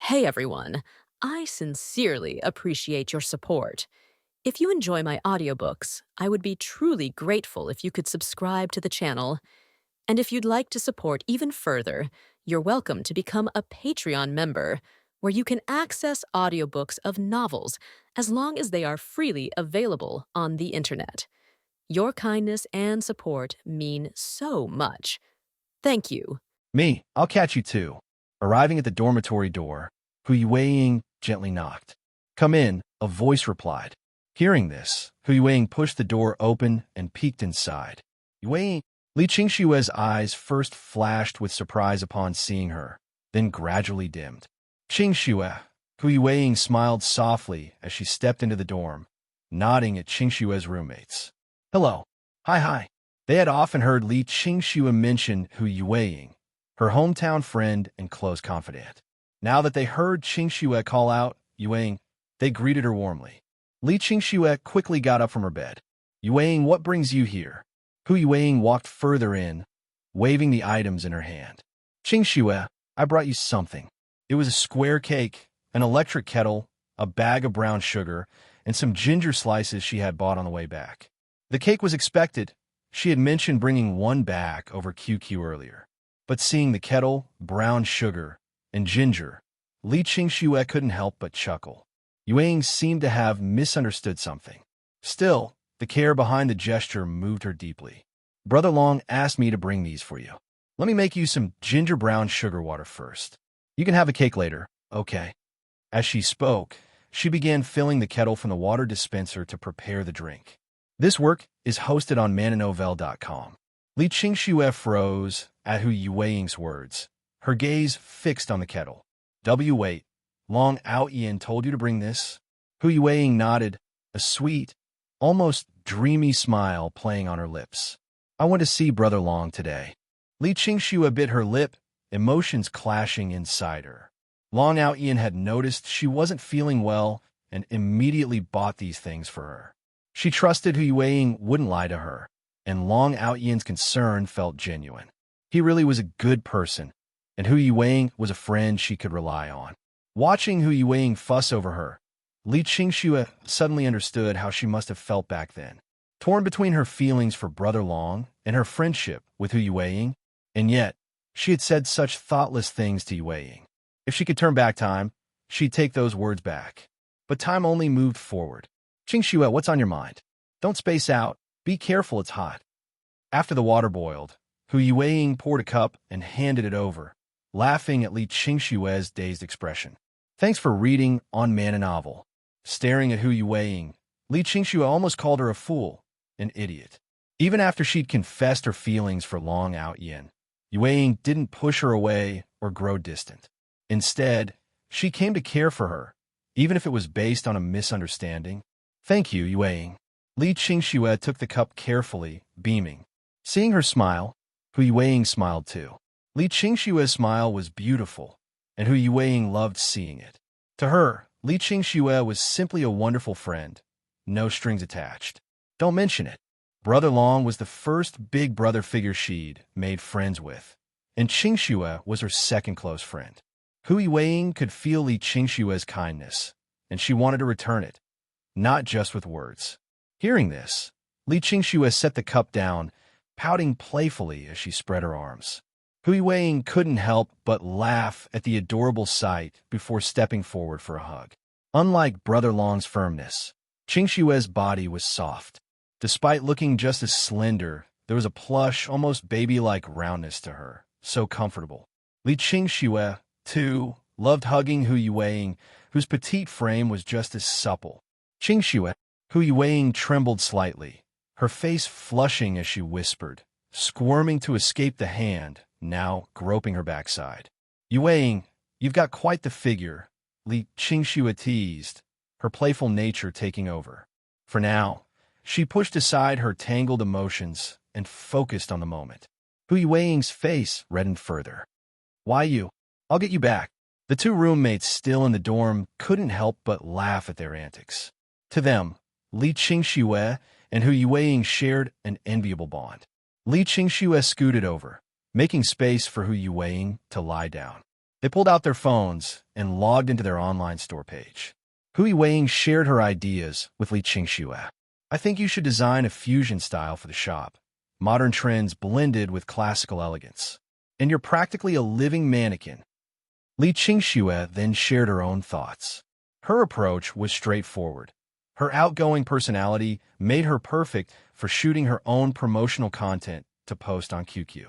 Hey everyone, I sincerely appreciate your support. If you enjoy my audiobooks, I would be truly grateful if you could subscribe to the channel. And if you'd like to support even further, you're welcome to become a Patreon member, where you can access audiobooks of novels as long as they are freely available on the internet. Your kindness and support mean so much. Thank you. Me, I'll catch you too. Arriving at the dormitory door, Hu Yueying gently knocked. Come in, a voice replied. Hearing this, Hu Yueying pushed the door open and peeked inside. Yueying, Li Qingshue's eyes first flashed with surprise upon seeing her, then gradually dimmed. Qingxue, Hu Yueying smiled softly as she stepped into the dorm, nodding at Qingshue's roommates. Hello. Hi. They had often heard Li Qingxue mention Hu Yueying, her hometown friend and close confidant. Now that they heard Qingxue call out Yueying, they greeted her warmly. Li Qingxue quickly got up from her bed. Yueying, what brings you here? Hu Yueying walked further in, waving the items in her hand. Qingxue, I brought you something. It was a square cake, an electric kettle, a bag of brown sugar, and some ginger slices she had bought on the way back. The cake was expected. She had mentioned bringing one back over QQ earlier. But seeing the kettle, brown sugar, and ginger, Li Qingxue couldn't help but chuckle. Yueying seemed to have misunderstood something. Still, the care behind the gesture moved her deeply. Brother Long asked me to bring these for you. Let me make you some ginger brown sugar water first. You can have a cake later, okay? As she spoke, she began filling the kettle from the water dispenser to prepare the drink. This work is hosted on mananovel.com. Li Qingxue froze at Hu Yueying's words, her gaze fixed on the kettle. Wait, Long Aotian told you to bring this? Hu Yueying nodded, a sweet, almost dreamy smile playing on her lips. I want to see Brother Long today. Li Qingxue bit her lip, emotions clashing inside her. Long Aotian had noticed she wasn't feeling well and immediately bought these things for her. She trusted Hu Yueying wouldn't lie to her, and Long Aotian's concern felt genuine. He really was a good person, and Hu Yueying was a friend she could rely on. Watching Hu Yueying fuss over her, Li Qingxue suddenly understood how she must have felt back then, torn between her feelings for Brother Long and her friendship with Hu Yueying, and yet she had said such thoughtless things to Yueying. If she could turn back time, she'd take those words back. But time only moved forward. Qingxue, what's on your mind? Don't space out. Be careful, it's hot. After the water boiled, Hu Yueying poured a cup and handed it over, laughing at Li Qingxue's dazed expression. Thanks for reading on Mananovel. Staring at Hu Yueying, Li Qingxue almost called her a fool, an idiot. Even after she'd confessed her feelings for Long Aotian, Yueying didn't push her away or grow distant. Instead, she came to care for her, even if it was based on a misunderstanding. Thank you, Yueying. Li Qingxue took the cup carefully, beaming. Seeing her smile, Hu Yueying smiled too. Li Qingxue's smile was beautiful, and Hu Yueying loved seeing it. To her, Li Qingxue was simply a wonderful friend, no strings attached. Don't mention it. Brother Long was the first big brother figure she'd made friends with, and Qingxue was her second close friend. Hu Yueying could feel Li Qingxue's kindness, and she wanted to return it, not just with words. Hearing this, Li Qingxue set the cup down, pouting playfully as she spread her arms. Hu Yueying couldn't help but laugh at the adorable sight before stepping forward for a hug. Unlike Brother Long's firmness, Qingxue's body was soft. Despite looking just as slender, there was a plush, almost baby-like roundness to her, so comfortable. Li Qingxue, too, loved hugging Hu Yueying, whose petite frame was just as supple. Qingxue, Hu Yueying trembled slightly, her face flushing as she whispered, squirming to escape the hand, now groping her backside. Yueying, you've got quite the figure, Li Qingxue teased, her playful nature taking over. For now, she pushed aside her tangled emotions and focused on the moment. Hu Yueying's face reddened further. Why you? I'll get you back. The two roommates still in the dorm couldn't help but laugh at their antics. To them, Li Qingxue and Hu Yueying shared an enviable bond. Li Qingxue scooted over, making space for Hu Yueying to lie down. They pulled out their phones and logged into their online store page. Hui Weiing shared her ideas with Li Qingxue. I think you should design a fusion style for the shop. Modern trends blended with classical elegance. And you're practically a living mannequin. Li Qingxue then shared her own thoughts. Her approach was straightforward. Her outgoing personality made her perfect for shooting her own promotional content to post on QQ.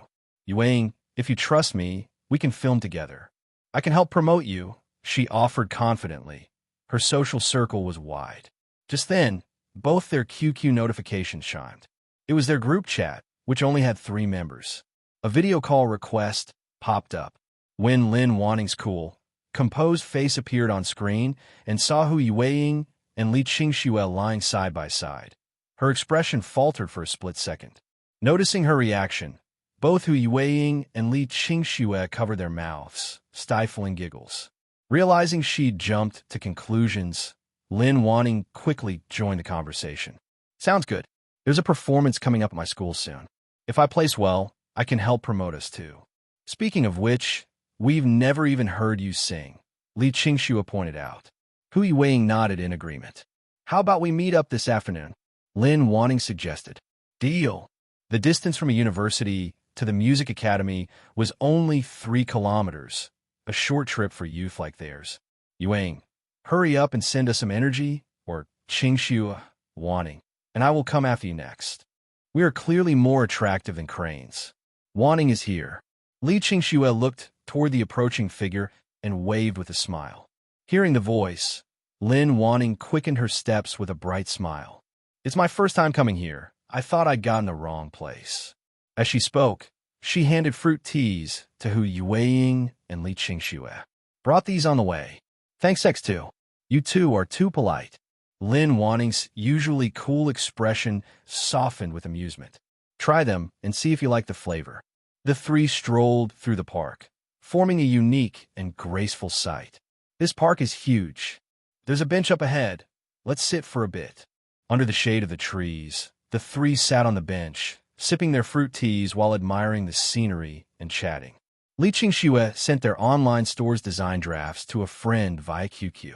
Yuang, if you trust me, we can film together. I can help promote you, she offered confidently. Her social circle was wide. Just then, both their QQ notifications chimed. It was their group chat, which only had 3 members. A video call request popped up. When Lin Wanning's cool, composed face appeared on screen and saw Hui Weiing and Li Qingxue lying side by side. Her expression faltered for a split second. Noticing her reaction, both Hui Weiing and Li Qingxue covered their mouths, stifling giggles. Realizing she'd jumped to conclusions, Lin Wanning quickly joined the conversation. Sounds good. There's a performance coming up at my school soon. If I place well, I can help promote us too. Speaking of which, we've never even heard you sing, Li Qingxue pointed out. Hui Weiing nodded in agreement. How about we meet up this afternoon? Lin Wanning suggested. Deal. The distance from a university to the music academy was only 3 kilometers, a short trip for youth like theirs. Yuang, hurry up and send us some energy, or Qingxue, Wanning, and I will come after you next. We are clearly more attractive than cranes. Wanning is here. Li Qingxue looked toward the approaching figure and waved with a smile. Hearing the voice, Lin Wanning quickened her steps with a bright smile. It's my first time coming here. I thought I'd gotten the wrong place. As she spoke, she handed fruit teas to Hu Yueying and Li Qingxue. Brought these on the way. Thanks, X2. You two are too polite. Lin Wanning's usually cool expression softened with amusement. Try them and see if you like the flavor. The 3 strolled through the park, forming a unique and graceful sight. This park is huge. There's a bench up ahead. Let's sit for a bit. Under the shade of the trees, the 3 sat on the bench, sipping their fruit teas while admiring the scenery and chatting. Li Qingxue sent their online store's design drafts to a friend via QQ.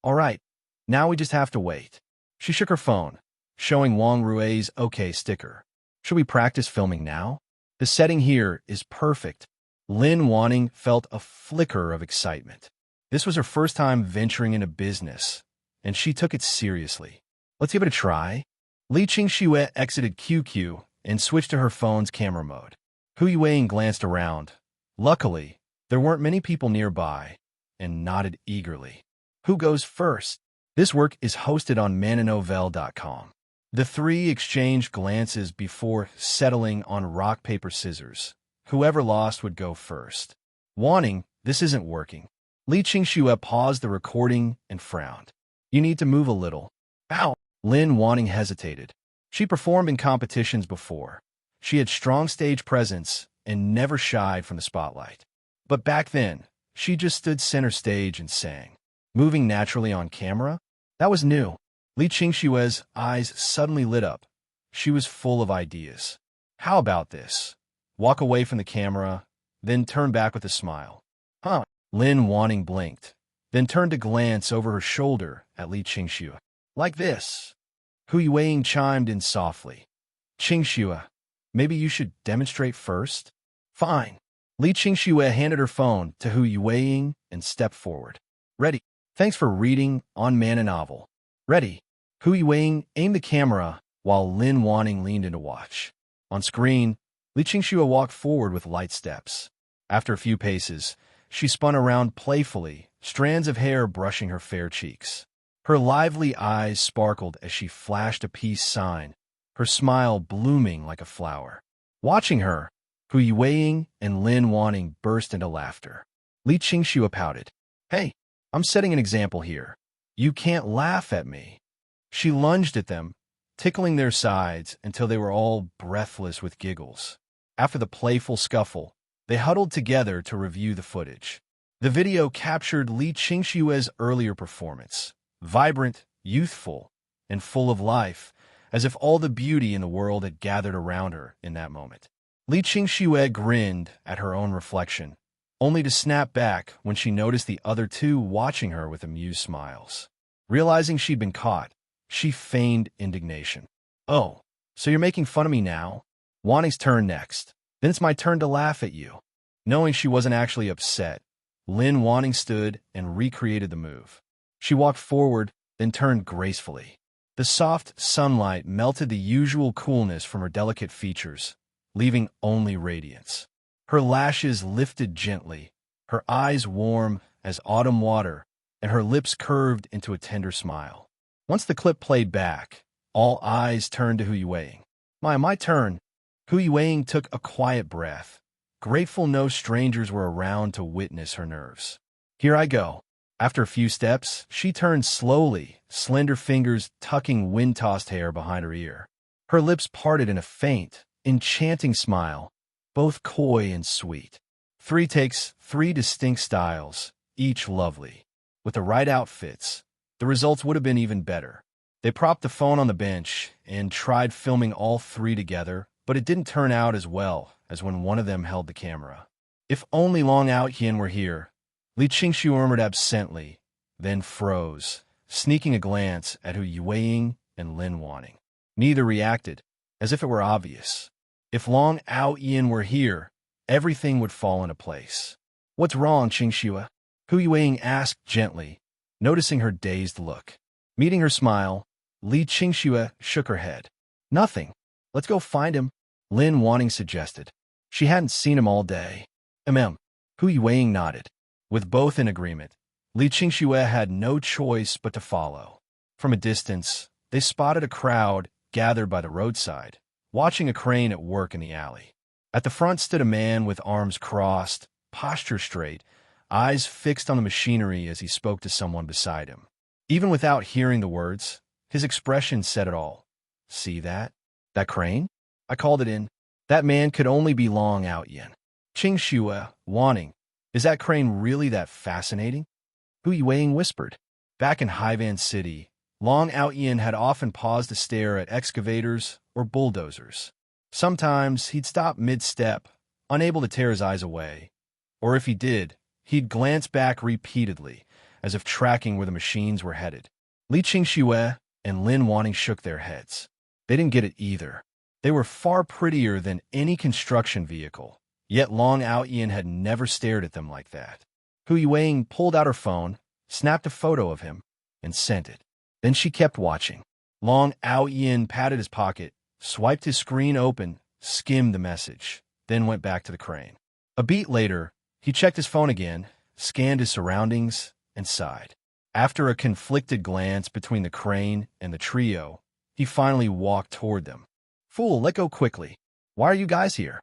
All right, now we just have to wait. She shook her phone, showing Wang Rui's OK sticker. Should we practice filming now? The setting here is perfect. Lin Wanning felt a flicker of excitement. This was her first time venturing into business, and she took it seriously. Let's give it a try. Li Qingxue exited QQ and switched to her phone's camera mode. Hu Yueying glanced around. Luckily, there weren't many people nearby, and nodded eagerly. Who goes first? This work is hosted on mananovel.com. The 3 exchanged glances before settling on rock, paper, scissors. Whoever lost would go first. Wanting, this isn't working. Li Qingxue paused the recording and frowned. You need to move a little. Ow! Lin Wanning hesitated. She performed in competitions before. She had strong stage presence and never shied from the spotlight. But back then, she just stood center stage and sang. Moving naturally on camera? That was new. Li Qingxue's eyes suddenly lit up. She was full of ideas. How about this? Walk away from the camera, then turn back with a smile. Huh? Lin Wanning blinked, then turned to glance over her shoulder at Li Qingxue. Like this. Hu Yueying chimed in softly. Qingxue, maybe you should demonstrate first? Fine. Li Qingxue handed her phone to Hu Yueying and stepped forward. Ready. Thanks for reading on Man and Novel. Ready. Hu Yueying aimed the camera while Lin Wanning leaned in to watch. On screen, Li Qingxue walked forward with light steps. After a few paces, she spun around playfully, strands of hair brushing her fair cheeks. Her lively eyes sparkled as she flashed a peace sign, her smile blooming like a flower. Watching her, Hu Yueying and Lin Wanning burst into laughter. Li Qingxue pouted. Hey, I'm setting an example here. You can't laugh at me. She lunged at them, tickling their sides until they were all breathless with giggles. After the playful scuffle, they huddled together to review the footage. The video captured Li Qingxue's earlier performance, vibrant, youthful, and full of life, as if all the beauty in the world had gathered around her in that moment. Li Qingxue grinned at her own reflection, only to snap back when she noticed the other two watching her with amused smiles. Realizing she'd been caught, she feigned indignation. "Oh, so you're making fun of me now?" Wanning's turn next. "Then it's my turn to laugh at you." Knowing she wasn't actually upset, Lin Wanning stood and recreated the move. She walked forward, then turned gracefully. The soft sunlight melted the usual coolness from her delicate features, leaving only radiance. Her lashes lifted gently, her eyes warm as autumn water, and her lips curved into a tender smile. Once the clip played back, all eyes turned to Hu Yueying. My turn." Hu Yueying took a quiet breath, grateful no strangers were around to witness her nerves. "Here I go." After a few steps, she turned slowly, slender fingers tucking wind-tossed hair behind her ear. Her lips parted in a faint, enchanting smile, both coy and sweet. 3 takes, 3 distinct styles, each lovely. With the right outfits, the results would have been even better. They propped the phone on the bench and tried filming all 3 together, but it didn't turn out as well as when one of them held the camera. "If only Long Aotian were here," Li Qingshu murmured absently, then froze, sneaking a glance at Hu Yueying and Lin Wanning. Neither reacted, as if it were obvious. If Long Aotian were here, everything would fall into place. "What's wrong, Qingxue?" Hu Yueying asked gently, noticing her dazed look. Meeting her smile, Li Qingxue shook her head. "Nothing. Let's go find him," Lin Wanning suggested. She hadn't seen him all day. Hu Yueying nodded. With both in agreement, Li Qingxue had no choice but to follow. From a distance, they spotted a crowd gathered by the roadside, watching a crane at work in the alley. At the front stood a man with arms crossed, posture straight, eyes fixed on the machinery as he spoke to someone beside him. Even without hearing the words, his expression said it all. "See that? That crane? I called it in." That man could only be Long Aotian. "Qingxue, Wanning, is that crane really that fascinating?" Hu Yueying whispered. Back in Haivan City, Long Aotian had often paused to stare at excavators or bulldozers. Sometimes he'd stop mid-step, unable to tear his eyes away. Or if he did, he'd glance back repeatedly, as if tracking where the machines were headed. Li Qingxue and Lin Wanning shook their heads. They didn't get it either. They were far prettier than any construction vehicle, yet Long Aotian had never stared at them like that. Hu Yueying pulled out her phone, snapped a photo of him, and sent it. Then she kept watching. Long Aotian patted his pocket, swiped his screen open, skimmed the message, then went back to the crane. A beat later, he checked his phone again, scanned his surroundings, and sighed. After a conflicted glance between the crane and the trio, he finally walked toward them. "Fool, let go quickly. Why are you guys here?"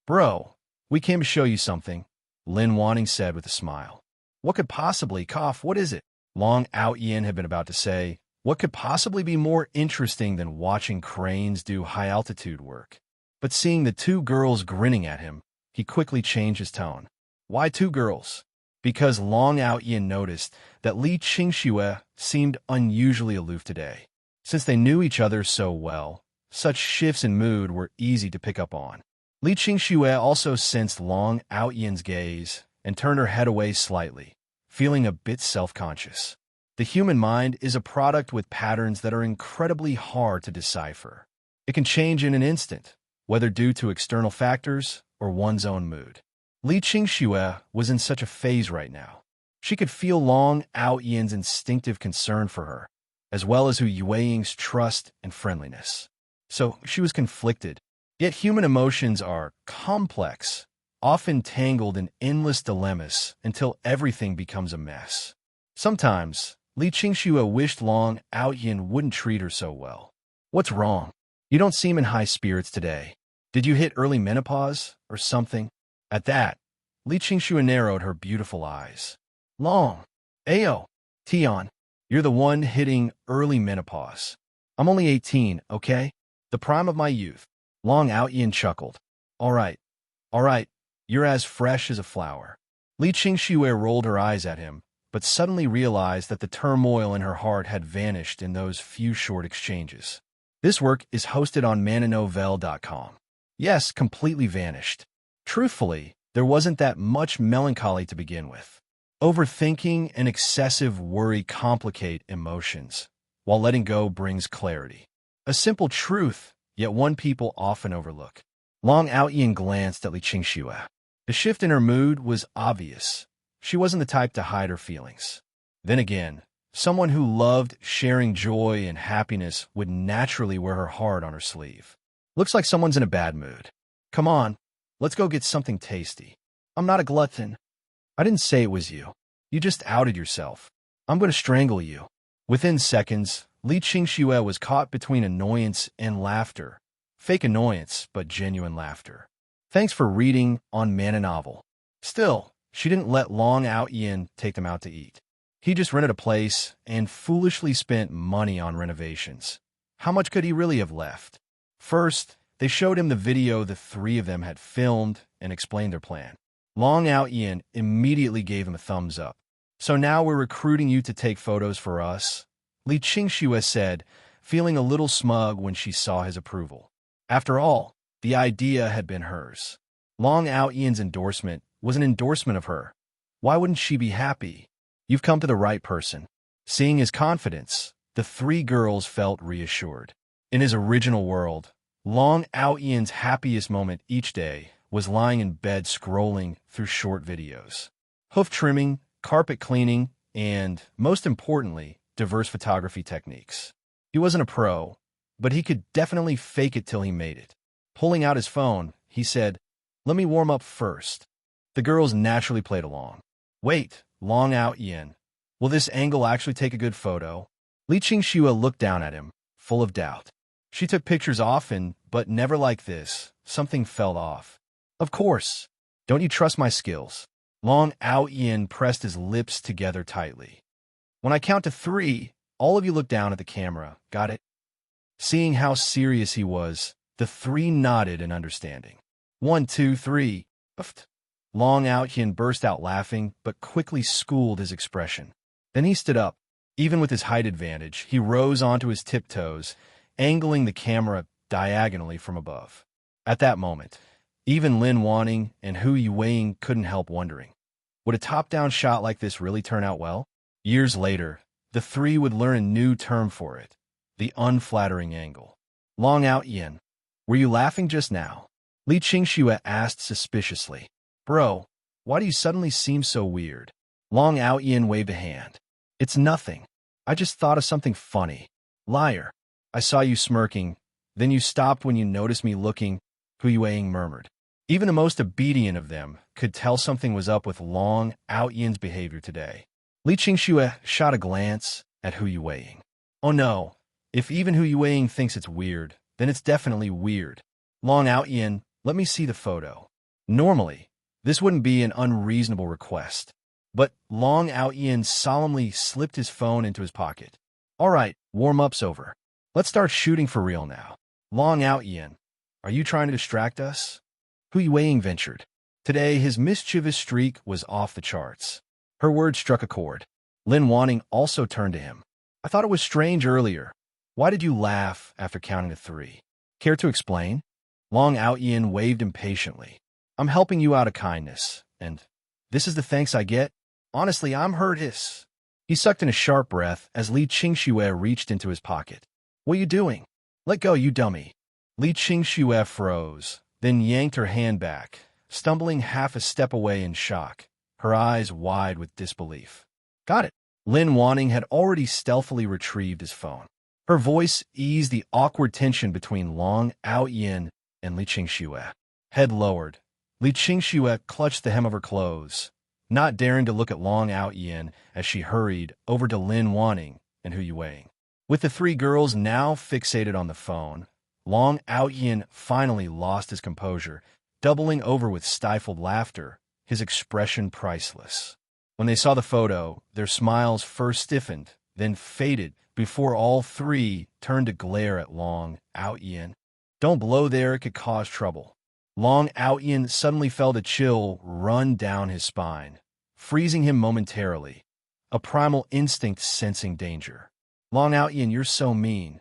"Bro, we came to show you something," Lin Wanning said with a smile. "What could possibly, what is it?" Long Aotian had been about to say, what could possibly be more interesting than watching cranes do high-altitude work? But seeing the 2 girls grinning at him, he quickly changed his tone. "Why 2 girls?" Because Long Aotian noticed that Li Qingxue seemed unusually aloof today. Since they knew each other so well, such shifts in mood were easy to pick up on. Li Qingxue also sensed Long Aotian's gaze and turned her head away slightly, feeling a bit self-conscious. The human mind is a product with patterns that are incredibly hard to decipher. It can change in an instant, whether due to external factors or one's own mood. Li Qingxue was in such a phase right now. She could feel Long Aotian's instinctive concern for her, as well as Hu Yueying's trust and friendliness. So she was conflicted. Yet human emotions are complex, often tangled in endless dilemmas until everything becomes a mess. Sometimes, Li Qingxue wished Long Aotian wouldn't treat her so well. "What's wrong? You don't seem in high spirits today. Did you hit early menopause or something?" At that, Li Qingxue narrowed her beautiful eyes. "Long, Ao, Tian, you're the one hitting early menopause. I'm only 18, okay? The prime of my youth." Long Aotian chuckled. All right, you're as fresh as a flower." Li Qingxue rolled her eyes at him, but suddenly realized that the turmoil in her heart had vanished in those few short exchanges. This work is hosted on mananovel.com. Yes, completely vanished. Truthfully, There wasn't that much melancholy to begin with. Overthinking and excessive worry complicate emotions, while letting go brings clarity. A simple truth, yet one people often overlook. Long Aotian glanced at Li Qingxue. The shift in her mood was obvious. She wasn't the type to hide her feelings. Then again, someone who loved sharing joy and happiness would naturally wear her heart on her sleeve. Looks like someone's in a bad mood. Come on, let's go get something tasty. I'm not a glutton. I didn't say it was you. You just outed yourself. I'm going to strangle you. Within seconds, Li Qingxue was caught between annoyance and laughter. Fake annoyance, but genuine laughter. Thanks for reading on Man a Novel. Still, she didn't let Long Aotian take them out to eat. He just rented a place and foolishly spent money on renovations. How much could he really have left? First, they showed him the video the three of them had filmed and explained their plan. Long Aotian immediately gave him a thumbs up. So now we're recruiting you to take photos for us? Li Qingxue said, feeling a little smug when she saw his approval. After all, the idea had been hers. Long Aotian's endorsement was an endorsement of her. Why wouldn't she be happy? You've come to the right person. Seeing his confidence, the three girls felt reassured. In his original world, Long Aotian's happiest moment each day was lying in bed scrolling through short videos. Hoof trimming, carpet cleaning, and, most importantly, diverse photography techniques. He wasn't a pro, but he could definitely fake it till he made it. Pulling out his phone, he said, "Let me warm up first." The girls naturally played along. "Wait, Long Aotian, will this angle actually take a good photo?" Li Qingxue looked down at him, full of doubt. She took pictures often, but never like this. Something felt off. "Of course. Don't you trust my skills?" Long Aotian pressed his lips together tightly. "When I count to 3, all of you look down at the camera. Got it?" Seeing how serious he was, the three nodded in understanding. 1, 2, 3. Uft. Long Aotian burst out laughing, but quickly schooled his expression. Then he stood up. Even with his height advantage, he rose onto his tiptoes, angling the camera diagonally from above. At that moment, even Lin Wanning and Hu Yuweiing couldn't help wondering, would a top-down shot like this really turn out well? Years later, the three would learn a new term for it, the unflattering angle. Long Aotian, were you laughing just now? Li Qingxue asked suspiciously. Bro, why do you suddenly seem so weird? Long Aotian waved a hand. It's nothing. I just thought of something funny. Liar. I saw you smirking, then you stopped when you noticed me looking, Hu Yuweiing murmured. Even the most obedient of them could tell something was up with Long Aotian's behavior today. Li Qingxue shot a glance at Hu Yuweiing. Oh no, if even Hu Yuweiing thinks it's weird, then it's definitely weird. Long Aotian, let me see the photo. Normally, this wouldn't be an unreasonable request, but Long Aotian solemnly slipped his phone into his pocket. All right, warm-up's over. Let's start shooting for real now. Long Aotian, are you trying to distract us? Hu Yuweiing ventured. Today, his mischievous streak was off the charts. Her words struck a chord. Lin Wanning also turned to him. I thought it was strange earlier. Why did you laugh after counting to 3? Care to explain? Long Aotian waved impatiently. I'm helping you out of kindness, and this is the thanks I get? Honestly, I'm hurt. He sucked in a sharp breath as Li Qingxue reached into his pocket. What are you doing? Let go, you dummy. Li Qingxue froze, then yanked her hand back, stumbling half a step away in shock, her eyes wide with disbelief. Got it. Lin Wanning had already stealthily retrieved his phone. Her voice eased the awkward tension between Long Aotian and Li Qingxue. Head lowered, Li Qingxue clutched the hem of her clothes, not daring to look at Long Aotian as she hurried over to Lin Wanning and Hu Yuweiing. With the 3 girls now fixated on the phone, Long Aotian finally lost his composure, doubling over with stifled laughter, his expression priceless. When they saw the photo, their smiles first stiffened, then faded, before all 3 turned to glare at Long Aotian. Don't blow there, it could cause trouble. Long Aotian suddenly felt a chill run down his spine, freezing him momentarily, a primal instinct sensing danger. Long Aotian, you're so mean.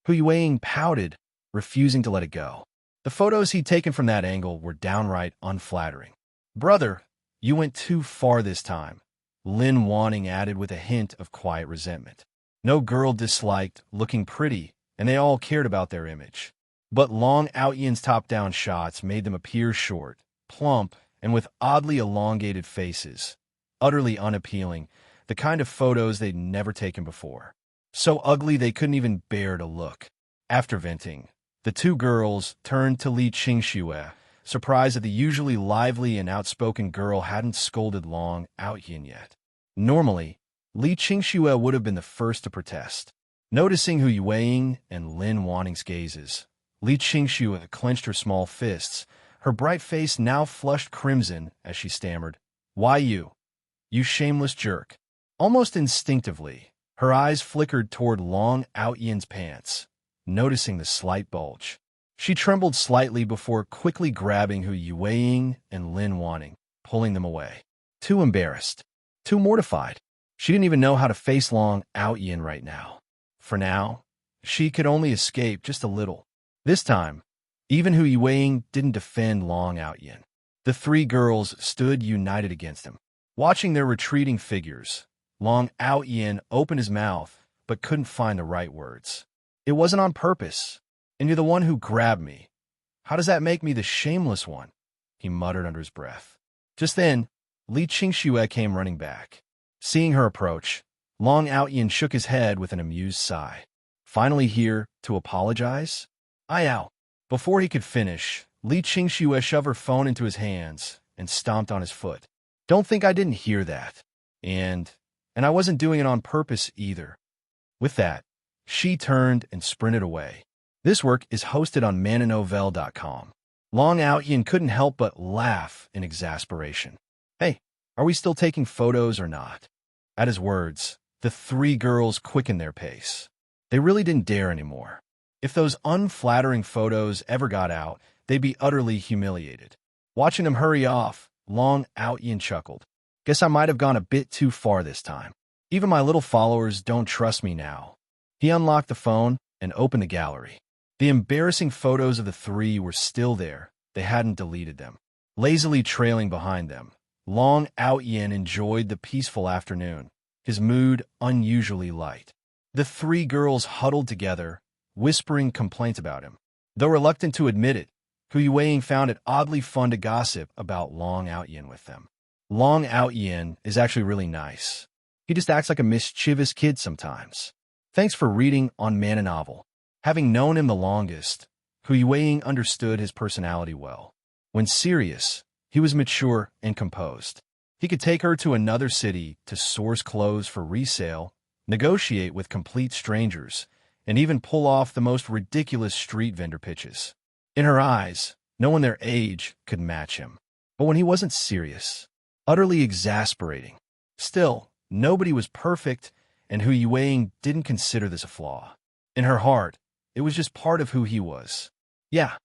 Hu Yuweiing pouted, refusing to let it go. The photos he'd taken from that angle were downright unflattering. Brother, you went too far this time, Lin Wanting added with a hint of quiet resentment. No girl disliked looking pretty, and they all cared about their image. But Long Aotian's top-down shots made them appear short, plump, and with oddly elongated faces. Utterly unappealing, the kind of photos they'd never taken before. So ugly they couldn't even bear to look. After venting, the two girls turned to Li Qingxue, surprised that the usually lively and outspoken girl hadn't scolded Long Aotian yet. Normally, Li Qingxue would have been the first to protest. Noticing Hu Yueying and Lin Wanting's gazes, Li Qingxue clenched her small fists, her bright face now flushed crimson as she stammered, "Why you? You shameless jerk." Almost instinctively, her eyes flickered toward Long Aotian's pants, noticing the slight bulge. She trembled slightly before quickly grabbing Hu Yueying and Lin Wanting, pulling them away. Too embarrassed, too mortified. She didn't even know how to face Long Aotian right now. For now, she could only escape just a little. This time, even Hu Yueying didn't defend Long Aotian. The three girls stood united against him. Watching their retreating figures, Long Aotian opened his mouth but couldn't find the right words. "It wasn't on purpose, and you're the one who grabbed me. How does that make me the shameless one?" he muttered under his breath. Just then, Li Qingxue came running back. Seeing her approach, Long Aotian shook his head with an amused sigh. "Finally here to apologize?" "Ow." Before he could finish, Li Qingxue shoved her phone into his hands and stomped on his foot. "Don't think I didn't hear that. And I wasn't doing it on purpose either." With that, she turned and sprinted away. This work is hosted on mananovel.com. Long Aotian couldn't help but laugh in exasperation. "Hey, are we still taking photos or not?" At his words, the three girls quickened their pace. They really didn't dare anymore. If those unflattering photos ever got out, they'd be utterly humiliated. Watching them hurry off, Long Aotian chuckled. "Guess I might have gone a bit too far this time. Even my little followers don't trust me now." He unlocked the phone and opened the gallery. The embarrassing photos of the three were still there. They hadn't deleted them. Lazily trailing behind them, Long Aotian enjoyed the peaceful afternoon, his mood unusually light. The three girls huddled together, whispering complaints about him. Though reluctant to admit it, Hu Yueying found it oddly fun to gossip about Long Aotian with them. Long Aotian is actually really nice. He just acts like a mischievous kid sometimes. Thanks for reading on Man and Novel. Having known him the longest, Hu Yueying understood his personality well. When serious, he was mature and composed. He could take her to another city to source clothes for resale, negotiate with complete strangers, and even pull off the most ridiculous street vendor pitches. In her eyes, no one their age could match him. But when he wasn't serious, utterly exasperating. Still, nobody was perfect, and Hu Yueying didn't consider this a flaw. In her heart, it was just part of who he was. Yeah,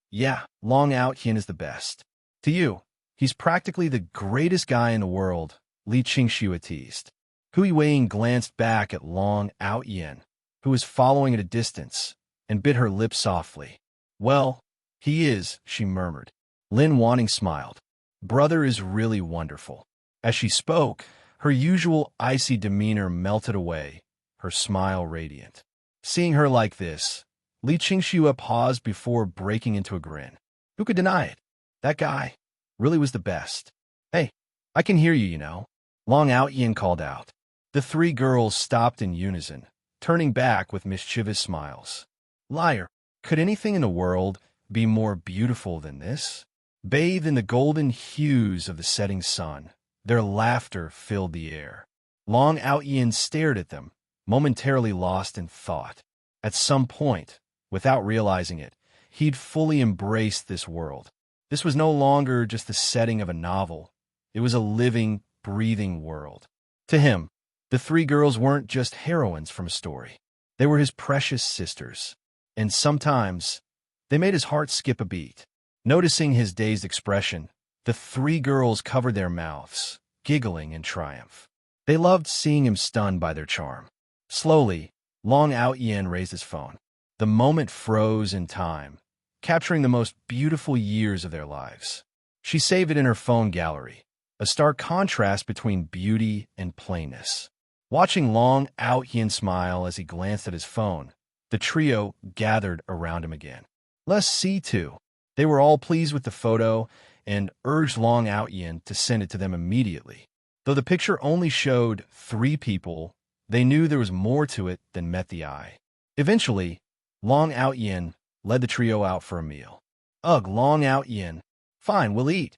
Long Aotian is the best. To you, he's practically the greatest guy in the world, Li Qingxue teased. Hu Yueying glanced back at Long Aotian, who was following at a distance, and bit her lip softly. "Well, he is," she murmured. Lin Wanting smiled. "Brother is really wonderful." As she spoke, her usual icy demeanor melted away, her smile radiant. Seeing her like this, Li Qingxue paused before breaking into a grin. Who could deny it? That guy really was the best. "Hey, I can hear you, you know," Long Aotian called out. The three girls stopped in unison, turning back with mischievous smiles. "Liar, could anything in the world be more beautiful than this?" Bathed in the golden hues of the setting sun, their laughter filled the air. Long Aotian stared at them, momentarily lost in thought. At some point, without realizing it, he'd fully embraced this world. This was no longer just the setting of a novel. It was a living, breathing world. To him, the three girls weren't just heroines from a story. They were his precious sisters. And sometimes, they made his heart skip a beat. Noticing his dazed expression, the three girls covered their mouths, giggling in triumph. They loved seeing him stunned by their charm. Slowly, Long Aotian raised his phone. The moment froze in time, capturing the most beautiful years of their lives. She saved it in her phone gallery, a stark contrast between beauty and plainness. Watching Long Aotian smile as he glanced at his phone, the trio gathered around him again. Let's see too. They were all pleased with the photo and urged Long Aotian to send it to them immediately. Though the picture only showed 3 people, they knew there was more to it than met the eye. Eventually, Long Aotian led the trio out for a meal. Ugh, Long Aotian. Fine, we'll eat.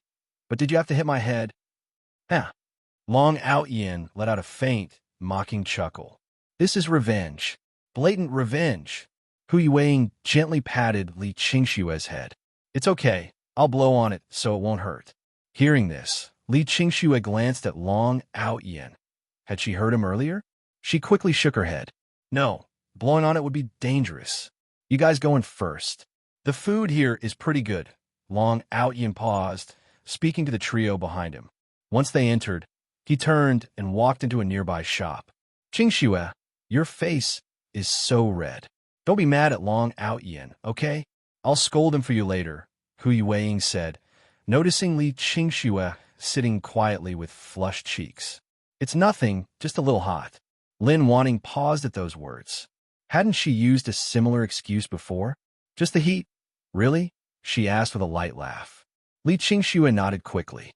But did you have to hit my head? Huh. Long Aotian let out a faint, mocking chuckle. This is revenge. Blatant revenge. Hu Yuwei gently patted Li Qingshue's head. It's okay. I'll blow on it so it won't hurt. Hearing this, Li Qingxue glanced at Long Aotian. Had she heard him earlier? She quickly shook her head. No, blowing on it would be dangerous. You guys go in first. The food here is pretty good. Long Aotian paused, speaking to the trio behind him. Once they entered, he turned and walked into a nearby shop. Qingxue, your face is so red. Don't be mad at Long Aotian, okay? I'll scold him for you later, Hu Yuwei said, noticing Li Qingxue sitting quietly with flushed cheeks. It's nothing, just a little hot. Lin Wanning paused at those words. Hadn't she used a similar excuse before? Just the heat? Really? She asked with a light laugh. Li Qingxue nodded quickly.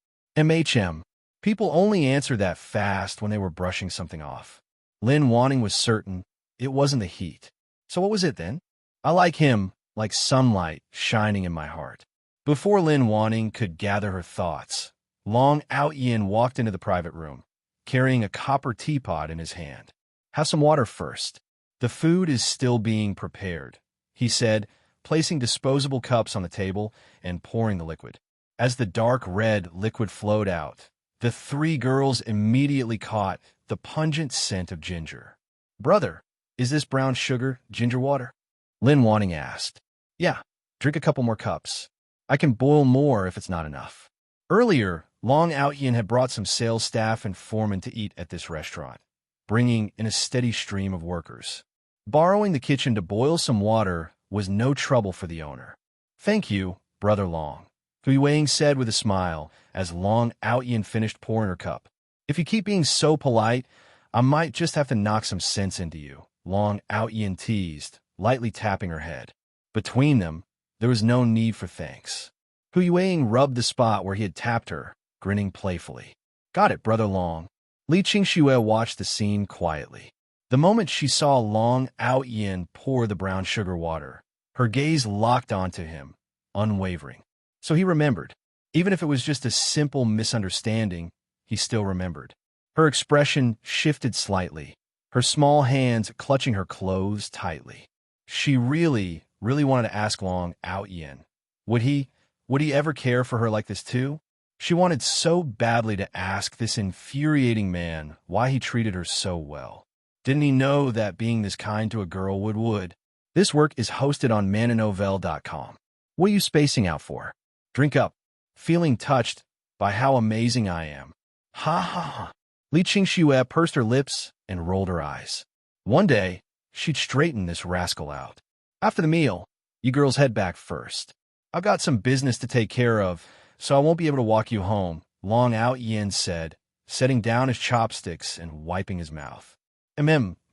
People only answer that fast when they were brushing something off. Lin Wanning was certain it wasn't the heat. So what was it then? I like him, like sunlight shining in my heart. Before Lin Wanning could gather her thoughts, Long Aotian walked into the private room, carrying a copper teapot in his hand. Have some water first. The food is still being prepared, he said, placing disposable cups on the table and pouring the liquid. As the dark red liquid flowed out, the 3 girls immediately caught the pungent scent of ginger. Brother, is this brown sugar ginger water? Lin Wanning asked. Yeah, drink a couple more cups. I can boil more if it's not enough. Earlier, Long Aotian had brought some sales staff and foremen to eat at this restaurant, bringing in a steady stream of workers. Borrowing the kitchen to boil some water was no trouble for the owner. Thank you, Brother Long, Hu Yuwei said with a smile as Long Aotian finished pouring her cup. If you keep being so polite, I might just have to knock some sense into you, Long Aotian teased, lightly tapping her head. Between them, there was no need for thanks. Hu Yuwei rubbed the spot where he had tapped her, grinning playfully. Got it, Brother Long. Li Qingxue watched the scene quietly. The moment she saw Long Aotian pour the brown sugar water, her gaze locked onto him, unwavering. So he remembered. Even if it was just a simple misunderstanding, he still remembered. Her expression shifted slightly, her small hands clutching her clothes tightly. She really wanted to ask Long Aotian. Would he ever care for her like this too? She wanted so badly to ask this infuriating man why he treated her so well. Didn't he know that being this kind to a girl would? This work is hosted on mananovel.com. What are you spacing out for? Drink up. Feeling touched by how amazing I am. Ha ha ha. Li Qingxue pursed her lips and rolled her eyes. One day, she'd straighten this rascal out. After the meal, you girls head back first. I've got some business to take care of, so I won't be able to walk you home, Long Aotian said, setting down his chopsticks and wiping his mouth.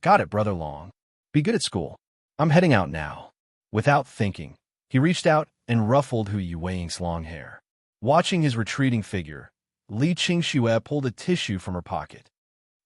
Got it, Brother Long. Be good at school. I'm heading out now. Without thinking, he reached out and ruffled Hu Yuwei's long hair. Watching his retreating figure, Li Qingxue pulled a tissue from her pocket.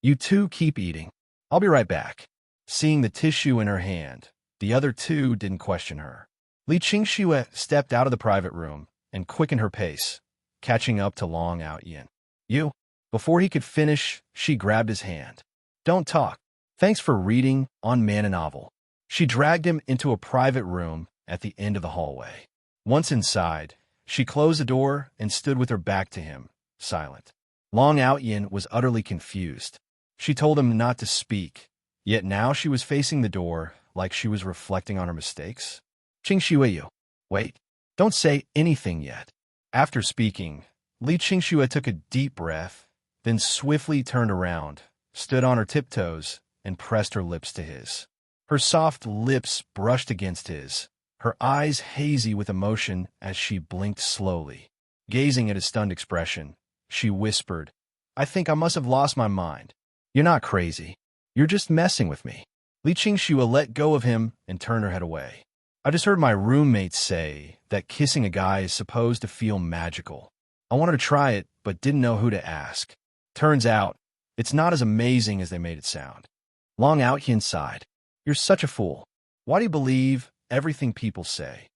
You two keep eating. I'll be right back. Seeing the tissue in her hand, the other 2 didn't question her. Li Qingxue stepped out of the private room and quickened her pace, catching up to Long Aotian. You? Before he could finish, she grabbed his hand. Don't talk. Thanks for reading on Man Novel. She dragged him into a private room at the end of the hallway. Once inside, she closed the door and stood with her back to him, silent. Long Aotian was utterly confused. She told him not to speak, yet now she was facing the door like she was reflecting on her mistakes. Qingxue, wait, don't say anything yet. After speaking, Li Qingxue took a deep breath, then swiftly turned around, stood on her tiptoes, and pressed her lips to his. Her soft lips brushed against his, her eyes hazy with emotion as she blinked slowly. Gazing at his stunned expression, she whispered, I think I must have lost my mind. You're not crazy. You're just messing with me. Li Qingxue let go of him and turned her head away. I just heard my roommates say that kissing a guy is supposed to feel magical. I wanted to try it, but didn't know who to ask. Turns out, it's not as amazing as they made it sound. Long Aotian sighed. You're such a fool. Why do you believe everything people say?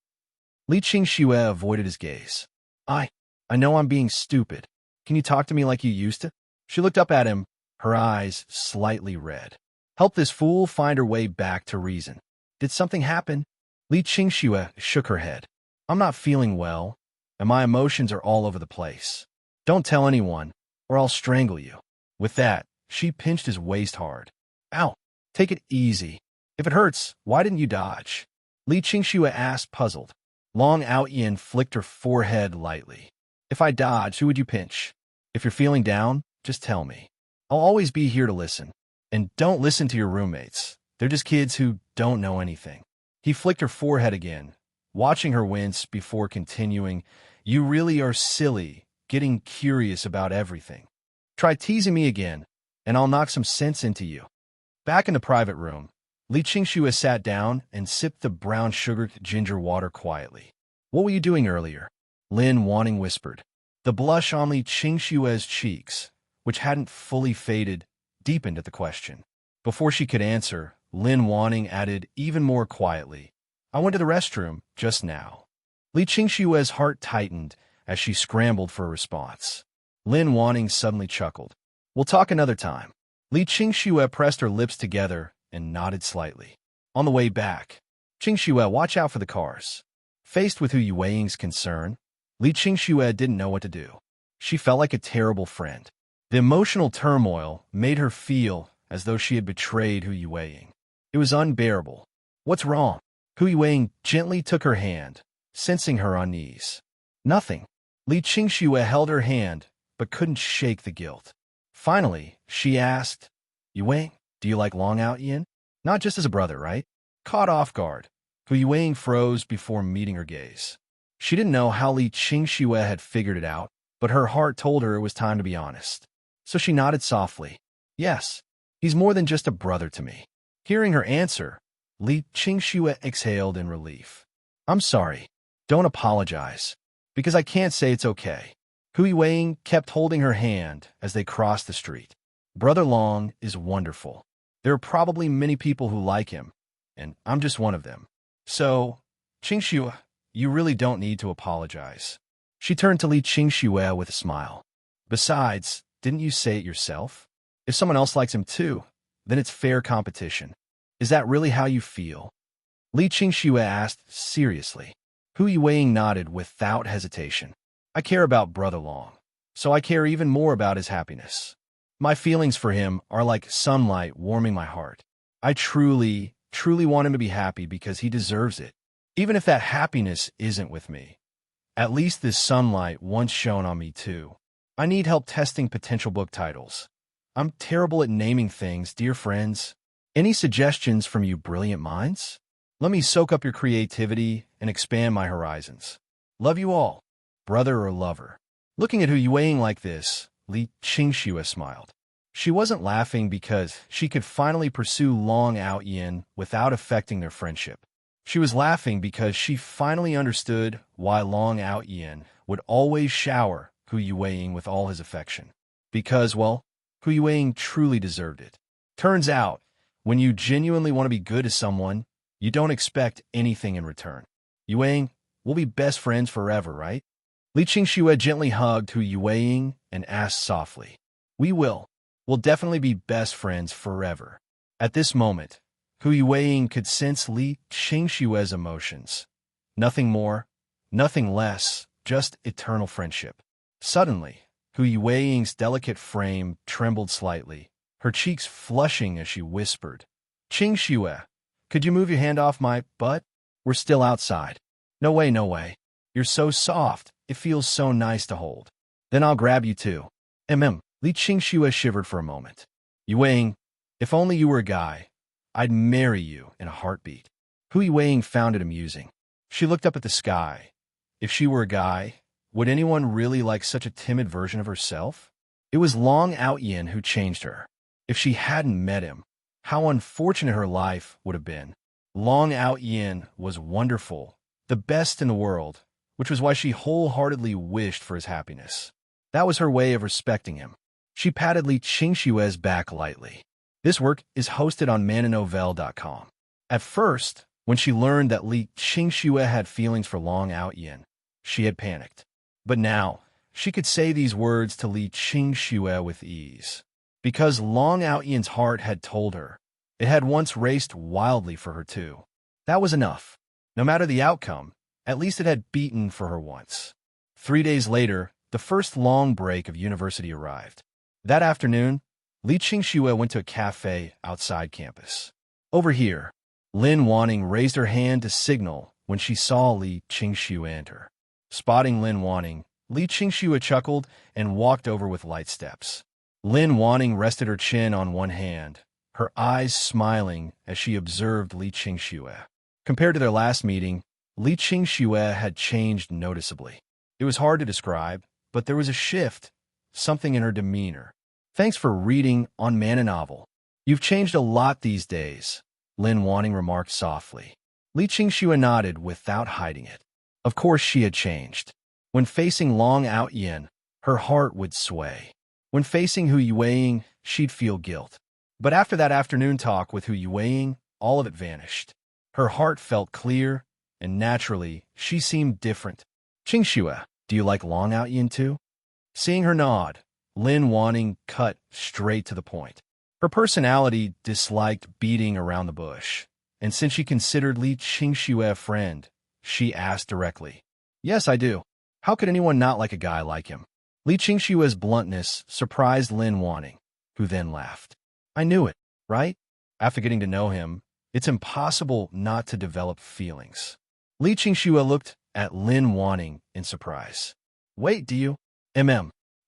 Li Qingxue avoided his gaze. I know I'm being stupid. Can you talk to me like you used to? She looked up at him, her eyes slightly red. Help this fool find her way back to reason. Did something happen? Li Qingxue shook her head. I'm not feeling well, and my emotions are all over the place. Don't tell anyone, or I'll strangle you. With that, she pinched his waist hard. Ow, take it easy. If it hurts, why didn't you dodge? Li Qingxue asked, puzzled. Long Aotian flicked her forehead lightly. If I dodge, who would you pinch? If you're feeling down, just tell me. I'll always be here to listen. And don't listen to your roommates. They're just kids who don't know anything. He flicked her forehead again, watching her wince before continuing, You really are silly, getting curious about everything. Try teasing me again, and I'll knock some sense into you. Back in the private room, Li Qingxue sat down and sipped the brown sugar ginger water quietly. What were you doing earlier? Lin Wanning whispered. The blush on Li Qingxue's cheeks, which hadn't fully faded, deepened at the question. Before she could answer, Lin Wanning added even more quietly, I went to the restroom just now. Li Qingxue's heart tightened as she scrambled for a response. Lin Wanning suddenly chuckled. We'll talk another time. Li Qingxue pressed her lips together and nodded slightly. On the way back, Qingxue, watch out for the cars. Faced with Hu Yueying's concern, Li Qingxue didn't know what to do. She felt like a terrible friend. The emotional turmoil made her feel as though she had betrayed Hu Yueying. It was unbearable. What's wrong? Hu Yueying gently took her hand, sensing her unease. Nothing. Li Qingxue held her hand, but couldn't shake the guilt. Finally, she asked, Yueying, do you like Long Aotian? Not just as a brother, right? Caught off guard, Hu Yueying froze before meeting her gaze. She didn't know how Li Qingxue had figured it out, but her heart told her it was time to be honest. So she nodded softly. Yes, he's more than just a brother to me. Hearing her answer, Li Qingxue exhaled in relief. I'm sorry. Don't apologize. Because I can't say it's okay. Hu Yueying kept holding her hand as they crossed the street. Brother Long is wonderful. There are probably many people who like him, and I'm just one of them. So, Qingxue, you really don't need to apologize. She turned to Li Qingxue with a smile. Besides, didn't you say it yourself? If someone else likes him too, then it's fair competition. Is that really how you feel? Li Qingxue asked seriously. Hu Yueying nodded without hesitation. I care about Brother Long, so I care even more about his happiness. My feelings for him are like sunlight warming my heart. I truly want him to be happy because he deserves it. Even if that happiness isn't with me. At least this sunlight once shone on me too. I need help testing potential book titles. I'm terrible at naming things, dear friends. Any suggestions from you brilliant minds? Let me soak up your creativity and expand my horizons. Love you all, brother or lover. Looking at Hu Yueying like this, Li Qingxue smiled. She wasn't laughing because she could finally pursue Long Aotian without affecting their friendship. She was laughing because she finally understood why Long Aotian would always shower Hu Yueying with all his affection. Because, well, Hu Yueying truly deserved it. Turns out, when you genuinely want to be good to someone, you don't expect anything in return. Yueying, we'll be best friends forever, right? Li Qingxue gently hugged Hu Yueying and asked softly, We will. We'll definitely be best friends forever. At this moment, Hu Yueying could sense Li Qingxue's emotions. Nothing more, nothing less, just eternal friendship. Suddenly, Hu Yueying's delicate frame trembled slightly, her cheeks flushing as she whispered, Qingxue, could you move your hand off my butt? We're still outside. No way, no way. You're so soft, it feels so nice to hold. Then I'll grab you too. Li Qingxue shivered for a moment. Yueying, if only you were a guy, I'd marry you in a heartbeat. Hu Yueying found it amusing. She looked up at the sky. If she were a guy, Would anyone really like such a timid version of herself? It was Long Aotian who changed her. If she hadn't met him, how unfortunate her life would have been. Long Aotian was wonderful, the best in the world, which was why she wholeheartedly wished for his happiness. That was her way of respecting him. She patted Li Qingshue's back lightly. This work is hosted on mananovel.com. At first, when she learned that Li Qingxue had feelings for Long Aotian, she had panicked. But now, she could say these words to Li Qingxue with ease. Because Long Aotian's heart had told her, it had once raced wildly for her too. That was enough. No matter the outcome, at least it had beaten for her once. 3 days later, the first long break of university arrived. That afternoon, Li Qingxue went to a cafe outside campus. Over here, Lin Wanning raised her hand to signal when she saw Li Qingxue enter. Spotting Lin Wanning, Li Qingxue chuckled and walked over with light steps. Lin Wanning rested her chin on one hand, her eyes smiling as she observed Li Qingxue. Compared to their last meeting, Li Qingxue had changed noticeably. It was hard to describe, but there was a shift, something in her demeanor. Thanks for reading on Man Novel. You've changed a lot these days, Lin Wanning remarked softly. Li Qingxue nodded without hiding it. Of course she had changed. When facing Long Aotian, her heart would sway. When facing Hu Yueying, she'd feel guilt. But after that afternoon talk with Hu Yueying, all of it vanished. Her heart felt clear, and naturally, she seemed different. Qingxue, do you like Long Aotian too? Seeing her nod, Lin Wanning cut straight to the point. Her personality disliked beating around the bush, and since she considered Li Qingxue a friend, she asked directly. Yes, I do. How could anyone not like a guy like him? Li Qingshue's bluntness surprised Lin Wanning, who then laughed. I knew it, right? After getting to know him, it's impossible not to develop feelings. Li Qingxue looked at Lin Wanning in surprise. Wait, do you?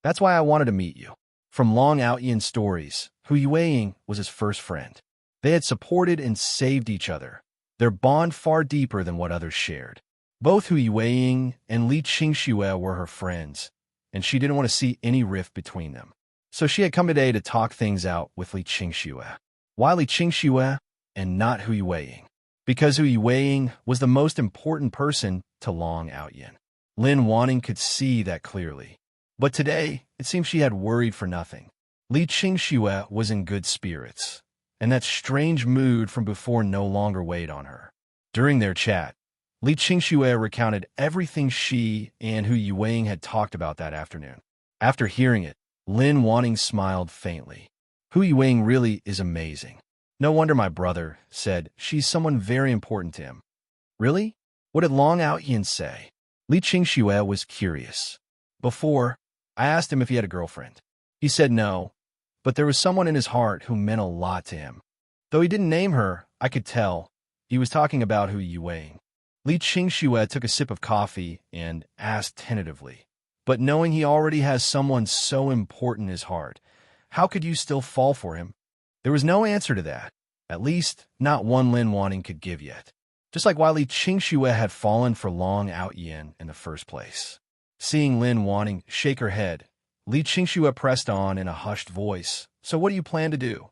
That's why I wanted to meet you. From Long Aotian's stories, Hu Yueying was his first friend. They had supported and saved each other, their bond far deeper than what others shared. Both Hu Yueying and Li Qingxue were her friends, and she didn't want to see any rift between them. So she had come today to talk things out with Li Qingxue. Why Li Qingxue and not Hu Yueying? Because Hu Yueying was the most important person to Long Aotian. Lin Wanning could see that clearly. But today, it seemed she had worried for nothing. Li Qingxue was in good spirits, and that strange mood from before no longer weighed on her. During their chat, Li Qingxue recounted everything she and Hu Yueying had talked about that afternoon. After hearing it, Lin Wanning smiled faintly. Hu Yueying really is amazing. No wonder my brother said she's someone very important to him. Really? What did Long Aotian say? Li Qingxue was curious. Before, I asked him if he had a girlfriend. He said no, but there was someone in his heart who meant a lot to him. Though he didn't name her, I could tell. He was talking about Hu Yueying. Li Qingxue took a sip of coffee and asked tentatively, but knowing he already has someone so important in his heart, how could you still fall for him? There was no answer to that, at least not one Lin Wanning could give yet. Just like why Li Qingxue had fallen for Long Aotian in the first place. Seeing Lin Wanning shake her head, Li Qingxue pressed on in a hushed voice. So what do you plan to do?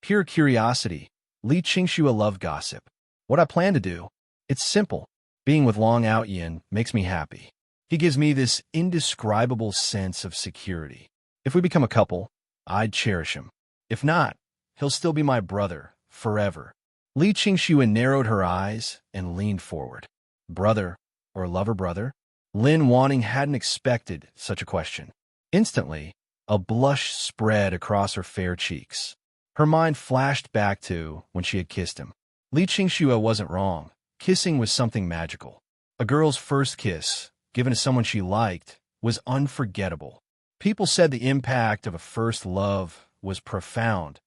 Pure curiosity. Li Qingxue loved gossip. What I plan to do? It's simple. Being with Long Aotian makes me happy. He gives me this indescribable sense of security. If we become a couple, I'd cherish him. If not, he'll still be my brother, forever. Li Qingxue narrowed her eyes and leaned forward. Brother or lover brother? Lin Wanning hadn't expected such a question. Instantly, a blush spread across her fair cheeks. Her mind flashed back to when she had kissed him. Li Qingxue wasn't wrong. Kissing was something magical. A girl's first kiss, given to someone she liked, was unforgettable. People said the impact of a first love was profound,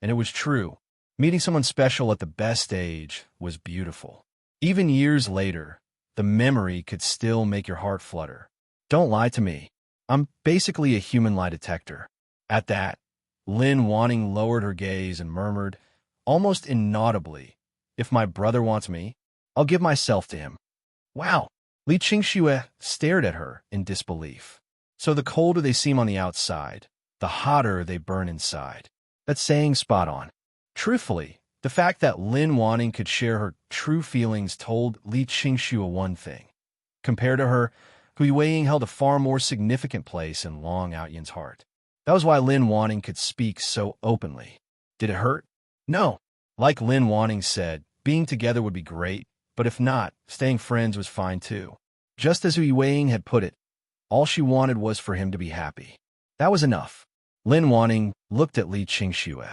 and it was true. Meeting someone special at the best age was beautiful. Even years later, the memory could still make your heart flutter. Don't lie to me. I'm basically a human lie detector. At that, Lin Wanning lowered her gaze and murmured, almost inaudibly, if my brother wants me, I'll give myself to him. Wow, Li Qingxue stared at her in disbelief. So the colder they seem on the outside, the hotter they burn inside. That saying spot on. Truthfully, the fact that Lin Wanning could share her true feelings told Li Qingxue one thing. Compared to her, Hui Weiing held a far more significant place in Long Aotian's heart. That was why Lin Wanning could speak so openly. Did it hurt? No. Like Lin Wanning said, being together would be great, but if not, staying friends was fine too. Just as Hui Weiing had put it, all she wanted was for him to be happy. That was enough. Lin Wanning looked at Li Qingxue.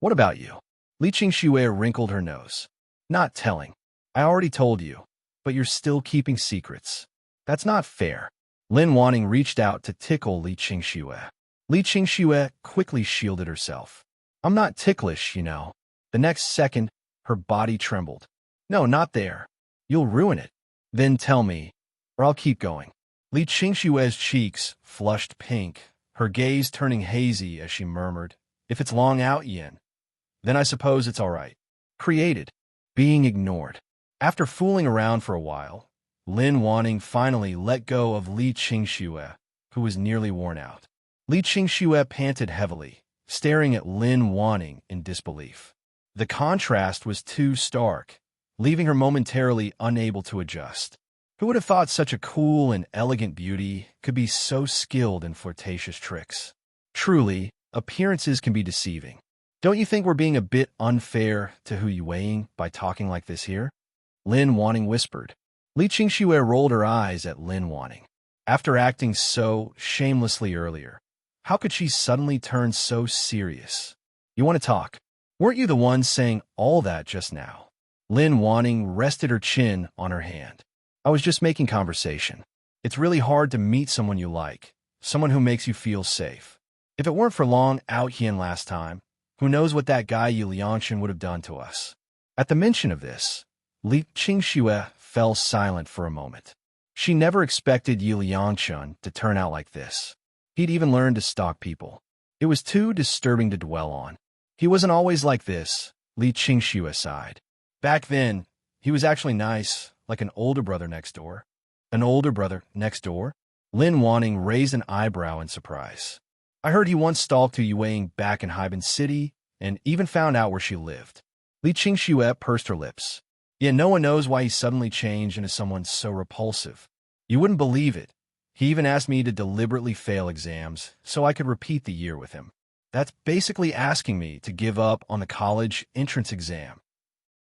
What about you? Li Qingxue wrinkled her nose. Not telling. I already told you, but you're still keeping secrets. That's not fair. Lin Wanning reached out to tickle Li Qingxue. Li Qingxue quickly shielded herself. I'm not ticklish, you know. The next second, her body trembled. No, not there. You'll ruin it. Then tell me, or I'll keep going. Li Qingxue's cheeks flushed pink, her gaze turning hazy as she murmured, if it's Long Aotian, then I suppose it's all right. Created. Being ignored. After fooling around for a while, Lin Wanning finally let go of Li Qingxue, who was nearly worn out. Li Qingxue panted heavily, staring at Lin Wanning in disbelief. The contrast was too stark, leaving her momentarily unable to adjust. Who would have thought such a cool and elegant beauty could be so skilled in flirtatious tricks? Truly, appearances can be deceiving. Don't you think we're being a bit unfair to Hui Weiing by talking like this here? Lin Wanning whispered. Li Qingxue rolled her eyes at Lin Wanning. After acting so shamelessly earlier, how could she suddenly turn so serious? You want to talk? Weren't you the one saying all that just now? Lin Wanning rested her chin on her hand. I was just making conversation. It's really hard to meet someone you like, someone who makes you feel safe. If it weren't for Long Aotian last time, who knows what that guy Aotian would have done to us? At the mention of this, Li Qingxue fell silent for a moment. She never expected Aotian to turn out like this. He'd even learned to stalk people. It was too disturbing to dwell on. He wasn't always like this, Li Qingxue sighed. Back then, he was actually nice, like an older brother next door. An older brother next door? Lin Wanning raised an eyebrow in surprise. I heard he once stalked Hui Weiing back in Haiban City and even found out where she lived. Li Qingxue pursed her lips. Yet no one knows why he suddenly changed into someone so repulsive. You wouldn't believe it. He even asked me to deliberately fail exams so I could repeat the year with him. That's basically asking me to give up on the college entrance exam.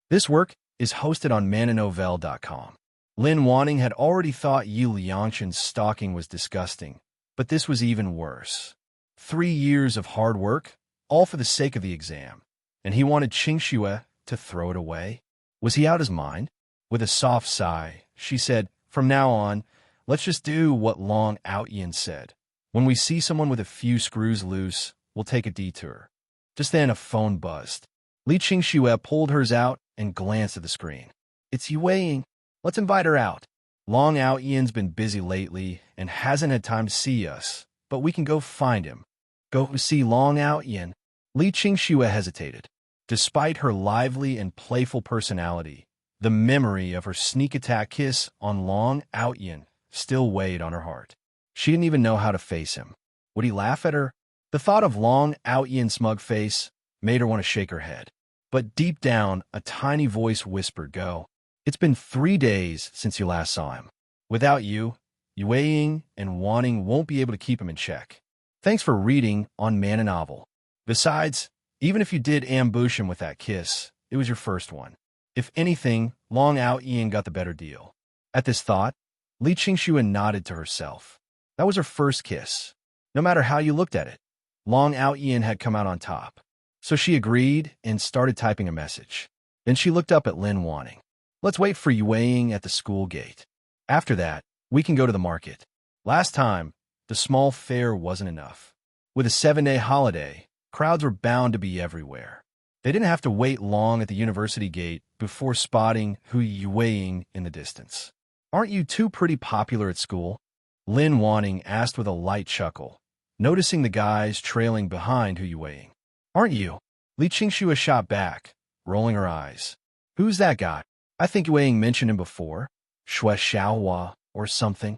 This work is hosted on mananovel.com. Lin Wanning had already thought Aotian's stalking was disgusting, but this was even worse. 3 years of hard work, all for the sake of the exam, and he wanted Qingxue to throw it away? Was he out his mind? With a soft sigh, she said, from now on, let's just do what Long Aotian said. When we see someone with a few screws loose, we'll take a detour. Just then a phone buzzed. Li Qingxue pulled hers out and glanced at the screen. It's Hui Weiing. Let's invite her out. Long Aotian's been busy lately and hasn't had time to see us, but we can go find him. Go see Long Aotian. Li Qingxue hesitated. Despite her lively and playful personality, the memory of her sneak attack kiss on Long Aotian still weighed on her heart. She didn't even know how to face him. Would he laugh at her? The thought of Long Aotian's smug face made her want to shake her head. But deep down, a tiny voice whispered, go. It's been 3 days since you last saw him. Without you, Hui Weiing and Wanning won't be able to keep him in check. Thanks for reading on Man and Novel. Besides, even if you did ambush him with that kiss, it was your first one. If anything, Long Aotian got the better deal. At this thought, Li Qingxue nodded to herself. That was her first kiss. No matter how you looked at it, Long Aotian had come out on top. So she agreed and started typing a message. Then she looked up at Lin Wanning. Let's wait for Hui Weiing at the school gate. After that, we can go to the market. Last time, the small fair wasn't enough. With a 7-day holiday, crowds were bound to be everywhere. They didn't have to wait long at the university gate before spotting Hui Weiing in the distance. Aren't you two pretty popular at school? Lin Wanning asked with a light chuckle, noticing the guys trailing behind Hui Weiing. Aren't you? Li Qingxue shot back, rolling her eyes. Who's that guy? I think Hui Weiing mentioned him before. Shui Xiaohua. or something?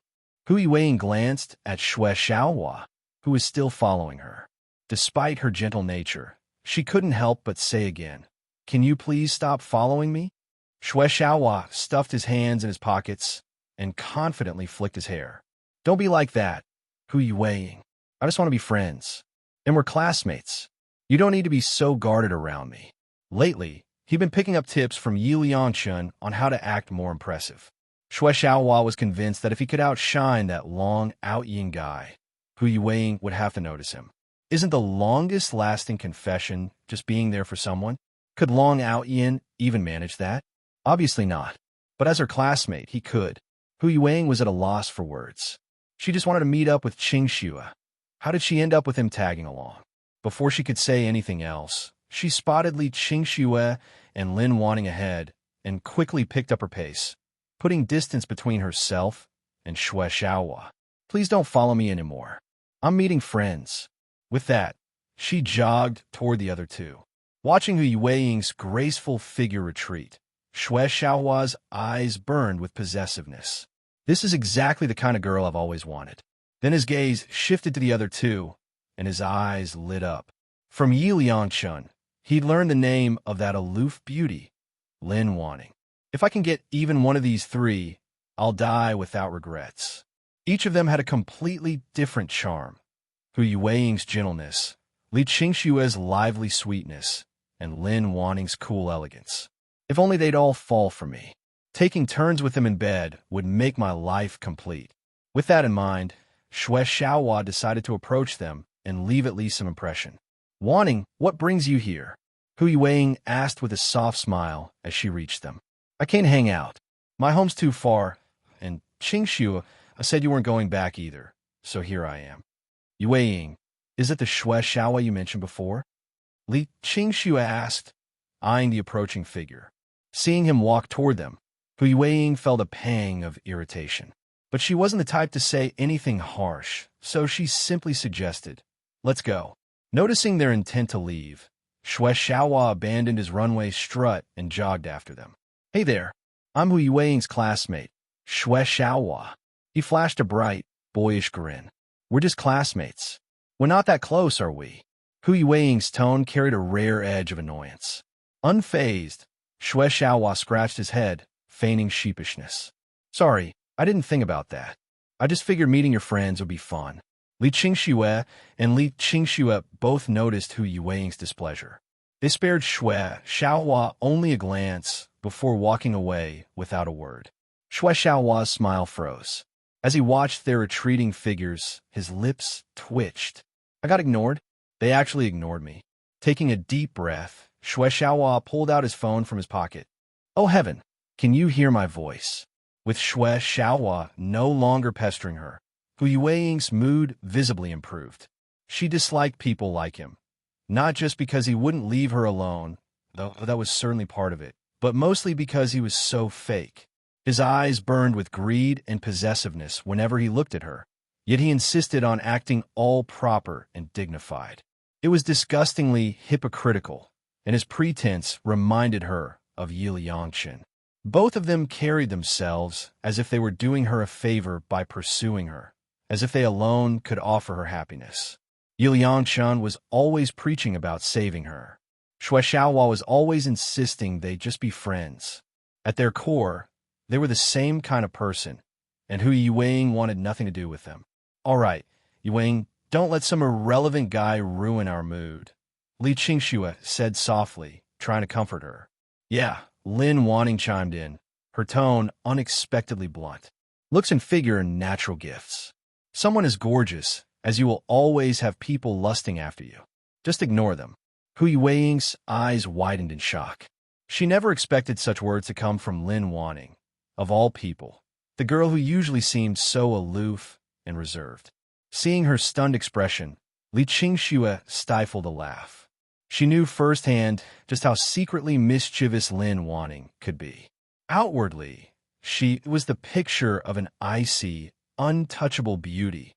Hu Yueying glanced at Xue Xiaohua, who was still following her. Despite her gentle nature, she couldn't help but say again, "Can you please stop following me?" Xue Xiaohua stuffed his hands in his pockets and confidently flicked his hair. "Don't be like that, Hu Yueying. I just want to be friends. And we're classmates. You don't need to be so guarded around me." Lately, he'd been picking up tips from Yi Liangchun on how to act more impressive. Xue Xiaohua was convinced that if he could outshine that long Aotian guy, Hu Yueying would have to notice him. Isn't the longest-lasting confession just being there for someone? Could Long Aotian even manage that? Obviously not. But as her classmate, he could. Hu Yueying was at a loss for words. She just wanted to meet up with Qing Xue. How did she end up with him tagging along? Before she could say anything else, she spotted Li Qing Xue and Lin Wanting ahead and quickly picked up her pace, putting distance between herself and Xue Xiaohua. "Please don't follow me anymore. I'm meeting friends." With that, she jogged toward the other two. Watching Hu Yueying's graceful figure retreat, Xue Xiaohua's eyes burned with possessiveness. This is exactly the kind of girl I've always wanted. Then his gaze shifted to the other two, and his eyes lit up. From Yi Liangchun, he'd learned the name of that aloof beauty, Lin Wanting. "If I can get even one of these three, I'll die without regrets." Each of them had a completely different charm. Hu Yueying's gentleness, Li Qingshue's lively sweetness, and Lin Wanting's cool elegance. If only they'd all fall for me. Taking turns with them in bed would make my life complete. With that in mind, Xue Xiaohua decided to approach them and leave at least some impression. "Wanting, what brings you here?" Hu Yueying asked with a soft smile as she reached them. "I can't hang out. My home's too far, and Qingxue said you weren't going back either, so here I am." "Yueying, is it the Xue Xiaohua you mentioned before?" Li Qingxue asked, eyeing the approaching figure. Seeing him walk toward them, Hu Yueying felt a pang of irritation. But she wasn't the type to say anything harsh, so she simply suggested, "Let's go." Noticing their intent to leave, Xue Xiaohua abandoned his runway strut and jogged after them. "Hey there, I'm Hu Yueying's classmate, Xue Xiaohua." He flashed a bright, boyish grin. "We're just classmates. We're not that close, are we?" Hu Yueying's tone carried a rare edge of annoyance. Unfazed, Xue Xiaohua scratched his head, feigning sheepishness. "Sorry, I didn't think about that. I just figured meeting your friends would be fun." Li Qingxue and Li Qingxue both noticed Hu Yueying's displeasure. They spared Xue Xiaohua only a glance before walking away without a word. Xue Xiaohua's smile froze. As he watched their retreating figures, his lips twitched. "I got ignored? They actually ignored me." Taking a deep breath, Xue Xiaohua pulled out his phone from his pocket. "Oh heaven, can you hear my voice?" With Xue Xiaohua no longer pestering her, Hu Yueying's mood visibly improved. She disliked people like him, not just because he wouldn't leave her alone, though that was certainly part of it, but mostly because he was so fake. His eyes burned with greed and possessiveness whenever he looked at her, yet he insisted on acting all proper and dignified. It was disgustingly hypocritical, and his pretense reminded her of Yi Liangchun. Both of them carried themselves as if they were doing her a favor by pursuing her, as if they alone could offer her happiness. Yi Liangchun was always preaching about saving her. Xue Xiaohua was always insisting they just be friends. At their core, they were the same kind of person, and Hu Yueying wanted nothing to do with them. "All right, Yueying, don't let some irrelevant guy ruin our mood," Li Qingxue said softly, trying to comfort her. "Yeah," Lin Wanting chimed in, her tone unexpectedly blunt. "Looks and figure are natural gifts. Someone as gorgeous as you will always have people lusting after you. Just ignore them." Hu Yueying's eyes widened in shock. She never expected such words to come from Lin Wanting. Of all people, the girl who usually seemed so aloof and reserved. Seeing her stunned expression, Li Qingxue stifled a laugh. She knew firsthand just how secretly mischievous Lin Wanting could be. Outwardly, she was the picture of an icy, untouchable beauty,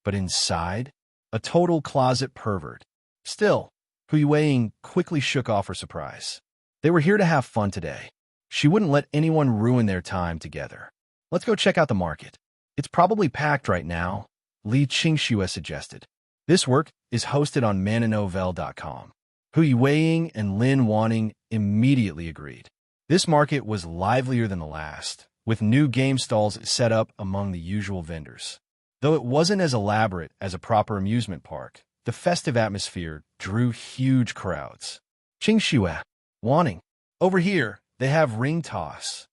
but inside, a total closet pervert. Still, Hu Yueying quickly shook off her surprise. They were here to have fun today. She wouldn't let anyone ruin their time together. Let's go check out the market. It's probably packed right now, Li Qingxue suggested. This work is hosted on mananovel.com. Hu Yueying and Lin Wanning immediately agreed. This market was livelier than the last, with new game stalls set up among the usual vendors. Though it wasn't as elaborate as a proper amusement park, the festive atmosphere drew huge crowds. Qingxue, Wanning, over here, they have ring toss.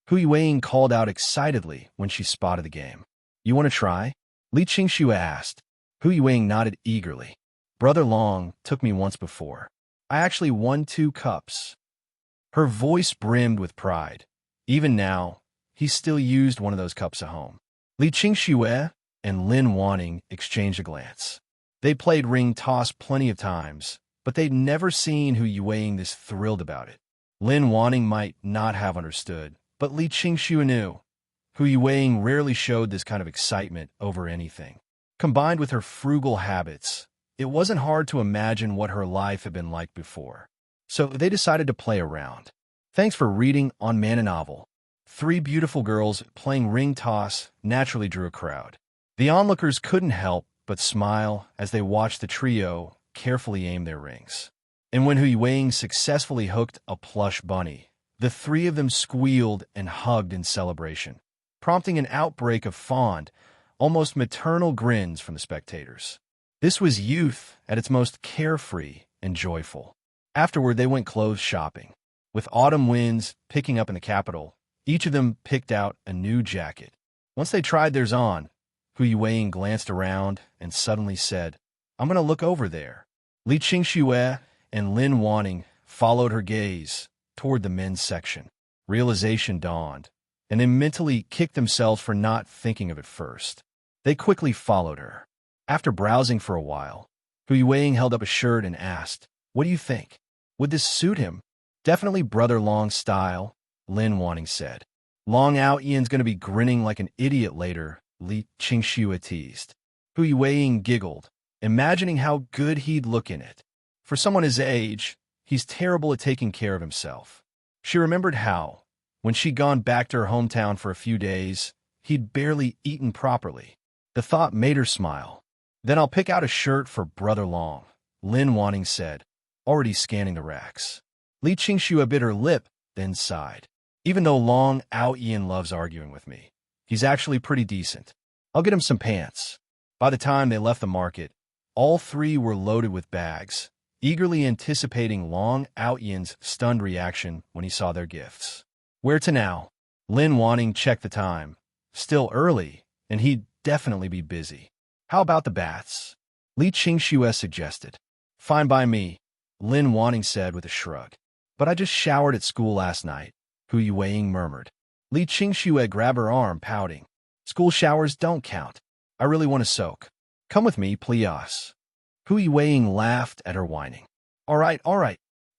Hu Yueying called out excitedly when she spotted the game. You want to try? Li Qingxue asked. Hu Yueying nodded eagerly. Brother Long took me once before. I actually won 2 cups. Her voice brimmed with pride. Even now, he still used one of those cups at home. Li Qingxue and Lin Wanning exchanged a glance. They played ring toss plenty of times, but they'd never seen Hu Yueying this thrilled about it. Lin Wanning might not have understood, but Li Qingxue knew. Hu Yueying rarely showed this kind of excitement over anything. Combined with her frugal habits, it wasn't hard to imagine what her life had been like before. So they decided to play around. Thanks for reading on Man and Novel. 3 beautiful girls playing ring toss naturally drew a crowd. The onlookers couldn't help but smile as they watched the trio carefully aim their rings. And when Hu Yueying successfully hooked a plush bunny, the 3 of them squealed and hugged in celebration, prompting an outbreak of fond, almost maternal grins from the spectators. This was youth at its most carefree and joyful. Afterward, they went clothes shopping. With autumn winds picking up in the capital, each of them picked out a new jacket. Once they tried theirs on, Hu Yueying glanced around and suddenly said, I'm going to look over there. Li Qingxue and Lin Wanning followed her gaze toward the men's section. Realization dawned, and they mentally kicked themselves for not thinking of it first. They quickly followed her. After browsing for a while, Hu Yueying held up a shirt and asked, What do you think? Would this suit him? Definitely Brother Long style, Lin Wanning said. Long Aotian's going to be grinning like an idiot later, Li Qingxue teased. Hu Yueying giggled, imagining how good he'd look in it. For someone his age, he's terrible at taking care of himself. She remembered how, when she'd gone back to her hometown for a few days, he'd barely eaten properly. The thought made her smile. Then I'll pick out a shirt for Brother Long, Lin Wanning said, already scanning the racks. Li Qingxue bit her lip, then sighed. Even though Long Aotian loves arguing with me, he's actually pretty decent. I'll get him some pants. By the time they left the market, all 3 were loaded with bags, eagerly anticipating Long Aotian's stunned reaction when he saw their gifts. Where to now? Lin Wanning checked the time. Still early, and he'd definitely be busy. How about the baths? Li Qingxue suggested. Fine by me, Lin Wanning said with a shrug. But I just showered at school last night, Hu Yueying murmured. Li Qingxue grabbed her arm, pouting. School showers don't count. I really want to soak. Come with me, please. Hu Yueying laughed at her whining. All right.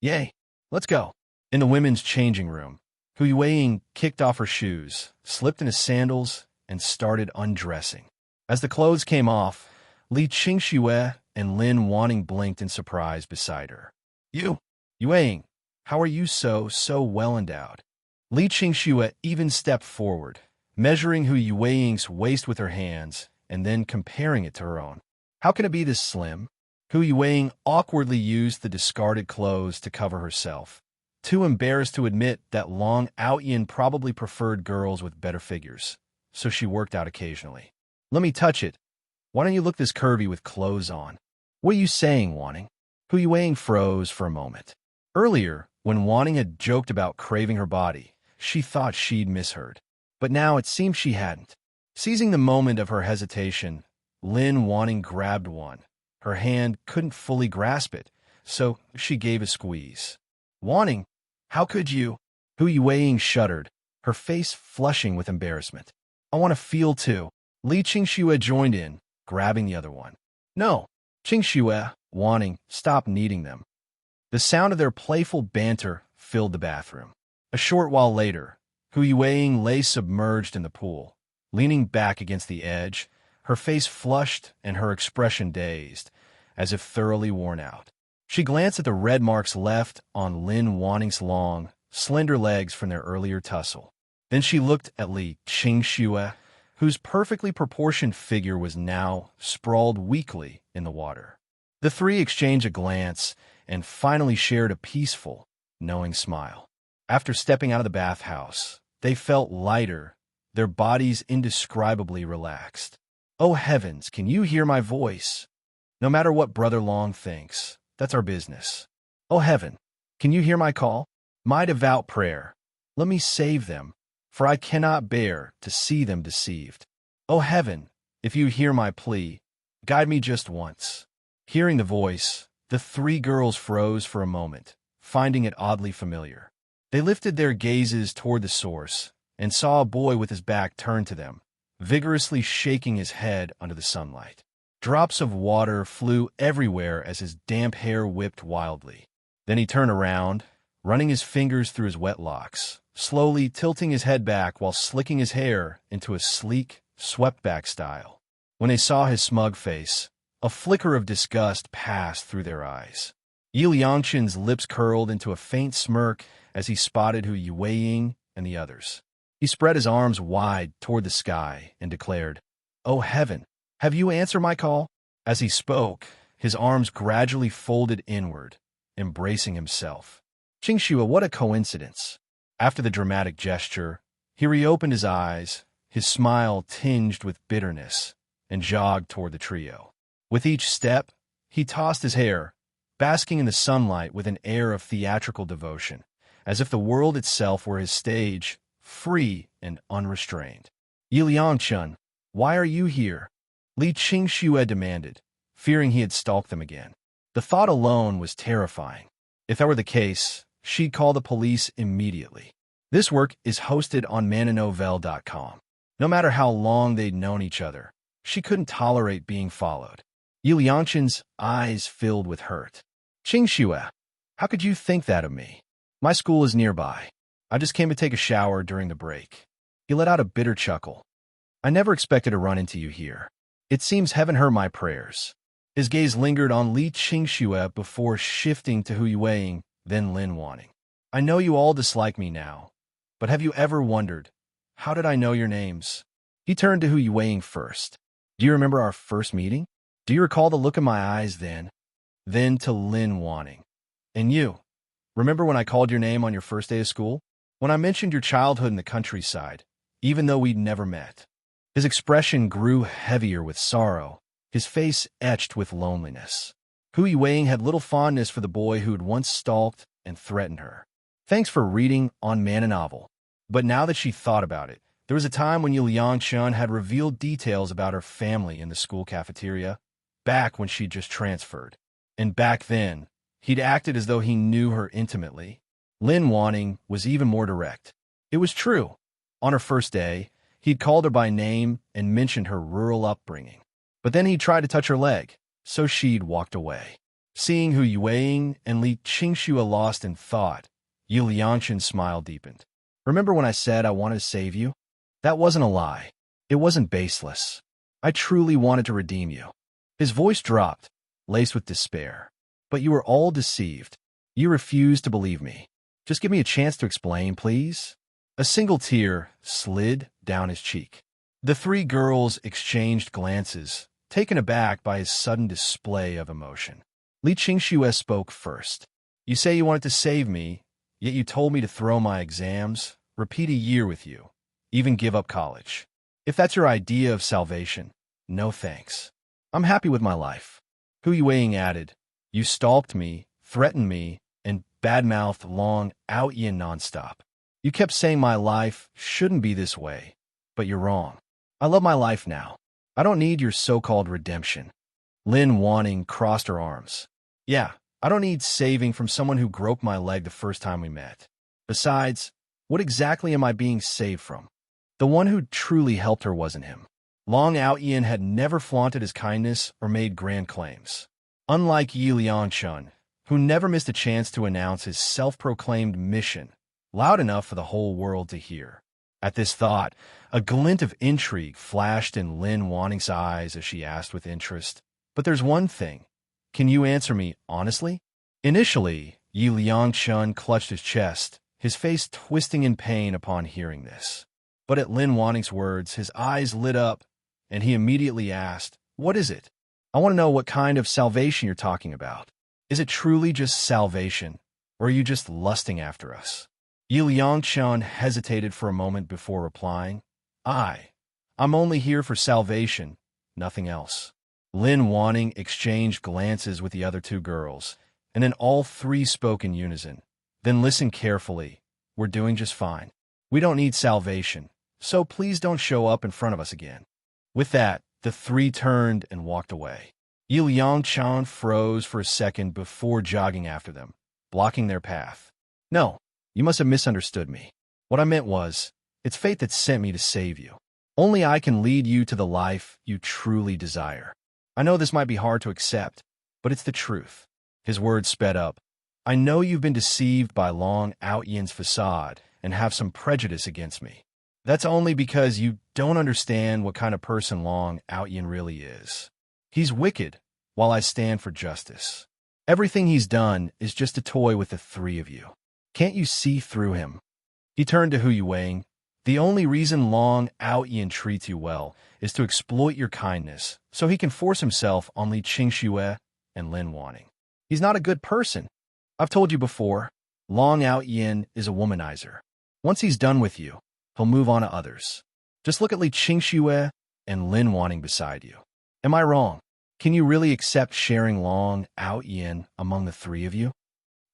Yay, let's go. In the women's changing room, Hu Yueying kicked off her shoes, slipped into sandals, and started undressing. As the clothes came off, Li Qingxue and Lin Wanning blinked in surprise beside her. Yueying, how are you so well endowed? Li Qingxue even stepped forward, measuring Hu Yueying's waist with her hands and then comparing it to her own. How can it be this slim? Hu Yueying awkwardly used the discarded clothes to cover herself, too embarrassed to admit that Long Aotian probably preferred girls with better figures, so she worked out occasionally. Let me touch it. Why don't you look this curvy with clothes on? What are you saying, Wanning? Hu Yueying froze for a moment. Earlier, when Wanning had joked about craving her body, she thought she'd misheard. But now it seemed she hadn't. Seizing the moment of her hesitation, Lin Wanning grabbed one. Her hand couldn't fully grasp it, so she gave a squeeze. Wanning, how could you? Hu Yueying shuddered, her face flushing with embarrassment. I want to feel too. Li Qingxue joined in, grabbing the other one. No, Qingxue, Wanning, stop kneading them. The sound of their playful banter filled the bathroom. A short while later, Hu Yueying lay submerged in the pool, leaning back against the edge, her face flushed and her expression dazed, as if thoroughly worn out. She glanced at the red marks left on Lin Wanning's long, slender legs from their earlier tussle. Then she looked at Li Qingxue, whose perfectly proportioned figure was now sprawled weakly in the water. The three exchanged a glance and finally shared a peaceful, knowing smile. After stepping out of the bathhouse, they felt lighter, their bodies indescribably relaxed. Oh heavens, can you hear my voice? No matter what Brother Long thinks, that's our business. Oh heaven, can you hear my call? My devout prayer. Let me save them, for I cannot bear to see them deceived. Oh heaven, if you hear my plea, guide me just once. Hearing the voice, the three girls froze for a moment, finding it oddly familiar. They lifted their gazes toward the source and saw a boy with his back turned to them, vigorously shaking his head under the sunlight. Drops of water flew everywhere as his damp hair whipped wildly. Then he turned around, running his fingers through his wet locks, slowly tilting his head back while slicking his hair into a sleek, swept-back style. When they saw his smug face, a flicker of disgust passed through their eyes. Yi Liangqin's lips curled into a faint smirk as he spotted Hu Yueying and the others. He spread his arms wide toward the sky and declared, "Oh heaven, have you answered my call?" As he spoke, his arms gradually folded inward, embracing himself. Qingxue, what a coincidence. After the dramatic gesture, he reopened his eyes, his smile tinged with bitterness, and jogged toward the trio. With each step, he tossed his hair, basking in the sunlight with an air of theatrical devotion, as if the world itself were his stage, free and unrestrained. Yi Liangqun, why are you here? Li Qingxue demanded, fearing he had stalked them again. The thought alone was terrifying. If that were the case, she'd call the police immediately. This work is hosted on mananovel.com. No matter how long they'd known each other, she couldn't tolerate being followed. Yi Liangqun's eyes filled with hurt. Qingxue, how could you think that of me? My school is nearby. I just came to take a shower during the break. He let out a bitter chuckle. I never expected to run into you here. It seems heaven heard my prayers. His gaze lingered on Li Qingxue before shifting to Hu Yueying, then Lin Wanning. I know you all dislike me now, but have you ever wondered, how did I know your names? He turned to Hu Yueying first. Do you remember our first meeting? Do you recall the look in my eyes then? Then to Lin Wanning. And you, remember when I called your name on your first day of school? When I mentioned your childhood in the countryside, even though we'd never met? His expression grew heavier with sorrow, his face etched with loneliness. Hu Yueying had little fondness for the boy who had once stalked and threatened her. Thanks for reading on Man and Novel. But now that she thought about it, there was a time when Yi Liangqun had revealed details about her family in the school cafeteria, back when she'd just transferred. And back then, he'd acted as though he knew her intimately. Lin Wanning was even more direct. It was true. On her first day, he'd called her by name and mentioned her rural upbringing. But then he'd tried to touch her leg, so she'd walked away. Seeing Hu Yueying and Li Qingxue lost in thought, Yi Liangqun's smile deepened. Remember when I said I wanted to save you? That wasn't a lie. It wasn't baseless. I truly wanted to redeem you. His voice dropped, laced with despair. But you were all deceived. You refused to believe me. Just give me a chance to explain, please. A single tear slid down his cheek. The three girls exchanged glances, taken aback by his sudden display of emotion. Li Qingxue spoke first. You say you wanted to save me, yet you told me to throw my exams, repeat a year with you, even give up college. If that's your idea of salvation, no thanks. I'm happy with my life. Hu Yueying added, you stalked me, threatened me, and badmouthed Long Aotian nonstop. You kept saying my life shouldn't be this way, but you're wrong. I love my life now. I don't need your so-called redemption. Lin Wanning crossed her arms. Yeah, I don't need saving from someone who groped my leg the first time we met. Besides, what exactly am I being saved from? The one who truly helped her wasn't him. Long Aotian had never flaunted his kindness or made grand claims. Unlike Yi Liangqun, who never missed a chance to announce his self-proclaimed mission, loud enough for the whole world to hear. At this thought, a glint of intrigue flashed in Lin Wanning's eyes as she asked with interest, but there's one thing. Can you answer me honestly? Initially, Yi Liangqun clutched his chest, his face twisting in pain upon hearing this. But at Lin Wanning's words, his eyes lit up, and he immediately asked, "What is it? I want to know what kind of salvation you're talking about. Is it truly just salvation, or are you just lusting after us?" Yi Liangchun hesitated for a moment before replying, I'm only here for salvation, nothing else." Lin Wanning exchanged glances with the other two girls, and then all three spoke in unison. "Then listen carefully. We're doing just fine. We don't need salvation, so please don't show up in front of us again." With that, the three turned and walked away. Yi Liangchun froze for a second before jogging after them, blocking their path. "No, you must have misunderstood me. What I meant was, it's fate that sent me to save you. Only I can lead you to the life you truly desire. I know this might be hard to accept, but it's the truth." His words sped up. "I know you've been deceived by Long Aotian's facade and have some prejudice against me. That's only because you don't understand what kind of person Long Aotian really is. He's wicked, while I stand for justice. Everything he's done is just a toy with the three of you. Can't you see through him?" He turned to Hu Yuwang. "The only reason Long Aotian treats you well is to exploit your kindness, so he can force himself on Li Qingxue and Lin Wanning. He's not a good person. I've told you before, Long Aotian is a womanizer. Once he's done with you, he'll move on to others. Just look at Li Qingxue and Lin Wanning beside you. Am I wrong? Can you really accept sharing Long Aotian among the three of you?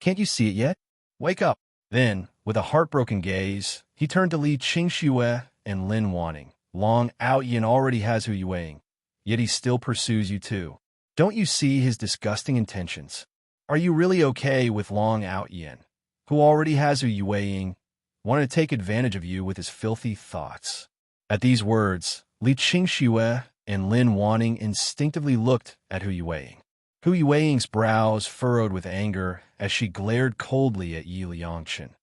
Can't you see it yet? Wake up." Then, with a heartbroken gaze, he turned to Li Qingxue and Lin Wanning. "Long Aotian already has Hu Yuwang, yet he still pursues you too. Don't you see his disgusting intentions? Are you really okay with Long Aotian, who already has Hu Yuwang, wanting to take advantage of you with his filthy thoughts?" At these words, Li Qingxue and Lin Wanning instinctively looked at Hu Yuwang. Hu Yuwang's brows furrowed with anger as she glared coldly at Yi Liangchun.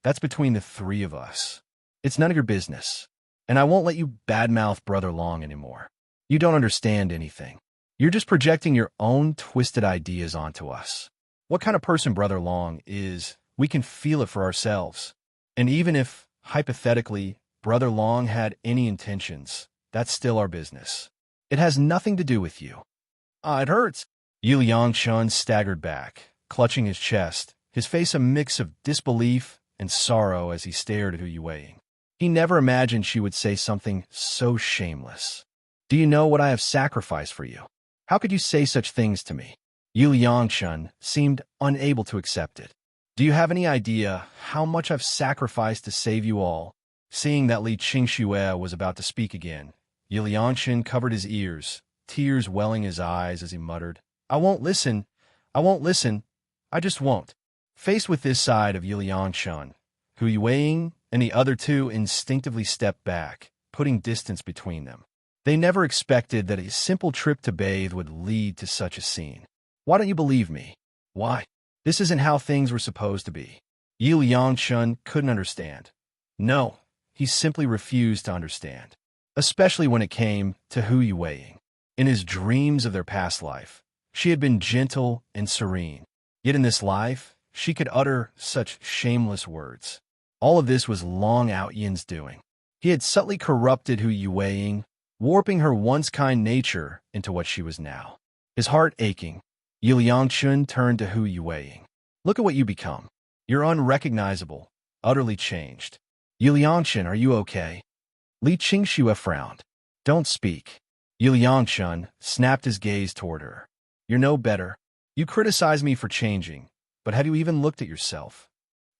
"That's between the three of us. It's none of your business, and I won't let you badmouth Brother Long anymore. You don't understand anything. You're just projecting your own twisted ideas onto us. What kind of person Brother Long is, we can feel it for ourselves. And even if, hypothetically, Brother Long had any intentions, that's still our business. It has nothing to do with you." It hurts." Yi Liangchun staggered back, clutching his chest, his face a mix of disbelief and sorrow as he stared at Hu Yuwang. He never imagined she would say something so shameless. "Do you know what I have sacrificed for you? How could you say such things to me?" Yi Liangchun seemed unable to accept it. "Do you have any idea how much I've sacrificed to save you all?" Seeing that Li Qingxue was about to speak again, Yi Liangchun covered his ears, tears welling his eyes as he muttered, I won't listen. I just won't." Faced with this side of Yi Liangchun, Hu Yuwang and the other two instinctively stepped back, putting distance between them. They never expected that a simple trip to bathe would lead to such a scene. "Why don't you believe me? Why? This isn't how things were supposed to be." Yi Liangchun couldn't understand. No, he simply refused to understand, especially when it came to Hu Yuwang. In his dreams of their past life, she had been gentle and serene. Yet in this life, she could utter such shameless words. All of this was Long Aotian's doing. He had subtly corrupted Hu Yuwang, warping her once kind nature into what she was now. His heart aching, Yi Liangchun turned to Hu Yuwang. "Look at what you become. You're unrecognizable, utterly changed. Yi Liangchun, are you okay?" Li Qingxue frowned. "Don't speak." Yi Liangchun snapped his gaze toward her. "You're no better. You criticize me for changing, but have you even looked at yourself?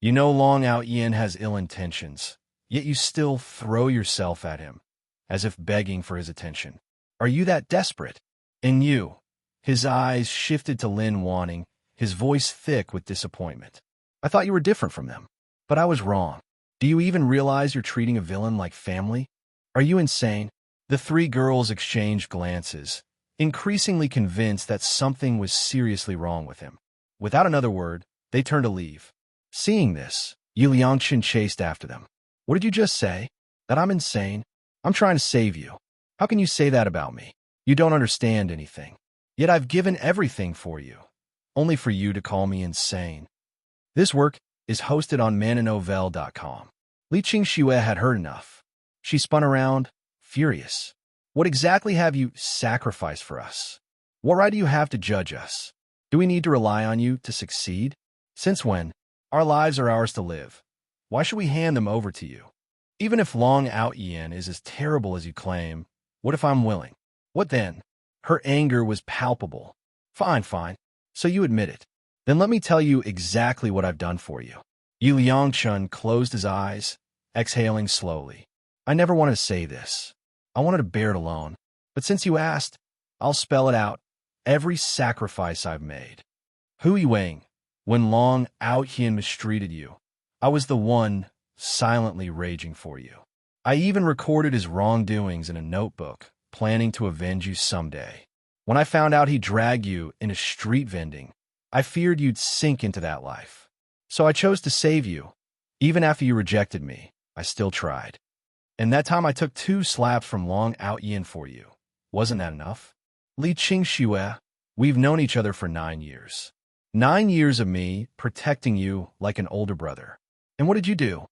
You know Long Aotian has ill intentions, yet you still throw yourself at him, as if begging for his attention. Are you that desperate? And you?" His eyes shifted to Lin Wanning, his voice thick with disappointment. "I thought you were different from them, but I was wrong. Do you even realize you're treating a villain like family? Are you insane?" The three girls exchanged glances, increasingly convinced that something was seriously wrong with him. Without another word, they turned to leave. Seeing this, Yi Liangchun chased after them. "What did you just say? That I'm insane? I'm trying to save you. How can you say that about me? You don't understand anything. Yet I've given everything for you, only for you to call me insane. This work is hosted on mananovel.com. Li Qingxue had heard enough. She spun around, furious. What exactly have you sacrificed for us? What right do you have to judge us? Do we need to rely on you to succeed? Since when? Our lives are ours to live. Why should we hand them over to you? Even if Long Aotian is as terrible as you claim, what if I'm willing? What then? Her anger was palpable. Fine, fine. So you admit it. Then let me tell you exactly what I've done for you. Yu Liangchun closed his eyes, exhaling slowly. I never wanted to say this. I wanted to bear it alone. But since you asked, I'll spell it out. Every sacrifice I've made. Hui Wang, when Long Aotian mistreated you, I was the one silently raging for you. I even recorded his wrongdoings in a notebook, planning to avenge you someday. When I found out he dragged you into street vending, I feared you'd sink into that life. So I chose to save you. Even after you rejected me, I still tried. And that time I took 2 slaps from Long Aotian for you. Wasn't that enough? Li Qingxue, we've known each other for 9 years. 9 years of me protecting you like an older brother. And what did you do?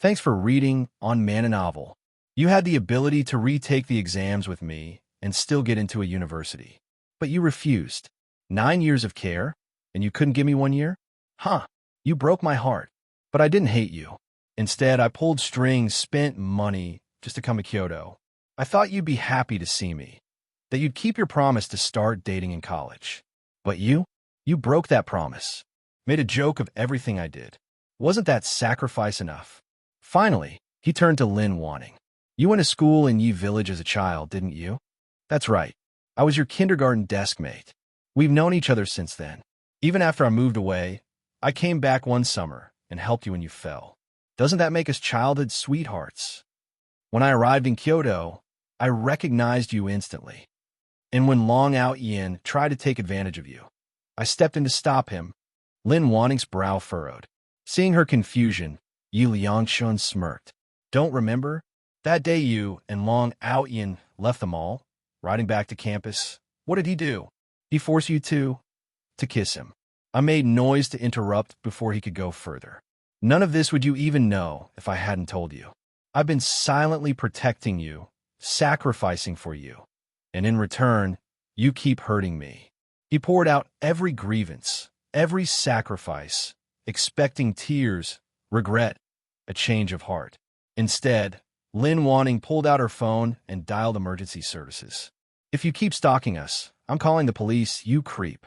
Thanks for reading on Man a Novel. You had the ability to retake the exams with me and still get into a university. But you refused. 9 years of care, and you couldn't give me 1 year? Huh, you broke my heart. But I didn't hate you. Instead, I pulled strings, spent money just to come to Kyoto. I thought you'd be happy to see me, that you'd keep your promise to start dating in college. But you broke that promise, made a joke of everything I did. Wasn't that sacrifice enough? Finally, he turned to Lin Wanting. You went to school in Yi Village as a child, didn't you? That's right. I was your kindergarten desk mate. We've known each other since then. Even after I moved away, I came back one summer and helped you when you fell. Doesn't that make us childhood sweethearts? When I arrived in Kyoto, I recognized you instantly. And when Long Aotian tried to take advantage of you, I stepped in to stop him. Lin Wanting's brow furrowed. Seeing her confusion, Yu Liangchun smirked. Don't remember? That day you and Long Aotian left the mall, riding back to campus. What did he do? He forced you to kiss him. I made noise to interrupt before he could go further. None of this would you even know if I hadn't told you. I've been silently protecting you, sacrificing for you. And in return, you keep hurting me. He poured out every grievance, every sacrifice, expecting tears, regret, a change of heart. Instead, Lin Wanting pulled out her phone and dialed emergency services. If you keep stalking us, I'm calling the police, you creep.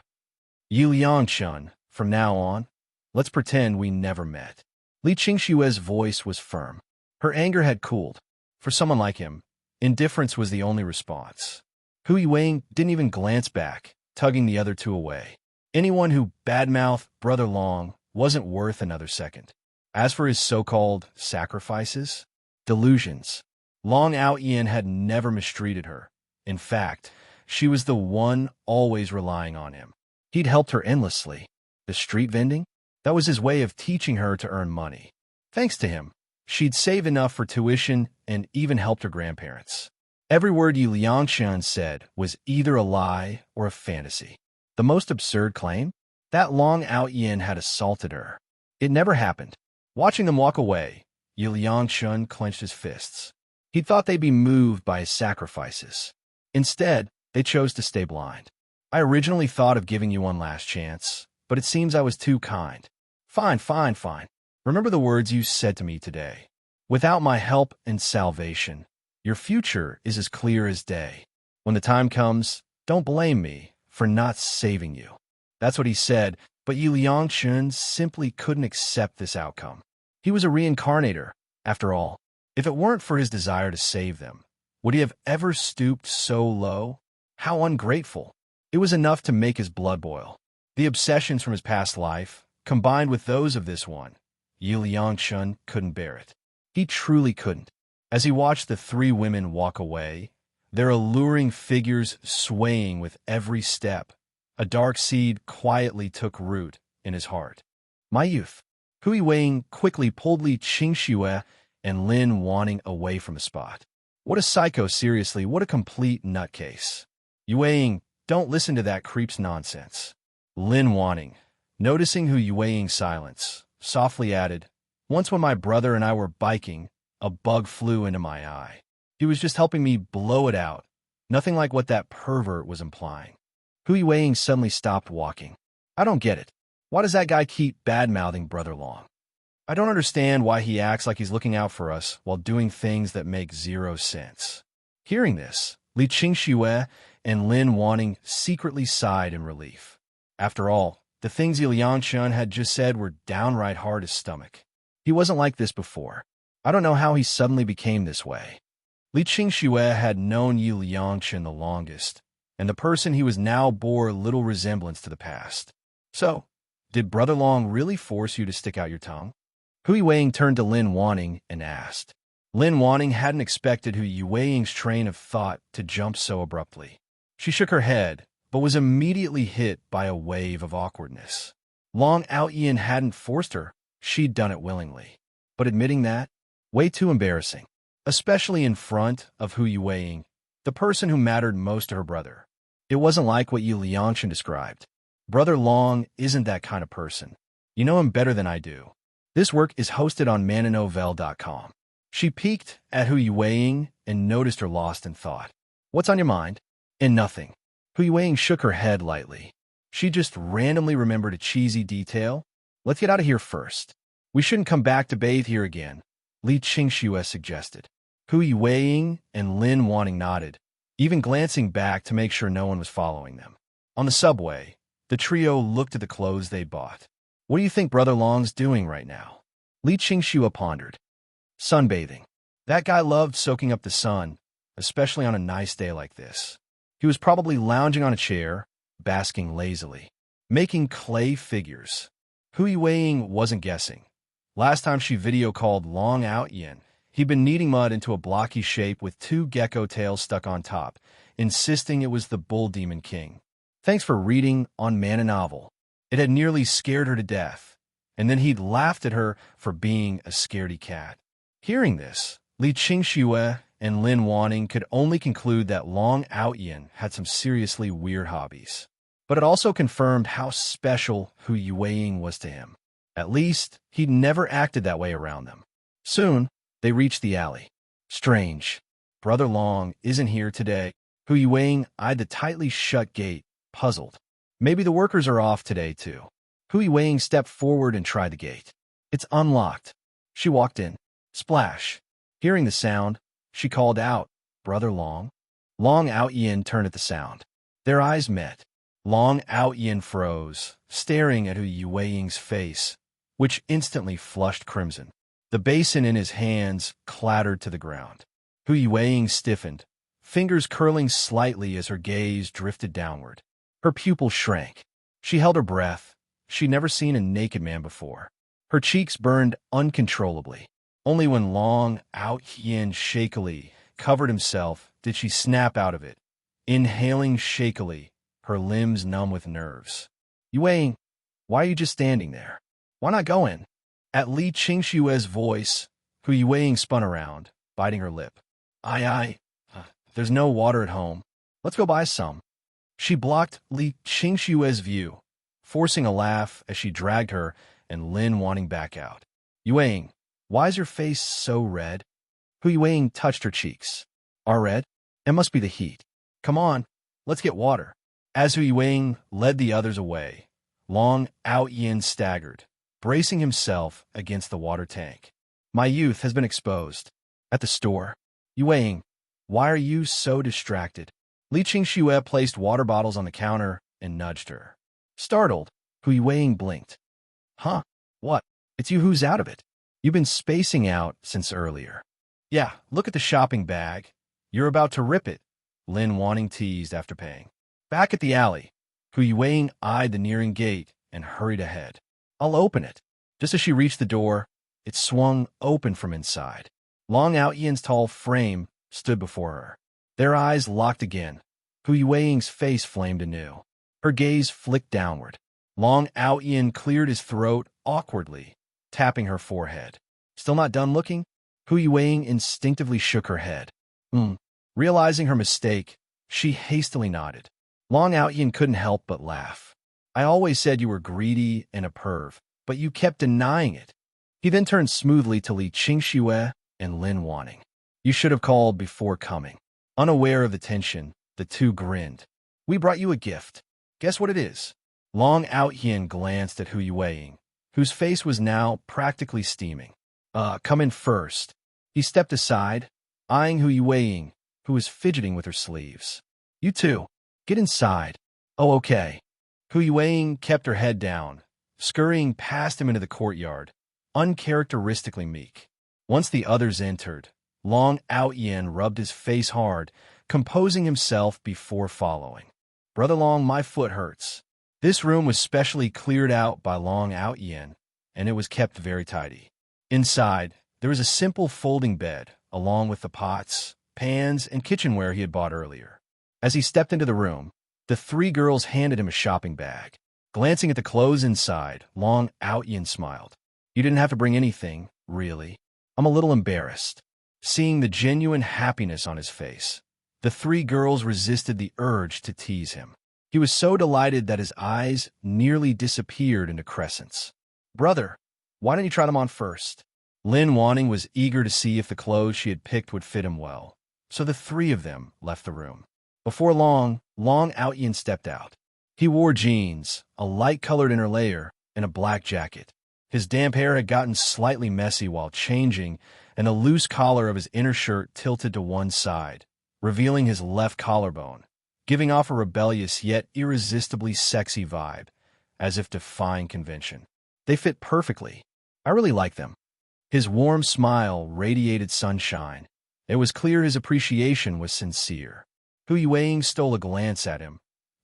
Yu Liangchun, from now on, let's pretend we never met. Li Qingxue's voice was firm. Her anger had cooled. For someone like him, indifference was the only response. Hui Wang didn't even glance back, tugging the other 2 away. Anyone who badmouthed Brother Long wasn't worth another second. As for his so-called sacrifices, delusions, Long Aotian had never mistreated her. In fact, she was the one always relying on him. He'd helped her endlessly. The street vending? That was his way of teaching her to earn money. Thanks to him, she'd save enough for tuition and even helped her grandparents. Every word Yu Liangchun said was either a lie or a fantasy. The most absurd claim? That Long Aotian had assaulted her. It never happened. Watching them walk away, Yu Liangchun clenched his fists. He thought they'd be moved by his sacrifices. Instead, they chose to stay blind. I originally thought of giving you one last chance, but it seems I was too kind. Fine, fine, fine. Remember the words you said to me today. Without my help and salvation, your future is as clear as day. When the time comes, don't blame me for not saving you. That's what he said, but Yu Liangchun simply couldn't accept this outcome. He was a reincarnator, after all. If it weren't for his desire to save them, would he have ever stooped so low? How ungrateful. It was enough to make his blood boil. The obsessions from his past life, combined with those of this one, Yu Liangchun couldn't bear it. He truly couldn't. As he watched the 3 women walk away, their alluring figures swaying with every step, a dark seed quietly took root in his heart. My youth. Hui Wang quickly pulled Li Qingxue and Lin Wanting away from the spot. What a psycho, seriously, what a complete nutcase. Yu Wang, don't listen to that creep's nonsense. Lin Wanting, noticing Hui Wang's silence, softly added, "Once when my brother and I were biking, a bug flew into my eye. He was just helping me blow it out. Nothing like what that pervert was implying." Hui Weiing suddenly stopped walking. "I don't get it. Why does that guy keep bad-mouthing Brother Long? I don't understand why he acts like he's looking out for us while doing things that make zero sense." Hearing this, Li Qingxue and Lin Wanning secretly sighed in relief. After all, the things Yi Liangchen had just said were downright hard to stomach. He wasn't like this before. I don't know how he suddenly became this way. Li Qingxue had known Yi Liangchen the longest, and the person he was now bore little resemblance to the past. "So, did Brother Long really force you to stick out your tongue?" Hui Weiing turned to Lin Wanning and asked. Lin Wanning hadn't expected Hui Weiying's train of thought to jump so abruptly. She shook her head, but was immediately hit by a wave of awkwardness. Long Aotian hadn't forced her. She'd done it willingly. But admitting that? Way too embarrassing, especially in front of Hui Weiing, the person who mattered most to her brother. It wasn't like what Yi Liangchen described. Brother Long isn't that kind of person. You know him better than I do. This work is hosted on mananovel.com. She peeked at Hui Weiing and noticed her lost in thought. "What's on your mind?" "And nothing." Hui Weiing shook her head lightly. She just randomly remembered a cheesy detail. "Let's get out of here first. We shouldn't come back to bathe here again," Li Qingxue suggested. Hui Weiing and Lin Wanning nodded, even glancing back to make sure no one was following them. On the subway, the trio looked at the clothes they bought. "What do you think Brother Long's doing right now?" Li Qingxue pondered. "Sunbathing. That guy loved soaking up the sun, especially on a nice day like this. He was probably lounging on a chair, basking lazily, making clay figures." Hui Weiing wasn't guessing. Last time she video called Long Aotian, he'd been kneading mud into a blocky shape with 2 gecko tails stuck on top, insisting it was the Bull Demon King. Thanks for reading on Man and Novel. It had nearly scared her to death, and then he'd laughed at her for being a scaredy cat. Hearing this, Li Qingxue and Lin Wanning could only conclude that Long Aotian had some seriously weird hobbies. But it also confirmed how special Hui Weiing was to him. At least, he'd never acted that way around them. Soon, they reached the alley. Strange. Brother Long isn't here today. Hui Weiing eyed the tightly shut gate, puzzled. Maybe the workers are off today, too. Hui Weiing stepped forward and tried the gate. It's unlocked. She walked in. Splash. Hearing the sound, she called out, "Brother Long?" Long Aotian turned at the sound. Their eyes met. Long Aotian froze, staring at Hui Weiying's face, which instantly flushed crimson. The basin in his hands clattered to the ground. Hui Weiing stiffened, fingers curling slightly as her gaze drifted downward. Her pupils shrank. She held her breath. She'd never seen a naked man before. Her cheeks burned uncontrollably. Only when Long Aotian shakily covered himself did she snap out of it, inhaling shakily, her limbs numb with nerves. "Weiing, why are you just standing there? Why not go in?" At Li Qingxue's voice, Hui Weiing spun around, biting her lip. There's no water at home. Let's go buy some." She blocked Li Qingxue's view, forcing a laugh as she dragged her and Lin Wanning back out. "Weiing, why is your face so red?" Hui Weiing touched her cheeks. "Are red? It must be the heat. Come on, let's get water." As Hui Weiing led the others away, Long Aotian staggered, bracing himself against the water tank. "My youth has been exposed. At the store. Weiing, why are you so distracted?" Li Qingxue placed water bottles on the counter and nudged her. Startled, Hui Weiing blinked. "Huh? What? It's you who's out of it. You've been spacing out since earlier." "Yeah, look at the shopping bag. You're about to rip it," Lin Wanning teased after paying. Back at the alley, Hui Weiing eyed the nearing gate and hurried ahead. "I'll open it." Just as she reached the door, it swung open from inside. Long Aotian's tall frame stood before her. Their eyes locked again. Hui Weiing's face flamed anew. Her gaze flicked downward. Long Aotian cleared his throat awkwardly, tapping her forehead. "Still not done looking?" Hui Weiing instinctively shook her head. Realizing her mistake, she hastily nodded. Long Aotian couldn't help but laugh. "I always said you were greedy and a perv, but you kept denying it. He then turned smoothly to Li Qingxue and Lin Wanning. You should have called before coming. Unaware of the tension, the two grinned. We brought you a gift. Guess what it is? Long Aotian glanced at Hu Yueying, whose face was now practically steaming. Come in first. He stepped aside, eyeing Hu Yueying, who was fidgeting with her sleeves. You two, get inside. Oh, okay. Hu Yueying kept her head down, scurrying past him into the courtyard, uncharacteristically meek. Once the others entered, Long Aotian rubbed his face hard, composing himself before following. Brother Long, my foot hurts. This room was specially cleared out by Long Aotian, and it was kept very tidy. Inside, there was a simple folding bed, along with the pots, pans, and kitchenware he had bought earlier. As he stepped into the room, the three girls handed him a shopping bag. Glancing at the clothes inside, Long Aotian smiled. You didn't have to bring anything, really. I'm a little embarrassed. Seeing the genuine happiness on his face, the three girls resisted the urge to tease him. He was so delighted that his eyes nearly disappeared into crescents. Brother, why don't you try them on first? Lin Wanning was eager to see if the clothes she had picked would fit him well, so the three of them left the room. Before long, Long Aotian stepped out. He wore jeans, a light-colored inner layer, and a black jacket. His damp hair had gotten slightly messy while changing, and the loose collar of his inner shirt tilted to one side, revealing his left collarbone, giving off a rebellious yet irresistibly sexy vibe, as if defying convention. They fit perfectly. I really like them. His warm smile radiated sunshine. It was clear his appreciation was sincere. Hu Yueying stole a glance at him,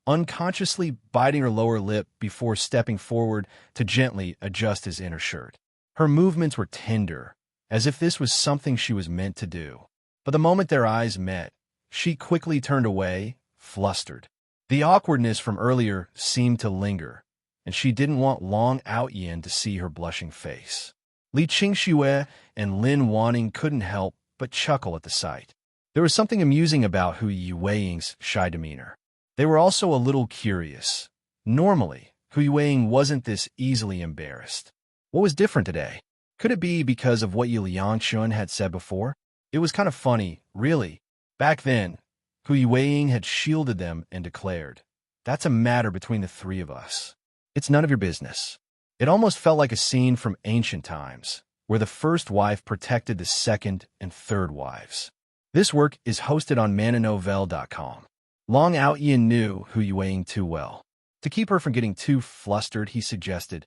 unconsciously biting her lower lip before stepping forward to gently adjust his inner shirt. Her movements were tender, as if this was something she was meant to do. But the moment their eyes met, she quickly turned away, flustered. The awkwardness from earlier seemed to linger, and she didn't want Long Aotian to see her blushing face. Li Qingxue and Lin Wanning couldn't help but chuckle at the sight. There was something amusing about Hu Yueying's shy demeanor. They were also a little curious. Normally, Hu Yueying wasn't this easily embarrassed. What was different today? Could it be because of what Yi Liangchun had said before? It was kind of funny, really. Back then, Hu Yueying had shielded them and declared, "That's a matter between the three of us. It's none of your business." It almost felt like a scene from ancient times, where the first wife protected the second and third wives. This work is hosted on mananovel.com. Long Aotian knew Hu Yueying too well. To keep her from getting too flustered, he suggested,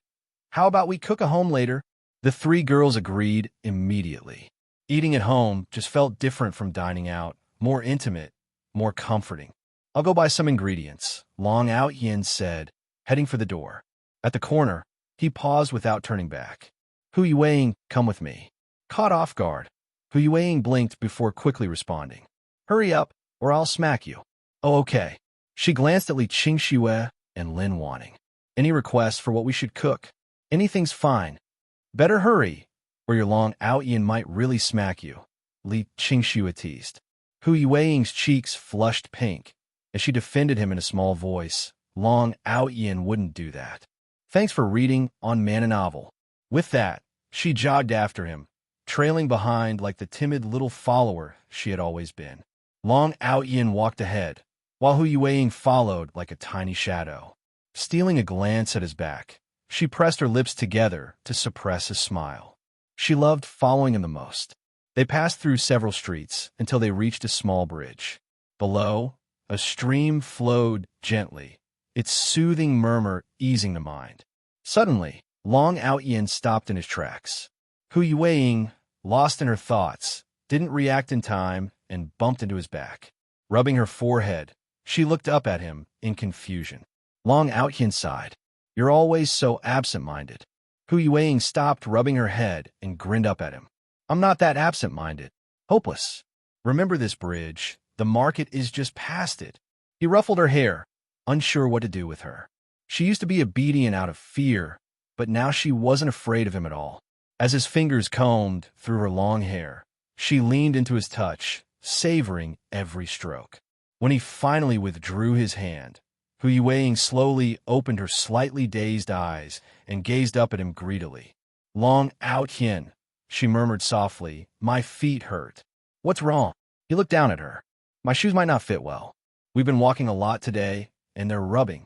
"How about we cook at home later?" The three girls agreed immediately. Eating at home just felt different from dining out, more intimate, more comforting. "I'll go buy some ingredients," Long Aotian said, heading for the door. At the corner, he paused without turning back. "Hu Yueying, come with me." Caught off guard, Hu Yueying blinked before quickly responding, "Hurry up, or I'll smack you." "Oh, okay." She glanced at Li Qingxue and Lin Wanning. "Any requests for what we should cook?" "Anything's fine. Better hurry, or your Long Aotian might really smack you," Li Qingxue teased. Hu Yueying's cheeks flushed pink. As she defended him in a small voice, Long Aotian wouldn't do that. "Thanks for reading on Mananovel." With that, she jogged after him, trailing behind like the timid little follower she had always been. Long Aotian walked ahead, while Hu Yueying followed like a tiny shadow. Stealing a glance at his back, she pressed her lips together to suppress a smile. She loved following him the most. They passed through several streets until they reached a small bridge. Below, a stream flowed gently, its soothing murmur easing the mind. Suddenly, Long Aotian stopped in his tracks. Hu Yueying, lost in her thoughts, didn't react in time and bumped into his back. Rubbing her forehead, she looked up at him in confusion. Long Aotian sighed. "You're always so absent-minded." Hu Yueying stopped rubbing her head and grinned up at him. "I'm not that absent-minded. Hopeless. Remember this bridge. The market is just past it." He ruffled her hair, unsure what to do with her. She used to be obedient out of fear, but now she wasn't afraid of him at all. As his fingers combed through her long hair, she leaned into his touch, savoring every stroke. When he finally withdrew his hand, Hu Yueying slowly opened her slightly dazed eyes and gazed up at him greedily. Long Aotian, she murmured softly, my feet hurt. What's wrong? He looked down at her. My shoes might not fit well. We've been walking a lot today, and they're rubbing.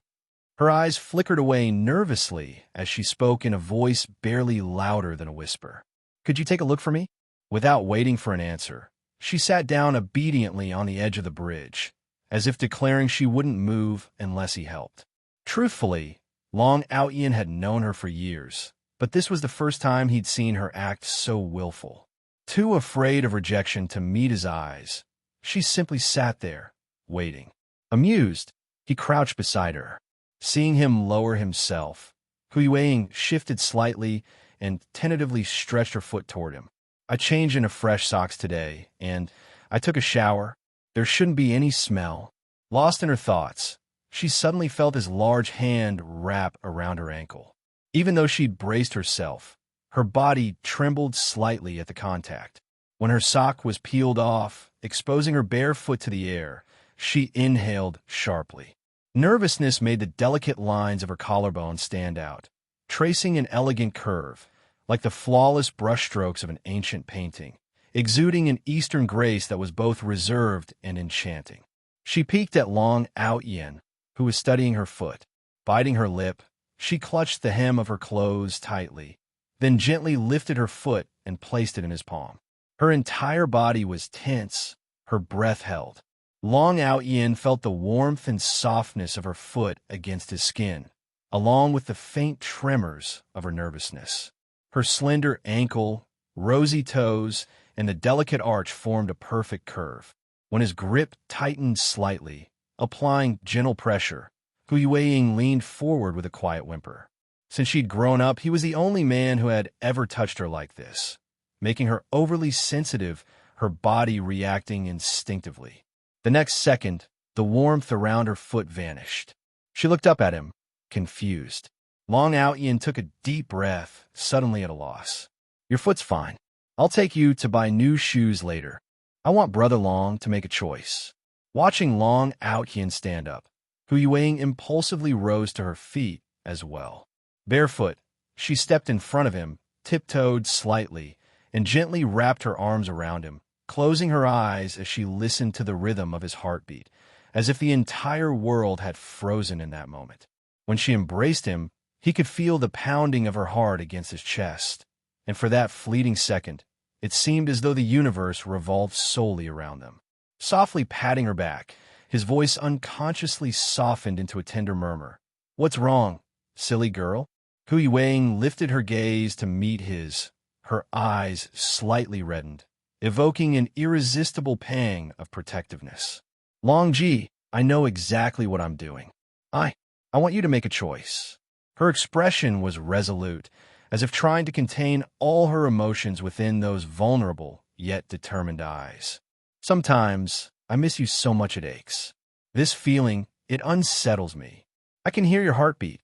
Her eyes flickered away nervously as she spoke in a voice barely louder than a whisper. Could you take a look for me? Without waiting for an answer, she sat down obediently on the edge of the bridge, as if declaring she wouldn't move unless he helped. Truthfully, Long Aotian had known her for years, but this was the first time he'd seen her act so willful. Too afraid of rejection to meet his eyes, she simply sat there, waiting. Amused, he crouched beside her. Seeing him lower himself, Hu Yueying shifted slightly and tentatively stretched her foot toward him. I changed into fresh socks today, and I took a shower. There shouldn't be any smell. Lost in her thoughts, she suddenly felt his large hand wrap around her ankle. Even though she'd braced herself, her body trembled slightly at the contact. When her sock was peeled off, exposing her bare foot to the air, she inhaled sharply. Nervousness made the delicate lines of her collarbone stand out, tracing an elegant curve, like the flawless brushstrokes of an ancient painting, exuding an Eastern grace that was both reserved and enchanting. She peeked at Long Aotian, who was studying her foot. Biting her lip, she clutched the hem of her clothes tightly, then gently lifted her foot and placed it in his palm. Her entire body was tense, her breath held. Long Aotian felt the warmth and softness of her foot against his skin, along with the faint tremors of her nervousness. Her slender ankle, rosy toes, and the delicate arch formed a perfect curve. When his grip tightened slightly, applying gentle pressure, Hu Yueying leaned forward with a quiet whimper. Since she'd grown up, he was the only man who had ever touched her like this, making her overly sensitive, her body reacting instinctively. The next second, the warmth around her foot vanished. She looked up at him, confused. Long Aotian took a deep breath, suddenly at a loss. Your foot's fine. I'll take you to buy new shoes later. I want Brother Long to make a choice. Watching Long Aotian stand up, Hu Yueying impulsively rose to her feet as well. Barefoot, she stepped in front of him, tiptoed slightly, and gently wrapped her arms around him, closing her eyes as she listened to the rhythm of his heartbeat, as if the entire world had frozen in that moment. When she embraced him, he could feel the pounding of her heart against his chest, and for that fleeting second, it seemed as though the universe revolved solely around them. Softly patting her back, his voice unconsciously softened into a tender murmur. What's wrong, silly girl? Hu Yueying lifted her gaze to meet his, her eyes slightly reddened, evoking an irresistible pang of protectiveness. Long Ji, I know exactly what I'm doing. I want you to make a choice. Her expression was resolute, as if trying to contain all her emotions within those vulnerable yet determined eyes. Sometimes, I miss you so much it aches. This feeling, it unsettles me. I can hear your heartbeat,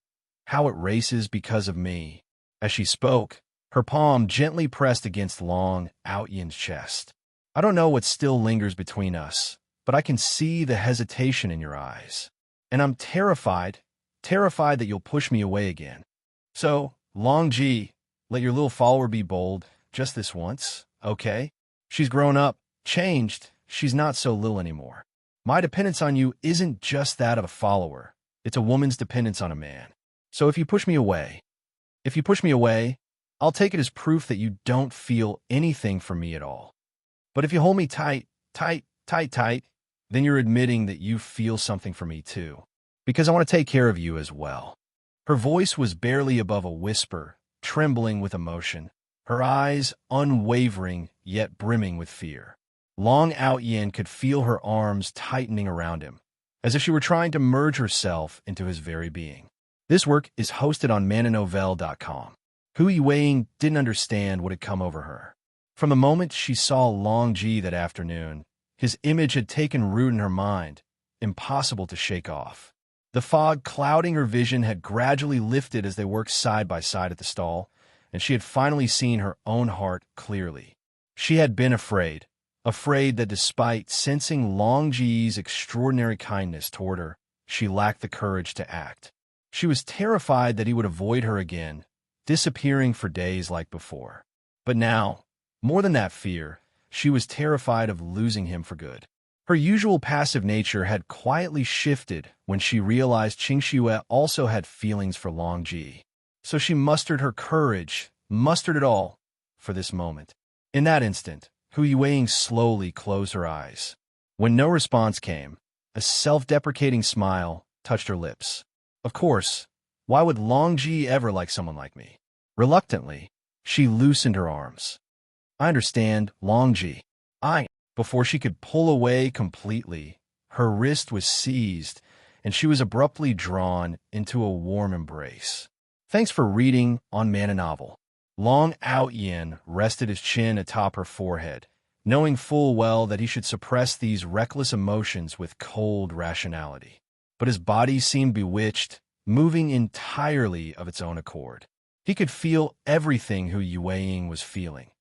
how it races because of me. As she spoke, her palm gently pressed against Long Aotian's chest. I don't know what still lingers between us, but I can see the hesitation in your eyes. And I'm terrified that you'll push me away again. So, Long Ji, let your little follower be bold, just this once, okay? She's grown up, changed, she's not so little anymore. My dependence on you isn't just that of a follower, it's a woman's dependence on a man. So if you push me away, I'll take it as proof that you don't feel anything for me at all. But if you hold me tight, then you're admitting that you feel something for me too. Because I want to take care of you as well. Her voice was barely above a whisper, trembling with emotion, her eyes unwavering yet brimming with fear. Long Aotian could feel her arms tightening around him, as if she were trying to merge herself into his very being. This work is hosted on mananovel.com. Hu Yueying didn't understand what had come over her. From the moment she saw Long Ji that afternoon, his image had taken root in her mind, impossible to shake off. The fog clouding her vision had gradually lifted as they worked side by side at the stall, and she had finally seen her own heart clearly. She had been afraid that despite sensing Long Ji's extraordinary kindness toward her, she lacked the courage to act. She was terrified that he would avoid her again, disappearing for days like before. But now, more than that fear, she was terrified of losing him for good. Her usual passive nature had quietly shifted when she realized Qingxue also had feelings for Long Ji. So she mustered her courage, mustered it all, for this moment. In that instant, Hu Yueying slowly closed her eyes. When no response came, a self-deprecating smile touched her lips. Of course, why would Long Ji ever like someone like me? Reluctantly, she loosened her arms. I understand, Long Ji. Before she could pull away completely, her wrist was seized, and she was abruptly drawn into a warm embrace. Thanks for reading on Man a Novel. Long Aotian rested his chin atop her forehead, knowing full well that he should suppress these reckless emotions with cold rationality. But his body seemed bewitched, moving entirely of its own accord. He could feel everything Hu Yueying was feeling.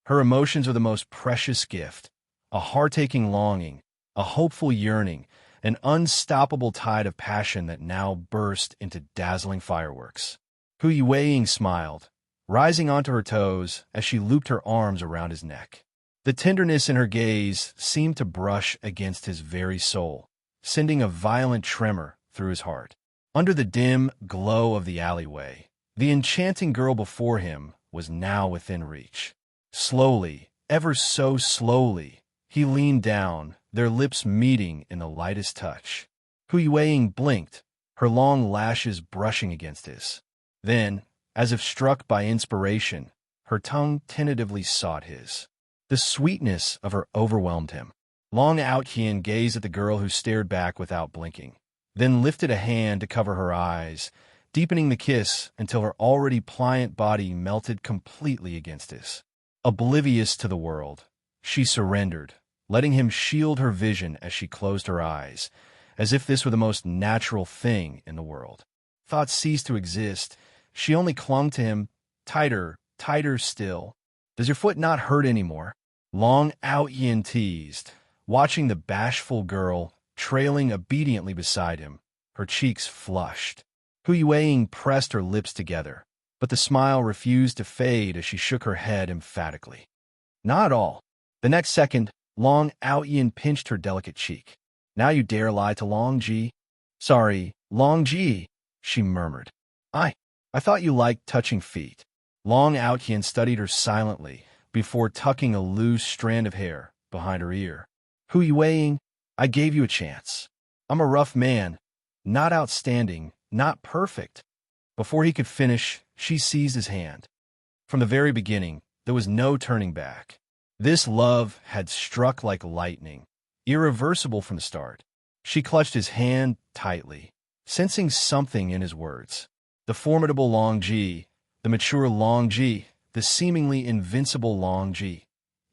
Her emotions were the most precious gift, a heart-aching longing, a hopeful yearning, an unstoppable tide of passion that now burst into dazzling fireworks. Hu Yueying smiled, rising onto her toes as she looped her arms around his neck. The tenderness in her gaze seemed to brush against his very soul, sending a violent tremor through his heart. Under the dim glow of the alleyway, the enchanting girl before him was now within reach. Slowly, ever so slowly, he leaned down, their lips meeting in the lightest touch. Hu Yueying blinked, her long lashes brushing against his. Then, as if struck by inspiration, her tongue tentatively sought his. The sweetness of her overwhelmed him. Long Aotian gazed at the girl who stared back without blinking, then lifted a hand to cover her eyes, deepening the kiss until her already pliant body melted completely against his. Oblivious to the world, she surrendered, letting him shield her vision as she closed her eyes, as if this were the most natural thing in the world. Thoughts ceased to exist. She only clung to him, tighter, tighter still. Does your foot not hurt anymore? Long Aotian teased, watching the bashful girl trailing obediently beside him, her cheeks flushed. Hu Yueying pressed her lips together, but the smile refused to fade as she shook her head emphatically. Not at all. The next second, Long Aotian pinched her delicate cheek. Now you dare lie to Long Ji? Sorry, Long Ji, she murmured. I thought you liked touching feet. Long Aotian studied her silently before tucking a loose strand of hair behind her ear. Hu Yueying, I gave you a chance. I'm a rough man, not outstanding, not perfect. Before he could finish, she seized his hand. From the very beginning, there was no turning back. This love had struck like lightning, irreversible from the start. She clutched his hand tightly, sensing something in his words. The formidable Long Ji, the mature Long Ji, the seemingly invincible Long Ji.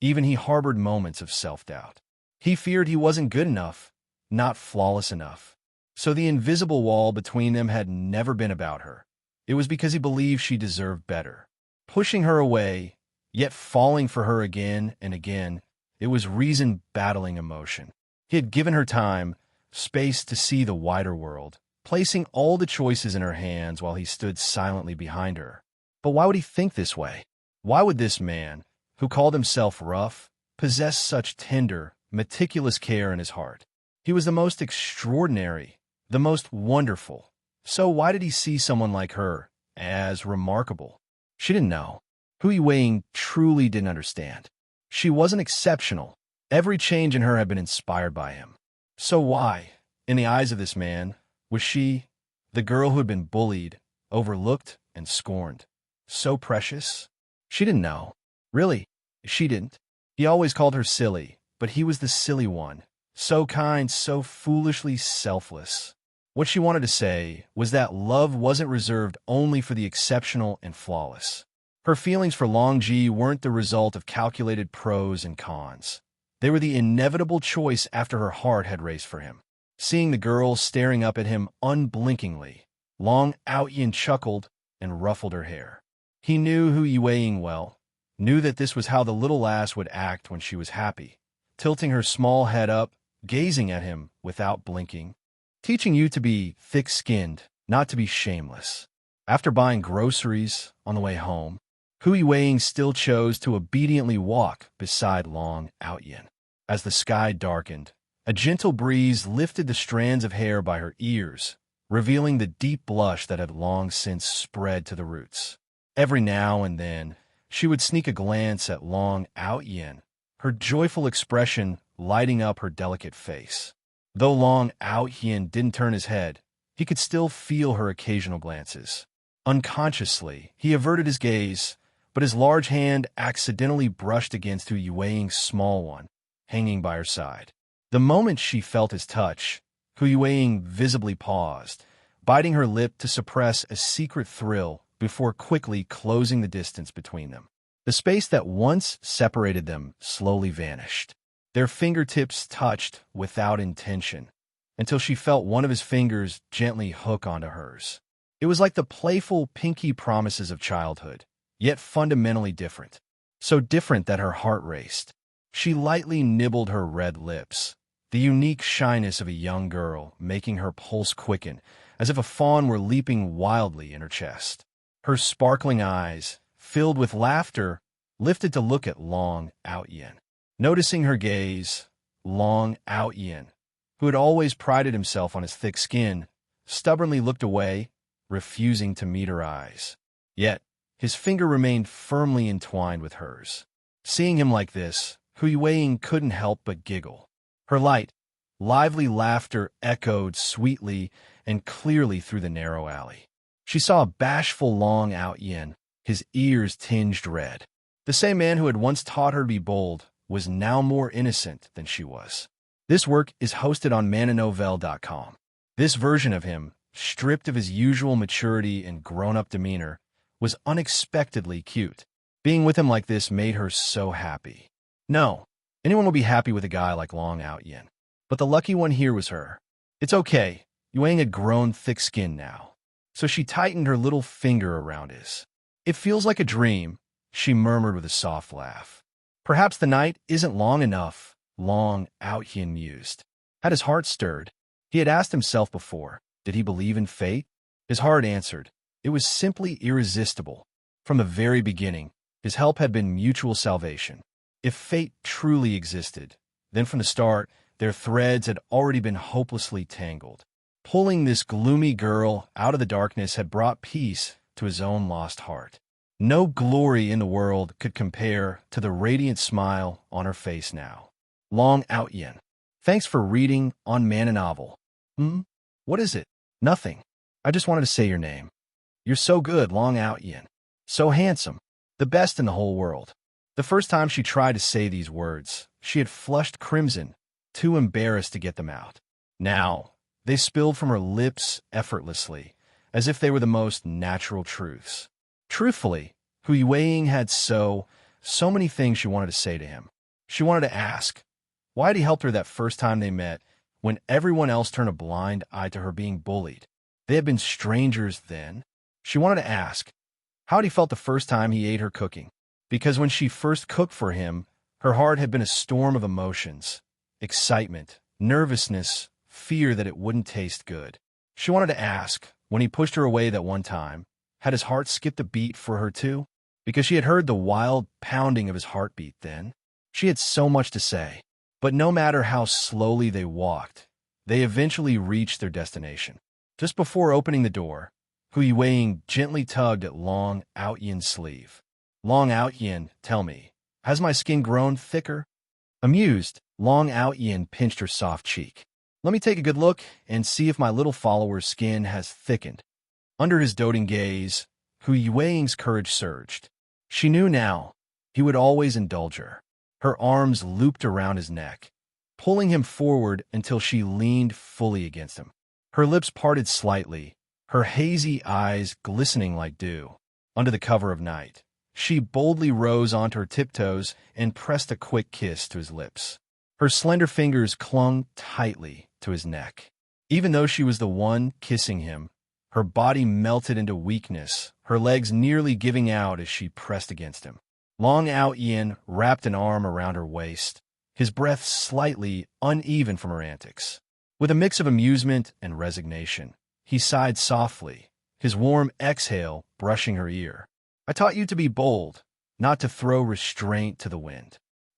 Even he harbored moments of self-doubt. He feared he wasn't good enough, not flawless enough. So the invisible wall between them had never been about her. It was because he believed she deserved better. Pushing her away, yet falling for her again and again, it was reason battling emotion. He had given her time, space to see the wider world, placing all the choices in her hands while he stood silently behind her. But why would he think this way? Why would this man, who called himself rough, possess such tender, meticulous care in his heart? He was the most extraordinary, the most wonderful. So why did he see someone like her as remarkable? She didn't know. Hu Yueying truly didn't understand. She wasn't exceptional. Every change in her had been inspired by him. So why, in the eyes of this man, was she, the girl who had been bullied, overlooked, and scorned, so precious? She didn't know. Really, she didn't. He always called her silly, but he was the silly one. So kind, so foolishly selfless. What she wanted to say was that love wasn't reserved only for the exceptional and flawless. Her feelings for Long Ji weren't the result of calculated pros and cons. They were the inevitable choice after her heart had raced for him. Seeing the girl staring up at him unblinkingly, Long Aotian chuckled and ruffled her hair. He knew Hu Yueying well, knew that this was how the little lass would act when she was happy, tilting her small head up, gazing at him without blinking. teaching you to be thick-skinned, not to be shameless. After buying groceries on the way home, Hui Weiing still chose to obediently walk beside Long Aotian. As the sky darkened, a gentle breeze lifted the strands of hair by her ears, revealing the deep blush that had long since spread to the roots. Every now and then, she would sneak a glance at Long Aotian, her joyful expression lighting up her delicate face. Though Long Aotian didn't turn his head, he could still feel her occasional glances. Unconsciously, he averted his gaze, but his large hand accidentally brushed against Hui Weiying's small one, hanging by her side. The moment she felt his touch, Hui Weiying visibly paused, biting her lip to suppress a secret thrill before quickly closing the distance between them. The space that once separated them slowly vanished. Their fingertips touched without intention, until she felt one of his fingers gently hook onto hers. It was like the playful, pinky promises of childhood, yet fundamentally different. So different that her heart raced. She lightly nibbled her red lips, the unique shyness of a young girl making her pulse quicken, as if a fawn were leaping wildly in her chest. Her sparkling eyes, filled with laughter, lifted to look at Long Aotian. Noticing her gaze, Long Aotian, who had always prided himself on his thick skin, stubbornly looked away, refusing to meet her eyes. Yet, his finger remained firmly entwined with hers. Seeing him like this, Hui Weiing couldn't help but giggle. Her light, lively laughter echoed sweetly and clearly through the narrow alley. She saw a bashful Long Aotian, his ears tinged red. The same man who had once taught her to be bold was now more innocent than she was. This work is hosted on mananovel.com. This version of him, stripped of his usual maturity and grown-up demeanor, was unexpectedly cute. Being with him like this made her so happy. No, anyone will be happy with a guy like Long Aotian. But the lucky one here was her. It's okay, Yuang had grown thick-skinned now. So she tightened her little finger around his. It feels like a dream, she murmured with a soft laugh. Perhaps the night isn't long enough, Long Aotian mused. Had his heart stirred? He had asked himself before, did he believe in fate? His heart answered, it was simply irresistible. From the very beginning, his help had been mutual salvation. If fate truly existed, then from the start, their threads had already been hopelessly tangled. Pulling this gloomy girl out of the darkness had brought peace to his own lost heart. No glory in the world could compare to the radiant smile on her face now. Long Aotian. Thanks for reading on Man and Novel. What is it? Nothing. I just wanted to say your name. You're so good, Long Aotian. So handsome. The best in the whole world. The first time she tried to say these words, she had flushed crimson, too embarrassed to get them out. Now, they spilled from her lips effortlessly, as if they were the most natural truths. Truthfully, Hui Weiing had so many things she wanted to say to him. She wanted to ask, why had he helped her that first time they met, when everyone else turned a blind eye to her being bullied? They had been strangers then. She wanted to ask, how had he felt the first time he ate her cooking? Because when she first cooked for him, her heart had been a storm of emotions, excitement, nervousness, fear that it wouldn't taste good. She wanted to ask, when he pushed her away that one time, had his heart skipped a beat for her too? Because she had heard the wild pounding of his heartbeat then. She had so much to say. But no matter how slowly they walked, they eventually reached their destination. Just before opening the door, Hui Weiing gently tugged at Long Aotian's sleeve. Long Aotian, tell me, has my skin grown thicker? Amused, Long Aotian pinched her soft cheek. Let me take a good look and see if my little follower's skin has thickened. Under his doting gaze, Hui Weiing's courage surged. She knew now he would always indulge her. Her arms looped around his neck, pulling him forward until she leaned fully against him. Her lips parted slightly, her hazy eyes glistening like dew. Under the cover of night, she boldly rose onto her tiptoes and pressed a quick kiss to his lips. Her slender fingers clung tightly to his neck. Even though she was the one kissing him, her body melted into weakness, her legs nearly giving out as she pressed against him. Long Aotian wrapped an arm around her waist, his breath slightly uneven from her antics. With a mix of amusement and resignation, he sighed softly, his warm exhale brushing her ear. I taught you to be bold, not to throw restraint to the wind.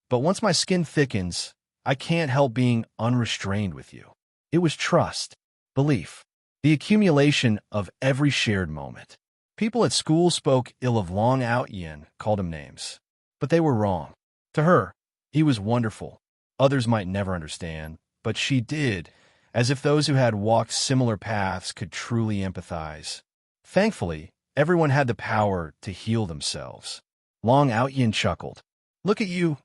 But once my skin thickens, I can't help being unrestrained with you. It was trust, belief, the accumulation of every shared moment. People at school spoke ill of Long Aotian, called him names. But they were wrong. To her, he was wonderful. Others might never understand, but she did, as if those who had walked similar paths could truly empathize. Thankfully, everyone had the power to heal themselves. Long Aotian chuckled. Look at you,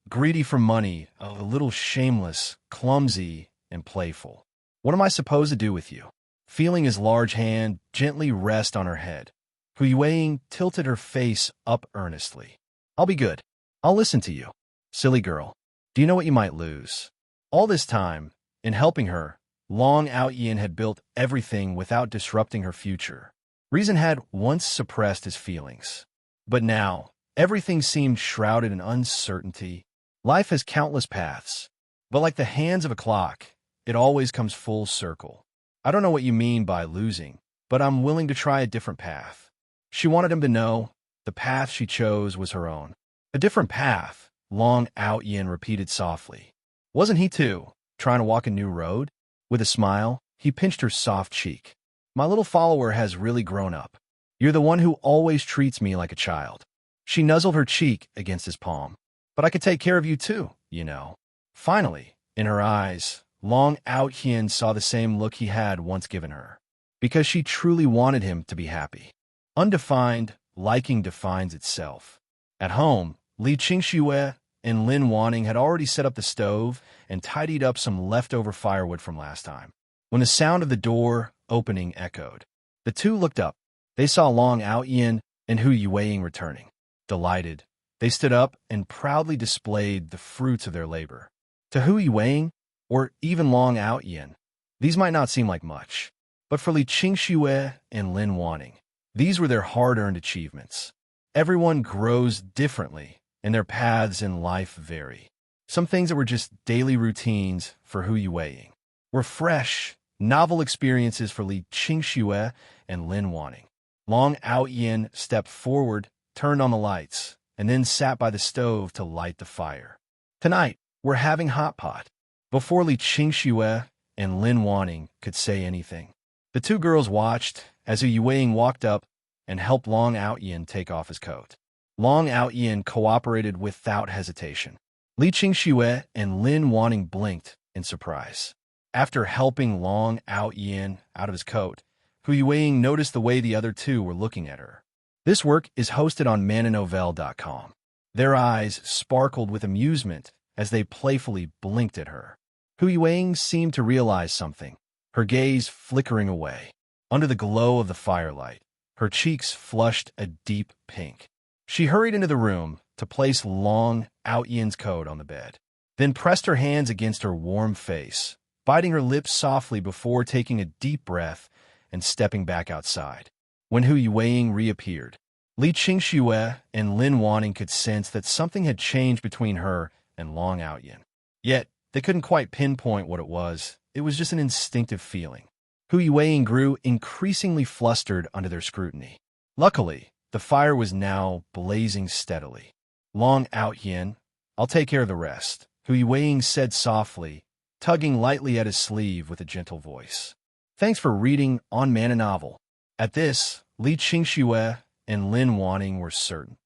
greedy for money, a little shameless, clumsy, and playful. What am I supposed to do with you? Feeling his large hand gently rest on her head, Hu Yueying tilted her face up earnestly. I'll be good. I'll listen to you. Silly girl, do you know what you might lose? All this time, in helping her, Long Aotian had built everything without disrupting her future. Reason had once suppressed his feelings. But now, everything seemed shrouded in uncertainty. Life has countless paths, but like the hands of a clock, it always comes full circle. I don't know what you mean by losing, but I'm willing to try a different path. She wanted him to know the path she chose was her own. A different path, Long Aotian repeated softly. Wasn't he, too, trying to walk a new road? With a smile, he pinched her soft cheek. My little follower has really grown up. You're the one who always treats me like a child. She nuzzled her cheek against his palm. But I could take care of you too, you know. Finally, in her eyes, Long Aotian saw the same look he had once given her. Because she truly wanted him to be happy. Undefined, liking defines itself. At home, Li Qingxue and Lin Wanning had already set up the stove and tidied up some leftover firewood from last time. When the sound of the door opening echoed, the two looked up. They saw Long Aotian and Hu Yueying returning. Delighted, they stood up and proudly displayed the fruits of their labor. To Hu Yueying, or even Long Aotian, these might not seem like much. But for Li Qingxue and Lin Wanning, these were their hard-earned achievements. Everyone grows differently, and their paths in life vary. Some things that were just daily routines for Hu Yueying were fresh, novel experiences for Li Qingxue and Lin Wanning. Long Aotian stepped forward, turned on the lights, and then sat by the stove to light the fire. Tonight, we're having hot pot. Before Li Qingxue and Lin Wanning could say anything, the two girls watched as Hu Yueying walked up and helped Long Aotian take off his coat. Long Aotian cooperated without hesitation. Li Qingxue and Lin Wanning blinked in surprise. After helping Long Aotian out of his coat, Hu Yueying noticed the way the other two were looking at her. This work is hosted on mananovel.com. Their eyes sparkled with amusement as they playfully blinked at her. Hu Yueying seemed to realize something, her gaze flickering away. Under the glow of the firelight, her cheeks flushed a deep pink. She hurried into the room to place Long Aotian's coat on the bed, then pressed her hands against her warm face, biting her lips softly before taking a deep breath and stepping back outside. When Hu Yueying reappeared, Li Qingxue and Lin Wanning could sense that something had changed between her and Long Aotian. Yet, they couldn't quite pinpoint what it was. It was just an instinctive feeling. Hu Yueying grew increasingly flustered under their scrutiny. Luckily, the fire was now blazing steadily. Long Aotian, I'll take care of the rest, Hu Yueying said softly, tugging lightly at his sleeve with a gentle voice. Thanks for reading on Mana Novel. At this, Li Qingxue and Lin Wanning were certain.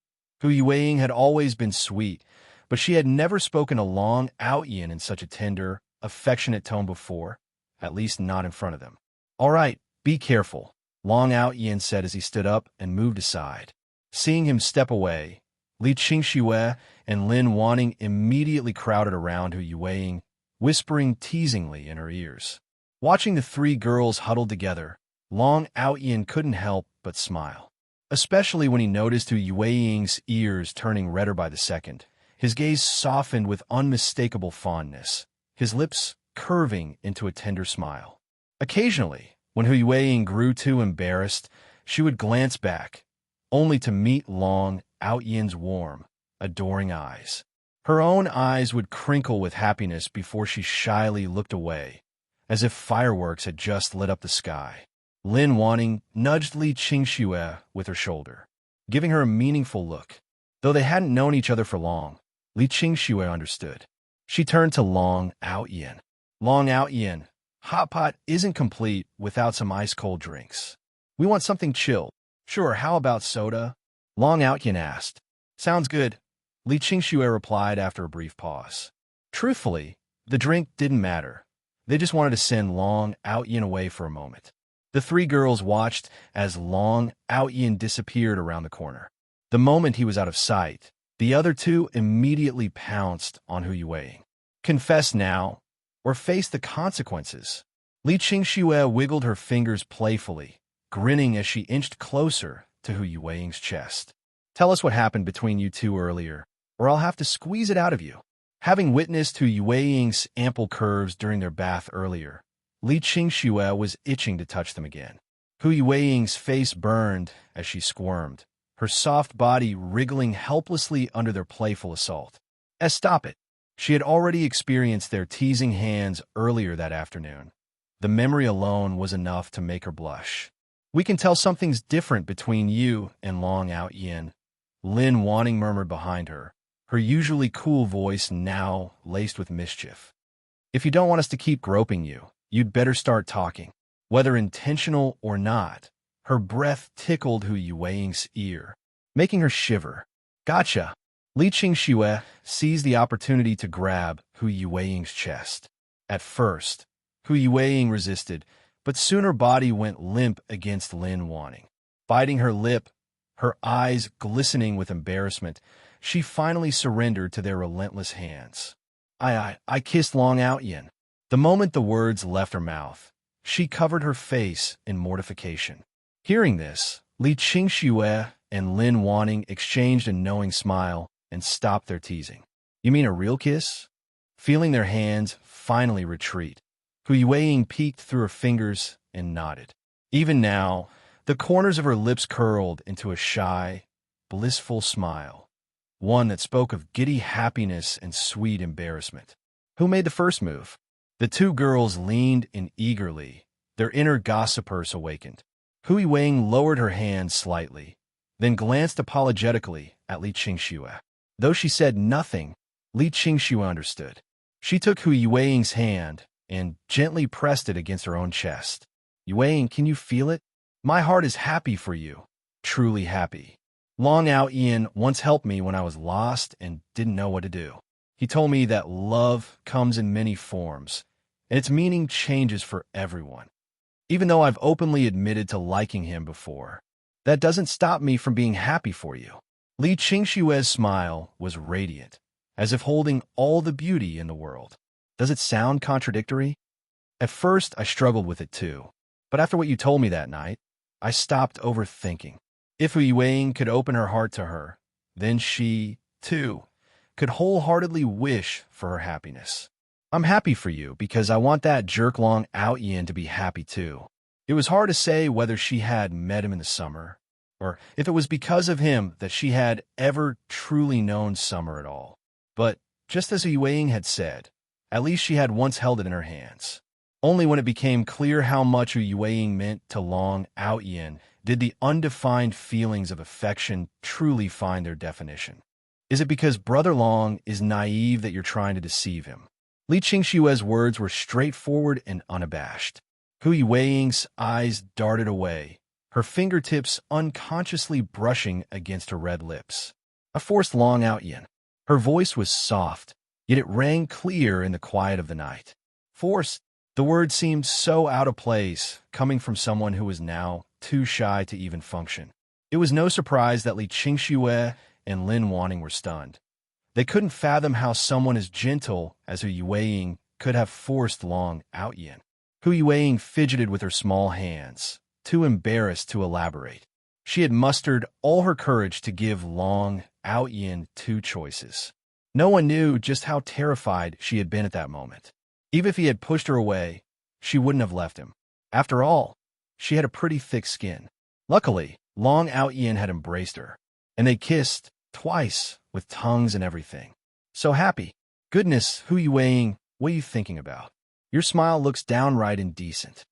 Hu Yueying had always been sweet, but she had never spoken to Long Aotian in such a tender, affectionate tone before, at least not in front of them. All right, be careful, Long Aotian said as he stood up and moved aside. Seeing him step away, Li Qingxue and Lin Wanning immediately crowded around Hu Yueying, whispering teasingly in her ears. Watching the three girls huddled together, Long Aotian couldn't help but smile. Especially when he noticed Hu Yueying's ears turning redder by the second. His gaze softened with unmistakable fondness, his lips curving into a tender smile. Occasionally, when Hu Yueying grew too embarrassed, she would glance back, only to meet Long Aotian's warm, adoring eyes. Her own eyes would crinkle with happiness before she shyly looked away, as if fireworks had just lit up the sky. Lin Wanning nudged Li Qingxue with her shoulder, giving her a meaningful look. Though they hadn't known each other for long, Li Qingxue understood. She turned to Long Aotian. Long Aotian, hot pot isn't complete without some ice-cold drinks. We want something chilled. Sure, how about soda? Long Aotian asked. Sounds good, Li Qingxue replied after a brief pause. Truthfully, the drink didn't matter. They just wanted to send Long Aotian away for a moment. The three girls watched as Long Aotian disappeared around the corner. The moment he was out of sight, the other two immediately pounced on Hu Yueying. Confess now, or face the consequences. Li Qingxue wiggled her fingers playfully, grinning as she inched closer to Hu Yueying's chest. Tell us what happened between you two earlier, or I'll have to squeeze it out of you. Having witnessed Hu Yueying's ample curves during their bath earlier, Li Qingxue was itching to touch them again. Hu Yueying's face burned as she squirmed, her soft body wriggling helplessly under their playful assault. Stop it. She had already experienced their teasing hands earlier that afternoon. The memory alone was enough to make her blush. We can tell something's different between you and Long Aotian, Lin Wanning murmured behind her, her usually cool voice now laced with mischief. If you don't want us to keep groping you, you'd better start talking. Whether intentional or not, her breath tickled Hu Yueying's ear, making her shiver. Gotcha. Li Qingxue seized the opportunity to grab Hu Yueying's chest. At first, Hu Yueying resisted, but soon her body went limp against Lin Wanning. Biting her lip, her eyes glistening with embarrassment, she finally surrendered to their relentless hands. I kissed Long Aotian. The moment the words left her mouth, she covered her face in mortification. Hearing this, Li Qingxue and Lin Wanning exchanged a knowing smile and stopped their teasing. You mean a real kiss? Feeling their hands finally retreat, Hu Yueying peeked through her fingers and nodded. Even now, the corners of her lips curled into a shy, blissful smile, one that spoke of giddy happiness and sweet embarrassment. Who made the first move? The two girls leaned in eagerly, their inner gossipers awakened. Hu Yueying lowered her hand slightly, then glanced apologetically at Li Qingxue. Though she said nothing, Li Qingxue understood. She took Hu Yueying's hand and gently pressed it against her own chest. Yueying, can you feel it? My heart is happy for you, truly happy. Long Aotian once helped me when I was lost and didn't know what to do. He told me that love comes in many forms, and its meaning changes for everyone. Even though I've openly admitted to liking him before, that doesn't stop me from being happy for you. Li Qingxue's smile was radiant, as if holding all the beauty in the world. Does it sound contradictory? At first, I struggled with it too, but after what you told me that night, I stopped overthinking. If Hu Yueying could open her heart to her, then she, too, could wholeheartedly wish for her happiness. I'm happy for you because I want that jerk Long Aotian to be happy too. It was hard to say whether she had met him in the summer, or if it was because of him that she had ever truly known summer at all. But, just as Hu Yueying had said, at least she had once held it in her hands. Only when it became clear how much Hu Yueying meant to Long Aotian did the undefined feelings of affection truly find their definition. Is it because Brother Long is naive that you're trying to deceive him? Li Qingxue's words were straightforward and unabashed. Hu Yueying's eyes darted away, her fingertips unconsciously brushing against her red lips. I forced Long Aotian. Her voice was soft, yet it rang clear in the quiet of the night. Forced. The word seemed so out of place, coming from someone who was now too shy to even function. It was no surprise that Li Qingxue and Lin Wanning were stunned. They couldn't fathom how someone as gentle as Hu Yueying could have forced Long Aotian. Hu Yueying fidgeted with her small hands, too embarrassed to elaborate. She had mustered all her courage to give Long Aotian two choices. No one knew just how terrified she had been at that moment. Even if he had pushed her away, she wouldn't have left him. After all, she had a pretty thick skin. Luckily, Long Aotian had embraced her, and they kissed twice with tongues and everything. So happy. Goodness, Hu Yueying, what are you thinking about? Your smile looks downright indecent.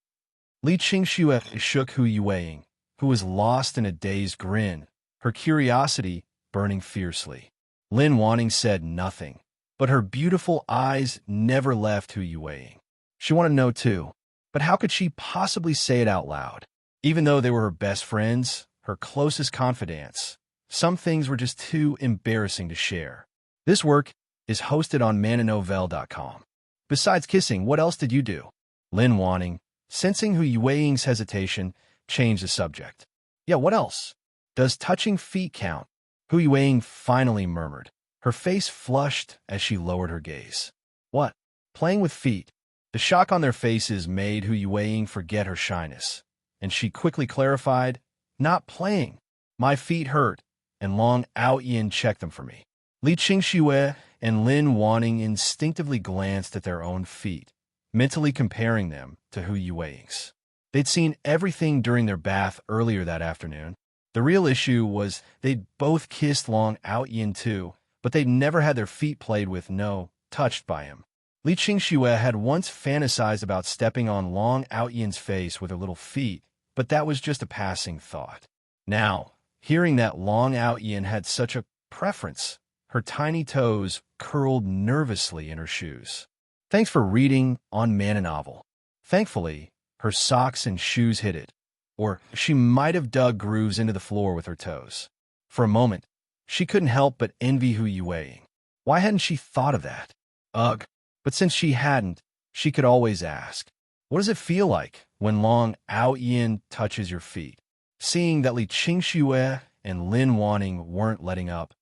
Li Qingxue shook Hu Yueying, who was lost in a dazed grin, her curiosity burning fiercely. Lin Wanning said nothing, but her beautiful eyes never left Hu Yueying. She wanted to know too, but how could she possibly say it out loud? Even though they were her best friends, her closest confidants, some things were just too embarrassing to share. This work is hosted on mananovel.com. Besides kissing, what else did you do? Lin Wanning, sensing Hu Yueying's hesitation, changed the subject. Yeah, what else? Does touching feet count? Hu Yueying finally murmured. Her face flushed as she lowered her gaze. What? Playing with feet. The shock on their faces made Hu Yueying forget her shyness, and she quickly clarified, not playing. My feet hurt, and Long Aotian checked them for me. Li Qingxue and Lin Wanning instinctively glanced at their own feet, mentally comparing them to Hu Yueying's. They'd seen everything during their bath earlier that afternoon. The real issue was they'd both kissed Long Aotian too, but they'd never had their feet played with, no, touched by him. Li Qingxue had once fantasized about stepping on Long Aotian's face with her little feet, but that was just a passing thought. Now, hearing that Long Aotian had such a preference, her tiny toes curled nervously in her shoes. Thanks for reading on Mananovel. Thankfully, her socks and shoes hid it, or she might have dug grooves into the floor with her toes. For a moment, she couldn't help but envy Hu Yueying. Why hadn't she thought of that? Ugh. But since she hadn't, she could always ask, what does it feel like when Long Aotian touches your feet? Seeing that Li Qingxue and Lin Wanning weren't letting up,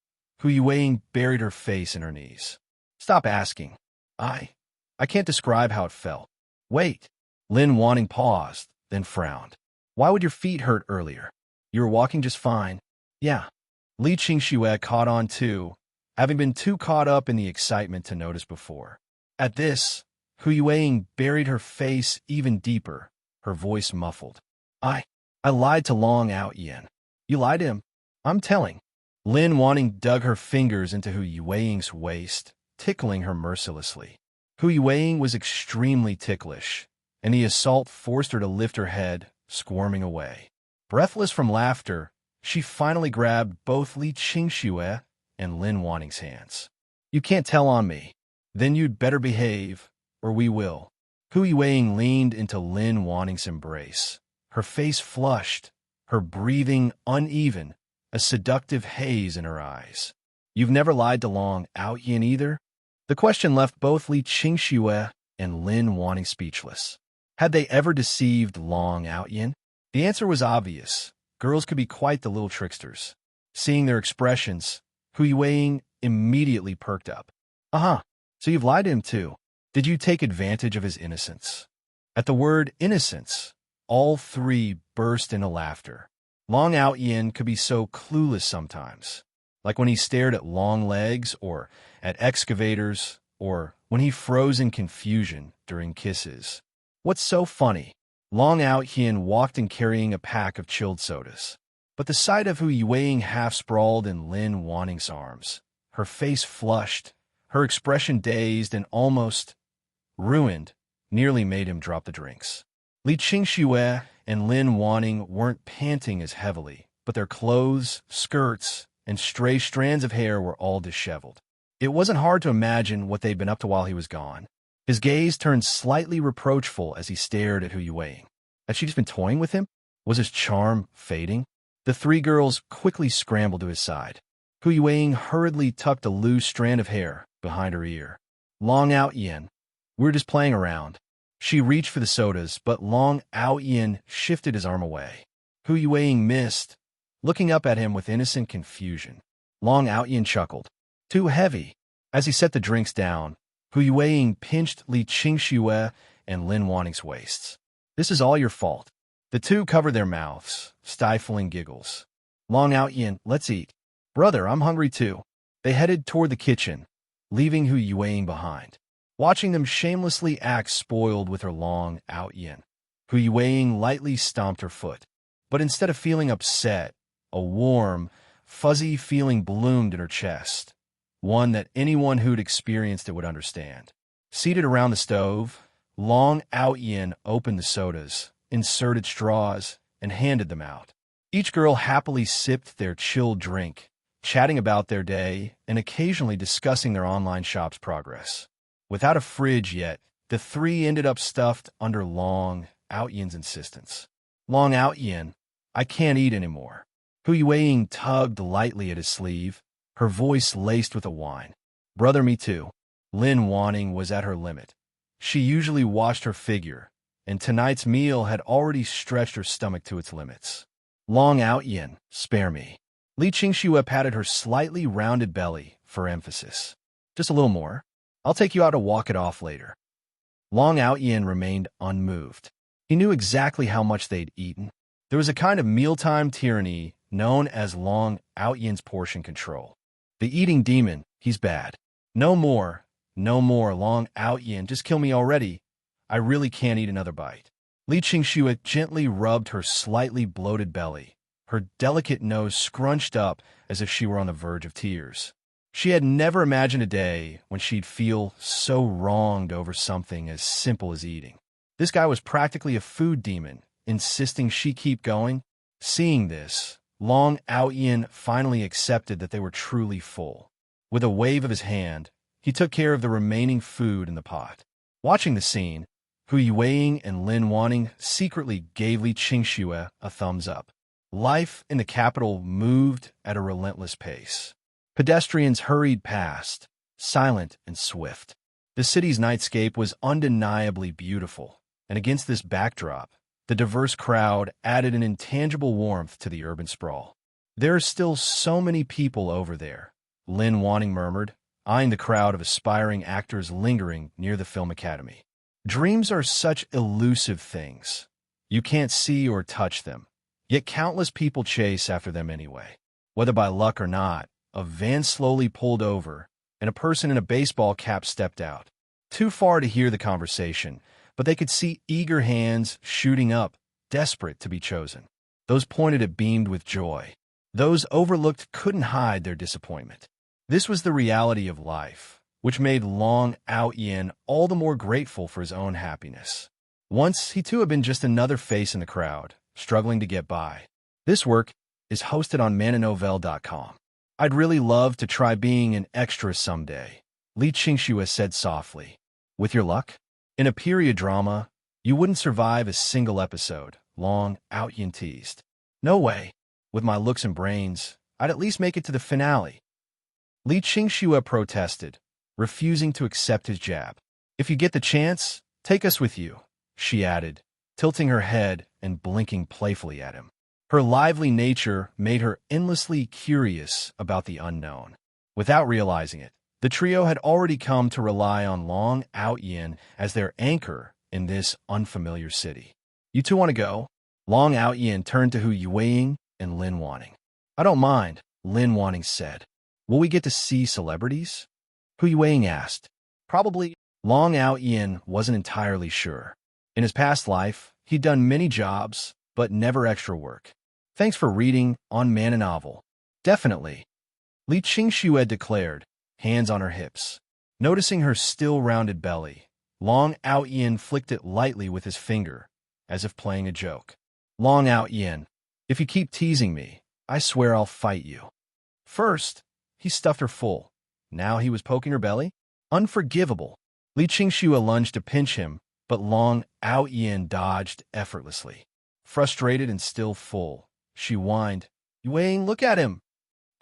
Hu Yueying buried her face in her knees. Stop asking. I can't describe how it felt. Wait. Lin Wanning paused, then frowned. Why would your feet hurt earlier? You were walking just fine. Yeah. Li Qingxue caught on too, having been too caught up in the excitement to notice before. At this, Hu Yueying buried her face even deeper, her voice muffled. I lied to Long Aotian. You lied to him? I'm telling. Lin Wanning dug her fingers into Hu Yueying's waist, tickling her mercilessly. Hu Yueying was extremely ticklish, and the assault forced her to lift her head, squirming away. Breathless from laughter, she finally grabbed both Li Qingxue and Lin Wanning's hands. You can't tell on me. Then you'd better behave, or we will. Hu Yueying leaned into Lin Wanning's embrace. Her face flushed, her breathing uneven, a seductive haze in her eyes. You've never lied to Long Aotian either? The question left both Li Qingxue and Lin Wanning speechless. Had they ever deceived Long Aotian? The answer was obvious. Girls could be quite the little tricksters. Seeing their expressions, Hu Yueying immediately perked up. Uh-huh. So you've lied to him too. Did you take advantage of his innocence? At the word innocence, all three burst into laughter. Long Aotian could be so clueless sometimes, like when he stared at long legs or at excavators, or when he froze in confusion during kisses. What's so funny? Long Aotian walked in carrying a pack of chilled sodas, but the sight of Hu Yueying half-sprawled in Lin Wanning's arms, her face flushed, her expression dazed and almost ruined, nearly made him drop the drinks. Li Qingxue and Lin Wanning weren't panting as heavily, but their clothes, skirts, and stray strands of hair were all disheveled. It wasn't hard to imagine what they'd been up to while he was gone. His gaze turned slightly reproachful as he stared at Hu Yueying. Had she just been toying with him? Was his charm fading? The three girls quickly scrambled to his side. Hu Yueying hurriedly tucked a loose strand of hair behind her ear. Long Aotian, we're just playing around. She reached for the sodas, but Long Aotian shifted his arm away. Hu Yueying missed, looking up at him with innocent confusion. Long Aotian chuckled. Too heavy. As he set the drinks down, Hu Yueying pinched Li Qingxue and Lin Wanning's waists. This is all your fault. The two covered their mouths, stifling giggles. Long Aotian, let's eat. Brother, I'm hungry too. They headed toward the kitchen, leaving Hu Yueying behind. Watching them shamelessly act spoiled with her Long Aotian, Hu Yueying lightly stomped her foot. But instead of feeling upset, a warm, fuzzy feeling bloomed in her chest, one that anyone who'd experienced it would understand. Seated around the stove, Long Aotian opened the sodas, inserted straws, and handed them out. Each girl happily sipped their chilled drink, chatting about their day and occasionally discussing their online shop's progress. Without a fridge yet, the three ended up stuffed under Long Aotian's insistence. Long Aotian, I can't eat anymore. Hu Yueying tugged lightly at his sleeve, her voice laced with a whine. Brother, me too. Lin Wanning was at her limit. She usually watched her figure, and tonight's meal had already stretched her stomach to its limits. Long Aotian, spare me. Li Qingxue patted her slightly rounded belly for emphasis. Just a little more. I'll take you out to walk it off later. Long Aotian remained unmoved. He knew exactly how much they'd eaten. There was a kind of mealtime tyranny known as Long Aotian's portion control. The eating demon, he's bad. No more, no more, Long Aotian, just kill me already. I really can't eat another bite. Li Qingxue gently rubbed her slightly bloated belly, her delicate nose scrunched up as if she were on the verge of tears. She had never imagined a day when she'd feel so wronged over something as simple as eating. This guy was practically a food demon, insisting she keep going. Seeing this, Long Aotian finally accepted that they were truly full. With a wave of his hand, he took care of the remaining food in the pot. Watching the scene, Hu Yueying and Lin Wanning secretly gave Li Qingxue a thumbs up. Life in the capital moved at a relentless pace. Pedestrians hurried past, silent and swift. The city's nightscape was undeniably beautiful, and against this backdrop, the diverse crowd added an intangible warmth to the urban sprawl. There are still so many people over there, Lin Wanning murmured, eyeing the crowd of aspiring actors lingering near the film academy. Dreams are such elusive things. You can't see or touch them, yet countless people chase after them anyway. Whether by luck or not, a van slowly pulled over, and a person in a baseball cap stepped out. Too far to hear the conversation, but they could see eager hands shooting up, desperate to be chosen. Those pointed at beamed with joy. Those overlooked couldn't hide their disappointment. This was the reality of life, which made Long Aotian all the more grateful for his own happiness. Once, he too had been just another face in the crowd, struggling to get by. This work is hosted on mananovel.com. I'd really love to try being an extra someday, Li Qingxue said softly. With your luck? In a period drama, you wouldn't survive a single episode, Long Aotian teased. No way. With my looks and brains, I'd at least make it to the finale. Li Qingxue protested, refusing to accept his jab. If you get the chance, take us with you, she added, tilting her head and blinking playfully at him. Her lively nature made her endlessly curious about the unknown. Without realizing it, the trio had already come to rely on Long Aotian as their anchor in this unfamiliar city. You two want to go? Long Aotian turned to Hu Yueying and Lin Wanning. I don't mind, Lin Wanning said. Will we get to see celebrities? Hu Yueying asked. Probably. Long Aotian wasn't entirely sure. In his past life, he'd done many jobs, but never extra work. Thanks for reading on Man and Novel. Definitely. Li Qingxue declared, hands on her hips. Noticing her still rounded belly, Long Aotian flicked it lightly with his finger, as if playing a joke. Long Aotian, if you keep teasing me, I swear I'll fight you. First, he stuffed her full. Now he was poking her belly? Unforgivable. Li Qingxue lunged to pinch him, but Long Aotian dodged effortlessly. Frustrated and still full, she whined, Yueying, look at him!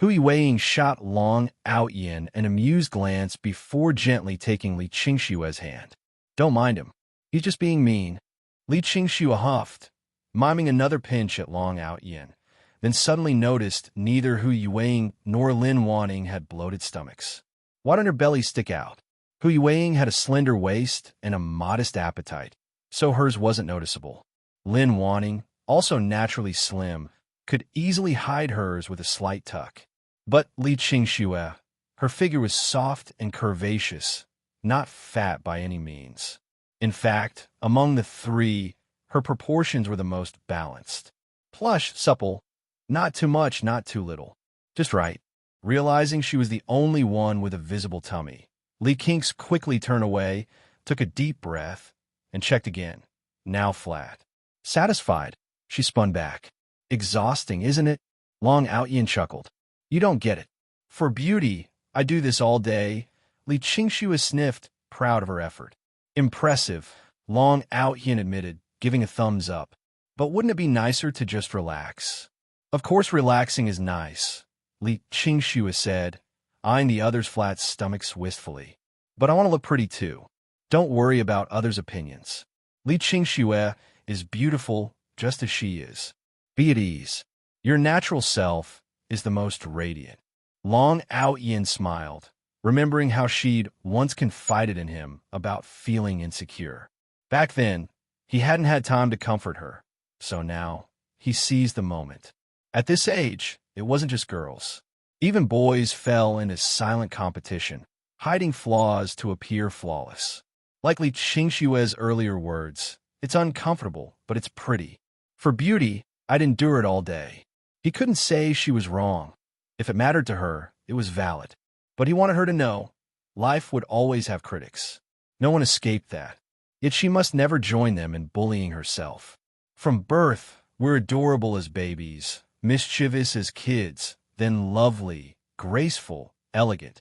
Hu Yueying shot Long Aotian an amused glance before gently taking Li Qingxue's hand. Don't mind him. He's just being mean. Li Qingxue huffed, miming another pinch at Long Aotian, then suddenly noticed neither Hu Yueying nor Lin Wanning had bloated stomachs. Why don't her bellies stick out? Hu Yueying had a slender waist and a modest appetite, so hers wasn't noticeable. Lin Wanning, also naturally slim, could easily hide hers with a slight tuck. But Li Qingxue, her figure was soft and curvaceous, not fat by any means. In fact, among the three, her proportions were the most balanced. Plush, supple, not too much, not too little. Just right. Realizing she was the only one with a visible tummy, Li Qingx quickly turned away, took a deep breath, and checked again, now flat. Satisfied, she spun back. Exhausting, isn't it? Long Aotian chuckled. You don't get it. For beauty, I do this all day. Li Qingxue sniffed, proud of her effort. Impressive, Long Aotian admitted, giving a thumbs up. But wouldn't it be nicer to just relax? Of course relaxing is nice, Li Qingxue said, eyeing the other's flat stomachs wistfully. But I want to look pretty too. Don't worry about others' opinions. Li Qingxue is beautiful just as she is. Be at ease. Your natural self is the most radiant. Long Aotian smiled, remembering how she'd once confided in him about feeling insecure. Back then, he hadn't had time to comfort her, so now he seized the moment. At this age, it wasn't just girls. Even boys fell into silent competition, hiding flaws to appear flawless. Like Li Qingxue's earlier words, it's uncomfortable, but it's pretty. For beauty, I'd endure it all day. He couldn't say she was wrong. If it mattered to her, it was valid. But he wanted her to know, life would always have critics. No one escaped that. Yet she must never join them in bullying herself. From birth, we're adorable as babies, mischievous as kids, then lovely, graceful, elegant,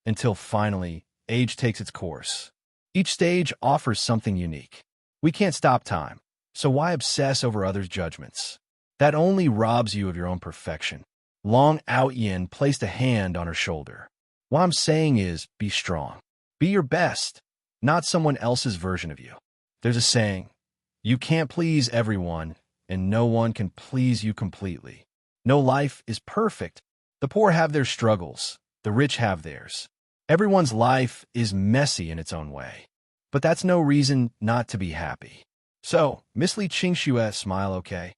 until finally, age takes its course. Each stage offers something unique. We can't stop time, so why obsess over others' judgments? That only robs you of your own perfection. Long Aotian placed a hand on her shoulder. What I'm saying is, be strong. Be your best, not someone else's version of you. There's a saying, you can't please everyone, and no one can please you completely. No life is perfect. The poor have their struggles. The rich have theirs. Everyone's life is messy in its own way. But that's no reason not to be happy. So, Miss Li Qingxue, smile okay?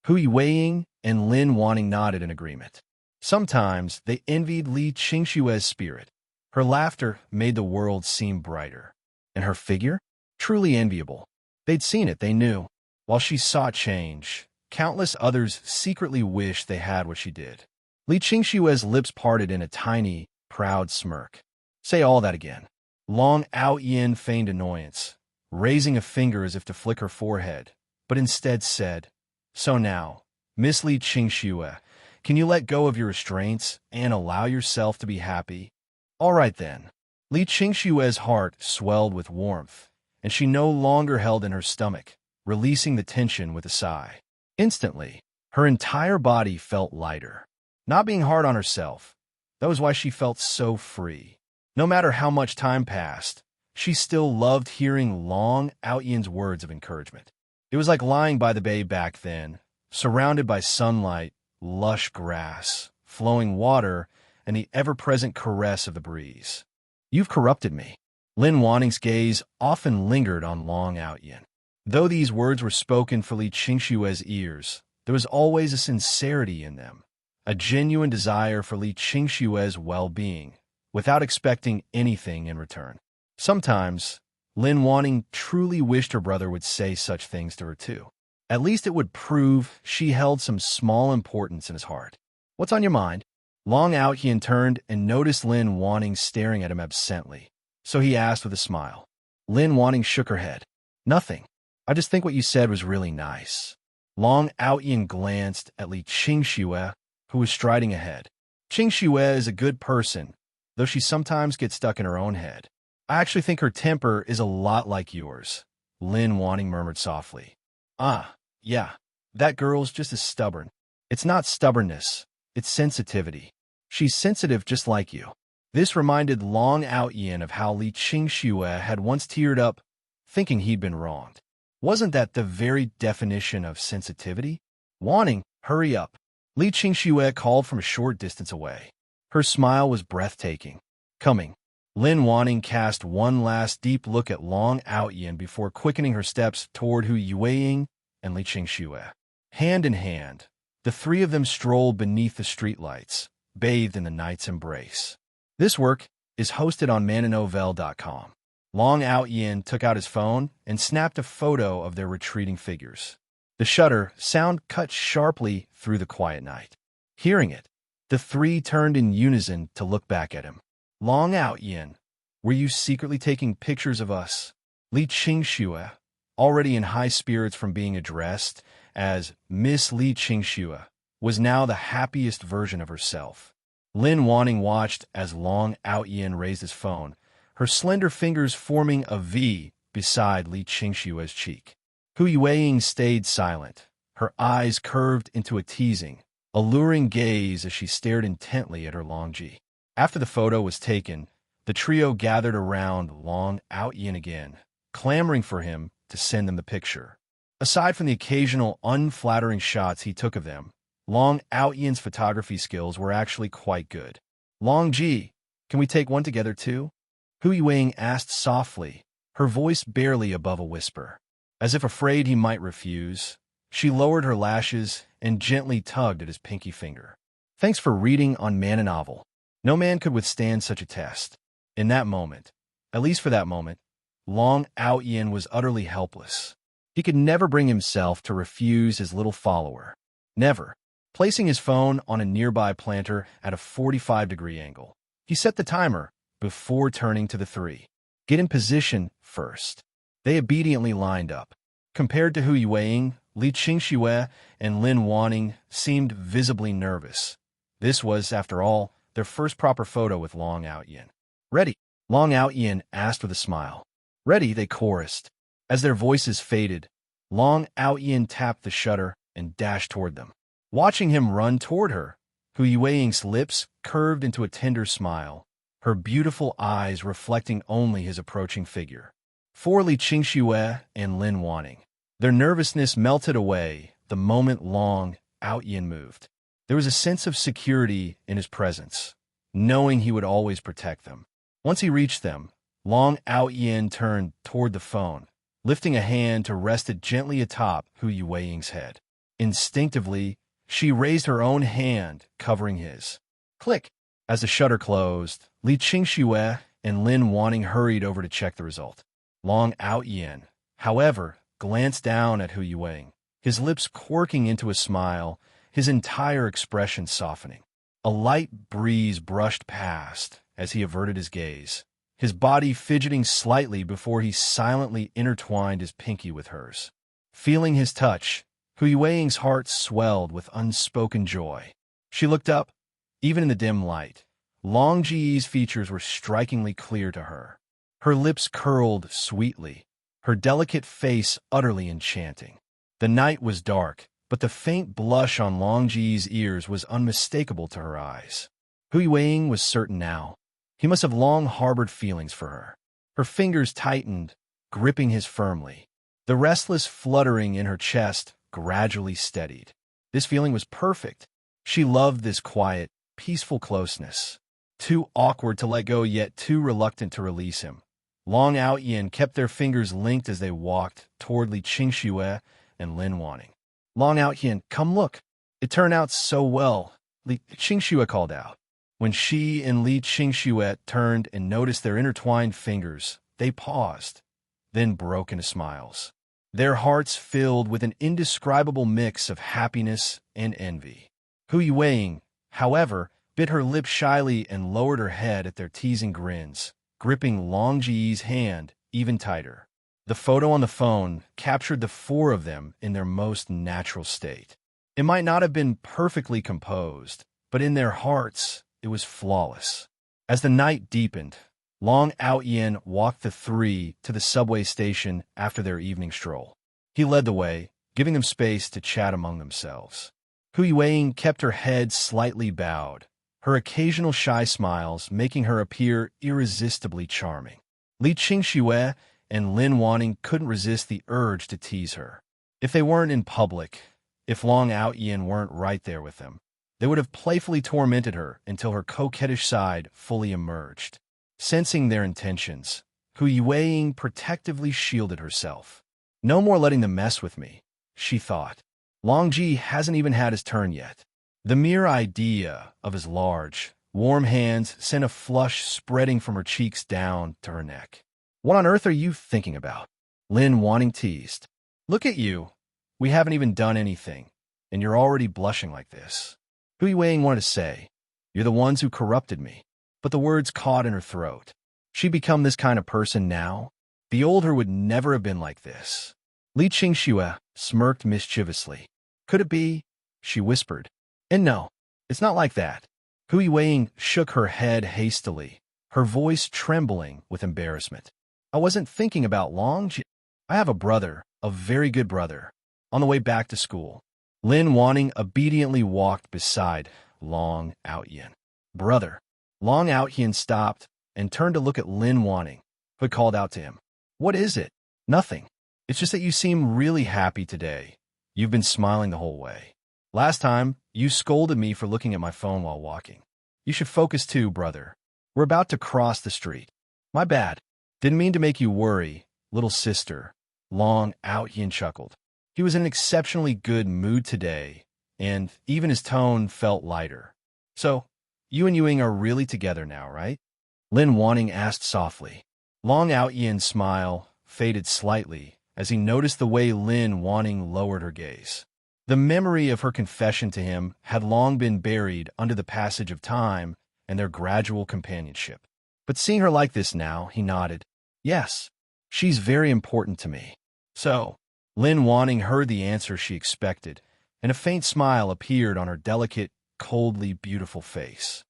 Hu Yueying and Lin Wanting nodded in agreement. Sometimes they envied Li Qingxue's spirit. Her laughter made the world seem brighter. And her figure? Truly enviable. They'd seen it, they knew. While she sought change, countless others secretly wished they had what she did. Li Qingxue's lips parted in a tiny, proud smirk. Say all that again. Long Aotian feigned annoyance, raising a finger as if to flick her forehead, but instead said, So now, Miss Li Qingxue, can you let go of your restraints and allow yourself to be happy? All right then. Li Qingxue's heart swelled with warmth, and she no longer held in her stomach, releasing the tension with a sigh. Instantly, her entire body felt lighter. Not being hard on herself, that was why she felt so free. No matter how much time passed, she still loved hearing Long Aotian's words of encouragement. It was like lying by the bay back then, surrounded by sunlight, lush grass, flowing water, and the ever-present caress of the breeze. You've corrupted me. Lin Wanting's gaze often lingered on Long Aotian. Though these words were spoken for Li Qingxue's ears, there was always a sincerity in them, a genuine desire for Li Qingxue's well-being, without expecting anything in return. Sometimes, Lin Wanting truly wished her brother would say such things to her too. At least it would prove she held some small importance in his heart. What's on your mind? Long Aotian turned and noticed Lin Wanting staring at him absently, so he asked with a smile. Lin Wanting shook her head. Nothing. I just think what you said was really nice. Long Aotian glanced at Li Qingxue, who was striding ahead. Qingxue is a good person, though she sometimes gets stuck in her own head. I actually think her temper is a lot like yours, Lin Wanting murmured softly. Ah, yeah, that girl's just as stubborn. It's not stubbornness, it's sensitivity. She's sensitive just like you. This reminded Long Aotian of how Li Qingxue had once teared up, thinking he'd been wronged. Wasn't that the very definition of sensitivity? Wanting, hurry up. Li Qingxue called from a short distance away. Her smile was breathtaking. Coming. Lin Wanting cast one last deep look at Long Aotian before quickening her steps toward Hu Yueying and Li Qingxue. Hand in hand, the three of them strolled beneath the streetlights, bathed in the night's embrace. This work is hosted on mananovel.com. Long Aotian took out his phone and snapped a photo of their retreating figures. The shutter sound cut sharply through the quiet night. Hearing it, the three turned in unison to look back at him. Long Aotian, were you secretly taking pictures of us? Li Qingxue, already in high spirits from being addressed as Miss Li Qingxue, was now the happiest version of herself. Lin Wanning watched as Long Aotian raised his phone, her slender fingers forming a V beside Li Qingxue's cheek. Hu Yueying stayed silent, her eyes curved into a teasing, alluring gaze as she stared intently at her Longji. After the photo was taken, the trio gathered around Long Aotian again, clamoring for him to send them the picture. Aside from the occasional unflattering shots he took of them, Long Aotian's photography skills were actually quite good. Long Ji, can we take one together too? Hu Yueying asked softly, her voice barely above a whisper. As if afraid he might refuse, she lowered her lashes and gently tugged at his pinky finger. Thanks for reading on Man and Novel. No man could withstand such a test. In that moment, at least for that moment, Long Aotian was utterly helpless. He could never bring himself to refuse his little follower. Never. Placing his phone on a nearby planter at a 45-degree angle, he set the timer before turning to the three. Get in position first. They obediently lined up. Compared to Hu Yueying, Li Qingxue and Lin Wanning seemed visibly nervous. This was, after all, their first proper photo with Long Aotian. Ready? Long Aotian asked with a smile. Ready, they chorused. As their voices faded, Long Aotian tapped the shutter and dashed toward them. Watching him run toward her, Hu Yueying's lips curved into a tender smile, her beautiful eyes reflecting only his approaching figure. For Li Qingxue and Lin Wanning, their nervousness melted away the moment Long Aotian moved. There was a sense of security in his presence, knowing he would always protect them. Once he reached them, Long Aotian turned toward the phone, lifting a hand to rest it gently atop Hu Yueying's head. Instinctively, she raised her own hand, covering his. Click! As the shutter closed, Li Qingxue and Lin Wanning hurried over to check the result. Long Aotian, however, glanced down at Hu Yueying, his lips quirking into a smile, his entire expression softening. A light breeze brushed past as he averted his gaze, his body fidgeting slightly before he silently intertwined his pinky with hers. Feeling his touch, Hu Yueying's heart swelled with unspoken joy. She looked up. Even in the dim light, Long Ji's features were strikingly clear to her. Her lips curled sweetly, her delicate face utterly enchanting. The night was dark, but the faint blush on Long Ji's ears was unmistakable to her eyes. Hu Yueying was certain now. He must have long harbored feelings for her. Her fingers tightened, gripping his firmly. The restless fluttering in her chest gradually steadied. This feeling was perfect. She loved this quiet, peaceful closeness. Too awkward to let go, yet too reluctant to release him. Long Aotian kept their fingers linked as they walked toward Li Qingxue and Lin Wanning. Long Aotian, come look. It turned out so well, Li Qingxue called out. When she and Li Qingxue turned and noticed their intertwined fingers, they paused, then broke into smiles. Their hearts filled with an indescribable mix of happiness and envy. Hu Yueying, however, bit her lip shyly and lowered her head at their teasing grins, gripping Long Ji's hand even tighter. The photo on the phone captured the four of them in their most natural state. It might not have been perfectly composed, but in their hearts, it was flawless. As the night deepened, Long Aotian walked the three to the subway station after their evening stroll. He led the way, giving them space to chat among themselves. Hu Yueying kept her head slightly bowed, her occasional shy smiles making her appear irresistibly charming. Li Qingxue and Lin Wanning couldn't resist the urge to tease her. If they weren't in public, if Long Aotian weren't right there with them, they would have playfully tormented her until her coquettish side fully emerged. Sensing their intentions, Hu Yueying protectively shielded herself. No more letting them mess with me, she thought. Long Ji hasn't even had his turn yet. The mere idea of his large, warm hands sent a flush spreading from her cheeks down to her neck. What on earth are you thinking about? Lin Wanning teased. Look at you. We haven't even done anything, and you're already blushing like this. Hu Yueying wanted to say, you're the ones who corrupted me. But the words caught in her throat. She'd become this kind of person now? The old her would never have been like this. Li Qingxue smirked mischievously. Could it be? She whispered. And no, it's not like that. Hu Yueying shook her head hastily, her voice trembling with embarrassment. I wasn't thinking about I have a brother, a very good brother. On the way back to school, Lin Wanting obediently walked beside Long Aotian. Brother. Long Aotian stopped and turned to look at Lin Wanting, who had called out to him. What is it? Nothing. It's just that you seem really happy today. You've been smiling the whole way. Last time, you scolded me for looking at my phone while walking. You should focus too, brother. We're about to cross the street. My bad. Didn't mean to make you worry, little sister. Long Aotian chuckled. He was in an exceptionally good mood today, and even his tone felt lighter. So, you and Yuing are really together now, right? Lin Wanting asked softly. Long Aotian's smile faded slightly as he noticed the way Lin Wanting lowered her gaze. The memory of her confession to him had long been buried under the passage of time and their gradual companionship. But seeing her like this now, he nodded. Yes, she's very important to me. So, Lin Wanting heard the answer she expected, and a faint smile appeared on her delicate, coldly beautiful face.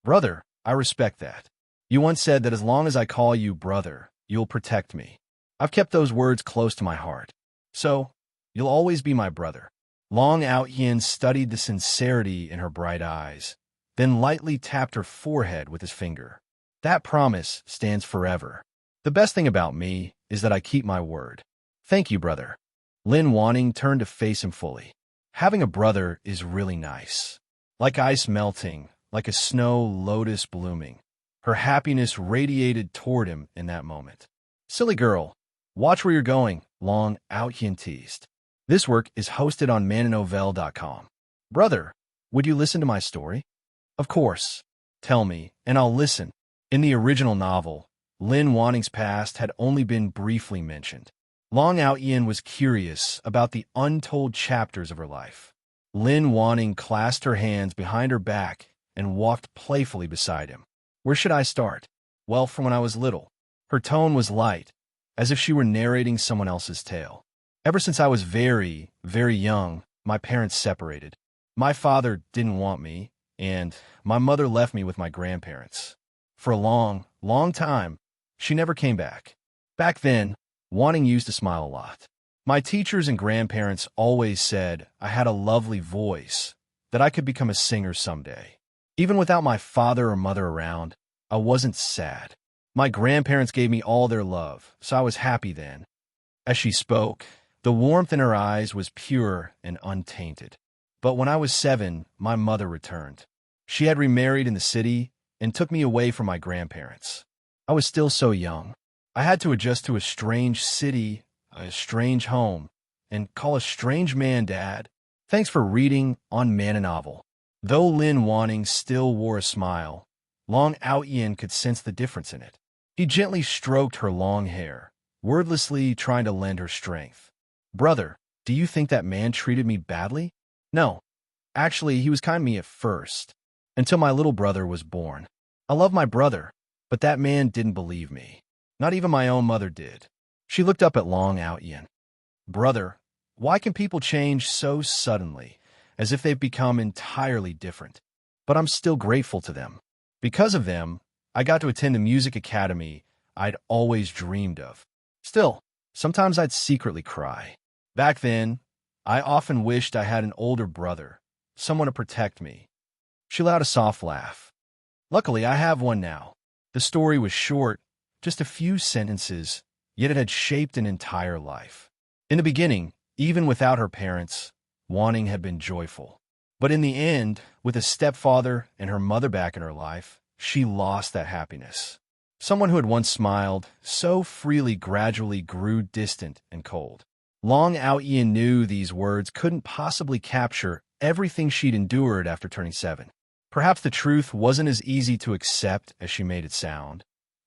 Brother, I respect that. You once said that as long as I call you brother, you'll protect me. I've kept those words close to my heart. So, you'll always be my brother. Long Aotian studied the sincerity in her bright eyes, then lightly tapped her forehead with his finger. That promise stands forever. The best thing about me is that I keep my word. Thank you, brother. Lin Wanting turned to face him fully. Having a brother is really nice. Like ice melting, like a snow lotus blooming. Her happiness radiated toward him in that moment. Silly girl, watch where you're going, Long Aotian teased. This work is hosted on mananovel.com. Brother, would you listen to my story? Of course. Tell me, and I'll listen. In the original novel, Lin Wanting's past had only been briefly mentioned. Long Aotian was curious about the untold chapters of her life. Lin Wanting clasped her hands behind her back and walked playfully beside him. Where should I start? Well, from when I was little. Her tone was light, as if she were narrating someone else's tale. Ever since I was very, very young, my parents separated. My father didn't want me, and my mother left me with my grandparents. For a long, long time, she never came back. Back then, Wanting used to smile a lot. My teachers and grandparents always said I had a lovely voice, that I could become a singer someday. Even without my father or mother around, I wasn't sad. My grandparents gave me all their love, so I was happy then. As she spoke, the warmth in her eyes was pure and untainted. But when I was 7, my mother returned. She had remarried in the city and took me away from my grandparents. I was still so young. I had to adjust to a strange city, a strange home, and call a strange man dad. Thanks for reading on Mananovel. Though Lin Wanting still wore a smile, Long Aotian could sense the difference in it. He gently stroked her long hair, wordlessly trying to lend her strength. Brother, do you think that man treated me badly? No. Actually, he was kind to me at first, until my little brother was born. I love my brother, but that man didn't believe me. Not even my own mother did. She looked up at Long Aotian. Brother, why can people change so suddenly, as if they've become entirely different? But I'm still grateful to them. Because of them, I got to attend the music academy I'd always dreamed of. Still, sometimes I'd secretly cry. Back then, I often wished I had an older brother, someone to protect me. She let out a soft laugh. Luckily, I have one now. The story was short, just a few sentences, yet it had shaped an entire life. In the beginning, even without her parents, Wanting had been joyful. But in the end, with a stepfather and her mother back in her life, she lost that happiness. Someone who had once smiled so freely gradually grew distant and cold. Long Aotian knew these words couldn't possibly capture everything she'd endured after turning 7. Perhaps the truth wasn't as easy to accept as she made it sound.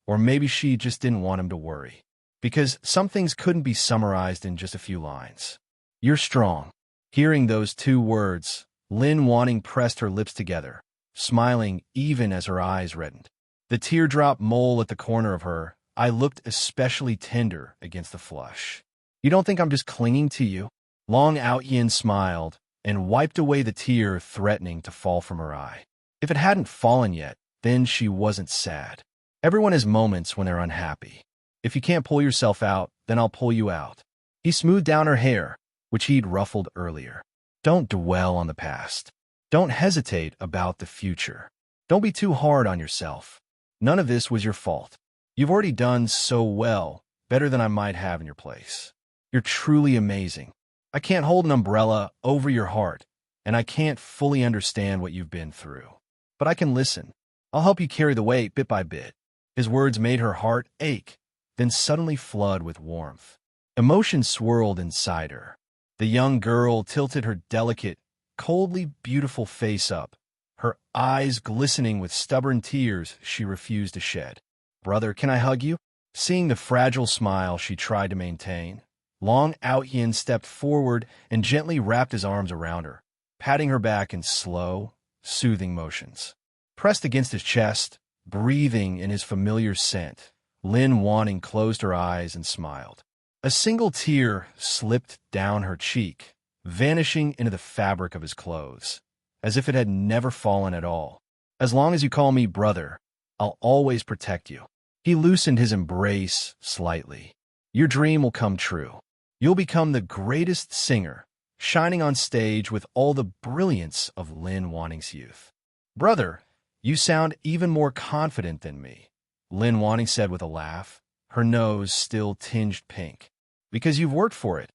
Or maybe she just didn't want him to worry. Because some things couldn't be summarized in just a few lines. You're strong. Hearing those 2 words, Lin Wanting pressed her lips together, smiling even as her eyes reddened. The teardrop mole at the corner of her eye looked especially tender against the flush. You don't think I'm just clinging to you? Long Aotian smiled and wiped away the tear threatening to fall from her eye. If it hadn't fallen yet, then she wasn't sad. Everyone has moments when they're unhappy. If you can't pull yourself out, then I'll pull you out. He smoothed down her hair, which he'd ruffled earlier. Don't dwell on the past. Don't hesitate about the future. Don't be too hard on yourself. None of this was your fault. You've already done so well, better than I might have in your place. You're truly amazing. I can't hold an umbrella over your heart, and I can't fully understand what you've been through. But I can listen. I'll help you carry the weight bit by bit. His words made her heart ache, then suddenly flood with warmth. Emotion swirled inside her. The young girl tilted her delicate, coldly beautiful face up, her eyes glistening with stubborn tears she refused to shed. Brother, can I hug you? Seeing the fragile smile she tried to maintain, Long Aotian stepped forward and gently wrapped his arms around her, patting her back in slow, soothing motions. Pressed against his chest, breathing in his familiar scent, Lin Wanning closed her eyes and smiled. A single tear slipped down her cheek, vanishing into the fabric of his clothes, as if it had never fallen at all. As long as you call me brother, I'll always protect you. He loosened his embrace slightly. Your dream will come true. You'll become the greatest singer, shining on stage with all the brilliance of Lin Wanning's youth. Brother, you sound even more confident than me, Lin Wanning said with a laugh, her nose still tinged pink. Because you've worked for it,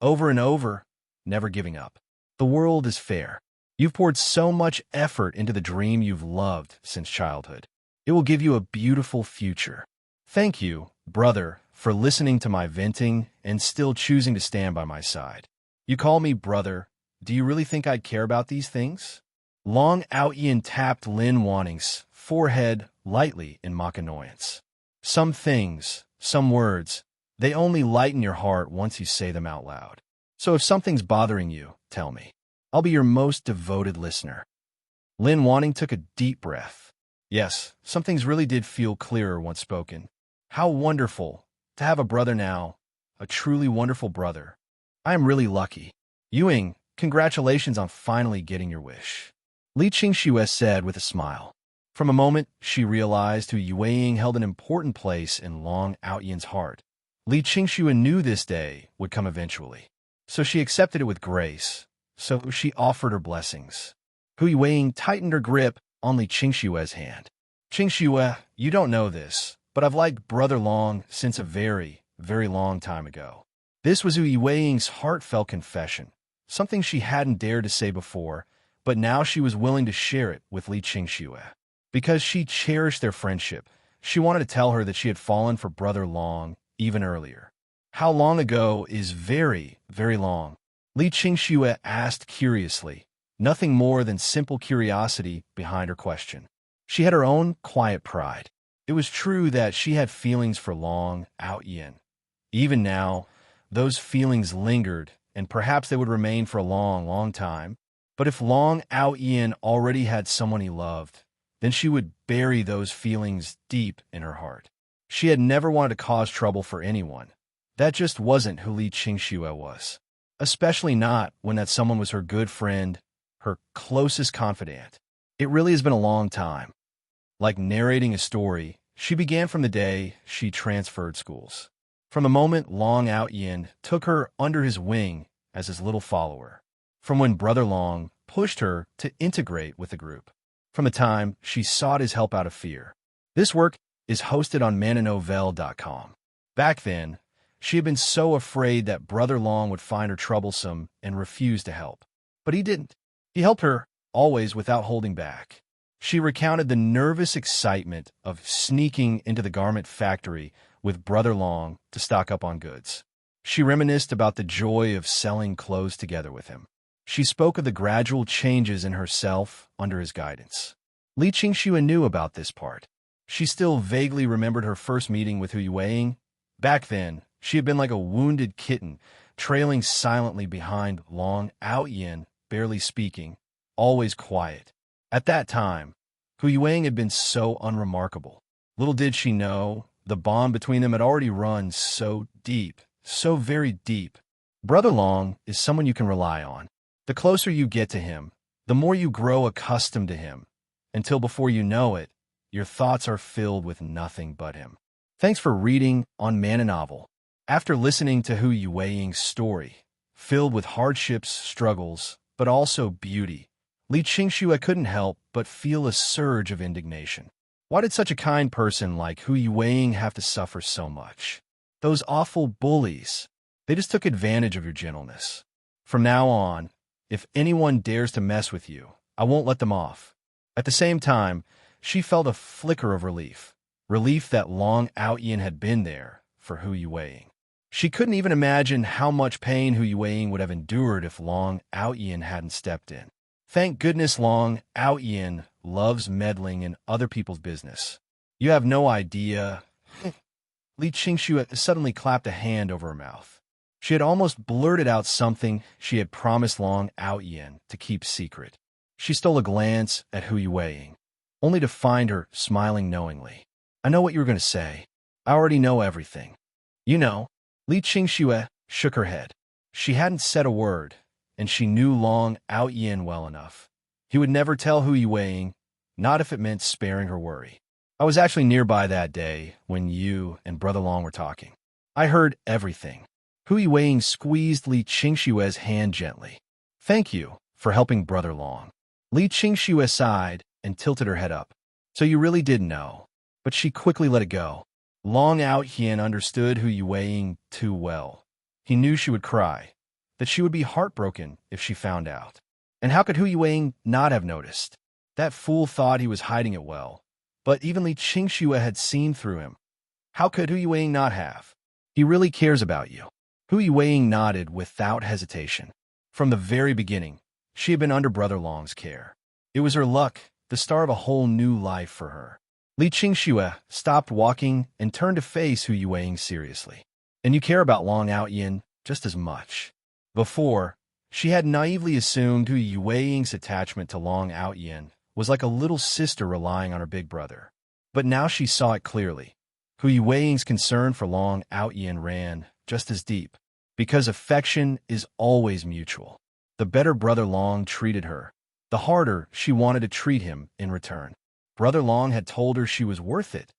over and over, never giving up. The world is fair. You've poured so much effort into the dream you've loved since childhood. It will give you a beautiful future. Thank you, brother, for listening to my venting and still choosing to stand by my side. You call me brother. Do you really think I'd care about these things? Long Aotian tapped Lin Wanning's forehead lightly in mock annoyance. Some things, some words, they only lighten your heart once you say them out loud. So if something's bothering you, tell me. I'll be your most devoted listener. Lin Wanning took a deep breath. Yes, some things really did feel clearer once spoken. How wonderful to have a brother now, a truly wonderful brother. I am really lucky. Ewing, congratulations on finally getting your wish. Li Qingxue said with a smile. From a moment, she realized who Yue held an important place in Long Aotian's heart. Li Qingxue knew this day would come eventually, so she accepted it with grace. So she offered her blessings. Hu Yue tightened her grip on Li Qingxue's hand. Qingxue, you don't know this, but I've liked Brother Long since a very, very long time ago. This was Hu Yue's heartfelt confession, something she hadn't dared to say before, but now she was willing to share it with Li Qingxue. Because she cherished their friendship, she wanted to tell her that she had fallen for Brother Long even earlier. How long ago is very, very long? Li Qingxue asked curiously, nothing more than simple curiosity behind her question. She had her own quiet pride. It was true that she had feelings for Long Aotian. Even now, those feelings lingered, and perhaps they would remain for a long, long time. But if Long Aotian already had someone he loved, then she would bury those feelings deep in her heart. She had never wanted to cause trouble for anyone. That just wasn't who Li Qingxue was. Especially not when that someone was her good friend, her closest confidant. It really has been a long time. Like narrating a story, she began from the day she transferred schools. From the moment Long Aotian took her under his wing as his little follower. From when Brother Long pushed her to integrate with the group. From the time she sought his help out of fear. This work is hosted on mananovel.com. Back then, she had been so afraid that Brother Long would find her troublesome and refuse to help. But he didn't. He helped her, always without holding back. She recounted the nervous excitement of sneaking into the garment factory with Brother Long to stock up on goods. She reminisced about the joy of selling clothes together with him. She spoke of the gradual changes in herself under his guidance. Li Qingxue knew about this part. She still vaguely remembered her first meeting with Hu Yue. Back then, she had been like a wounded kitten, trailing silently behind Long Aotian, barely speaking, always quiet. At that time, Hu Yue had been so unremarkable. Little did she know, the bond between them had already run so deep so very deep. Brother Long is someone you can rely on. The closer you get to him, the more you grow accustomed to him, until before you know it, your thoughts are filled with nothing but him. Thanks for reading on Man a Novel. After listening to Hu Yueying's story, filled with hardships, struggles, but also beauty, Li Qingxue couldn't help but feel a surge of indignation. Why did such a kind person like Hu Yueying have to suffer so much? Those awful bullies, they just took advantage of your gentleness. From now on, if anyone dares to mess with you, I won't let them off. At the same time, she felt a flicker of relief that Long Aotian had been there for Hu Yueying. She couldn't even imagine how much pain Hu Yueying would have endured if Long Aotian hadn't stepped in. Thank goodness Long Aotian loves meddling in other people's business. You have no idea. Li Qingxue suddenly clapped a hand over her mouth. She had almost blurted out something she had promised Long Aotian to keep secret. She stole a glance at Hu Yueying, only to find her smiling knowingly. I know what you were going to say. I already know everything. You know. Li Qingxue shook her head. She hadn't said a word, and she knew Long Aotian well enough. He would never tell Hu Yueying, not if it meant sparing her worry. I was actually nearby that day when you and Brother Long were talking. I heard everything. Hu Yueying squeezed Li Qingxue's hand gently. Thank you for helping Brother Long. Li Qingxue sighed and tilted her head up. So you really did know. But she quickly let it go. Long Aotian understood Hu Yueying too well. He knew she would cry, that she would be heartbroken if she found out. And how could Hu Yueying not have noticed? That fool thought he was hiding it well. But even Li Qingxue had seen through him. How could Hu Yueying not have? He really cares about you. Hu Yueying nodded without hesitation. From the very beginning, she had been under Brother Long's care. It was her luck, the start of a whole new life for her. Li Qingxue stopped walking and turned to face Hu Yueying seriously. And you care about Long Aotian just as much. Before, she had naively assumed Hu Yueying's attachment to Long Aotian was like a little sister relying on her big brother. But now she saw it clearly. Hu Yueying's concern for Long Aotian ran just as deep, because affection is always mutual. The better Brother Long treated her, the harder she wanted to treat him in return. Brother Long had told her she was worth it,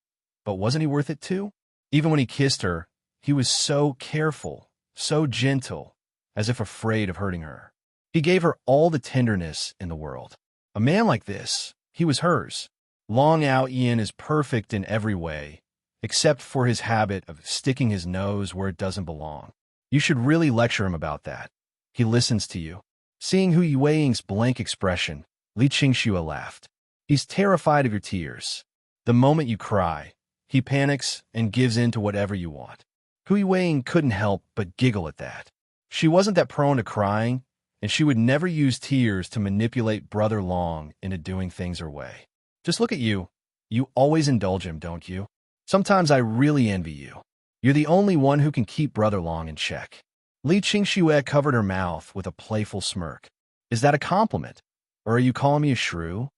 but wasn't he worth it too? Even when he kissed her, he was so careful, so gentle, as if afraid of hurting her. He gave her all the tenderness in the world. A man like this, he was hers. Long Aotian is perfect in every way, except for his habit of sticking his nose where it doesn't belong. You should really lecture him about that. He listens to you. Seeing Hu Yueying's blank expression, Li Qingxue laughed. He's terrified of your tears. The moment you cry, he panics and gives in to whatever you want. Hu Yueying couldn't help but giggle at that. She wasn't that prone to crying, and she would never use tears to manipulate Brother Long into doing things her way. Just look at you. You always indulge him, don't you? Sometimes I really envy you. You're the only one who can keep Brother Long in check. Li Qingxue covered her mouth with a playful smirk. Is that a compliment? Or are you calling me a shrew?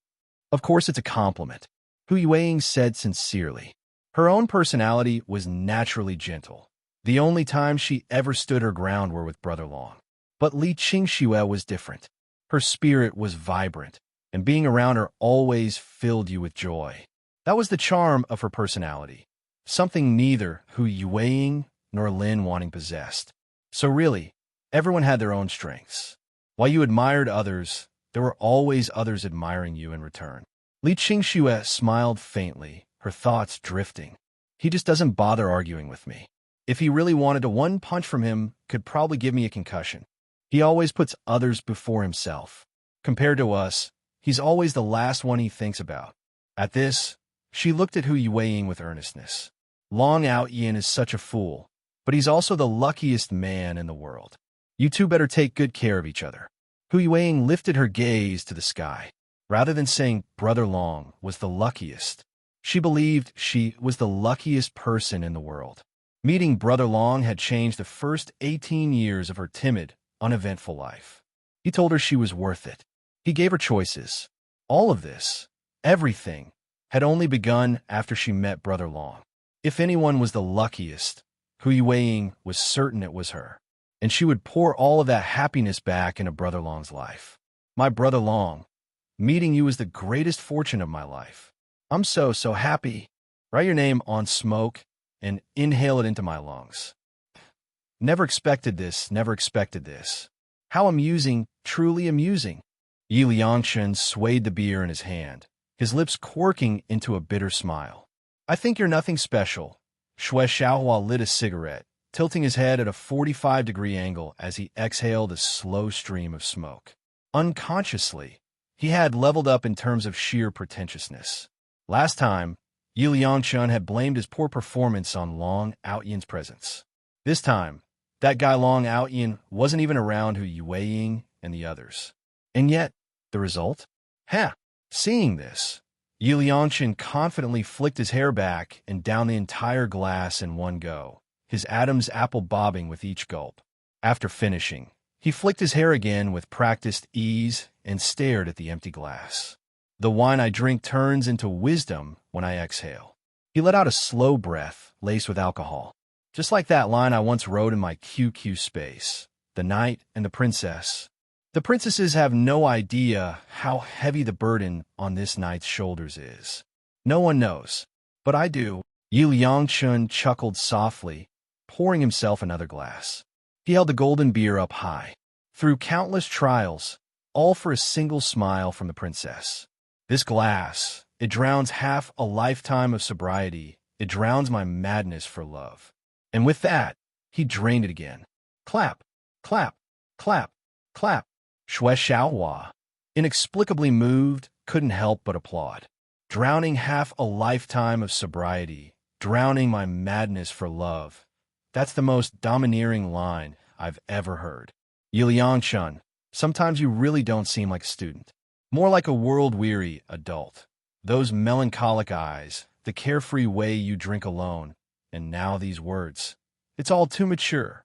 Of course it's a compliment, Hu Yueying said sincerely. Her own personality was naturally gentle. The only time she ever stood her ground were with Brother Long. But Li Qingxue was different. Her spirit was vibrant, and being around her always filled you with joy. That was the charm of her personality, something neither Hu Yueying nor Lin Wanting possessed. So really, everyone had their own strengths. While you admired others, there were always others admiring you in return. Li Qingxue smiled faintly, her thoughts drifting. He just doesn't bother arguing with me. If he really wanted, one punch from him could probably give me a concussion. He always puts others before himself. Compared to us, he's always the last one he thinks about. At this, she looked at Hu Yueying with earnestness. Long Aotian is such a fool, but he's also the luckiest man in the world. You two better take good care of each other. Hu Yueying lifted her gaze to the sky. Rather than saying Brother Long was the luckiest, she believed she was the luckiest person in the world. Meeting Brother Long had changed the first 18 years of her timid, uneventful life. He told her she was worth it. He gave her choices. All of this, everything, had only begun after she met Brother Long. If anyone was the luckiest, Hu Yueying was certain it was her, and she would pour all of that happiness back into Brother Long's life. My Brother Long, meeting you is the greatest fortune of my life. I'm so happy. Write your name on smoke and inhale it into my lungs. Never expected this, never expected this. How amusing, truly amusing. Yi Liangshen swayed the beer in his hand, his lips quirking into a bitter smile. I think you're nothing special. Xue Xiaohua lit a cigarette, tilting his head at a 45-degree angle as he exhaled a slow stream of smoke. Unconsciously, he had leveled up in terms of sheer pretentiousness. Last time, Yi Liangshen had blamed his poor performance on Long Aotian's presence. This time, that guy Long Aotian wasn't even around Hu Yueying and the others. And yet, the result? Seeing this, Yi Liangshen confidently flicked his hair back and down the entire glass in one go, his Adam's apple bobbing with each gulp. After finishing, he flicked his hair again with practiced ease and stared at the empty glass. The wine I drink turns into wisdom when I exhale. He let out a slow breath laced with alcohol, just like that line I once wrote in my QQ space, "The Knight and the Princess." The princesses have no idea how heavy the burden on this knight's shoulders is. No one knows, but I do. Yi Liangshen chuckled softly, pouring himself another glass. He held the golden beer up high. Through countless trials, all for a single smile from the princess. This glass, it drowns half a lifetime of sobriety. It drowns my madness for love. And with that, he drained it again. Clap, clap, clap, clap. Xue Xiaohua, inexplicably moved, couldn't help but applaud. Drowning half a lifetime of sobriety, drowning my madness for love. That's the most domineering line I've ever heard. Yi Liangshen, sometimes you really don't seem like a student. More like a world-weary adult. Those melancholic eyes, the carefree way you drink alone, and now these words. It's all too mature.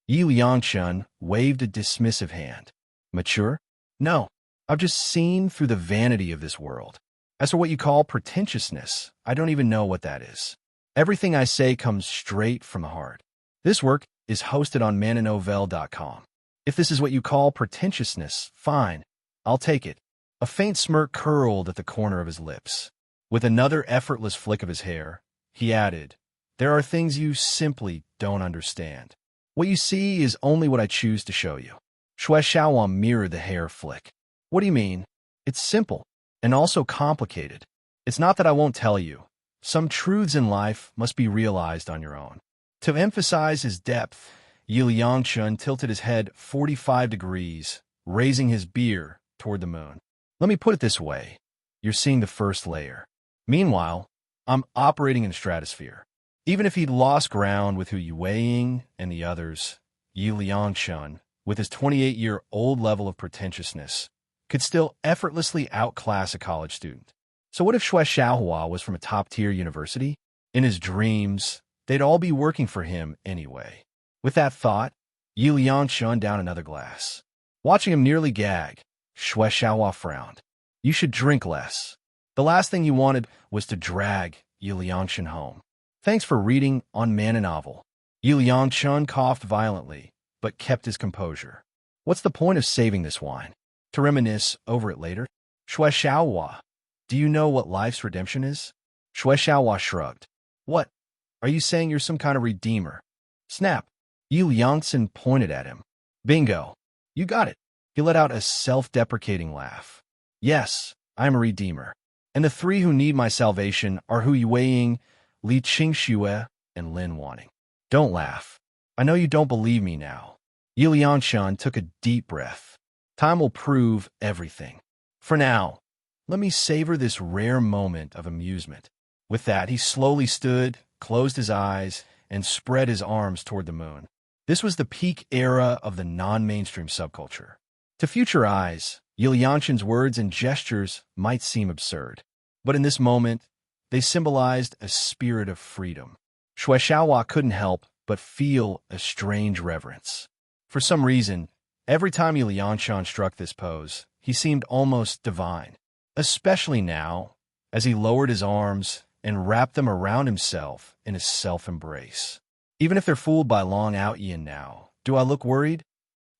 Yi Liangshen waved a dismissive hand. Mature? No, I've just seen through the vanity of this world. As for what you call pretentiousness, I don't even know what that is. Everything I say comes straight from the heart. This work is hosted on mananovel.com. If this is what you call pretentiousness, fine, I'll take it. A faint smirk curled at the corner of his lips. With another effortless flick of his hair, he added, "There are things you simply don't understand. What you see is only what I choose to show you." Xue Xiaohua mirrored the hair flick. What do you mean? It's simple, and also complicated. It's not that I won't tell you. Some truths in life must be realized on your own. To emphasize his depth, Yi Liangshen tilted his head 45 degrees, raising his beer toward the moon. Let me put it this way. You're seeing the first layer. Meanwhile, I'm operating in the stratosphere. Even if he'd lost ground with Hu Yueying and the others, Yi Liangshen, with his 28-year-old level of pretentiousness, could still effortlessly outclass a college student. So what if Xue Xiaohua was from a top-tier university? In his dreams, they'd all be working for him anyway. With that thought, Yi Liangshen downed another glass. Watching him nearly gag, Xue Xiaohua frowned. You should drink less. The last thing you wanted was to drag Yi Liangshen home. Thanks for reading on Man and Novel. Yi Liangshen coughed violently, but kept his composure. What's the point of saving this wine? To reminisce over it later? Xue Xiaohua, do you know what life's redemption is? Xue Xiaohua shrugged. What? Are you saying you're some kind of redeemer? Snap. Yi Liangshen pointed at him. Bingo. You got it. He let out a self-deprecating laugh. Yes, I'm a redeemer. And the three who need my salvation are Hu Yueying, Li Qingxue, and Lin Wanting. Don't laugh. I know you don't believe me now. Yi Liangshen took a deep breath. Time will prove everything. For now, let me savor this rare moment of amusement. With that, he slowly stood, closed his eyes, and spread his arms toward the moon. This was the peak era of the non-mainstream subculture. To future eyes, Yi Liangshen's words and gestures might seem absurd. But in this moment, they symbolized a spirit of freedom. Xue Xiaohua couldn't help but feel a strange reverence. For some reason, every time Yi Liangshen struck this pose, he seemed almost divine, especially now, as he lowered his arms and wrapped them around himself in a self-embrace. Even if they're fooled by Long Aotian now, do I look worried?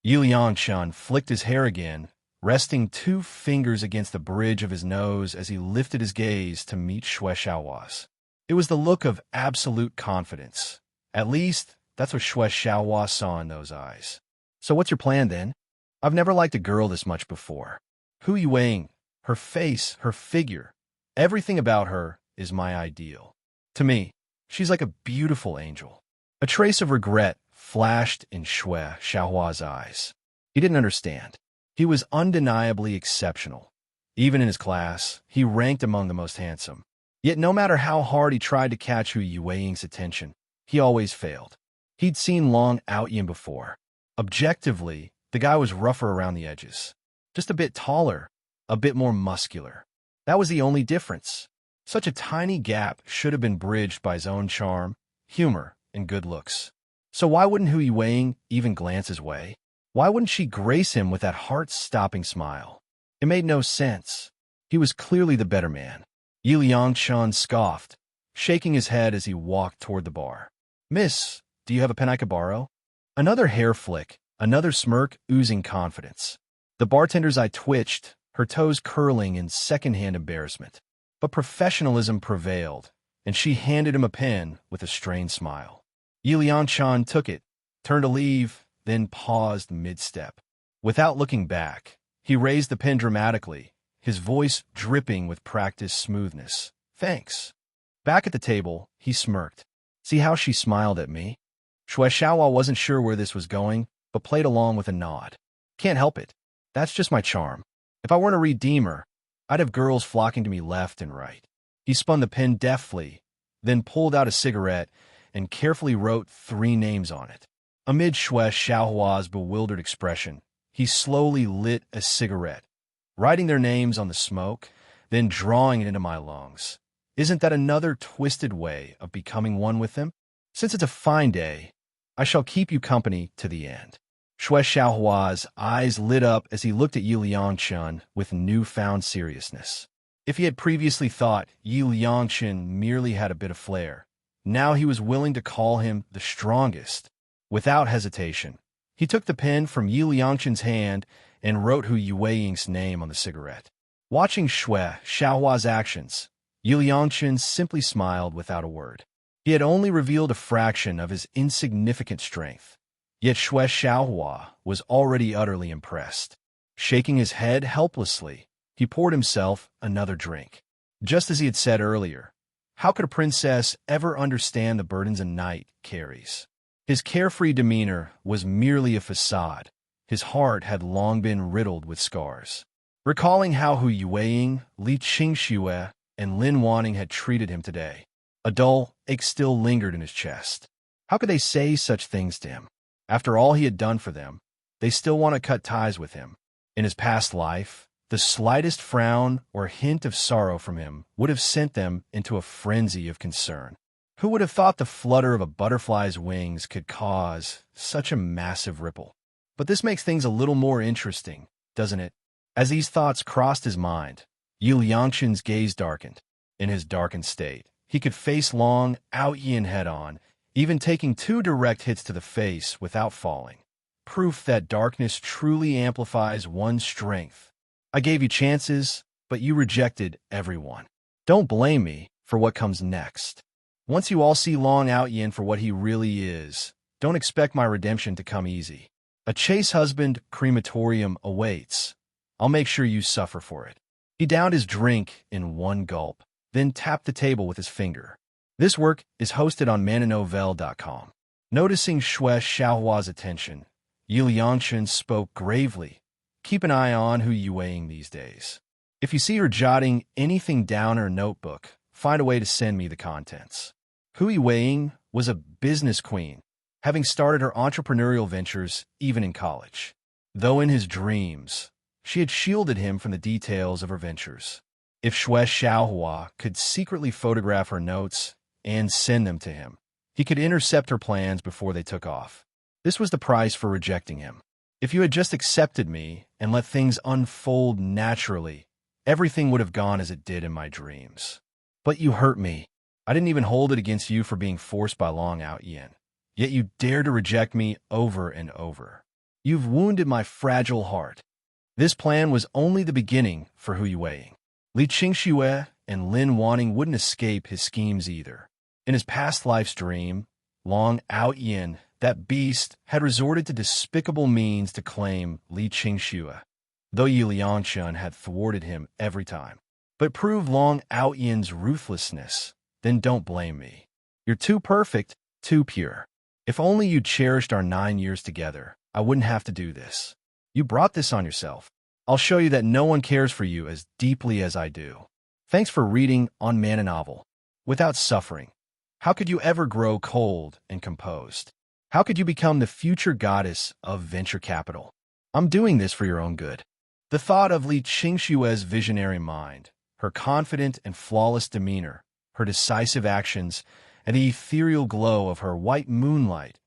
Yu Yangshan flicked his hair again, resting 2 fingers against the bridge of his nose as he lifted his gaze to meet Xue Xiaohua's. It was the look of absolute confidence. At least, that's what Xue Xiaohua saw in those eyes. So what's your plan then? I've never liked a girl this much before. Hu Yuwing, her face, her figure, everything about her is my ideal. To me, she's like a beautiful angel. A trace of regret flashed in Xue Xiaohua's eyes. He didn't understand. He was undeniably exceptional. Even in his class, he ranked among the most handsome. Yet no matter how hard he tried to catch Hu Yuwing's attention, he always failed. He'd seen Long Aotian before. Objectively, the guy was rougher around the edges. Just a bit taller, a bit more muscular. That was the only difference. Such a tiny gap should have been bridged by his own charm, humor, and good looks. So why wouldn't Hu Yuwing even glance his way? Why wouldn't she grace him with that heart-stopping smile? It made no sense. He was clearly the better man. Yi Liangshan scoffed, shaking his head as he walked toward the bar. Miss, do you have a pen I could borrow? Another hair flick, another smirk oozing confidence. The bartender's eye twitched, her toes curling in second-hand embarrassment. But professionalism prevailed, and she handed him a pen with a strained smile. Yi Liangshan took it, turned to leave, then paused mid-step. Without looking back, he raised the pen dramatically, his voice dripping with practiced smoothness. Thanks. Back at the table, he smirked. See how she smiled at me? Xue Xiaohua wasn't sure where this was going, but played along with a nod. Can't help it. That's just my charm. If I weren't a redeemer, I'd have girls flocking to me left and right. He spun the pen deftly, then pulled out a cigarette and carefully wrote 3 names on it. Amid Xue Xiaohua's bewildered expression, he slowly lit a cigarette, writing their names on the smoke, then drawing it into my lungs. Isn't that another twisted way of becoming one with them? Since it's a fine day, I shall keep you company to the end. Xue Xiaohua's eyes lit up as he looked at Yi Liangshan with newfound seriousness. If he had previously thought Yi Liangshan merely had a bit of flair, now he was willing to call him the strongest. Without hesitation, he took the pen from Yi Liangshan's hand and wrote Hu Yuwing's name on the cigarette. Watching Xue Xiaohua's actions, Yi Liangshan simply smiled without a word. He had only revealed a fraction of his insignificant strength. Yet Xue Xiaohua was already utterly impressed. Shaking his head helplessly, he poured himself another drink. Just as he had said earlier, how could a princess ever understand the burdens a knight carries? His carefree demeanor was merely a facade. His heart had long been riddled with scars. Recalling how Hu Yuwing, Li Qingxue, and Lin Wanning had treated him today, a dull ache still lingered in his chest. How could they say such things to him? After all he had done for them, they still want to cut ties with him. In his past life, the slightest frown or hint of sorrow from him would have sent them into a frenzy of concern. Who would have thought the flutter of a butterfly's wings could cause such a massive ripple? But this makes things a little more interesting, doesn't it? As these thoughts crossed his mind, Yi Liangshan's gaze darkened. In his darkened state, he could face Long Aotian head-on, even taking 2 direct hits to the face without falling. Proof that darkness truly amplifies one's strength. I gave you chances, but you rejected everyone. Don't blame me for what comes next. Once you all see Long Aotian for what he really is, don't expect my redemption to come easy. A chase husband crematorium awaits. I'll make sure you suffer for it. He downed his drink in one gulp, then tapped the table with his finger. This work is hosted on mananovel.com. Noticing Xue Xiaohua's attention, Yi Liangshan spoke gravely. Keep an eye on Hu Yuwing these days. If you see her jotting anything down in her notebook, find a way to send me the contents. Hu Yuwing was a business queen, having started her entrepreneurial ventures even in college. Though in his dreams, she had shielded him from the details of her ventures. If Xue Xiaohua could secretly photograph her notes and send them to him, he could intercept her plans before they took off. This was the price for rejecting him. If you had just accepted me and let things unfold naturally, everything would have gone as it did in my dreams. But you hurt me. I didn't even hold it against you for being forced by Long Aotian. yet you dare to reject me over and over. You've wounded my fragile heart. This plan was only the beginning for Hu Yueying. Li Qingxue and Lin Wanning wouldn't escape his schemes either. In his past life's dream, Long Aotian, that beast, had resorted to despicable means to claim Li Qingxue, though Yi Liangchen had thwarted him every time. But prove Long Aotian's ruthlessness, then don't blame me. You're too perfect, too pure. If only you'd cherished our 9 years together, I wouldn't have to do this. You brought this on yourself. I'll show you that no one cares for you as deeply as I do. Thanks for reading On Man a Novel. Without suffering, how could you ever grow cold and composed? How could you become the future goddess of venture capital? I'm doing this for your own good. The thought of Li Qingxue's visionary mind, her confident and flawless demeanor, her decisive actions, and the ethereal glow of her white moonlight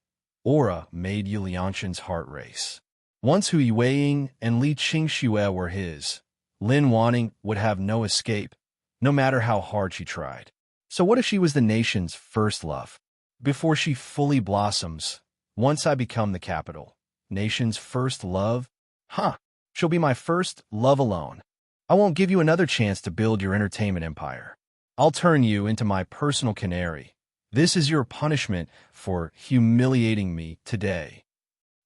aura made Yi Liangchen's heart race. Once Hu Yueying and Li Qingxue were his, Lin Wanning would have no escape, no matter how hard she tried. So what if she was the nation's first love? Before she fully blossoms, once I become the capital, nation's first love? She'll be my first love alone. I won't give you another chance to build your entertainment empire. I'll turn you into my personal canary. This is your punishment for humiliating me today.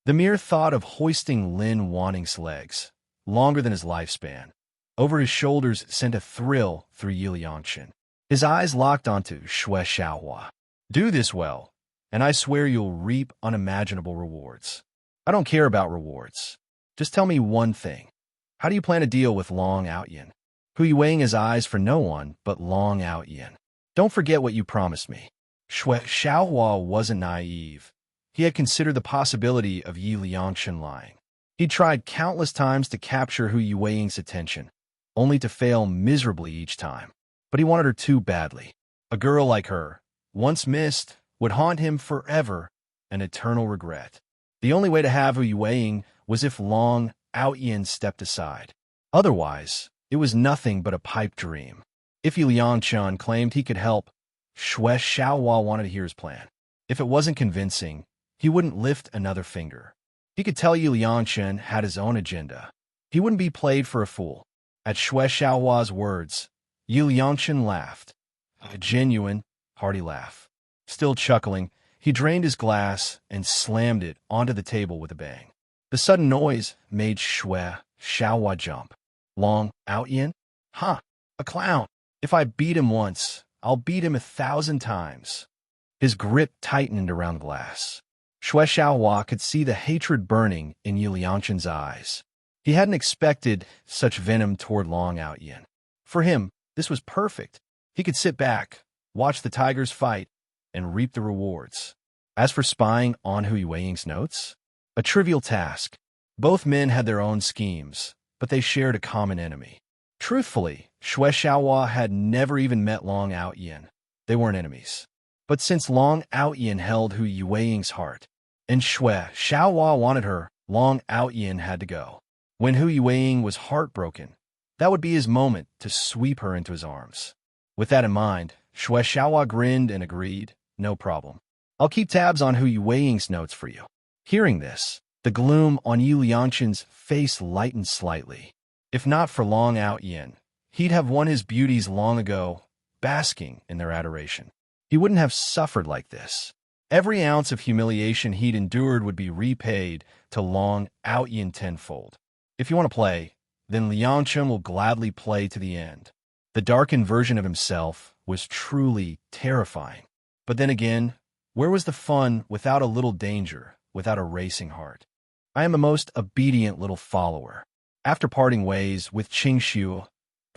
The mere thought of hoisting Lin Wanning's legs, longer than his lifespan, over his shoulders sent a thrill through Yi Liangchen. His eyes locked onto Shui Xiaohua. Do this well, and I swear you'll reap unimaginable rewards. I don't care about rewards. Just tell me one thing. How do you plan to deal with Long Aotian? Hu Yueying his eyes for no one but Long Aotian. Don't forget what you promised me. Shui Xiaohua wasn't naive. He had considered the possibility of Yi Liangchen lying. He tried countless times to capture Hu Yueying's attention, only to fail miserably each time. But he wanted her too badly. A girl like her, once missed, would haunt him forever, an eternal regret. The only way to have Hu Yueying was if Long Aotian stepped aside. Otherwise, it was nothing but a pipe dream. If Yi Liangchen claimed he could help, Shui Xiaohua wanted to hear his plan. If it wasn't convincing, he wouldn't lift another finger. He could tell Yi Liangchen had his own agenda. He wouldn't be played for a fool. At Shui Xiaohua's words, Yi Liangchen laughed. A genuine, hearty laugh. Still chuckling, he drained his glass and slammed it onto the table with a bang. The sudden noise made Shui Xiaohua jump. Long Aotian? A clown. If I beat him once, I'll beat him 1,000 times. His grip tightened around the glass. Shui Xiaohua could see the hatred burning in Yi Liangchen's eyes. He hadn't expected such venom toward Long Aotian. For him, this was perfect. He could sit back, watch the tigers fight, and reap the rewards. As for spying on Hu Yueying's notes, a trivial task. Both men had their own schemes, but they shared a common enemy. Truthfully, Shui Xiaohua had never even met Long Aotian. They weren't enemies. But since Long Aotian held Hu Yueying's heart, and Shui Xiaohua wanted her, Long Aotian had to go. When Hu Yueying was heartbroken, that would be his moment to sweep her into his arms. With that in mind, Shui Xiaohua grinned and agreed, no problem. I'll keep tabs on Hu Yueying's notes for you. Hearing this, the gloom on Yi Liangchen's face lightened slightly. If not for Long Aotian, he'd have won his beauties long ago, basking in their adoration. He wouldn't have suffered like this. Every ounce of humiliation he'd endured would be repaid to Long Aotian tenfold. If you want to play, then Liangchen will gladly play to the end. The darkened version of himself was truly terrifying. But then again, where was the fun without a little danger, without a racing heart? I am a most obedient little follower. After parting ways with Qingxue,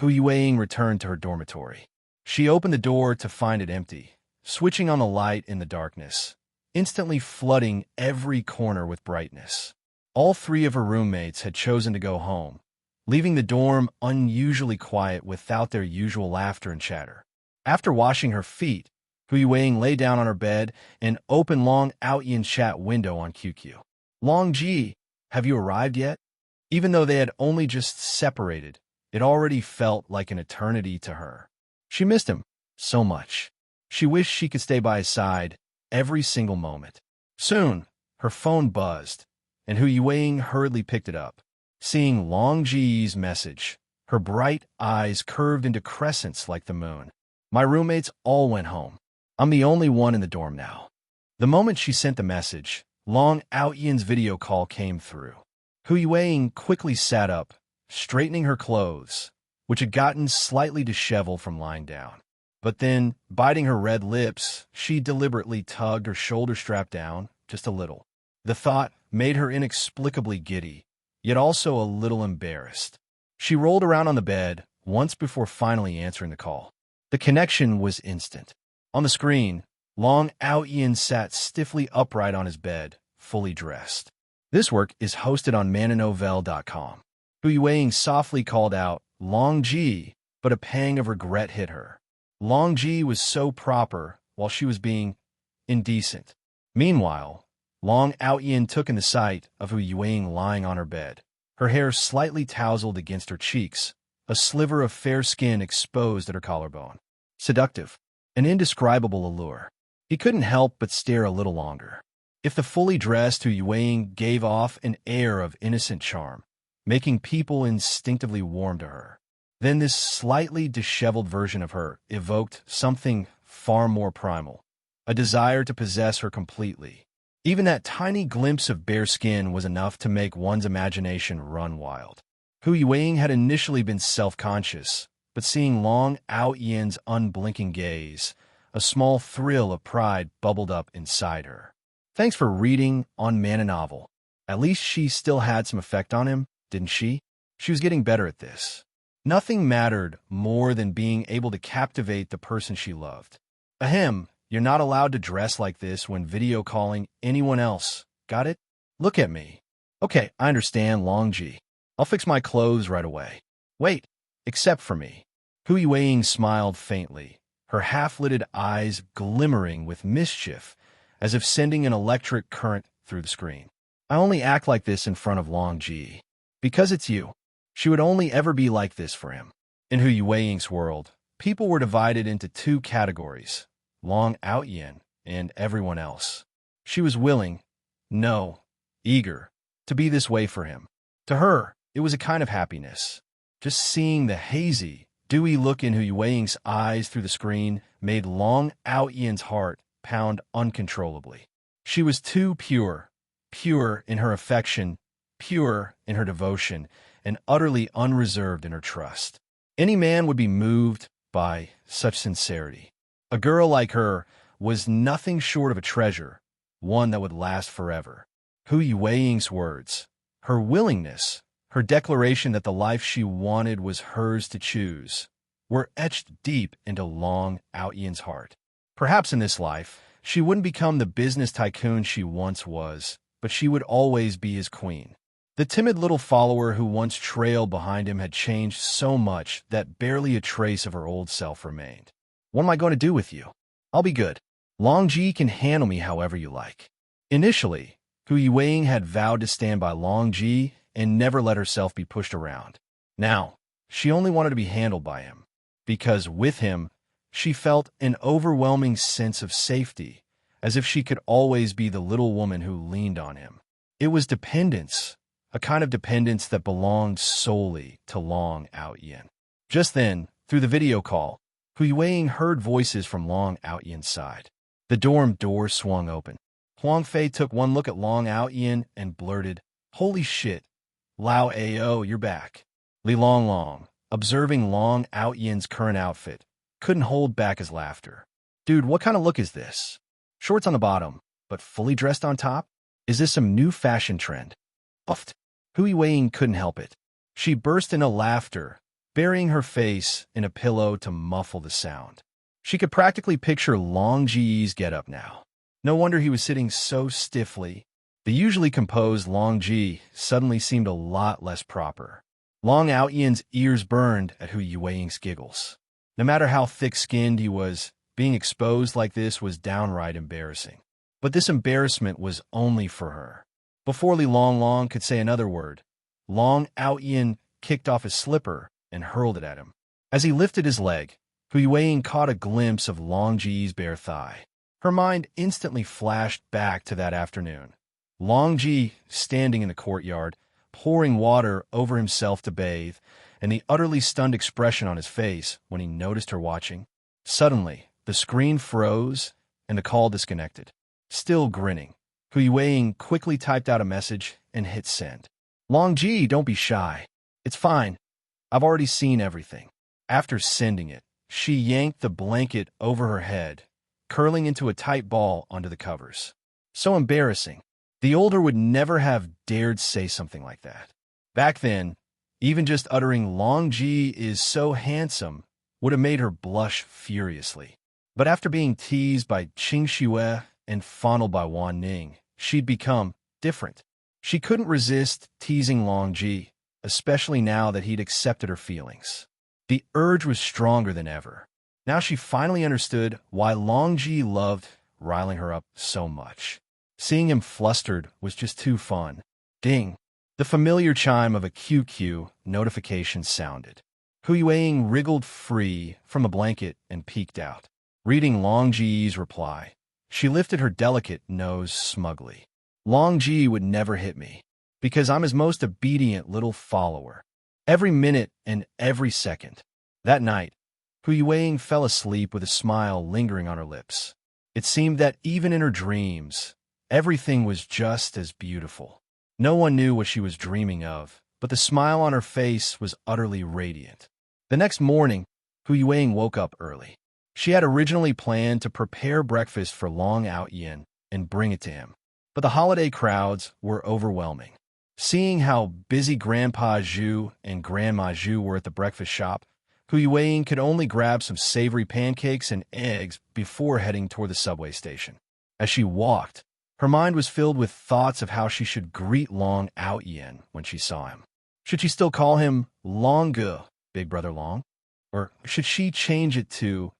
Hu Yueying returned to her dormitory. She opened the door to find it empty, switching on the light in the darkness, instantly flooding every corner with brightness. All 3 of her roommates had chosen to go home, leaving the dorm unusually quiet without their usual laughter and chatter. After washing her feet, Hu Yueying lay down on her bed and opened Long Aotian's chat window on QQ. Long Ji, have you arrived yet? Even though they had only just separated, it already felt like an eternity to her. She missed him so much. She wished she could stay by his side every single moment. Soon, her phone buzzed, and Hu Yueying hurriedly picked it up. Seeing Long Ji's message, her bright eyes curved into crescents like the moon. My roommates all went home. I'm the only one in the dorm now. The moment she sent the message, Long Aotian's video call came through. Hu Yueying quickly sat up, straightening her clothes, which had gotten slightly disheveled from lying down. But then, biting her red lips, she deliberately tugged her shoulder strap down just a little. The thought made her inexplicably giddy, yet also a little embarrassed. She rolled around on the bed once before finally answering the call. The connection was instant. On the screen, Long Aotian sat stiffly upright on his bed, fully dressed. This work is hosted on mananovel.com. Hu Yueying softly called out, "Long Ji," but a pang of regret hit her. Long Ji was so proper while she was being indecent. Meanwhile, Long Aotian took in the sight of Hu Yueying lying on her bed, her hair slightly tousled against her cheeks, a sliver of fair skin exposed at her collarbone. Seductive, an indescribable allure. He couldn't help but stare a little longer. If the fully dressed Hu Yueying gave off an air of innocent charm, making people instinctively warm to her, then this slightly disheveled version of her evoked something far more primal, a desire to possess her completely. Even that tiny glimpse of bare skin was enough to make one's imagination run wild. Hu Yueying had initially been self-conscious, but seeing Long Aotian's unblinking gaze, a small thrill of pride bubbled up inside her. Thanks for reading on Man and Novel. At least she still had some effect on him, didn't she? She was getting better at this. Nothing mattered more than being able to captivate the person she loved. Ahem, you're not allowed to dress like this when video calling anyone else. Got it? Look at me. Okay, I understand, Long Ji. I'll fix my clothes right away. Wait, except for me. Hu Yueying smiled faintly, her half-lidded eyes glimmering with mischief, as if sending an electric current through the screen. I only act like this in front of Long Ji. Because it's you. She would only ever be like this for him. In Hu Yueying's world, people were divided into two categories, Long Aotian and everyone else. She was willing, no, eager, to be this way for him. To her, it was a kind of happiness. Just seeing the hazy, dewy look in Hu Yueying's eyes through the screen made Long Aotian's heart pound uncontrollably. She was too pure, pure in her affection, pure in her devotion, and utterly unreserved in her trust. Any man would be moved by such sincerity. A girl like her was nothing short of a treasure, one that would last forever. Hu Yueying's words, her willingness, her declaration that the life she wanted was hers to choose, were etched deep into Long Aotian's heart. Perhaps in this life, she wouldn't become the business tycoon she once was, but she would always be his queen. The timid little follower who once trailed behind him had changed so much that barely a trace of her old self remained. What am I going to do with you? I'll be good. Long Ji can handle me however you like. Initially, Hu Yueying had vowed to stand by Long Ji and never let herself be pushed around. Now, she only wanted to be handled by him, because with him, she felt an overwhelming sense of safety, as if she could always be the little woman who leaned on him. It was dependence, a kind of dependence that belonged solely to Long Aotian. Just then, through the video call, Hu Yueying heard voices from Long Aotian's side. The dorm door swung open. Huang Fei took one look at Long Aotian and blurted, "Holy shit, Lao Ao, you're back." Li Long, observing Long Aotian's current outfit, couldn't hold back his laughter. "Dude, what kind of look is this? Shorts on the bottom, but fully dressed on top? Is this some new fashion trend?" Uffed. Hu Yueying couldn't help it. She burst into laughter, burying her face in a pillow to muffle the sound. She could practically picture Long Ji's getup now. No wonder he was sitting so stiffly. The usually composed Long Ji suddenly seemed a lot less proper. Long Aotian's ears burned at Hu Yueying's giggles. No matter how thick-skinned he was, being exposed like this was downright embarrassing. But this embarrassment was only for her. Before Li Long could say another word, Long Aotian kicked off his slipper and hurled it at him. As he lifted his leg, Hu Yueying caught a glimpse of Long Ji's bare thigh. Her mind instantly flashed back to that afternoon. Long Ji standing in the courtyard, pouring water over himself to bathe, and the utterly stunned expression on his face when he noticed her watching. Suddenly, the screen froze and the call disconnected. Still grinning, Hu Yueying quickly typed out a message and hit send. Long Ji, don't be shy. It's fine. I've already seen everything. After sending it, she yanked the blanket over her head, curling into a tight ball onto the covers. So embarrassing. The older would never have dared say something like that. Back then, even just uttering Long Ji is so handsome would have made her blush furiously. But after being teased by Qing Xue and fondled by Wan Ning, she'd become different. She couldn't resist teasing Long Ji, especially now that he'd accepted her feelings. The urge was stronger than ever. Now she finally understood why Long Ji loved riling her up so much. Seeing him flustered was just too fun. Ding! The familiar chime of a QQ notification sounded. Hu Yueying wriggled free from the blanket and peeked out. Reading Long Ji's reply, she lifted her delicate nose smugly. Long Ji would never hit me, because I'm his most obedient little follower. Every minute and every second. That night, Hu Yueying fell asleep with a smile lingering on her lips. It seemed that even in her dreams, everything was just as beautiful. No one knew what she was dreaming of, but the smile on her face was utterly radiant. The next morning, Hu Yueying woke up early. She had originally planned to prepare breakfast for Long Aotian and bring it to him, but the holiday crowds were overwhelming. Seeing how busy Grandpa Zhu and Grandma Zhu were at the breakfast shop, Hu Yueying could only grab some savory pancakes and eggs before heading toward the subway station. As she walked, her mind was filled with thoughts of how she should greet Long Aotian when she saw him. Should she still call him Long Ge, Big Brother Long? Or should she change it to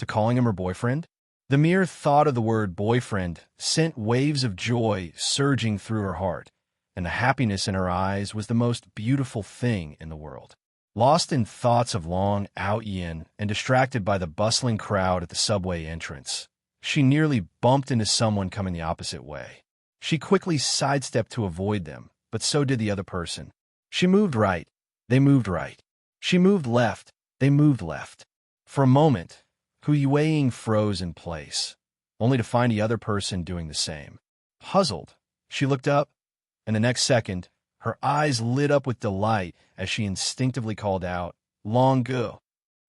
calling him her boyfriend? The mere thought of the word boyfriend sent waves of joy surging through her heart, and the happiness in her eyes was the most beautiful thing in the world. Lost in thoughts of Long Aotian and distracted by the bustling crowd at the subway entrance, she nearly bumped into someone coming the opposite way. She quickly sidestepped to avoid them, but so did the other person. She moved right. They moved right. She moved left. They moved left. For a moment, Hu Yueying froze in place, only to find the other person doing the same. Puzzled, she looked up, and the next second, her eyes lit up with delight as she instinctively called out, Long Ge.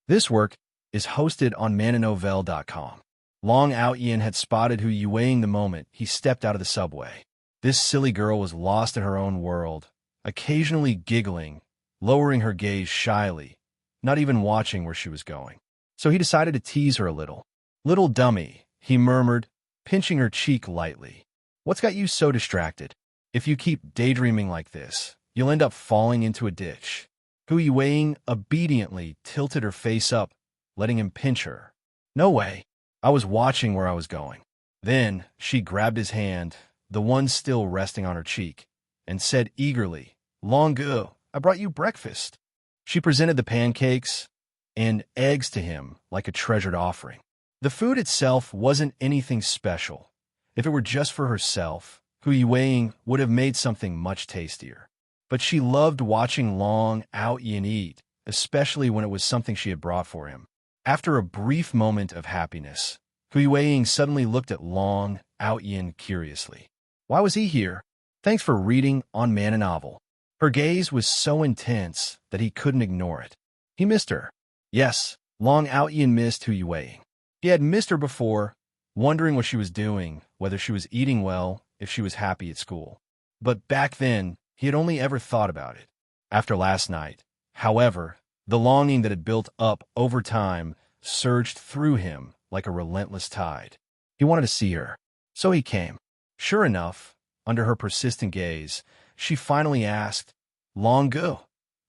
This work is hosted on mananovel.com. Long Aotian had spotted Hu Yueying the moment he stepped out of the subway. This silly girl was lost in her own world, occasionally giggling, lowering her gaze shyly, not even watching where she was going. So he decided to tease her a little. Little dummy, he murmured, pinching her cheek lightly. What's got you so distracted? If you keep daydreaming like this, you'll end up falling into a ditch. Hu Yueying obediently tilted her face up, letting him pinch her. No way. I was watching where I was going. Then she grabbed his hand, the one still resting on her cheek, and said eagerly, Long Ge, I brought you breakfast. She presented the pancakes and eggs to him like a treasured offering. The food itself wasn't anything special. If it were just for herself, Hu Yueying would have made something much tastier. But she loved watching Long Aotian eat, especially when it was something she had brought for him. After a brief moment of happiness, Hu Yueying suddenly looked at Long Aotian curiously. Why was he here? Thanks for reading on Man and Novel. Her gaze was so intense that he couldn't ignore it. He missed her. Yes, Long Aotian missed Hu Yueying. He had missed her before, wondering what she was doing, whether she was eating well, if she was happy at school. But back then, he had only ever thought about it. After last night, however, the longing that had built up over time surged through him like a relentless tide. He wanted to see her, so he came. Sure enough, under her persistent gaze, she finally asked, Long Ge,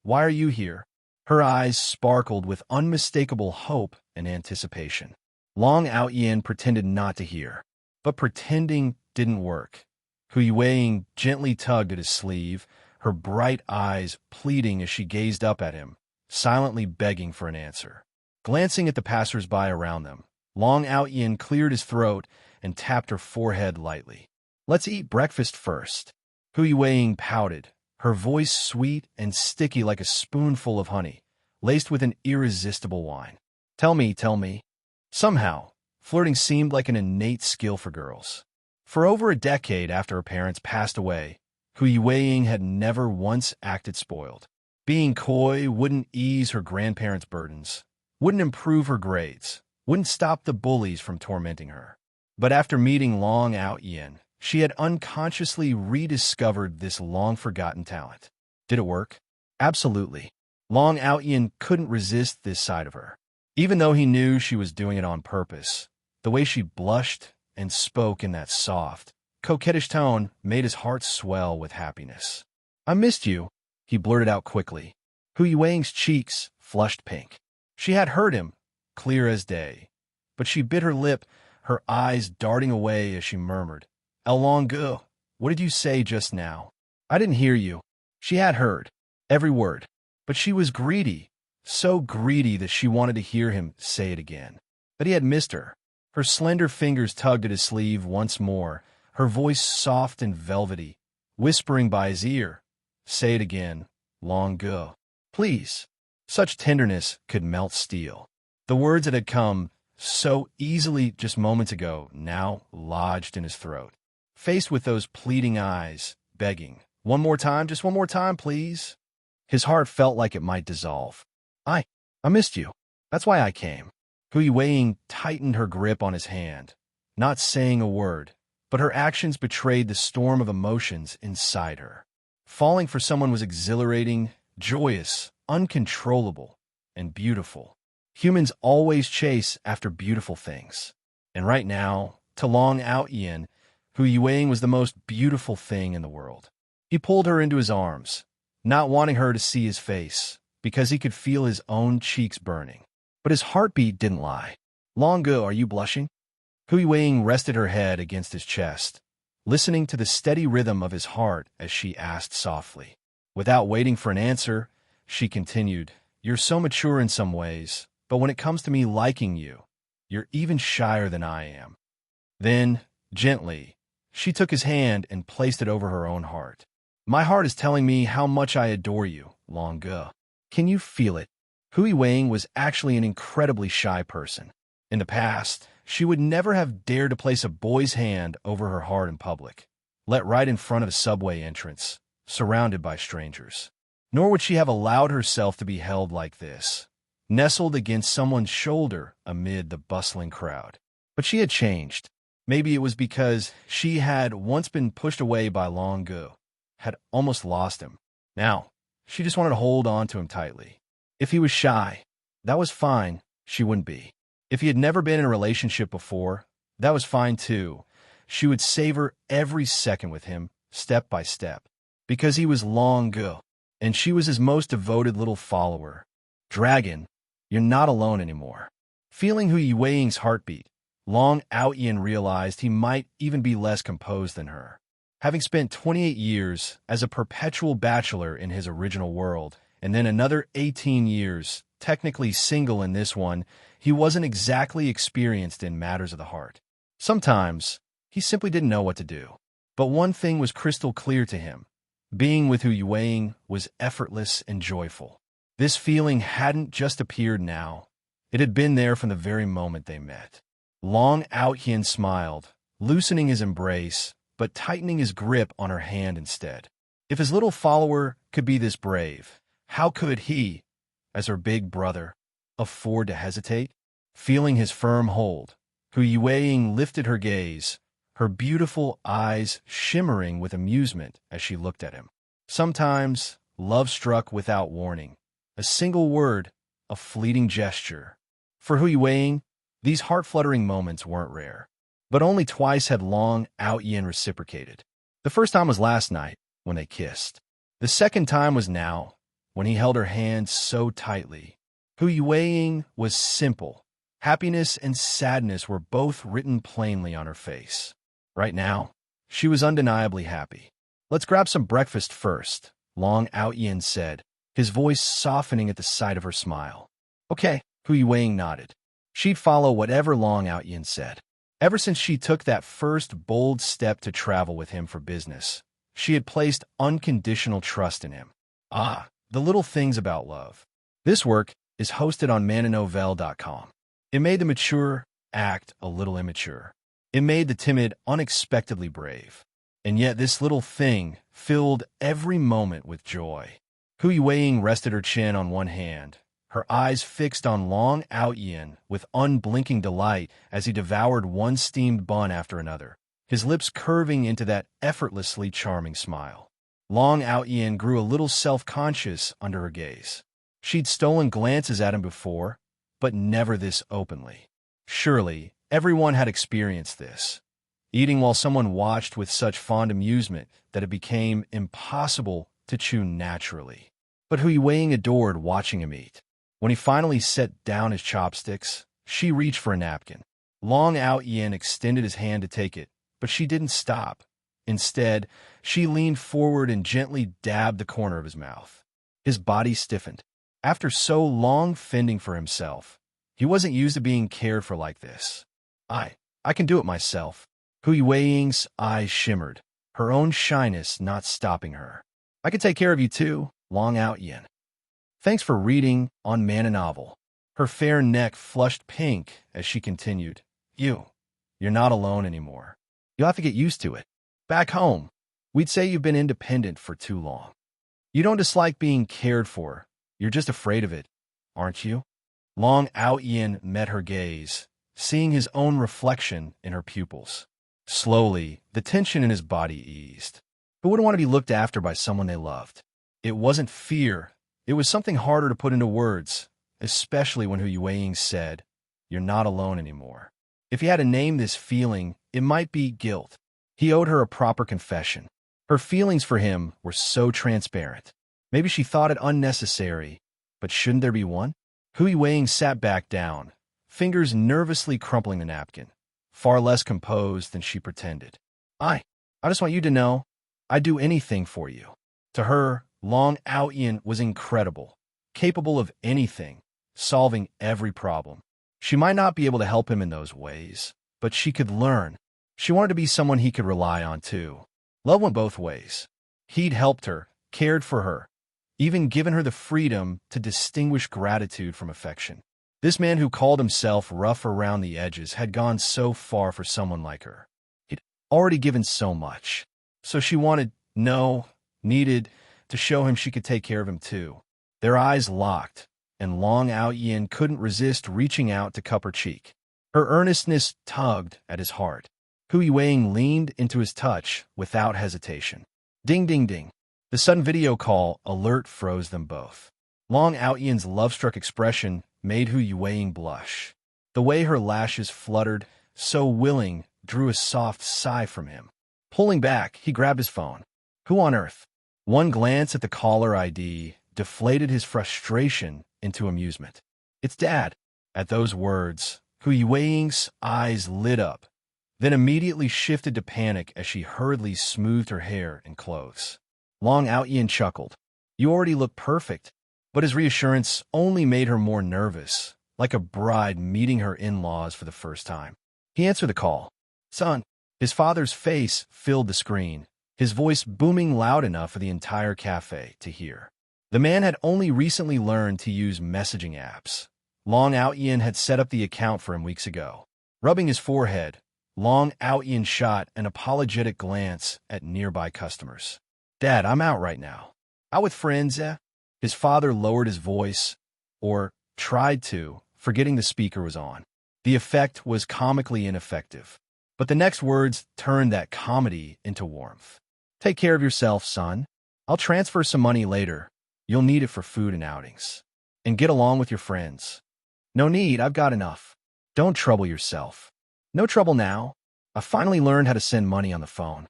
why are you here? Her eyes sparkled with unmistakable hope and anticipation. Long Aotian pretended not to hear, but pretending didn't work. Hu Yueying gently tugged at his sleeve, her bright eyes pleading as she gazed up at him, silently begging for an answer. Glancing at the passers-by around them, Long Aotian cleared his throat and tapped her forehead lightly. "Let's eat breakfast first." Hu Yueying pouted, her voice sweet and sticky like a spoonful of honey, laced with an irresistible wine. Tell me, tell me." Somehow, flirting seemed like an innate skill for girls. For over a decade after her parents passed away, Hu Yueying had never once acted spoiled. Being coy wouldn't ease her grandparents' burdens, wouldn't improve her grades, wouldn't stop the bullies from tormenting her. But after meeting Long Aotian, she had unconsciously rediscovered this long-forgotten talent. Did it work? Absolutely. Long Aotian couldn't resist this side of her. Even though he knew she was doing it on purpose, the way she blushed and spoke in that soft, coquettish tone made his heart swell with happiness. "I missed you," he blurted out quickly. Hu Yueying's cheeks flushed pink. She had heard him, clear as day, but she bit her lip, her eyes darting away as she murmured, "El Longue, what did you say just now?" "I didn't hear you." She had heard every word, but she was greedy, so greedy that she wanted to hear him say it again. But he had missed her. Her slender fingers tugged at his sleeve once more, her voice soft and velvety, whispering by his ear, "Say it again, Longue. Please." Such tenderness could melt steel. The words that had come so easily just moments ago now lodged in his throat. Faced with those pleading eyes, begging, "One more time, just one more time, please." His heart felt like it might dissolve. I missed you. That's why I came." Hu Yueying tightened her grip on his hand, not saying a word, but her actions betrayed the storm of emotions inside her. Falling for someone was exhilarating, joyous, uncontrollable, and beautiful. Humans always chase after beautiful things. And right now, to Long Aotian, Hu Yueying was the most beautiful thing in the world. He pulled her into his arms, not wanting her to see his face, because he could feel his own cheeks burning. But his heartbeat didn't lie. "Longue, are you blushing?" Hu Yueying rested her head against his chest, listening to the steady rhythm of his heart as she asked softly. Without waiting for an answer, she continued, "You're so mature in some ways, but when it comes to me liking you, you're even shyer than I am." Then, gently, she took his hand and placed it over her own heart. "My heart is telling me how much I adore you, Longue. Can you feel it?" Hu Yueying was actually an incredibly shy person. In the past, she would never have dared to place a boy's hand over her heart in public, let right in front of a subway entrance, surrounded by strangers. Nor would she have allowed herself to be held like this, nestled against someone's shoulder amid the bustling crowd. But she had changed. Maybe it was because she had once been pushed away by Longue, had almost lost him. Now, she just wanted to hold on to him tightly. If he was shy, that was fine, she wouldn't be. If he had never been in a relationship before, that was fine too. She would savor every second with him, step by step. Because he was Longue, and she was his most devoted little follower. "Dragon, you're not alone anymore." Feeling Hu Yueying's heartbeat, Long Aotian realized he might even be less composed than her. Having spent 28 years as a perpetual bachelor in his original world, and then another 18 years, technically single in this one, he wasn't exactly experienced in matters of the heart. Sometimes, he simply didn't know what to do. But one thing was crystal clear to him. Being with Hu Yueying was effortless and joyful. This feeling hadn't just appeared now. It had been there from the very moment they met. Long Aotian smiled, loosening his embrace, but tightening his grip on her hand instead. If his little follower could be this brave, how could he, as her big brother, afford to hesitate? Feeling his firm hold, Hu Yueying lifted her gaze, her beautiful eyes shimmering with amusement as she looked at him. Sometimes, love struck without warning. A single word, a fleeting gesture. For Hu Yueying, these heart-fluttering moments weren't rare. But only twice had Long Aotian reciprocated. The first time was last night, when they kissed. The second time was now, when he held her hand so tightly. Hu Yueying was simple. Happiness and sadness were both written plainly on her face. Right now, she was undeniably happy. "Let's grab some breakfast first," Long Aotian said, his voice softening at the sight of her smile. "Okay," Hu Yueying nodded. She'd follow whatever Long Aotian said. Ever since she took that first bold step to travel with him for business, she had placed unconditional trust in him. The little things about love. This work is hosted on mananovel.com. It made the mature act a little immature. It made the timid unexpectedly brave. And yet this little thing filled every moment with joy. Hu Yueying rested her chin on one hand, her eyes fixed on Long Aotian with unblinking delight as he devoured one steamed bun after another, his lips curving into that effortlessly charming smile. Long Aotian grew a little self-conscious under her gaze. She'd stolen glances at him before, but never this openly. Surely, everyone had experienced this. Eating while someone watched with such fond amusement that it became impossible to chew naturally. But Hu Yueying adored watching him eat. When he finally set down his chopsticks, she reached for a napkin. Long Aotian extended his hand to take it, but she didn't stop. Instead, she leaned forward and gently dabbed the corner of his mouth. His body stiffened. After so long fending for himself, he wasn't used to being cared for like this. I can do it myself. Hu Yueying's eyes shimmered, her own shyness not stopping her. I can take care of you too, Long Aotian. Thanks for reading on Man Novel. Her fair neck flushed pink as she continued. You're not alone anymore. You'll have to get used to it. Back home, we'd say you've been independent for too long. You don't dislike being cared for. You're just afraid of it, aren't you? Long Aotian met her gaze, seeing his own reflection in her pupils. Slowly, the tension in his body eased. Who wouldn't want to be looked after by someone they loved? It wasn't fear. It was something harder to put into words, especially when Hu Yueying said, "You're not alone anymore." If he had to name this feeling, it might be guilt. He owed her a proper confession. Her feelings for him were so transparent. Maybe she thought it unnecessary, but shouldn't there be one? Hu Yueying sat back down, fingers nervously crumpling the napkin, far less composed than she pretended. I just want you to know, I'd do anything for you. To her, Long Aotian was incredible, capable of anything, solving every problem. She might not be able to help him in those ways, but she could learn. She wanted to be someone he could rely on too. Love went both ways. He'd helped her, cared for her, even given her the freedom to distinguish gratitude from affection. This man who called himself rough around the edges had gone so far for someone like her. He'd already given so much. So she needed to show him she could take care of him too. Their eyes locked, and Long Aotian couldn't resist reaching out to cup her cheek. Her earnestness tugged at his heart. Hu Yueying leaned into his touch without hesitation. Ding, ding, ding. The sudden video call alert froze them both. Long Aotian's love-struck expression made Hu Yueying blush. The way her lashes fluttered, so willing, drew a soft sigh from him. Pulling back, he grabbed his phone. Who on earth? One glance at the caller ID deflated his frustration into amusement. It's Dad. At those words, Hu Yueying's eyes lit up, then immediately shifted to panic as she hurriedly smoothed her hair and clothes. Long Aotian chuckled. You already look perfect. But his reassurance only made her more nervous, like a bride meeting her in-laws for the first time. He answered the call. Son. His father's face filled the screen, his voice booming loud enough for the entire cafe to hear. The man had only recently learned to use messaging apps. Long Aotian had set up the account for him weeks ago. Rubbing his forehead, Long Aotian shot an apologetic glance at nearby customers. Dad, I'm out right now. Out with friends, eh? His father lowered his voice, or tried to, forgetting the speaker was on. The effect was comically ineffective. But the next words turned that comedy into warmth. Take care of yourself, son. I'll transfer some money later. You'll need it for food and outings. And get along with your friends. No need, I've got enough. Don't trouble yourself. No trouble now. I finally learned how to send money on the phone.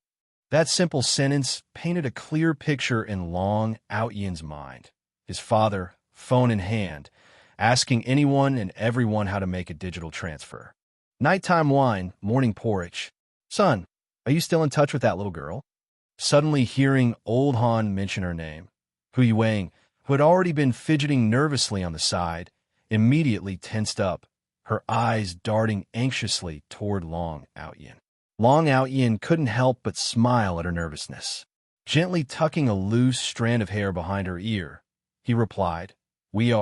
That simple sentence painted a clear picture in Long Aotian's mind. His father, phone in hand, asking anyone and everyone how to make a digital transfer. Nighttime wine, morning porridge. Son, are you still in touch with that little girl? Suddenly hearing Old Han mention her name, Hu Yueying, who had already been fidgeting nervously on the side, immediately tensed up, her eyes darting anxiously toward Long Aotian. Long Aotian couldn't help but smile at her nervousness. Gently tucking a loose strand of hair behind her ear, he replied, We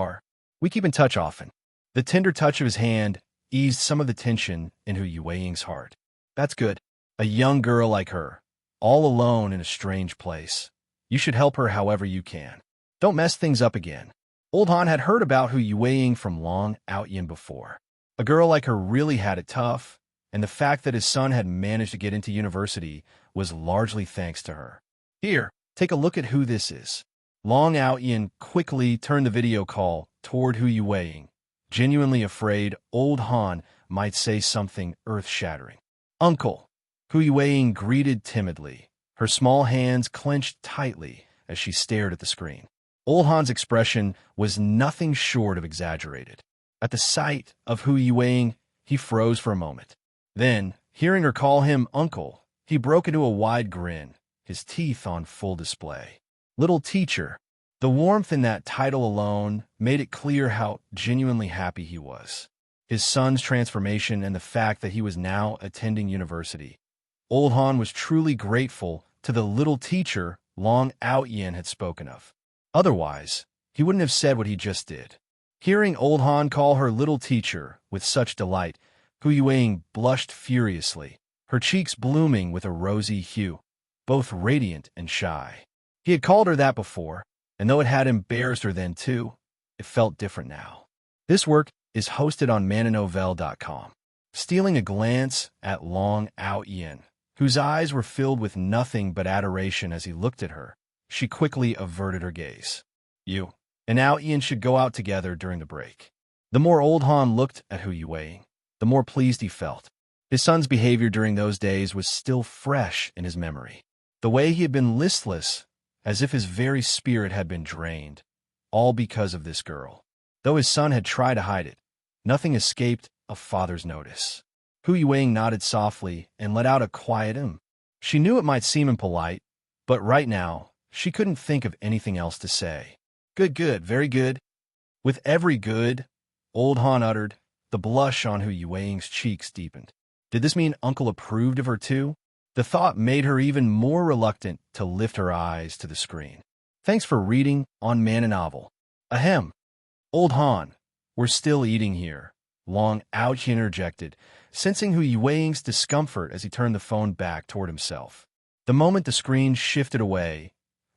keep in touch often." The tender touch of his hand eased some of the tension in Hu Yueying's heart. That's good. A young girl like her, all alone in a strange place. You should help her however you can. Don't mess things up again. Old Han had heard about Hu Yueying from Long Aotian before. A girl like her really had it tough, and the fact that his son had managed to get into university was largely thanks to her. Here, take a look at who this is. Long Aotian quickly turned the video call toward Hu Yueying, genuinely afraid old Han might say something earth-shattering. "Uncle," Hu Yueying greeted timidly, her small hands clenched tightly as she stared at the screen. Old Han's expression was nothing short of exaggerated. At the sight of Hu Yueying, he froze for a moment. Then, hearing her call him uncle, he broke into a wide grin, his teeth on full display. Little teacher. The warmth in that title alone made it clear how genuinely happy he was. His son's transformation and the fact that he was now attending university. Old Han was truly grateful to the little teacher Long Aotian had spoken of. Otherwise, he wouldn't have said what he just did. Hearing old Han call her little teacher with such delight, Hu Yueying blushed furiously, her cheeks blooming with a rosy hue, both radiant and shy. He had called her that before, and though it had embarrassed her then too, it felt different now. This work is hosted on mananovel.com. Stealing a glance at Long Aotian, whose eyes were filled with nothing but adoration as he looked at her, she quickly averted her gaze. You and Aotian should go out together during the break. The more old Han looked at Hu Yueying, the more pleased he felt. His son's behavior during those days was still fresh in his memory. The way he had been listless, as if his very spirit had been drained, all because of this girl. Though his son had tried to hide it, nothing escaped a father's notice. Hu Yueying nodded softly and let out a quiet She knew it might seem impolite, but right now, she couldn't think of anything else to say. Good, very good. With every good, old Han uttered, the blush on Hu Yueying's cheeks deepened. Did this mean Uncle approved of her too? The thought made her even more reluctant to lift her eyes to the screen. Thanks for reading on Man and Novel. Ahem. Old Han, we're still eating here, Long Aotian interjected, sensing Hu Yueying's discomfort as he turned the phone back toward himself. The moment the screen shifted away,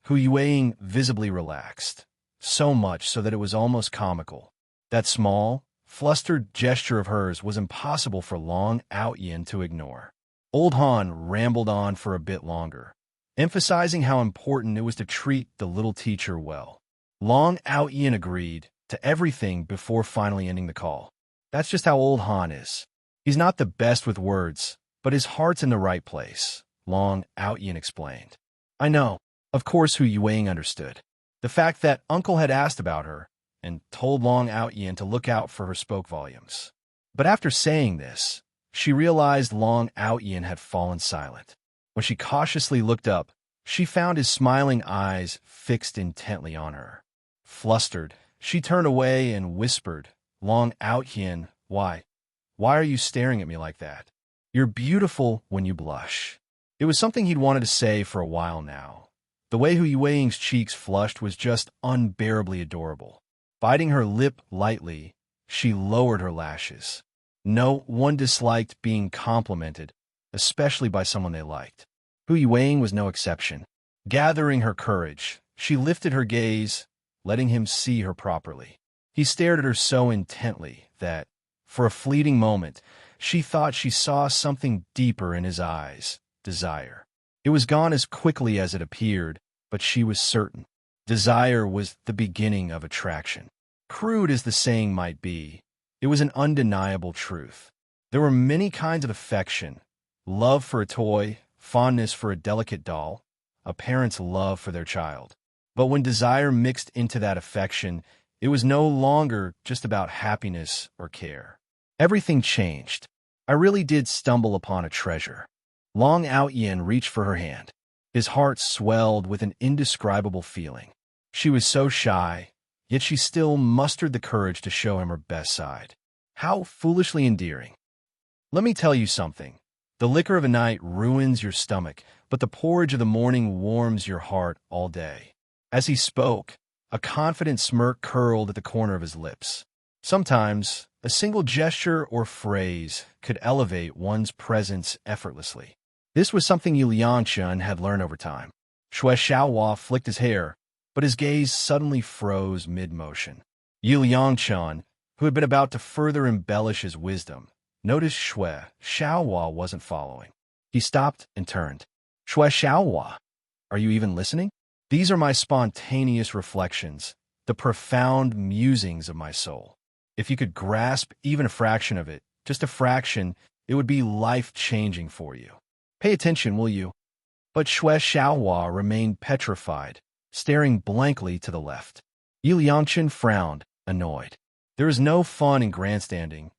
Hu Yueying visibly relaxed, so much so that it was almost comical. That small, flustered gesture of hers was impossible for Long Aotian to ignore. Old Han rambled on for a bit longer, emphasizing how important it was to treat the little teacher well. Long Aotian agreed to everything before finally ending the call. That's just how old Han is. He's not the best with words, but his heart's in the right place, Long Aotian explained. I know. Of course Hu Yueying understood. The fact that Uncle had asked about her and told Long Aotian to look out for her spoke volumes. But after saying this, she realized Long Aotian had fallen silent. When she cautiously looked up, she found his smiling eyes fixed intently on her. Flustered, she turned away and whispered, Long Aotian, why are you staring at me like that? You're beautiful when you blush. It was something he'd wanted to say for a while now. The way Hu Yueying's cheeks flushed was just unbearably adorable. Biting her lip lightly, she lowered her lashes. No one disliked being complimented, especially by someone they liked. Hu Yueying was no exception. Gathering her courage, she lifted her gaze, letting him see her properly. He stared at her so intently that, for a fleeting moment, she thought she saw something deeper in his eyes, desire. It was gone as quickly as it appeared, but she was certain. Desire was the beginning of attraction. Crude as the saying might be, it was an undeniable truth. There were many kinds of affection: love for a toy, fondness for a delicate doll, a parent's love for their child. But when desire mixed into that affection, it was no longer just about happiness or care. Everything changed. I really did stumble upon a treasure. Long Aotian reached for her hand. His heart swelled with an indescribable feeling. She was so shy, yet she still mustered the courage to show him her best side. How foolishly endearing. Let me tell you something. The liquor of a night ruins your stomach, but the porridge of the morning warms your heart all day. As he spoke, a confident smirk curled at the corner of his lips. Sometimes, a single gesture or phrase could elevate one's presence effortlessly. This was something Yu Liangchen had learned over time. Xue Xiaohua flicked his hair, but his gaze suddenly froze mid-motion. Yu Liangchen, who had been about to further embellish his wisdom, noticed Xue Xiaohua wasn't following. He stopped and turned. Xue Xiaohua, are you even listening? These are my spontaneous reflections, the profound musings of my soul. If you could grasp even a fraction of it, just a fraction, it would be life-changing for you. Pay attention, will you? But Xue Xiaohua remained petrified, staring blankly to the left. Yu Liangchen frowned, annoyed. There is no fun in grandstanding,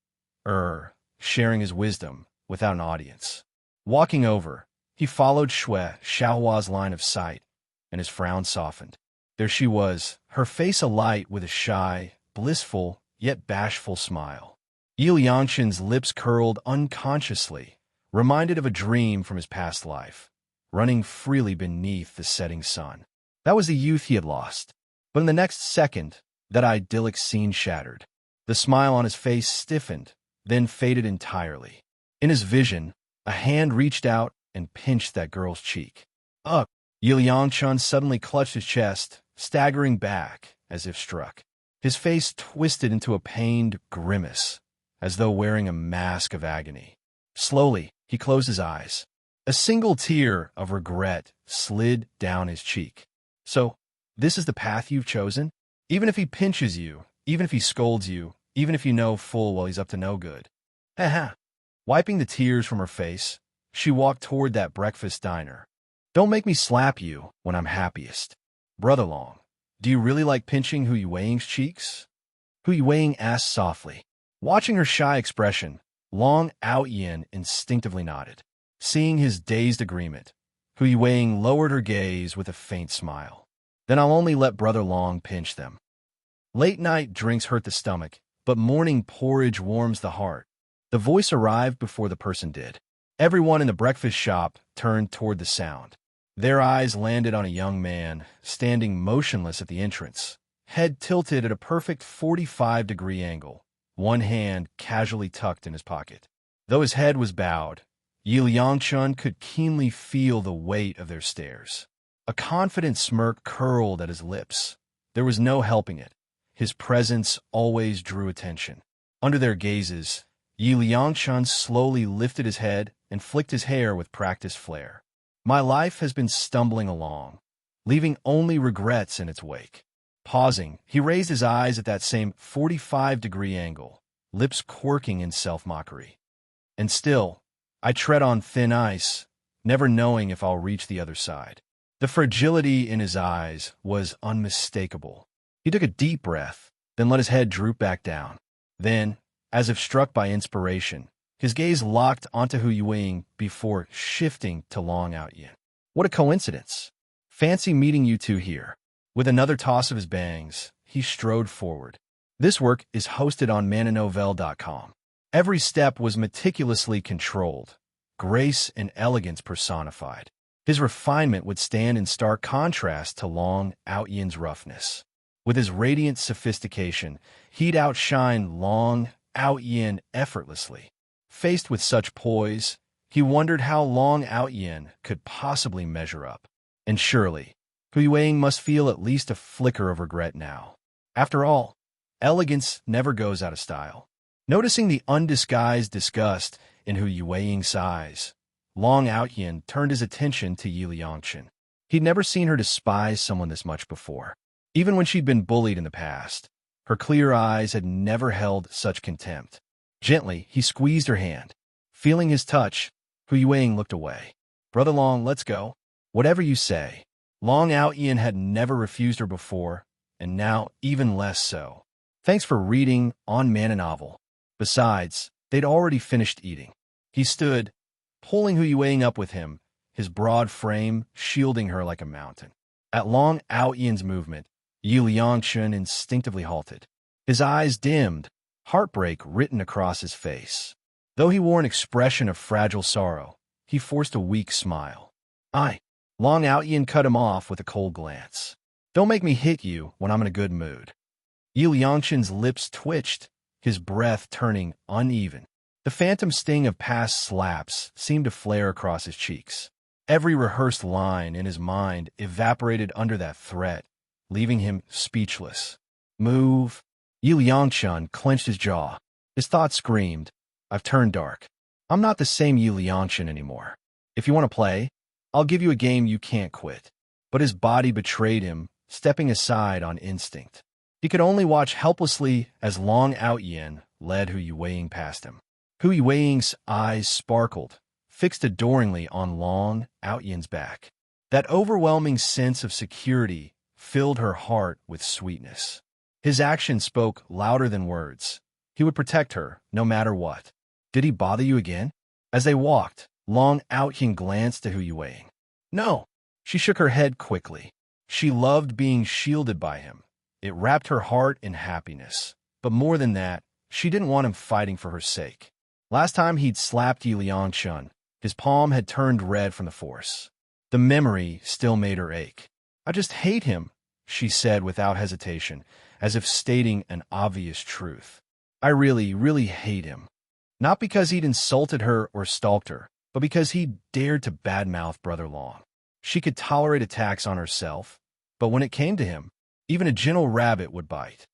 sharing his wisdom without an audience. Walking over, he followed Xue Xiaohua's line of sight, and his frown softened. There she was, her face alight with a shy, blissful, yet bashful smile. Yu Liangchen's lips curled unconsciously, reminded of a dream from his past life, running freely beneath the setting sun. That was the youth he had lost. But in the next second, that idyllic scene shattered. The smile on his face stiffened, then faded entirely. In his vision, a hand reached out and pinched that girl's cheek. Up! Yu Liangchen suddenly clutched his chest, staggering back as if struck. His face twisted into a pained grimace, as though wearing a mask of agony. Slowly, he closed his eyes. A single tear of regret slid down his cheek. So, this is the path you've chosen? Even if he pinches you, even if he scolds you, even if you know full well he's up to no good. Ha. Wiping the tears from her face, she walked toward that breakfast diner. Don't make me slap you when I'm happiest. Brother Long, do you really like pinching Hu Yueying's cheeks? Hu Yueying asked softly. Watching her shy expression, Long Aotian instinctively nodded. Seeing his dazed agreement, Hu Yueying lowered her gaze with a faint smile. Then I'll only let Brother Long pinch them. Late-night drinks hurt the stomach, but morning porridge warms the heart. The voice arrived before the person did. Everyone in the breakfast shop turned toward the sound. Their eyes landed on a young man, standing motionless at the entrance, head tilted at a perfect 45-degree angle, one hand casually tucked in his pocket. Though his head was bowed, Yu Liangchen could keenly feel the weight of their stares. A confident smirk curled at his lips. There was no helping it. His presence always drew attention. Under their gazes, Yu Liangchen slowly lifted his head and flicked his hair with practiced flair. My life has been stumbling along, leaving only regrets in its wake. Pausing, he raised his eyes at that same 45-degree angle, lips quirking in self-mockery. And still, I tread on thin ice, never knowing if I'll reach the other side. The fragility in his eyes was unmistakable. He took a deep breath, then let his head droop back down. Then, as if struck by inspiration, his gaze locked onto Hu Yueying before shifting to Long Aotian. What a coincidence. Fancy meeting you two here. With another toss of his bangs, he strode forward. This work is hosted on mananovel.com. Every step was meticulously controlled, grace and elegance personified. His refinement would stand in stark contrast to Long Aotian's roughness. With his radiant sophistication, he'd outshine Long Aotian effortlessly. Faced with such poise, he wondered how Long Aotian could possibly measure up. And surely, Hu Yueying must feel at least a flicker of regret now. After all, elegance never goes out of style. Noticing the undisguised disgust in Hu Yueying's eyes, Long Aotian turned his attention to Yu Liangchen. He'd never seen her despise someone this much before. Even when she'd been bullied in the past, her clear eyes had never held such contempt. Gently, he squeezed her hand. Feeling his touch, Hu Yueying looked away. Brother Long, let's go. Whatever you say. Long Aotian had never refused her before, and now even less so. Thanks for reading on Man and Novel. Besides, they'd already finished eating. He stood, pulling Hu Yueying up with him, his broad frame shielding her like a mountain. At Long Aotian's movement, Yu Liangchen instinctively halted. His eyes dimmed, heartbreak written across his face. Though he wore an expression of fragile sorrow, he forced a weak smile. I. Long Aotian cut him off with a cold glance. Don't make me hit you when I'm in a good mood. Yangshan's lips twitched, his breath turning uneven. The phantom sting of past slaps seemed to flare across his cheeks. Every rehearsed line in his mind evaporated under that threat, leaving him speechless. Move. Yangshan clenched his jaw. His thoughts screamed, I've turned dark. I'm not the same Yangshan anymore. If you want to play, I'll give you a game you can't quit. But his body betrayed him, stepping aside on instinct. He could only watch helplessly as Long Aotian led Hu Yuweiing past him. Hu Yuweing's eyes sparkled, fixed adoringly on Long Aotian's back. That overwhelming sense of security filled her heart with sweetness. His actions spoke louder than words. He would protect her, no matter what. Did he bother you again? As they walked, Long Aotian glanced at Hu Yuweiing. No. She shook her head quickly. She loved being shielded by him. It wrapped her heart in happiness. But more than that, she didn't want him fighting for her sake. Last time he'd slapped Yangshan, his palm had turned red from the force. The memory still made her ache. I just hate him, she said without hesitation, as if stating an obvious truth. I really, really hate him. Not because he'd insulted her or stalked her, but because he dared to badmouth Brother Long. She could tolerate attacks on herself, but when it came to him, even a gentle rabbit would bite.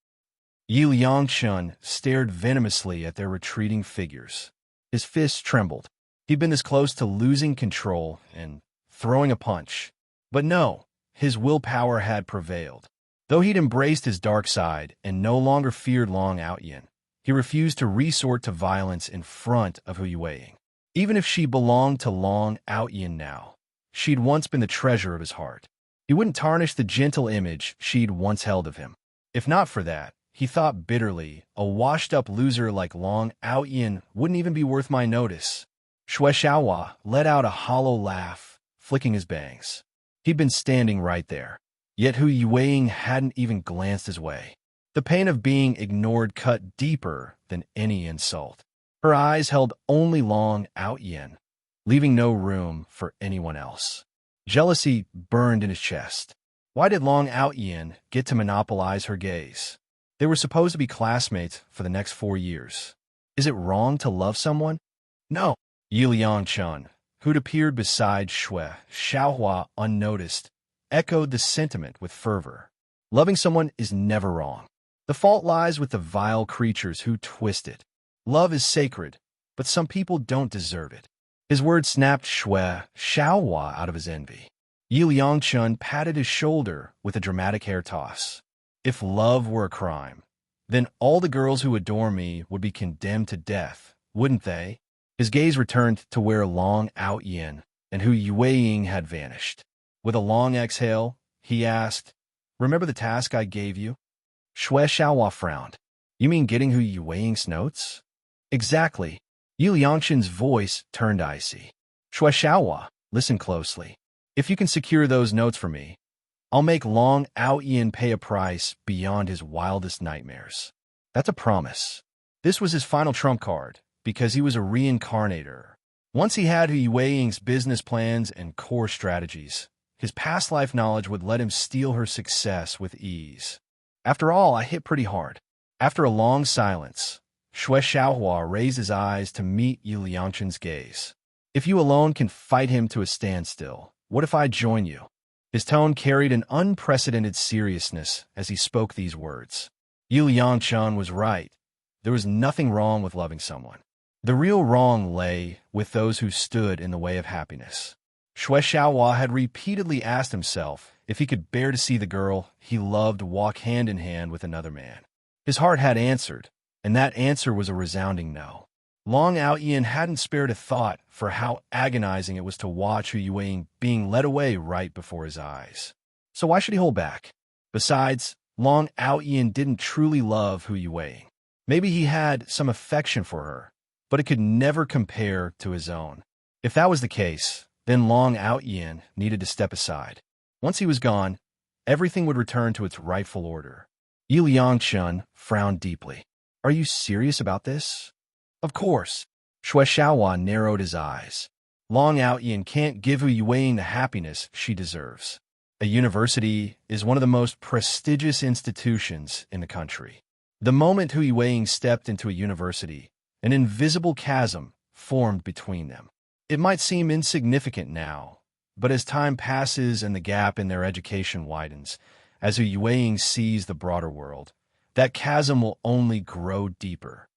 Yangshan stared venomously at their retreating figures. His fists trembled. He'd been this close to losing control and throwing a punch. But no, his willpower had prevailed. Though he'd embraced his dark side and no longer feared Long Aotian, he refused to resort to violence in front of Hu Yuweiing. Even if she belonged to Long Aotian now, she'd once been the treasure of his heart. He wouldn't tarnish the gentle image she'd once held of him. If not for that, he thought bitterly, a washed-up loser like Long Aotian wouldn't even be worth my notice. Shui Xiaohua let out a hollow laugh, flicking his bangs. He'd been standing right there, yet Hu Yuweiing hadn't even glanced his way. The pain of being ignored cut deeper than any insult. Her eyes held only Long Aotian, leaving no room for anyone else. Jealousy burned in his chest. Why did Long Aotian get to monopolize her gaze? They were supposed to be classmates for the next 4 years. Is it wrong to love someone? No. Yangshan, who'd appeared beside Shui Xiaohua unnoticed, echoed the sentiment with fervor. Loving someone is never wrong. The fault lies with the vile creatures who twist it. Love is sacred, but some people don't deserve it. His words snapped Shui Xiaohua out of his envy. Yangshan patted his shoulder with a dramatic hair toss. If love were a crime, then all the girls who adore me would be condemned to death, wouldn't they? His gaze returned to where Long Aotian and Hu Yuweiing had vanished. With a long exhale, he asked, Remember the task I gave you? Shui Xiaohua frowned. You mean getting Hu Yuweiing's notes? Exactly. Yangshan's voice turned icy. Shui Xiaohua, listen closely. If you can secure those notes for me, I'll make Long Aotian pay a price beyond his wildest nightmares. That's a promise. This was his final trump card, because he was a reincarnator. Once he had Hu Yuweiing's business plans and core strategies, his past life knowledge would let him steal her success with ease. After all, I hit pretty hard. After a long silence, Shui Xiaohua raised his eyes to meet Yangshan's gaze. If you alone can fight him to a standstill, what if I join you? His tone carried an unprecedented seriousness as he spoke these words. Yangshan was right. There was nothing wrong with loving someone. The real wrong lay with those who stood in the way of happiness. Shui Xiaohua had repeatedly asked himself if he could bear to see the girl he loved walk hand in hand with another man. His heart had answered, and that answer was a resounding no. Long Aotian hadn't spared a thought for how agonizing it was to watch Hu Yuweiing being led away right before his eyes. So why should he hold back? Besides, Long Aotian didn't truly love Hu Yuweiing. Maybe he had some affection for her, but it could never compare to his own. If that was the case, then Long Aotian needed to step aside. Once he was gone, everything would return to its rightful order. Yangshan frowned deeply. Are you serious about this? Of course. Shui Xiaohua narrowed his eyes. Long Aotian can't give Hu Yueying the happiness she deserves. A university is one of the most prestigious institutions in the country. The moment Hu Yueying stepped into a university, an invisible chasm formed between them. It might seem insignificant now, but as time passes and the gap in their education widens, as Hu Yueying sees the broader world, that chasm will only grow deeper.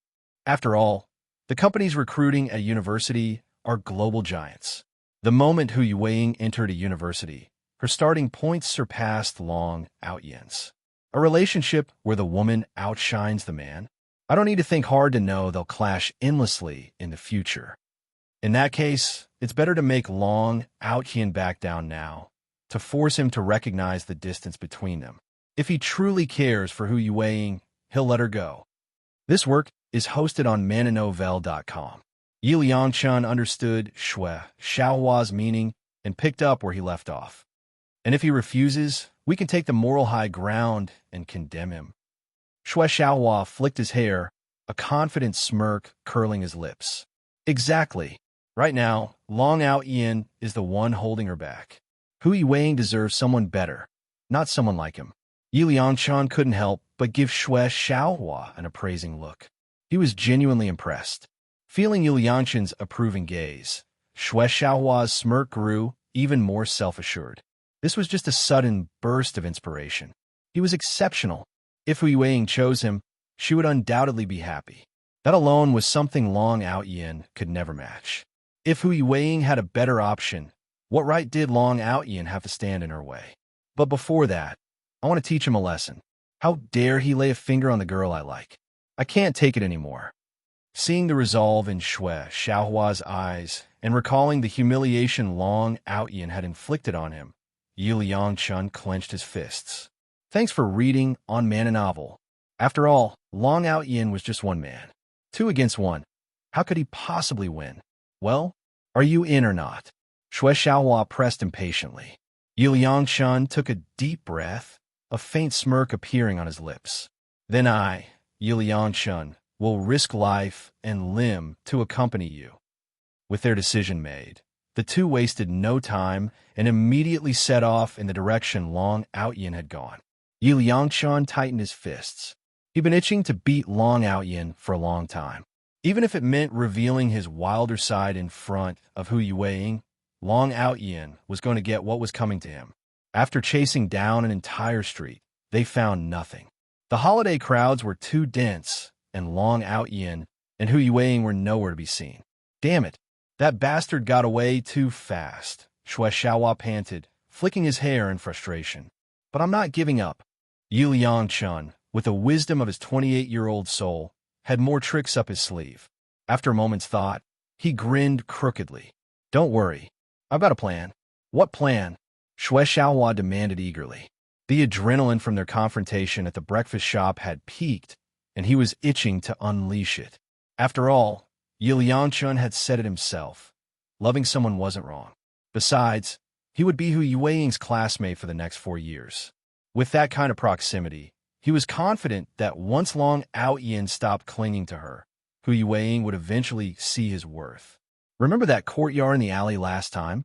After all, the companies recruiting at a university are global giants. The moment Hu Yueying entered a university, her starting points surpassed Long Aotian's. A relationship where the woman outshines the man? I don't need to think hard to know they'll clash endlessly in the future. In that case, it's better to make Long Aotian back down now, to force him to recognize the distance between them. If he truly cares for Hu Yueying, he'll let her go. This work is hosted on mananovel.com. Yi Liangchun understood Shui Xiaohua's meaning and picked up where he left off. And if he refuses, we can take the moral high ground and condemn him. Shui Xiaohua flicked his hair, a confident smirk curling his lips. Exactly. Right now, Long Aotian is the one holding her back. Hu Yueying deserves someone better, not someone like him. Yi Liangchun couldn't help but give Shui Xiaohua an appraising look. He was genuinely impressed. Feeling Yi Liangchun's approving gaze, Shui Xiaohua's smirk grew even more self-assured. This was just a sudden burst of inspiration. He was exceptional. If Hu Yueying chose him, she would undoubtedly be happy. That alone was something Long Aotian could never match. If Hu Yueying had a better option, what right did Long Aotian have to stand in her way? But before that, I want to teach him a lesson. How dare he lay a finger on the girl I like? I can't take it anymore. Seeing the resolve in Shui Xiaohua's eyes and recalling the humiliation Long Aotian had inflicted on him, Yi Liangchun clenched his fists. Thanks for reading on Man and Novel. After all, Long Aotian was just one man. 2 against 1. How could he possibly win? Well, are you in or not? Shui Xiaohua pressed impatiently. Yi Liangchun took a deep breath, a faint smirk appearing on his lips. Then I, Yi Liangchun, will risk life and limb to accompany you. With their decision made, the two wasted no time and immediately set off in the direction Long Aotian had gone. Yi Liangchun tightened his fists. He'd been itching to beat Long Aotian for a long time. Even if it meant revealing his wilder side in front of Hu Yueying, Long Aotian was going to get what was coming to him. After chasing down an entire street, they found nothing. The holiday crowds were too dense, and Long Aotian and Hu Yueying were nowhere to be seen. Damn it, that bastard got away too fast, Shui Xiaohua panted, flicking his hair in frustration. But I'm not giving up. Yi Liangchun, with the wisdom of his 28-year-old soul, had more tricks up his sleeve. After a moment's thought, he grinned crookedly. Don't worry, I've got a plan. What plan? Shui Xiaohua demanded eagerly. The adrenaline from their confrontation at the breakfast shop had peaked, and he was itching to unleash it. After all, Yi Liangchun had said it himself. Loving someone wasn't wrong. Besides, he would be Hu Yueying's classmate for the next 4 years. With that kind of proximity, he was confident that once Long Aotian stopped clinging to her, Hu Yueying would eventually see his worth. Remember that courtyard in the alley last time?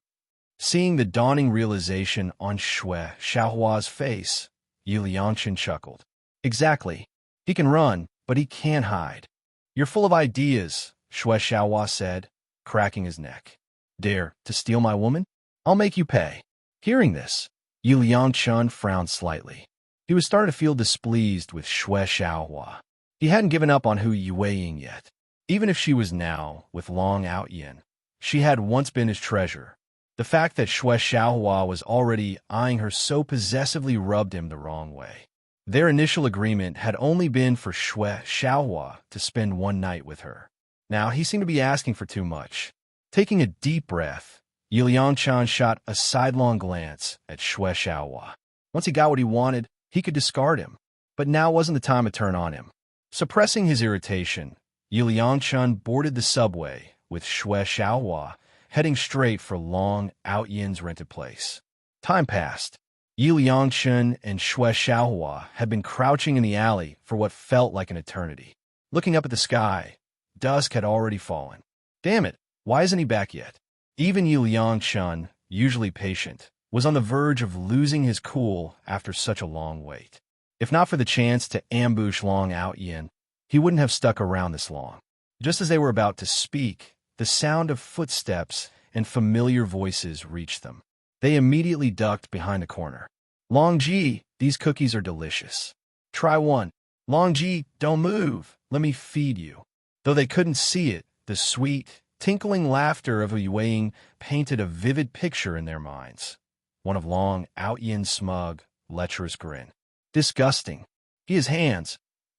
Seeing the dawning realization on Shui Xiaohua's face, Yi Liangchun chuckled. Exactly. He can run, but he can't hide. You're full of ideas, Shui Xiaohua said, cracking his neck. Dare to steal my woman? I'll make you pay. Hearing this, Yi Liangchun frowned slightly. He was starting to feel displeased with Shui Xiaohua. He hadn't given up on Hu Yueying yet. Even if she was now with Long Aotian, she had once been his treasure. The fact that Shui Xiaohua was already eyeing her so possessively rubbed him the wrong way. Their initial agreement had only been for Shui Xiaohua to spend one night with her. Now he seemed to be asking for too much. Taking a deep breath, Yi Liangchun shot a sidelong glance at Shui Xiaohua. Once he got what he wanted, he could discard him. But now wasn't the time to turn on him. Suppressing his irritation, Yi Liangchun boarded the subway with Shui Xiaohua, heading straight for Long Aotian's rented place. Time passed. Yi Liangchun and Shui Xiaohua had been crouching in the alley for what felt like an eternity. Looking up at the sky, dusk had already fallen. Damn it, why isn't he back yet? Even Yu Liangshun, usually patient, was on the verge of losing his cool after such a long wait. If not for the chance to ambush Long Aotian, he wouldn't have stuck around this long. Just as they were about to speak, the sound of footsteps and familiar voices reached them. They immediately ducked behind a corner. Long Ji, these cookies are delicious. Try one. Long Ji, don't move. Let me feed you. Though they couldn't see it, the sweet, tinkling laughter of Yu Weiying painted a vivid picture in their minds. One of Long Aotian's smug, lecherous grin. Disgusting. He has hands.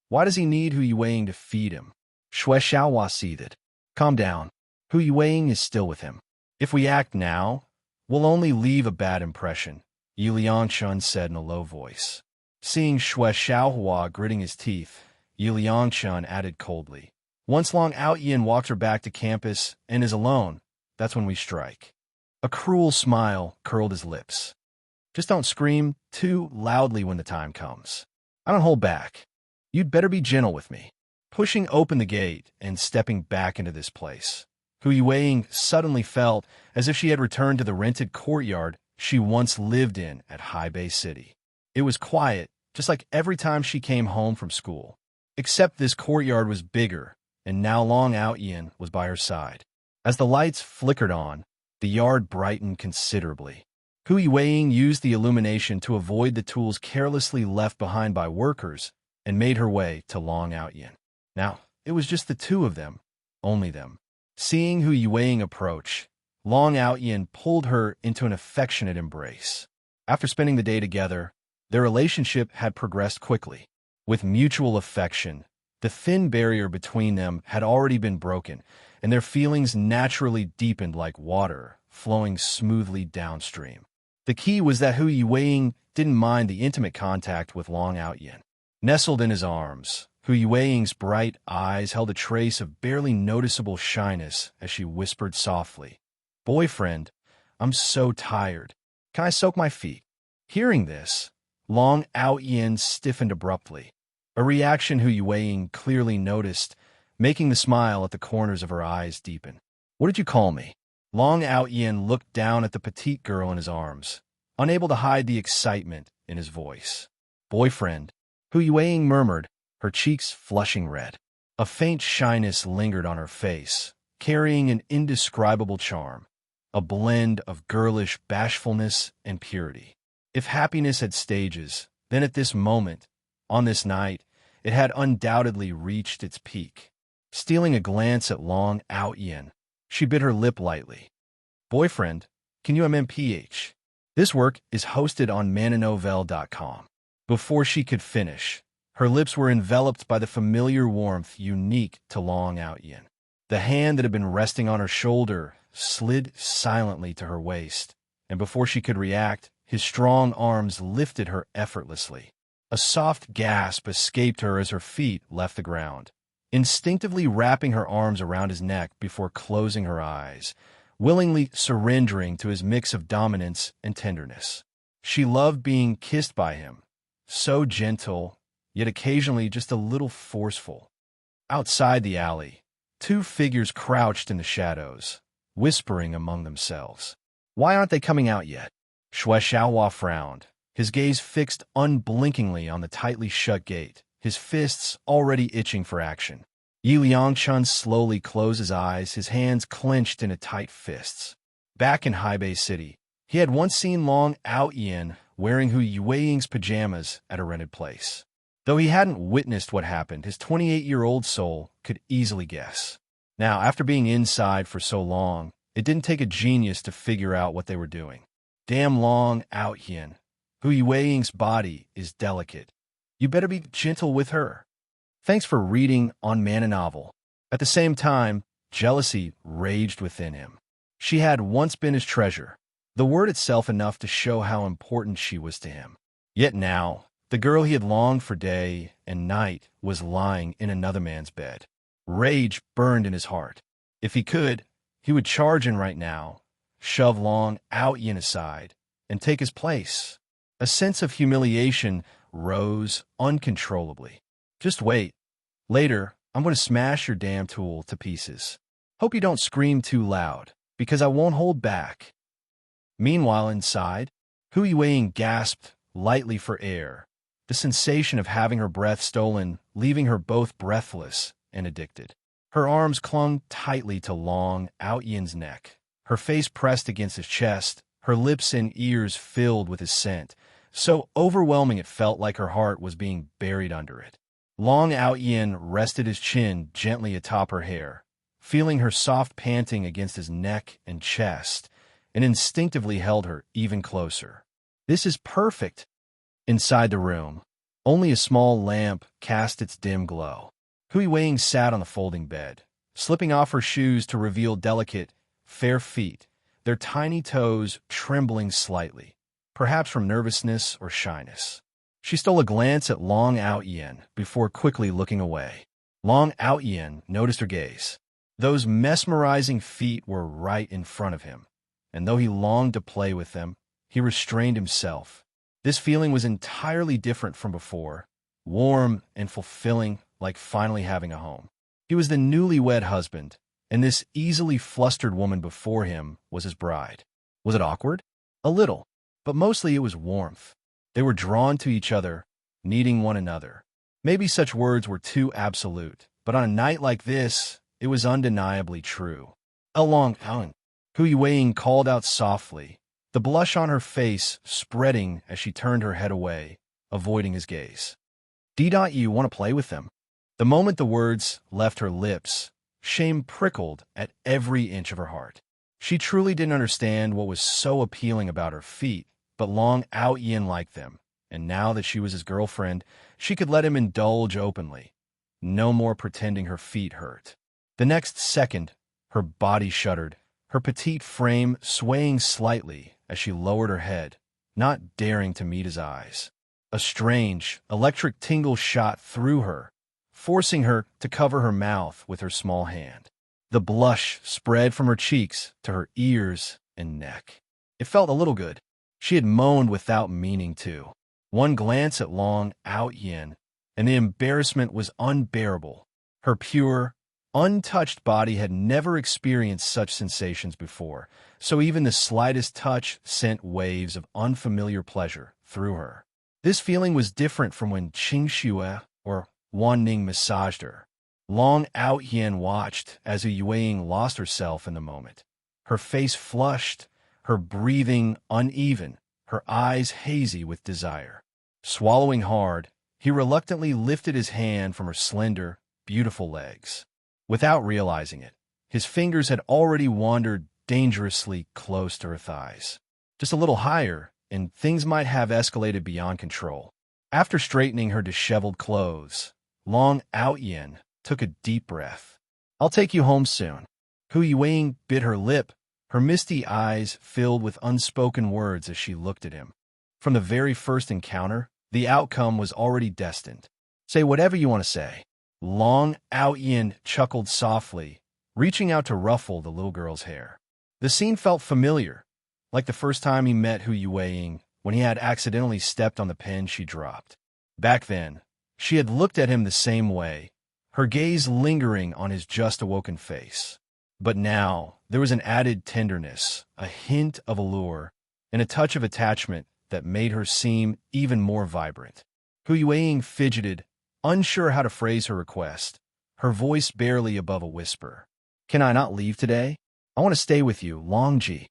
Why does he need Yu Weiying to feed him? Shui Xiaohua seethed. Calm down. Yu Weiying is still with him. If we act now, we'll only leave a bad impression, Yu Liangshun said in a low voice. Seeing Shui Xiaohua gritting his teeth, Yu Liangshun added coldly. Once Long Aotian walks her back to campus and is alone, that's when we strike. A cruel smile curled his lips. Just don't scream too loudly when the time comes. I don't hold back. You'd better be gentle with me. Pushing open the gate and stepping back into this place, Yu Weiying suddenly felt as if she had returned to the rented courtyard she once lived in at High Bay City. It was quiet, just like every time she came home from school. Except this courtyard was bigger, and now Long Aotian was by her side. As the lights flickered on, the yard brightened considerably. Yu Weiying used the illumination to avoid the tools carelessly left behind by workers and made her way to Long Aotian. Now, it was just the two of them, only them. Seeing Yu Weiying approach, Long Aotian pulled her into an affectionate embrace. After spending the day together, their relationship had progressed quickly. With mutual affection, the thin barrier between them had already been broken, and their feelings naturally deepened like water, flowing smoothly downstream. The key was that Yu Weiying didn't mind the intimate contact with Long Aotian. Nestled in his arms, Yu Weiying's bright eyes held a trace of barely noticeable shyness as she whispered softly, "Boyfriend, I'm so tired. Can I soak my feet?" Hearing this, Long Aotian stiffened abruptly, a reaction Yu Weiying clearly noticed, making the smile at the corners of her eyes deepen. "What did you call me?" Long Aotian looked down at the petite girl in his arms, unable to hide the excitement in his voice. "Boyfriend," Yu Weiying murmured, her cheeks flushing red. A faint shyness lingered on her face, carrying an indescribable charm, a blend of girlish bashfulness and purity. If happiness had stages, then at this moment, on this night, it had undoubtedly reached its peak. Stealing a glance at Long Aotian, she bit her lip lightly. "Boyfriend, can you MMPH?" This work is hosted on mananovel.com. Before she could finish, her lips were enveloped by the familiar warmth unique to Long Aotian. The hand that had been resting on her shoulder slid silently to her waist, and before she could react, his strong arms lifted her effortlessly. A soft gasp escaped her as her feet left the ground. Instinctively wrapping her arms around his neck before closing her eyes, willingly surrendering to his mix of dominance and tenderness. She loved being kissed by him, so gentle, yet occasionally just a little forceful. Outside the alley, two figures crouched in the shadows, whispering among themselves. "Why aren't they coming out yet?" Shui Xiaohua frowned, his gaze fixed unblinkingly on the tightly shut gate, his fists already itching for action. Yu Liangshun slowly closed his eyes, his hands clenched into tight fists. Back in High Bay City, he had once seen Long Aotian wearing Yu Weiying's pajamas at a rented place. Though he hadn't witnessed what happened, his 28-year-old soul could easily guess. Now, after being inside for so long, it didn't take a genius to figure out what they were doing. Damn Long Aotian, Yu Weiying's body is delicate. You better be gentle with her. Thanks for reading on Mana Novel. At the same time, jealousy raged within him. She had once been his treasure, the word itself enough to show how important she was to him. Yet now, the girl he had longed for day and night was lying in another man's bed. Rage burned in his heart. If he could, he would charge in right now, shove Long Aotian aside, and take his place. A sense of humiliation rose uncontrollably. Just wait. Later, I'm going to smash your damn tool to pieces. Hope you don't scream too loud, because I won't hold back. Meanwhile, inside, Hu Yueying gasped lightly for air, the sensation of having her breath stolen, leaving her both breathless and addicted. Her arms clung tightly to Long Aotian's neck, her face pressed against his chest, her lips and ears filled with his scent, so overwhelming it felt like her heart was being buried under it. Long Aotian rested his chin gently atop her hair, feeling her soft panting against his neck and chest, and instinctively held her even closer. This is perfect. Inside the room, only a small lamp cast its dim glow. Hui Weiing sat on the folding bed, slipping off her shoes to reveal delicate, fair feet, their tiny toes trembling slightly, perhaps from nervousness or shyness. She stole a glance at Long Aotian before quickly looking away. Long Aotian noticed her gaze. Those mesmerizing feet were right in front of him, and though he longed to play with them, he restrained himself. This feeling was entirely different from before, warm and fulfilling, like finally having a home. He was the newlywed husband, and this easily flustered woman before him was his bride. Was it awkward? A little, but mostly it was warmth. They were drawn to each other, needing one another. Maybe such words were too absolute, but on a night like this, it was undeniably true. Long Aotian, Hu Yueying called out softly, the blush on her face spreading as she turned her head away, avoiding his gaze. You want to play with them? The moment the words left her lips, shame prickled at every inch of her heart. She truly didn't understand what was so appealing about her feet, but Long Aotian liked them, and now that she was his girlfriend, she could let him indulge openly. No more pretending her feet hurt. The next second, her body shuddered, her petite frame swaying slightly as she lowered her head, not daring to meet his eyes. A strange, electric tingle shot through her, forcing her to cover her mouth with her small hand. The blush spread from her cheeks to her ears and neck. It felt a little good. She had moaned without meaning to. One glance at Long Aotian, and the embarrassment was unbearable. Her pure, untouched body had never experienced such sensations before, so even the slightest touch sent waves of unfamiliar pleasure through her. This feeling was different from when Qing Xue or Wan Ning massaged her. Long Aotian watched as Hu Yueying lost herself in the moment. Her face flushed, her breathing uneven, her eyes hazy with desire. Swallowing hard, he reluctantly lifted his hand from her slender, beautiful legs. Without realizing it, his fingers had already wandered dangerously close to her thighs. Just a little higher, and things might have escalated beyond control. After straightening her disheveled clothes, Long Aotian took a deep breath. I'll take you home soon. Hu Yueying bit her lip, her misty eyes filled with unspoken words as she looked at him. From the very first encounter, the outcome was already destined. Say whatever you want to say. Long Aotian chuckled softly, reaching out to ruffle the little girl's hair. The scene felt familiar, like the first time he met Hu Yueying when he had accidentally stepped on the pen she dropped. Back then, she had looked at him the same way, her gaze lingering on his just-awoken face. But now, there was an added tenderness, a hint of allure, and a touch of attachment that made her seem even more vibrant. Hu Yueying fidgeted, unsure how to phrase her request, her voice barely above a whisper. Can I not leave today? I want to stay with you, Longji.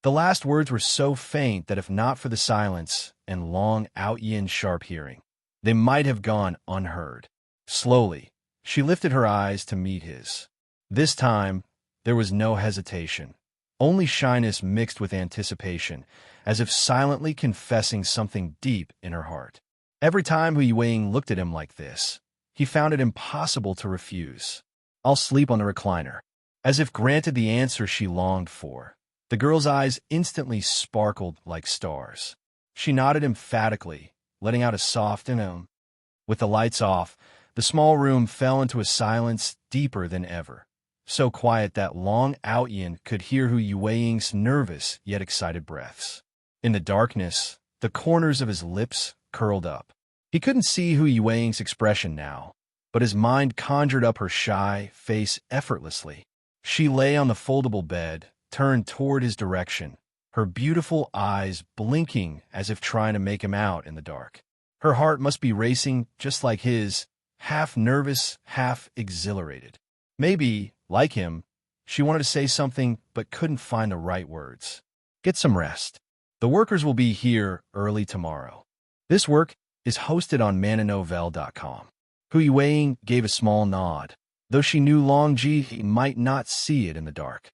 The last words were so faint that if not for the silence and Long Aotian's sharp hearing, they might have gone unheard. Slowly, she lifted her eyes to meet his. This time, there was no hesitation, only shyness mixed with anticipation, as if silently confessing something deep in her heart. Every time Hu Yueying looked at him like this, he found it impossible to refuse. I'll sleep on the recliner. As if granted the answer she longed for, the girl's eyes instantly sparkled like stars. She nodded emphatically, letting out a soft With the lights off, the small room fell into a silence deeper than ever, so quiet that Long Aotian could hear Hu Yueying's nervous yet excited breaths. In the darkness, the corners of his lips curled up. He couldn't see Hu Yueying's expression now, but his mind conjured up her shy face effortlessly. She lay on the foldable bed, turned toward his direction, her beautiful eyes blinking as if trying to make him out in the dark. Her heart must be racing just like his, half nervous, half exhilarated. Maybe, like him, she wanted to say something but couldn't find the right words. Get some rest. The workers will be here early tomorrow. This work is hosted on mananovel.com. Hu Yueying gave a small nod, though she knew Long Ji might not see it in the dark.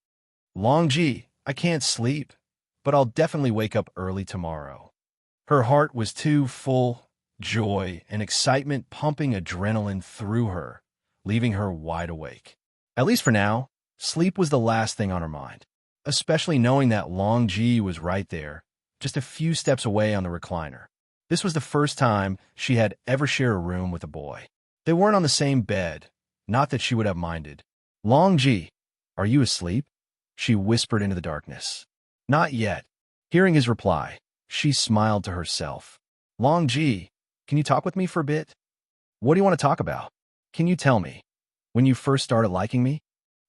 Long Ji, I can't sleep, but I'll definitely wake up early tomorrow. Her heart was too full, joy and excitement pumping adrenaline through her, leaving her wide awake. At least for now, sleep was the last thing on her mind, especially knowing that Long Ji was right there, just a few steps away on the recliner. This was the first time she had ever shared a room with a boy. They weren't on the same bed, not that she would have minded. Long Ji, are you asleep? She whispered into the darkness. Not yet. Hearing his reply, she smiled to herself. Long Ji, can you talk with me for a bit? What do you want to talk about? Can you tell me? When you first started liking me?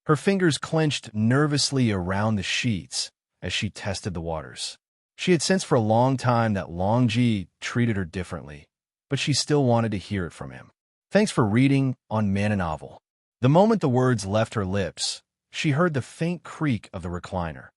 Her fingers clenched nervously around the sheets as she tested the waters. She had sensed for a long time that Long Ji treated her differently, but she still wanted to hear it from him. Thanks for reading on Man Novel. The moment the words left her lips, she heard the faint creak of the recliner,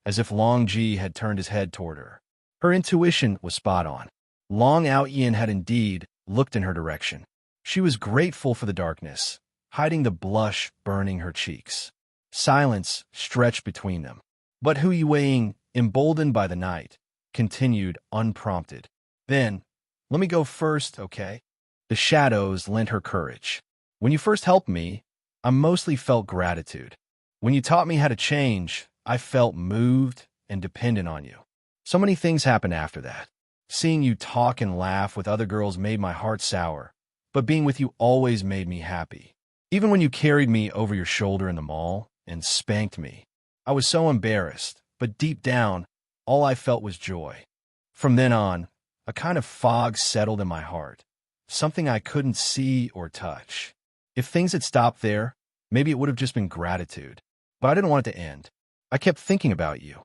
as if Long Ji had turned his head toward her. Her intuition was spot on. Long Aotian had indeed looked in her direction. She was grateful for the darkness, hiding the blush burning her cheeks. Silence stretched between them. But Hu Yueying, emboldened by the night, continued unprompted. Then, let me go first, okay? The shadows lent her courage. When you first helped me, I mostly felt gratitude. When you taught me how to change, I felt moved and dependent on you. So many things happened after that. Seeing you talk and laugh with other girls made my heart sour, but being with you always made me happy. Even when you carried me over your shoulder in the mall and spanked me, I was so embarrassed, but deep down, all I felt was joy. From then on, a kind of fog settled in my heart, something I couldn't see or touch. If things had stopped there, maybe it would have just been gratitude, but I didn't want it to end. I kept thinking about you.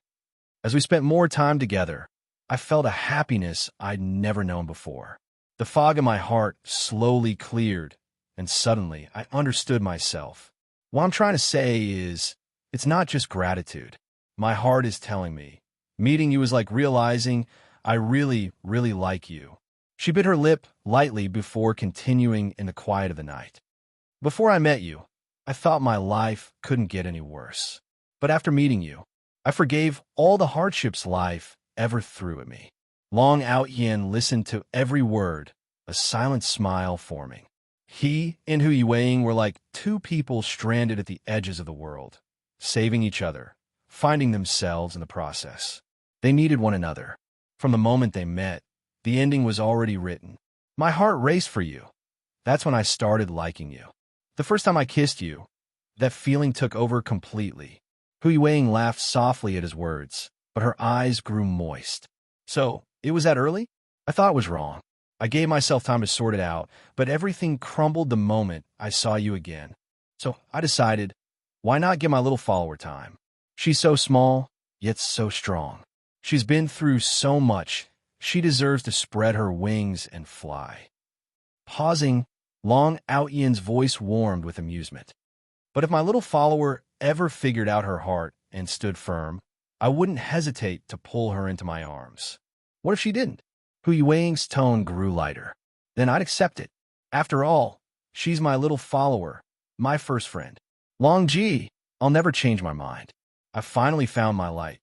As we spent more time together, I felt a happiness I'd never known before. The fog in my heart slowly cleared, and suddenly I understood myself. What I'm trying to say is, it's not just gratitude. My heart is telling me. Meeting you is like realizing I really, really like you. She bit her lip lightly before continuing in the quiet of the night. Before I met you, I thought my life couldn't get any worse. But after meeting you, I forgave all the hardships life ever threw at me. Long Aotian listened to every word, a silent smile forming. He and Hu Yueying were like two people stranded at the edges of the world, saving each other, finding themselves in the process. They needed one another. From the moment they met, the ending was already written. My heart raced for you. That's when I started liking you. The first time I kissed you, that feeling took over completely. Hu Yueying laughed softly at his words, but her eyes grew moist. So, it was that early? I thought it was wrong. I gave myself time to sort it out, but everything crumbled the moment I saw you again. So I decided, why not give my little follower time? She's so small, yet so strong. She's been through so much. She deserves to spread her wings and fly. Pausing, Long Aotian's voice warmed with amusement. But if my little follower ever figured out her heart and stood firm, I wouldn't hesitate to pull her into my arms. What if she didn't? Hu Yueying's tone grew lighter. Then I'd accept it. After all, she's my little follower, my first friend. Long Ji, I'll never change my mind. I finally found my light.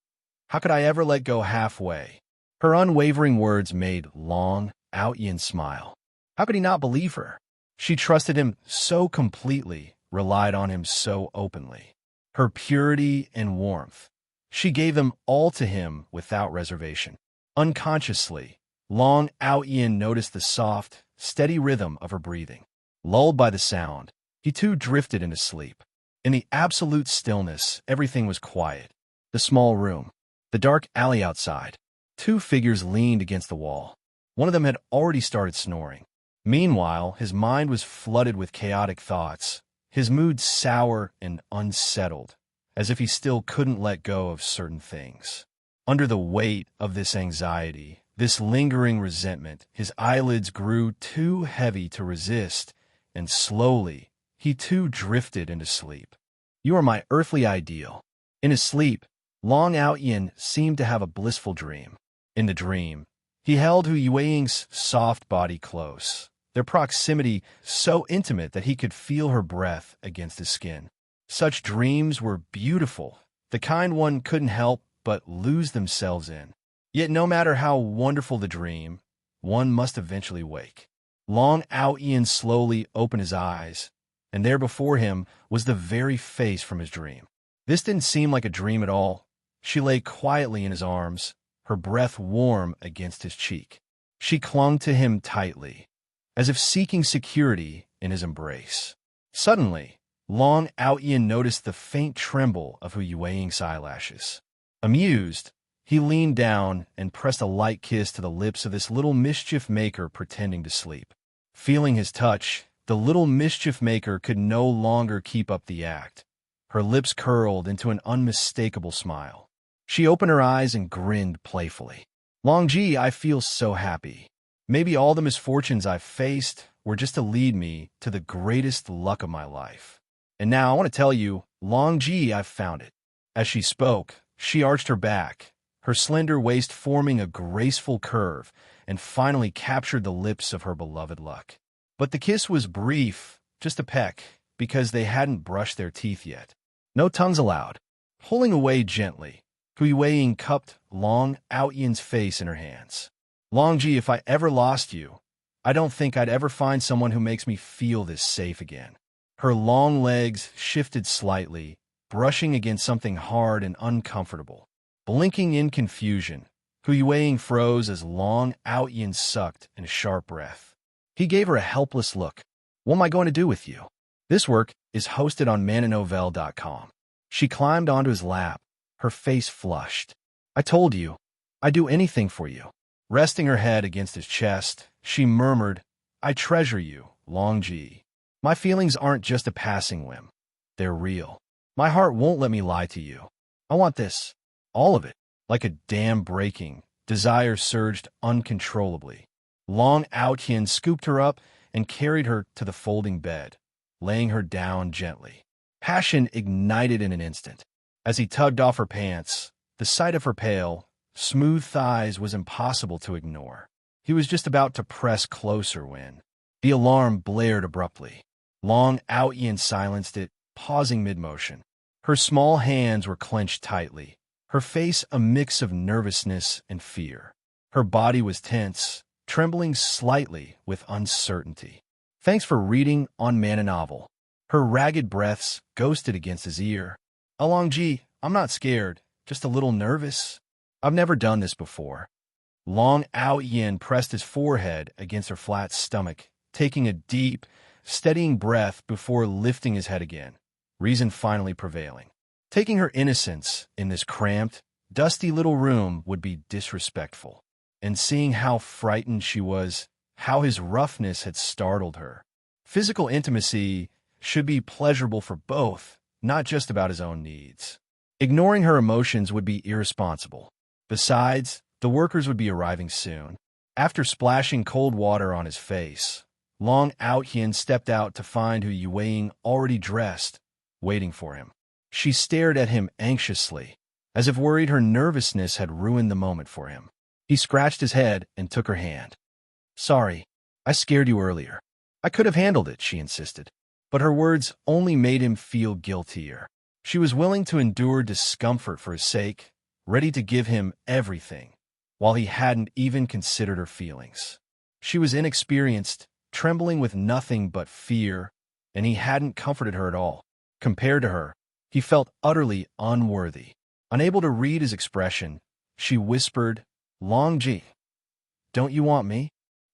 How could I ever let go halfway? Her unwavering words made Long Aotian smile. How could he not believe her? She trusted him so completely, relied on him so openly. Her purity and warmth. She gave them all to him without reservation. Unconsciously, Long Aotian noticed the soft, steady rhythm of her breathing. Lulled by the sound, he too drifted into sleep. In the absolute stillness, everything was quiet. The small room, the dark alley outside. Two figures leaned against the wall. One of them had already started snoring. Meanwhile, his mind was flooded with chaotic thoughts, his mood sour and unsettled, as if he still couldn't let go of certain things. Under the weight of this anxiety, this lingering resentment, his eyelids grew too heavy to resist, and slowly, he too drifted into sleep. You are my earthly ideal. In his sleep, Long Aotian seemed to have a blissful dream. In the dream, he held Hu Yueying's soft body close, their proximity so intimate that he could feel her breath against his skin. Such dreams were beautiful, the kind one couldn't help but lose themselves in. Yet no matter how wonderful the dream, one must eventually wake. Long Aotian slowly opened his eyes, and there before him was the very face from his dream. This didn't seem like a dream at all. She lay quietly in his arms, her breath warm against his cheek. She clung to him tightly, as if seeking security in his embrace. Suddenly, Long Aotian noticed the faint tremble of Hu Yueying's eyelashes. Amused, he leaned down and pressed a light kiss to the lips of this little mischief maker pretending to sleep. Feeling his touch, the little mischief maker could no longer keep up the act. Her lips curled into an unmistakable smile. She opened her eyes and grinned playfully. Longji, I feel so happy. Maybe all the misfortunes I've faced were just to lead me to the greatest luck of my life. And now I want to tell you, Longji, I've found it. As she spoke, she arched her back, her slender waist forming a graceful curve, and finally captured the lips of her beloved Luck. But the kiss was brief, just a peck, because they hadn't brushed their teeth yet. No tongues allowed. Pulling away gently, Hu Yueying cupped Long Aotian's face in her hands. Longji, if I ever lost you, I don't think I'd ever find someone who makes me feel this safe again. Her long legs shifted slightly, brushing against something hard and uncomfortable. Blinking in confusion, Hu Yueying froze as Long Aotian sucked in a sharp breath. He gave her a helpless look. What am I going to do with you? This work is hosted on mananovel.com. She climbed onto his lap, her face flushed. I told you, I'd do anything for you. Resting her head against his chest, she murmured, I treasure you, Longji. My feelings aren't just a passing whim. They're real. My heart won't let me lie to you. I want this. All of it. Like a dam breaking, desire surged uncontrollably. Long Aotian scooped her up and carried her to the folding bed, laying her down gently. Passion ignited in an instant. As he tugged off her pants, the sight of her pale, smooth thighs was impossible to ignore. He was just about to press closer when the alarm blared abruptly. Long Aotian silenced it, pausing mid-motion. Her small hands were clenched tightly, her face a mix of nervousness and fear. Her body was tense, trembling slightly with uncertainty. Thanks for reading on Mana Novel. Her ragged breaths ghosted against his ear. Longji, I'm not scared, just a little nervous. I've never done this before. Long Aotian pressed his forehead against her flat stomach, taking a deep, steadying breath before lifting his head again, reason finally prevailing. Taking her innocence in this cramped, dusty little room would be disrespectful. And seeing how frightened she was, how his roughness had startled her. Physical intimacy should be pleasurable for both, not just about his own needs. Ignoring her emotions would be irresponsible. Besides, the workers would be arriving soon. After splashing cold water on his face, Long Aotian stepped out to find Hu Yueying already dressed, waiting for him. She stared at him anxiously, as if worried her nervousness had ruined the moment for him. He scratched his head and took her hand. Sorry, I scared you earlier. I could have handled it, she insisted. But her words only made him feel guiltier. She was willing to endure discomfort for his sake, ready to give him everything, while he hadn't even considered her feelings. She was inexperienced, trembling with nothing but fear, and he hadn't comforted her at all. Compared to her, he felt utterly unworthy. Unable to read his expression, she whispered, Longji, don't you want me?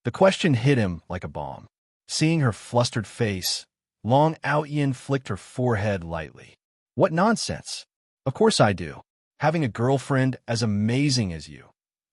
The question hit him like a bomb. Seeing her flustered face, Long Aotian flicked her forehead lightly. What nonsense! Of course I do. Having a girlfriend as amazing as you.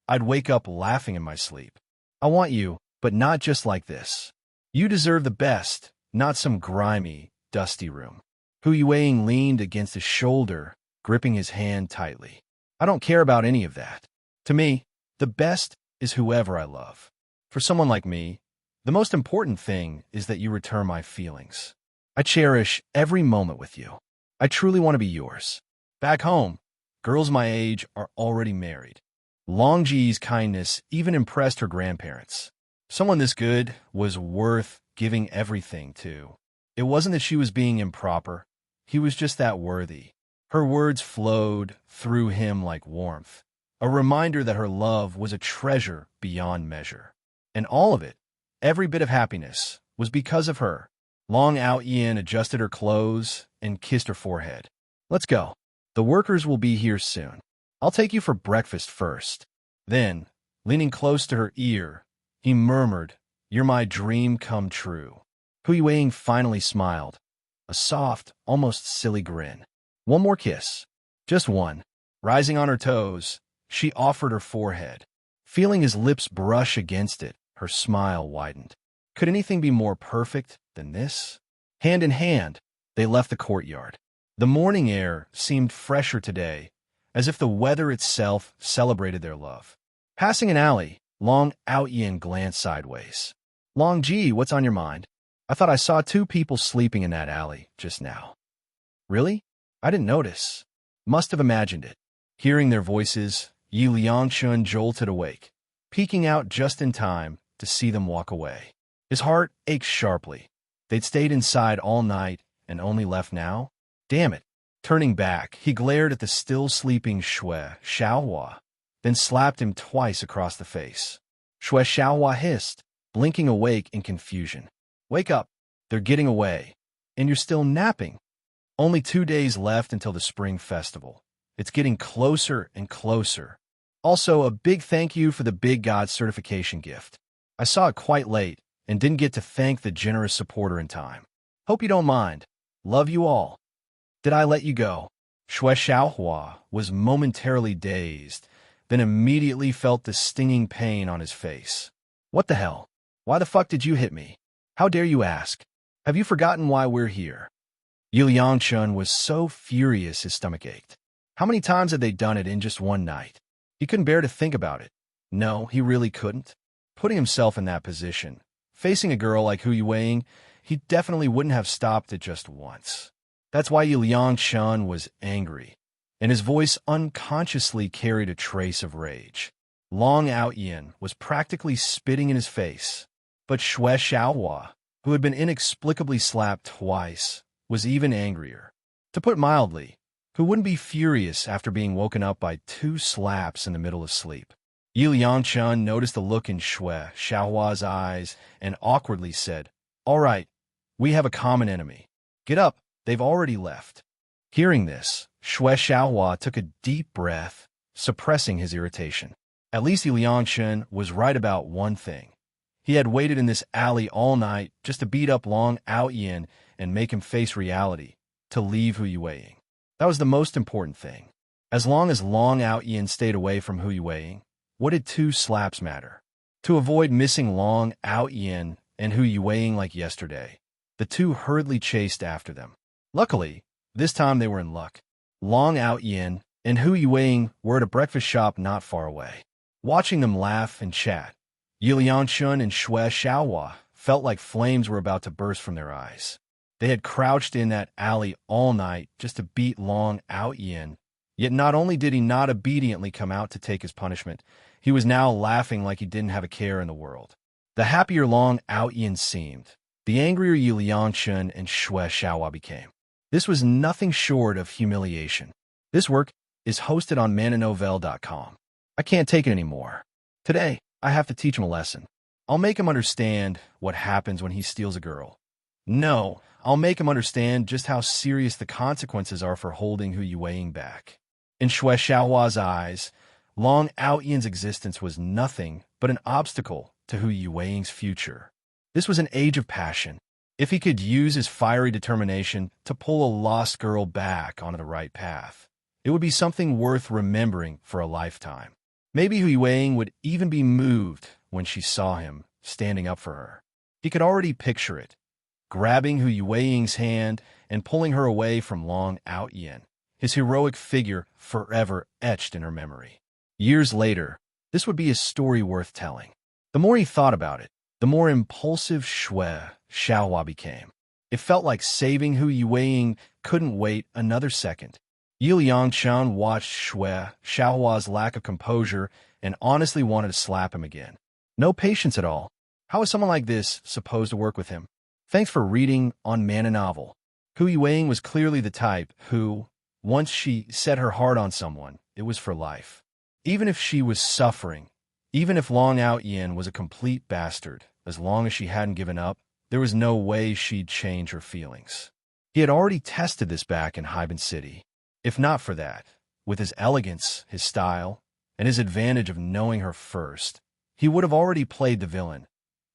I'd wake up laughing in my sleep. I want you, but not just like this. You deserve the best, not some grimy, dusty room. Hu Yueying leaned against his shoulder, gripping his hand tightly. I don't care about any of that. To me, the best is whoever I love. For someone like me, the most important thing is that you return my feelings. I cherish every moment with you. I truly want to be yours. Back home, girls my age are already married. Long Ji's kindness even impressed her grandparents. Someone this good was worth giving everything to. It wasn't that she was being improper. He was just that worthy. Her words flowed through him like warmth, a reminder that her love was a treasure beyond measure. And all of it, every bit of happiness, was because of her. Long Aotian adjusted her clothes and kissed her forehead. Let's go. The workers will be here soon. I'll take you for breakfast first. Then, leaning close to her ear, he murmured, You're my dream come true. Hu Yueying finally smiled, a soft, almost silly grin. One more kiss. Just one. Rising on her toes, she offered her forehead. Feeling his lips brush against it, her smile widened. Could anything be more perfect than this? Hand in hand, they left the courtyard. The morning air seemed fresher today, as if the weather itself celebrated their love. Passing an alley, Long Aotian glanced sideways. Long Ji, what's on your mind? I thought I saw two people sleeping in that alley just now. Really? I didn't notice. Must have imagined it. Hearing their voices, Yi Liangshun jolted awake, peeking out just in time to see them walk away. His heart ached sharply. They'd stayed inside all night and only left now? Damn it. Turning back, he glared at the still sleeping Shui Xiaohua, then slapped him twice across the face. Shui Xiaohua hissed, blinking awake in confusion. Wake up. They're getting away. And you're still napping. Only 2 days left until the spring festival. It's getting closer and closer. Also, a big thank you for the Big God certification gift. I saw it quite late and didn't get to thank the generous supporter in time. Hope you don't mind. Love you all. Did I let you go? Shui Xiaohua was momentarily dazed, then immediately felt the stinging pain on his face. What the hell? Why the fuck did you hit me? How dare you ask? Have you forgotten why we're here? Yi Liangshun was so furious his stomach ached. How many times had they done it in just one night? He couldn't bear to think about it. No, he really couldn't. Putting himself in that position, facing a girl like Hu Yueying, he definitely wouldn't have stopped it just once. That's why Yi Liangshun was angry, and his voice unconsciously carried a trace of rage. Long Aotian was practically spitting in his face, but Shui Xiaohua, who had been inexplicably slapped twice, was even angrier. To put mildly, who wouldn't be furious after being woken up by 2 slaps in the middle of sleep? Yi Liangshun noticed the look in Shui Xiaohua's eyes and awkwardly said, All right, we have a common enemy. Get up, they've already left. Hearing this, Shui Xiaohua took a deep breath, suppressing his irritation. At least Yi Liangshun was right about one thing. He had waited in this alley all night just to beat up Long Aotian and make him face reality, to leave Hu Yueying. That was the most important thing. As long as Long Aotian stayed away from Hu Yueying, what did 2 slaps matter? To avoid missing Long Aotian and Hu Yueying like yesterday, the two hurriedly chased after them. Luckily, this time they were in luck. Long Aotian and Hu Yueying were at a breakfast shop not far away. Watching them laugh and chat, Yi Liangshun and Shui Xiaohua felt like flames were about to burst from their eyes. They had crouched in that alley all night just to beat Long Aotian, yet not only did he not obediently come out to take his punishment, he was now laughing like he didn't have a care in the world. The happier Long Aotian seemed, the angrier Yi Liangshun and Shui Xiaohua became. This was nothing short of humiliation. This work is hosted on mananovel.com. I can't take it anymore. Today, I have to teach him a lesson. I'll make him understand what happens when he steals a girl. No, I'll make him understand just how serious the consequences are for holding Hu Yueying back. In Shui Xiaohua's eyes, Long Aotian's existence was nothing but an obstacle to Hu Yueying's future. This was an age of passion. If he could use his fiery determination to pull a lost girl back onto the right path, it would be something worth remembering for a lifetime. Maybe Hu Yueying would even be moved when she saw him standing up for her. He could already picture it, grabbing Hu Yueying's hand and pulling her away from Long Aotian, his heroic figure forever etched in her memory. Years later, this would be a story worth telling. The more he thought about it, the more impulsive Shui Xiaohua became. It felt like saving Hu Yueying couldn't wait another second. Yi Liangchen watched Shui Xiaohua's lack of composure and honestly wanted to slap him again. No patience at all. How is someone like this supposed to work with him? Thanks for reading on Man a Novel. Hu Yueying was clearly the type who, once she set her heart on someone, it was for life. Even if she was suffering, even if Long Aotian was a complete bastard, as long as she hadn't given up, there was no way she'd change her feelings. He had already tested this back in Haiban City. If not for that, with his elegance, his style, and his advantage of knowing her first, he would have already played the villain,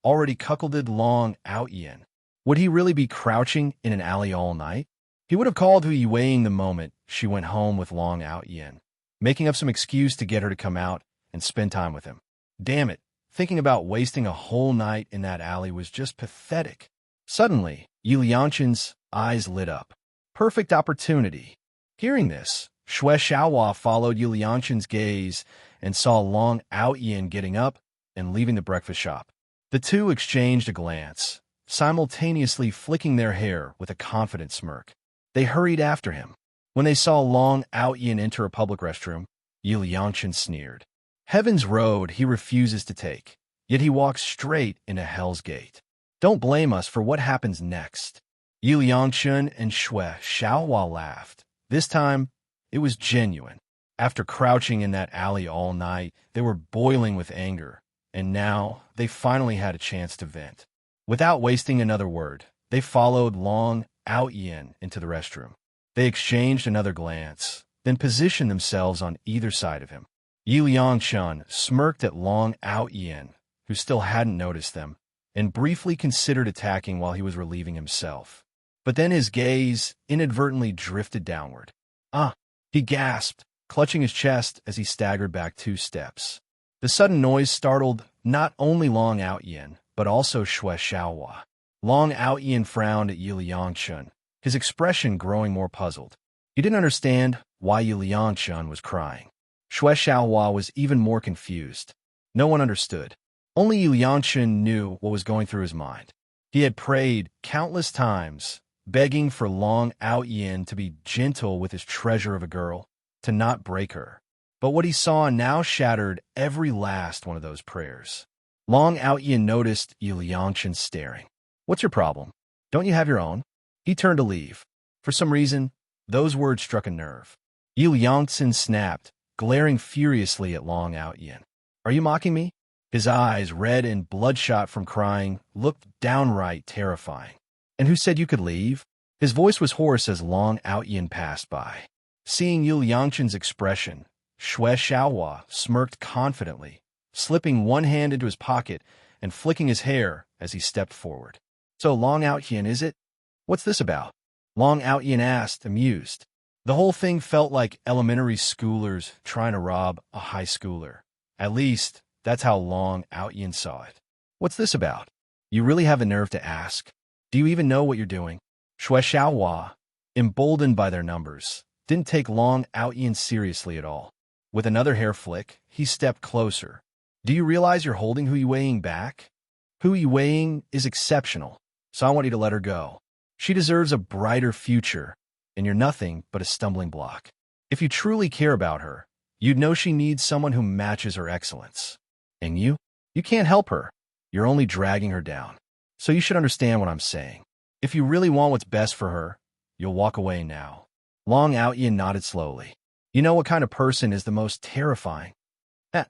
already cuckolded Long Aotian. Would he really be crouching in an alley all night? He would have called Hu Yueying the moment she went home with Long Aotian, making up some excuse to get her to come out and spend time with him. Damn it, thinking about wasting a whole night in that alley was just pathetic. Suddenly, Yi Liangchen's eyes lit up. Perfect opportunity. Hearing this, Shui Xiaohua followed Yi Liangchen's gaze and saw Long Aotian getting up and leaving the breakfast shop. The two exchanged a glance, simultaneously flicking their hair with a confident smirk. They hurried after him. When they saw Long Aotian enter a public restroom, Yi Liangchen sneered. Heaven's road he refuses to take, yet he walks straight into Hell's Gate. Don't blame us for what happens next. Yi Liangchen and Shui Xiaohua laughed. This time, it was genuine. After crouching in that alley all night, they were boiling with anger, and now they finally had a chance to vent. Without wasting another word, they followed Long Aotian into the restroom. They exchanged another glance, then positioned themselves on either side of him. Yi Liangchen smirked at Long Aotian, who still hadn't noticed them, and briefly considered attacking while he was relieving himself. But then his gaze inadvertently drifted downward. Ah, he gasped, clutching his chest as he staggered back 2 steps. The sudden noise startled not only Long Aotian, but also Shui Xiaohua. Long Aotian frowned at Yi Liangchen, his expression growing more puzzled. He didn't understand why Yi Liangchen was crying. Shui Xiaohua was even more confused. No one understood. Only Yi Liangchen knew what was going through his mind. He had prayed countless times, begging for Long Aotian to be gentle with his treasure of a girl, to not break her. But what he saw now shattered every last one of those prayers. Long Aotian noticed Yi Liangchen staring. What's your problem? Don't you have your own? He turned to leave. For some reason, those words struck a nerve. Yi Liangchen snapped, glaring furiously at Long Aotian. Are you mocking me? His eyes, red and bloodshot from crying, looked downright terrifying. And who said you could leave? His voice was hoarse as Long Aotian passed by. Seeing Yi Liangchen's expression, Shui Xiaohua smirked confidently, slipping one hand into his pocket and flicking his hair as he stepped forward. So Long Aotian, is it? What's this about? Long Aotian asked, amused. The whole thing felt like elementary schoolers trying to rob a high schooler. At least, that's how Long Aotian saw it. What's this about? You really have the nerve to ask? Do you even know what you're doing? Shui Xiaohua, emboldened by their numbers, didn't take Long Aotian seriously at all. With another hair flick, he stepped closer. Do you realize you're holding Hu Yueying back? Hu Yueying is exceptional, so I want you to let her go. She deserves a brighter future, and you're nothing but a stumbling block. If you truly care about her, you'd know she needs someone who matches her excellence. And you? You can't help her. You're only dragging her down. So you should understand what I'm saying. If you really want what's best for her, you'll walk away now. Long Aotian nodded slowly. You know what kind of person is the most terrifying?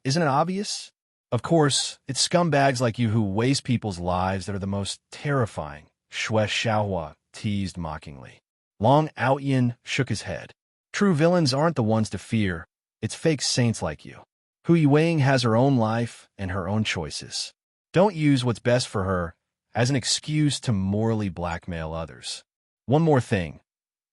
Isn't it obvious? Of course, it's scumbags like you who waste people's lives that are the most terrifying, Shui Xiaohua teased mockingly. Long Aotian shook his head. True villains aren't the ones to fear. It's fake saints like you. Hu Yueying has her own life and her own choices. Don't use what's best for her as an excuse to morally blackmail others. One more thing.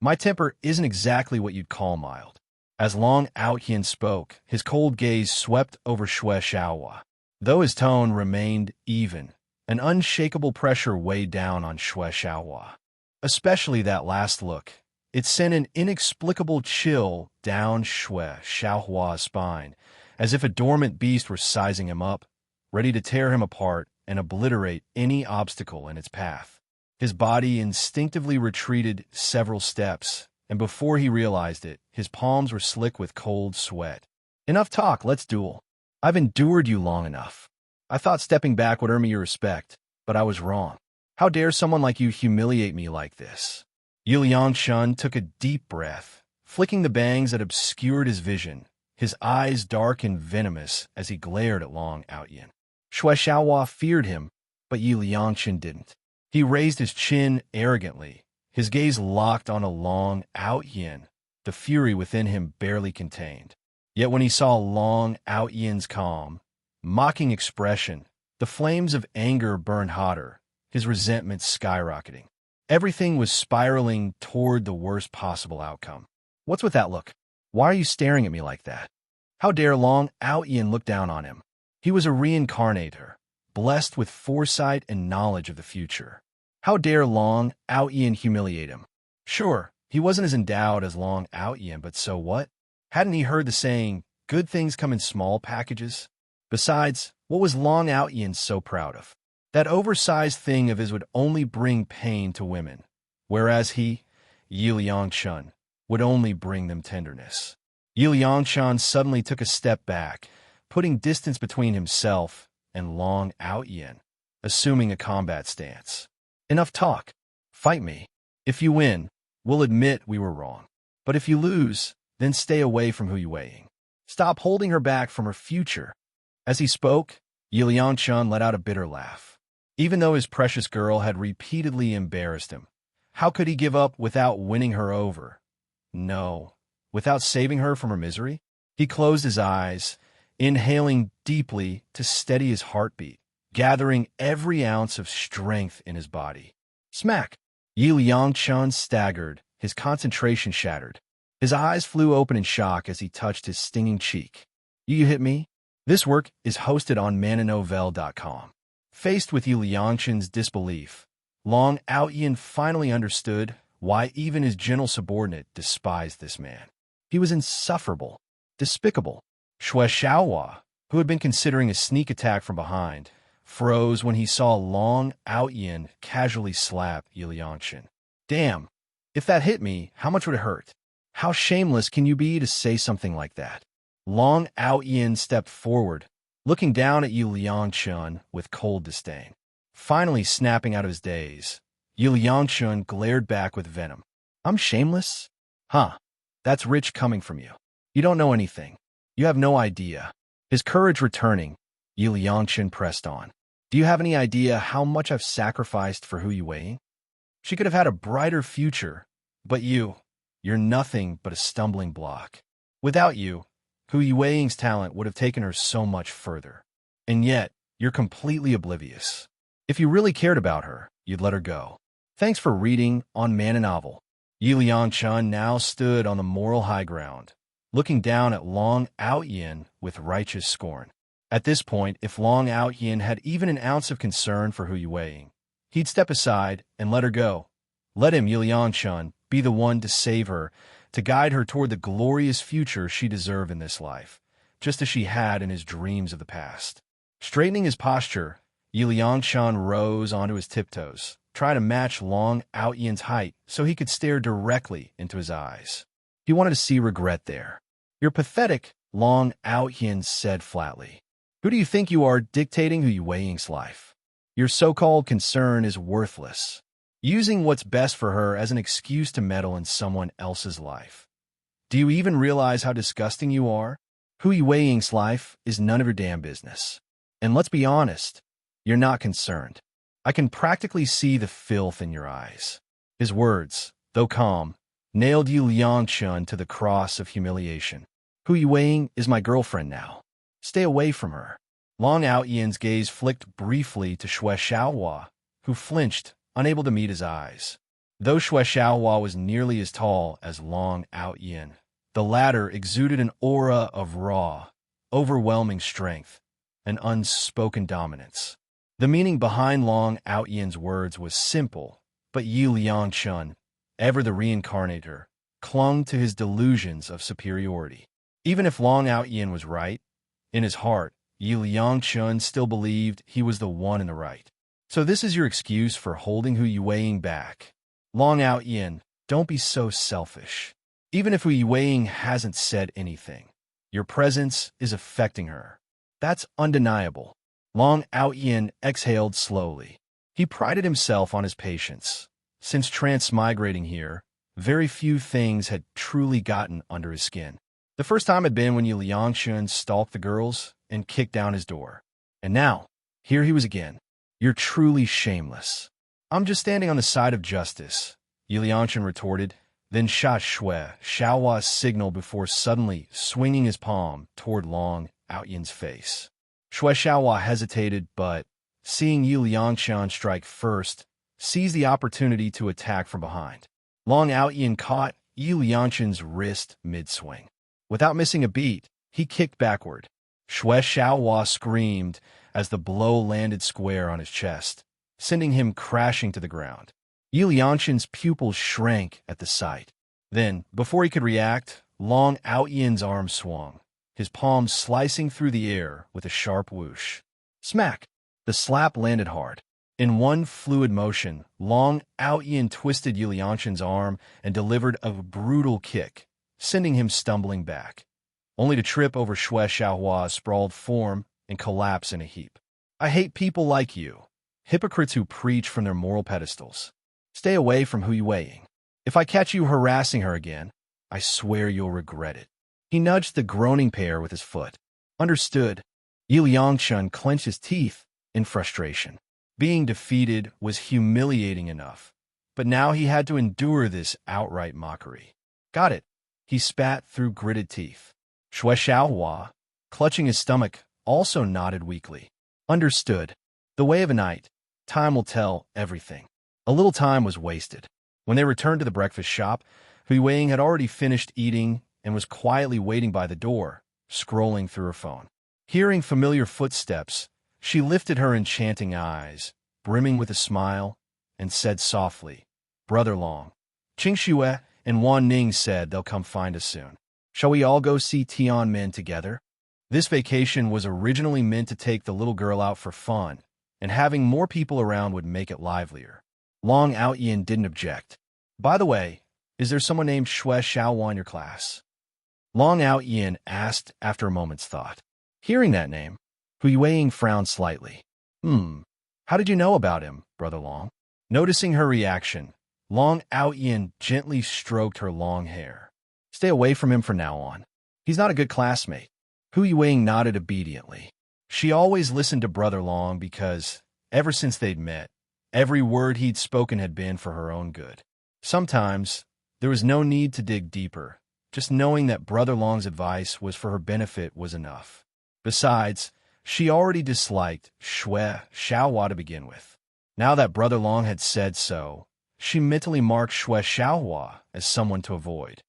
My temper isn't exactly what you'd call mild. As Long Aotian spoke, his cold gaze swept over Shui Xiaohua. Though his tone remained even, An unshakable pressure weighed down on Xue Xiaohua. Especially that last look. It sent an inexplicable chill down Xue Xiaohua's spine, as if a dormant beast were sizing him up, ready to tear him apart and obliterate any obstacle in its path. His body instinctively retreated several steps, and before he realized it, his palms were slick with cold sweat. Enough talk, let's duel. I've endured you long enough. I thought stepping back would earn me your respect, but I was wrong. How dare someone like you humiliate me like this? Yu Liangshun took a deep breath, flicking the bangs that obscured his vision, his eyes dark and venomous as he glared at Long Aotian. Xue Xiaohua feared him, but Yu Liangshun didn't. He raised his chin arrogantly, his gaze locked on a Long Aotian, the fury within him barely contained. Yet when he saw Long Aotian's calm, mocking expression, the flames of anger burned hotter, his resentment skyrocketing. Everything was spiraling toward the worst possible outcome. What's with that look? Why are you staring at me like that? How dare Long Aotian look down on him? He was a reincarnator, blessed with foresight and knowledge of the future. How dare Long Aotian humiliate him? Sure, he wasn't as endowed as Long Aotian, but so what? Hadn't he heard the saying, good things come in small packages? Besides, what was Long Aotian so proud of? That oversized thing of his would only bring pain to women, whereas he, Yi Liangshun, would only bring them tenderness. Yi Liangshun suddenly took a step back, putting distance between himself and Long Aotian, assuming a combat stance. Enough talk. Fight me. If you win, we'll admit we were wrong. But if you lose, then stay away from Hu Yuweiing. Stop holding her back from her future. As he spoke, Yi Liangshun let out a bitter laugh. Even though his precious girl had repeatedly embarrassed him, how could he give up without winning her over? No, without saving her from her misery? He closed his eyes, inhaling deeply to steady his heartbeat, gathering every ounce of strength in his body. Smack! Yi Liangshun staggered, his concentration shattered. His eyes flew open in shock as he touched his stinging cheek. You hit me? This work is hosted on mananovel.com. Faced with Yi Liangshun's disbelief, Long Aotian finally understood why even his gentle subordinate despised this man. He was insufferable, despicable. Xue Xiaohua, who had been considering a sneak attack from behind, froze when he saw Long Aotian casually slap Yi Liangshun. Damn, if that hit me, how much would it hurt? How shameless can you be to say something like that? Long Aotian stepped forward, looking down at Yi Liangshun with cold disdain. Finally snapping out of his daze, Yi Liangshun glared back with venom. I'm shameless? Huh, that's rich coming from you. You don't know anything. You have no idea. His courage returning, Yi Liangshun pressed on. Do you have any idea how much I've sacrificed for Hu Yuweiing? She could have had a brighter future, but you're nothing but a stumbling block. Without you, Hu Yuweiing's talent would have taken her so much further. And yet, you're completely oblivious. If you really cared about her, you'd let her go. Thanks for reading on Man and Novel. Yi Liangshun now stood on the moral high ground, looking down at Long Aotian with righteous scorn. At this point, if Long Aotian had even an ounce of concern for Hu Yuweiing, he'd step aside and let her go. Let him, Yi Liangshun, be the one to save her, to guide her toward the glorious future she deserved in this life, just as she had in his dreams of the past. Straightening his posture, Yi Liangshun rose onto his tiptoes, trying to match Long Aotian's height so he could stare directly into his eyes. He wanted to see regret there. You're pathetic, Long Aotian said flatly. Who do you think you are dictating Hu Yuweiing's life? Your so-called concern is worthless, using what's best for her as an excuse to meddle in someone else's life. Do you even realize how disgusting you are? Hu Yuweiing's life is none of your damn business. And let's be honest, you're not concerned. I can practically see the filth in your eyes. His words, though calm, nailed Yi Liangshun to the cross of humiliation. Hu Yuweiing is my girlfriend now. Stay away from her. Long Aotian's gaze flicked briefly to Xue Xiaohua, who flinched, unable to meet his eyes. Though Xue Xiaohua was nearly as tall as Long Aotian, the latter exuded an aura of raw, overwhelming strength and unspoken dominance. The meaning behind Long Aotian's words was simple, but Yi Liangchun, ever the reincarnator, clung to his delusions of superiority. Even if Long Aotian was right, in his heart, Yi Liangchun still believed he was the one in the right. So this is your excuse for holding Hu Yueying back. Long Aotian, don't be so selfish. Even if Hu Yueying hasn't said anything, your presence is affecting her. That's undeniable. Long Aotian exhaled slowly. He prided himself on his patience. Since transmigrating here, very few things had truly gotten under his skin. The first time had been when Yi Liangchun stalked the girls and kicked down his door. And now, here he was again. You're truly shameless. I'm just standing on the side of justice, Yi Liangchun retorted, then shot Xiaohua's signal before suddenly swinging his palm toward Long Aotian's face. Xiaohua hesitated, but, seeing Yi Liangchun strike first, seized the opportunity to attack from behind. Long Aotian caught Yi Liangchun's wrist mid-swing. Without missing a beat, he kicked backward. Xiaohua screamed as the blow landed square on his chest, sending him crashing to the ground. Yi Liangchun's pupils shrank at the sight. Then, before he could react, Long Aotian's arm swung, his palm slicing through the air with a sharp whoosh. Smack! The slap landed hard. In one fluid motion, Long Aotian twisted Yi Liangchun's arm and delivered a brutal kick, sending him stumbling back, only to trip over Xiaohua's sprawled form and collapse in a heap. I hate people like you, hypocrites who preach from their moral pedestals. Stay away from Hu Yueying. If I catch you harassing her again, I swear you'll regret it. He nudged the groaning pair with his foot. Understood. Yi Liangchun clenched his teeth in frustration. Being defeated was humiliating enough, but now he had to endure this outright mockery. Got it. He spat through gritted teeth. Xiaohua, clutching his stomach, also nodded weakly. Understood. The way of a night. Time will tell everything. A little time was wasted. When they returned to the breakfast shop, Hu Yueying had already finished eating and was quietly waiting by the door, scrolling through her phone. Hearing familiar footsteps, she lifted her enchanting eyes, brimming with a smile, and said softly, Brother Long. Qingxue and Wan Ning said they'll come find us soon. Shall we all go see Tianmen together? This vacation was originally meant to take the little girl out for fun, and having more people around would make it livelier. Long Aotian didn't object. By the way, is there someone named Xiaohua in your class? Long Aotian asked after a moment's thought. Hearing that name, Hu Yueying frowned slightly. How did you know about him, Brother Long? Noticing her reaction, Long Aotian gently stroked her long hair. Stay away from him from now on. He's not a good classmate. Hu Yueying nodded obediently. She always listened to Brother Long because, ever since they'd met, every word he'd spoken had been for her own good. Sometimes, there was no need to dig deeper. Just knowing that Brother Long's advice was for her benefit was enough. Besides, she already disliked Xiaohua to begin with. Now that Brother Long had said so, she mentally marked Xiaohua as someone to avoid.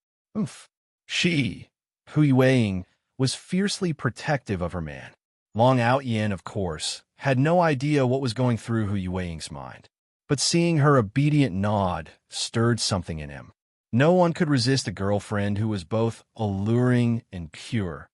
She, Hu Yueying, was fiercely protective of her man. Long Aotian, of course, had no idea what was going through Hu Yueying's mind. But seeing her obedient nod stirred something in him. No one could resist a girlfriend who was both alluring and pure,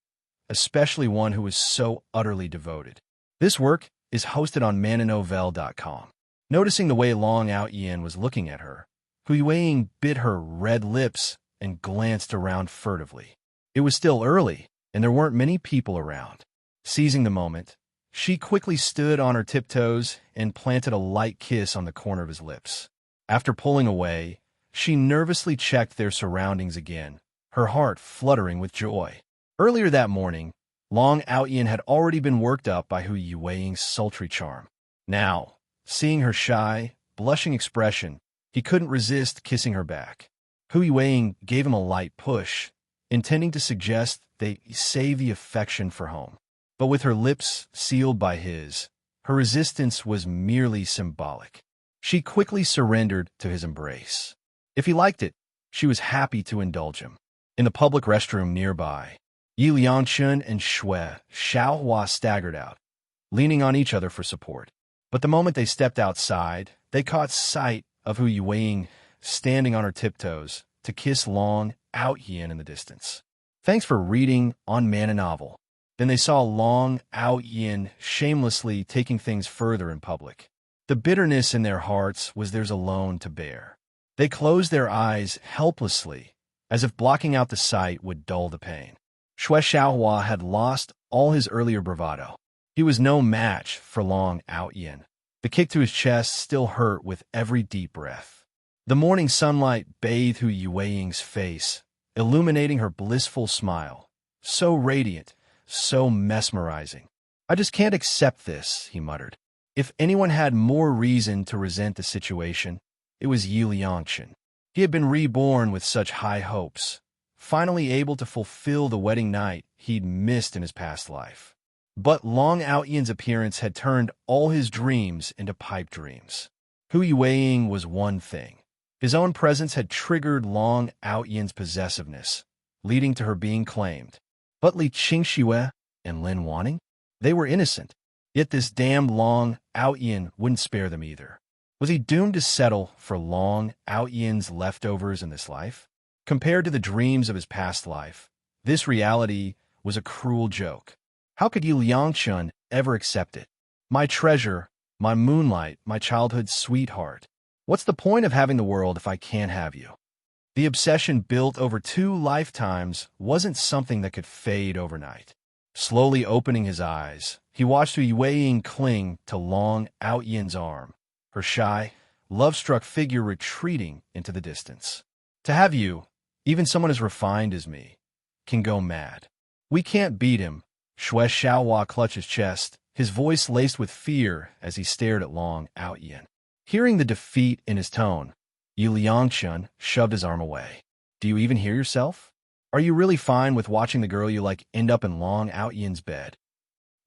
especially one who was so utterly devoted. This work is hosted on mananovel.com. Noticing the way Long Aotian was looking at her, Hu Yueying bit her red lips and glanced around furtively. It was still early, and there weren't many people around. Seizing the moment, she quickly stood on her tiptoes and planted a light kiss on the corner of his lips. After pulling away, she nervously checked their surroundings again, her heart fluttering with joy. Earlier that morning, Long Aotian had already been worked up by Hu Yueying's sultry charm. Now, seeing her shy, blushing expression, he couldn't resist kissing her back. Hu Yueying gave him a light push, intending to suggest they save the affection for home. But with her lips sealed by his, her resistance was merely symbolic. She quickly surrendered to his embrace. If he liked it, she was happy to indulge him. In the public restroom nearby, Yi Liangchun and Xiaohua staggered out, leaning on each other for support. But the moment they stepped outside, they caught sight of Hu Yuwing standing on her tiptoes to kiss Long Aotian in the distance. Thanks for reading on Man a Novel. Then they saw Long Aotian shamelessly taking things further in public. The bitterness in their hearts was theirs alone to bear. They closed their eyes helplessly, as if blocking out the sight would dull the pain. Shui Xiaohua had lost all his earlier bravado. He was no match for Long Aotian. The kick to his chest still hurt with every deep breath. The morning sunlight bathed Hu Yuwing's face, illuminating her blissful smile. So radiant, so mesmerizing. "I just can't accept this," he muttered. If anyone had more reason to resent the situation, it was Yi Liangchen. He had been reborn with such high hopes, finally able to fulfill the wedding night he'd missed in his past life. But Long Aotian's appearance had turned all his dreams into pipe dreams. Hu Yuwing was one thing. His own presence had triggered Long Aotian's possessiveness, leading to her being claimed. But Li Qingxue and Lin Wanning? They were innocent. Yet this damned Long Aotian wouldn't spare them either. Was he doomed to settle for Long Aotian's leftovers in this life? Compared to the dreams of his past life, this reality was a cruel joke. How could Yi Liangchen ever accept it? My treasure, my moonlight, my childhood sweetheart. What's the point of having the world if I can't have you? The obsession built over 2 lifetimes wasn't something that could fade overnight. Slowly opening his eyes, he watched Hu Yuwing cling to Long Aotian's arm, her shy, love-struck figure retreating into the distance. To have you, even someone as refined as me, can go mad. We can't beat him. Shui Xiaohua clutched his chest, his voice laced with fear as he stared at Long Aotian. Hearing the defeat in his tone, Yi Liangchen shoved his arm away. "Do you even hear yourself? Are you really fine with watching the girl you like end up in Long Aotian's bed?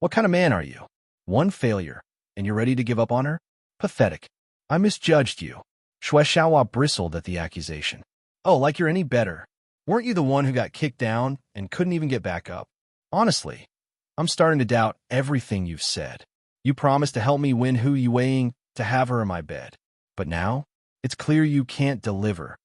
What kind of man are you? One failure, and you're ready to give up on her? Pathetic. I misjudged you." Shui Xiaohua bristled at the accusation. "Oh, like you're any better. Weren't you the one who got kicked down and couldn't even get back up? Honestly, I'm starting to doubt everything you've said. You promised to help me win Hu Yuwing to have her in my bed. But now, it's clear you can't deliver."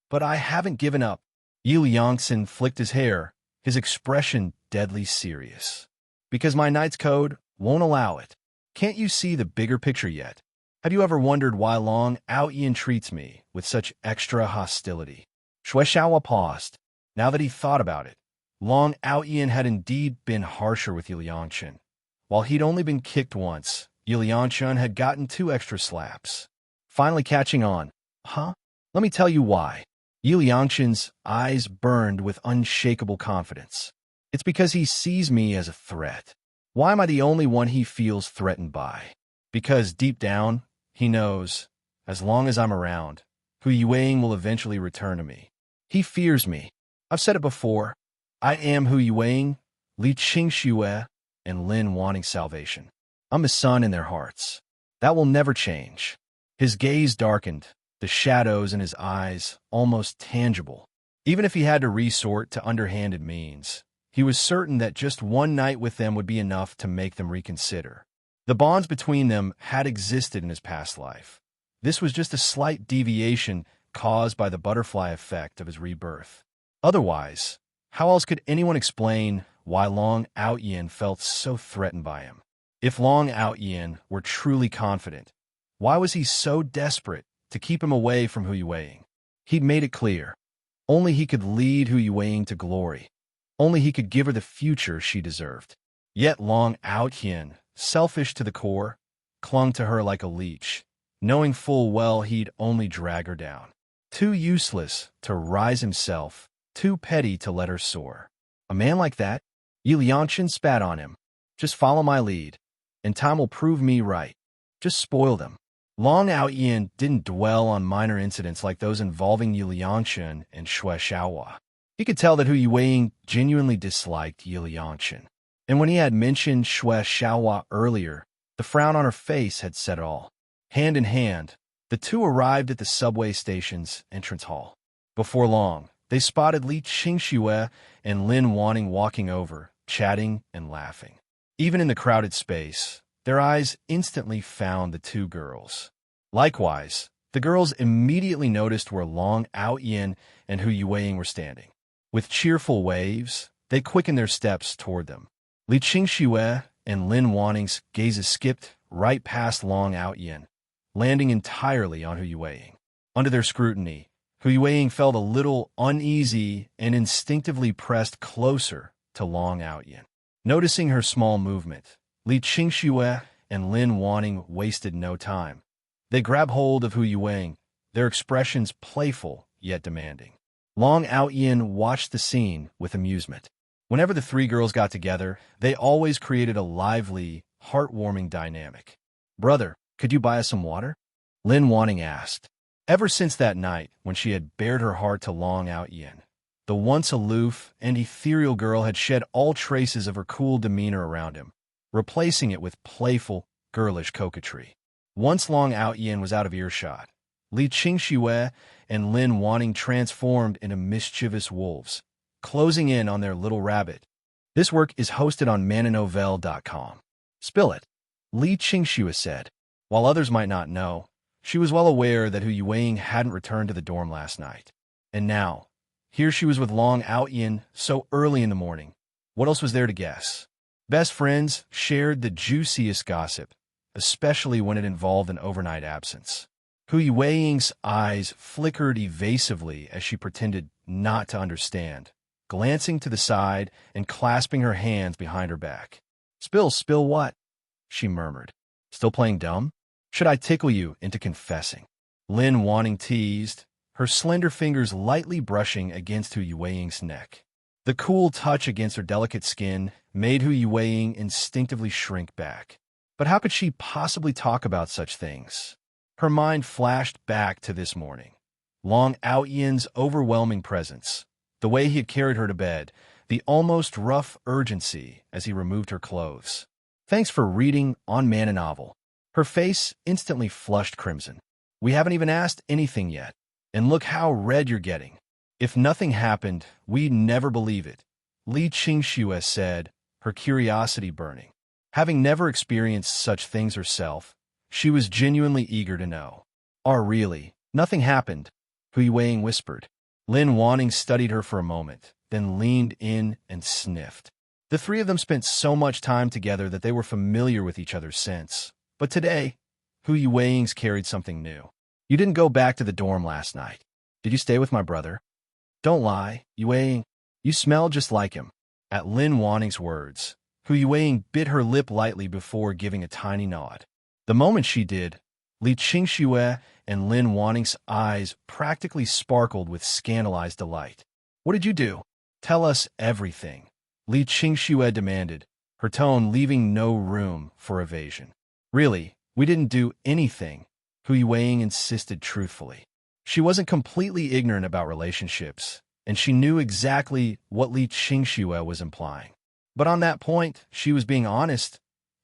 "But I haven't given up." Yi Liangchen flicked his hair, his expression deadly serious. "Because my knight's code won't allow it. Can't you see the bigger picture yet? Have you ever wondered why Long Aotian treats me with such extra hostility?" Shui Xiaohua paused. Now that he thought about it, Long Aotian had indeed been harsher with Yi Liangchen. While he'd only been kicked once, Yi Liangchen had gotten 2 extra slaps. Finally catching on. "Huh? Let me tell you why." Yi Liangchen's eyes burned with unshakable confidence. "It's because he sees me as a threat. Why am I the only one he feels threatened by? Because deep down, he knows, as long as I'm around, Hu Yuwing will eventually return to me. He fears me. I've said it before. I am Hu Yuwing, Li Qingxue, and Lin Wanting salvation. I'm his son in their hearts. That will never change." His gaze darkened, the shadows in his eyes almost tangible. Even if he had to resort to underhanded means, he was certain that just one night with them would be enough to make them reconsider. The bonds between them had existed in his past life. This was just a slight deviation caused by the butterfly effect of his rebirth. Otherwise, how else could anyone explain why Long Aotian felt so threatened by him? If Long Aotian were truly confident, why was he so desperate to keep him away from Hu Yuwing? He'd made it clear. Only he could lead Hu Yuwing to glory. Only he could give her the future she deserved. Yet Long Aotian, selfish to the core, clung to her like a leech, knowing full well he'd only drag her down. Too useless to rise himself, too petty to let her soar. A man like that? Yi Liangchen spat on him. "Just follow my lead, and time will prove me right. Just spoil them." Long Aotian didn't dwell on minor incidents like those involving Yi Liangchen and Shui Xiaohua. He could tell that Hu Yuwing genuinely disliked Yi Liangchen. And when he had mentioned Shui Xiaohua earlier, the frown on her face had said it all. Hand in hand, the two arrived at the subway station's entrance hall. Before long, they spotted Li Qingxue and Lin Wanting walking over, chatting and laughing. Even in the crowded space, Their eyes instantly found the two girls. Likewise, the girls immediately noticed where Long Aotian and Hu Yueying were standing. With cheerful waves, they quickened their steps toward them. Li Qingxue and Lin Wanning's gazes skipped right past Long Aotian, landing entirely on Hu Yueying. Under their scrutiny, Hu Yueying felt a little uneasy and instinctively pressed closer to Long Aotian. Noticing her small movement, Li Qingxue and Lin Wanning wasted no time. They grabbed hold of Hu Yueying, their expressions playful yet demanding. Long Aotian watched the scene with amusement. Whenever the three girls got together, they always created a lively, heartwarming dynamic. "Brother, could you buy us some water?" Lin Wanning asked. Ever since that night when she had bared her heart to Long Aotian, the once aloof and ethereal girl had shed all traces of her cool demeanor around him, replacing it with playful, girlish coquetry. Once Long Aotian was out of earshot, Li Qingxue and Lin Wanning transformed into mischievous wolves, closing in on their little rabbit. This work is hosted on mananovel.com. "Spill it," Li Qingxue said. While others might not know, she was well aware that Hu Yueying hadn't returned to the dorm last night. And now, here she was with Long Aotian so early in the morning. What else was there to guess? Best friends shared the juiciest gossip, especially when it involved an overnight absence. Hu Yueying's eyes flickered evasively as she pretended not to understand, glancing to the side and clasping her hands behind her back. Spill what?" she murmured. "Still playing dumb? Should I tickle you into confessing?" Lin Wanning teased, her slender fingers lightly brushing against Hu Yueying's neck. The cool touch against her delicate skin made Hu Yueying instinctively shrink back. But how could she possibly talk about such things? Her mind flashed back to this morning. Long Aotian's overwhelming presence, the way he had carried her to bed, the almost rough urgency as he removed her clothes. "Thanks for reading on Man and Novel." Her face instantly flushed crimson. "We haven't even asked anything yet, and look how red you're getting. If nothing happened, we'd never believe it," Li Qingxue said, her curiosity burning. Having never experienced such things herself, she was genuinely eager to know. Really, nothing happened," Hu Yueying whispered. Lin Wanning studied her for a moment, then leaned in and sniffed. The three of them spent so much time together that they were familiar with each other's scents. But today, Hu Yueying's carried something new. "You didn't go back to the dorm last night. Did you stay with my brother?" "Don't lie, Yueying. You smell just like him." At Lin Wanning's words, Hu Yueying bit her lip lightly before giving a tiny nod. The moment she did, Li Qingxue and Lin Wanning's eyes practically sparkled with scandalized delight. "What did you do? Tell us everything," Li Qingxue demanded, her tone leaving no room for evasion. "Really, we didn't do anything," Hu Yueying insisted truthfully. She wasn't completely ignorant about relationships, and she knew exactly what Li Qingxue was implying. But on that point, she was being honest.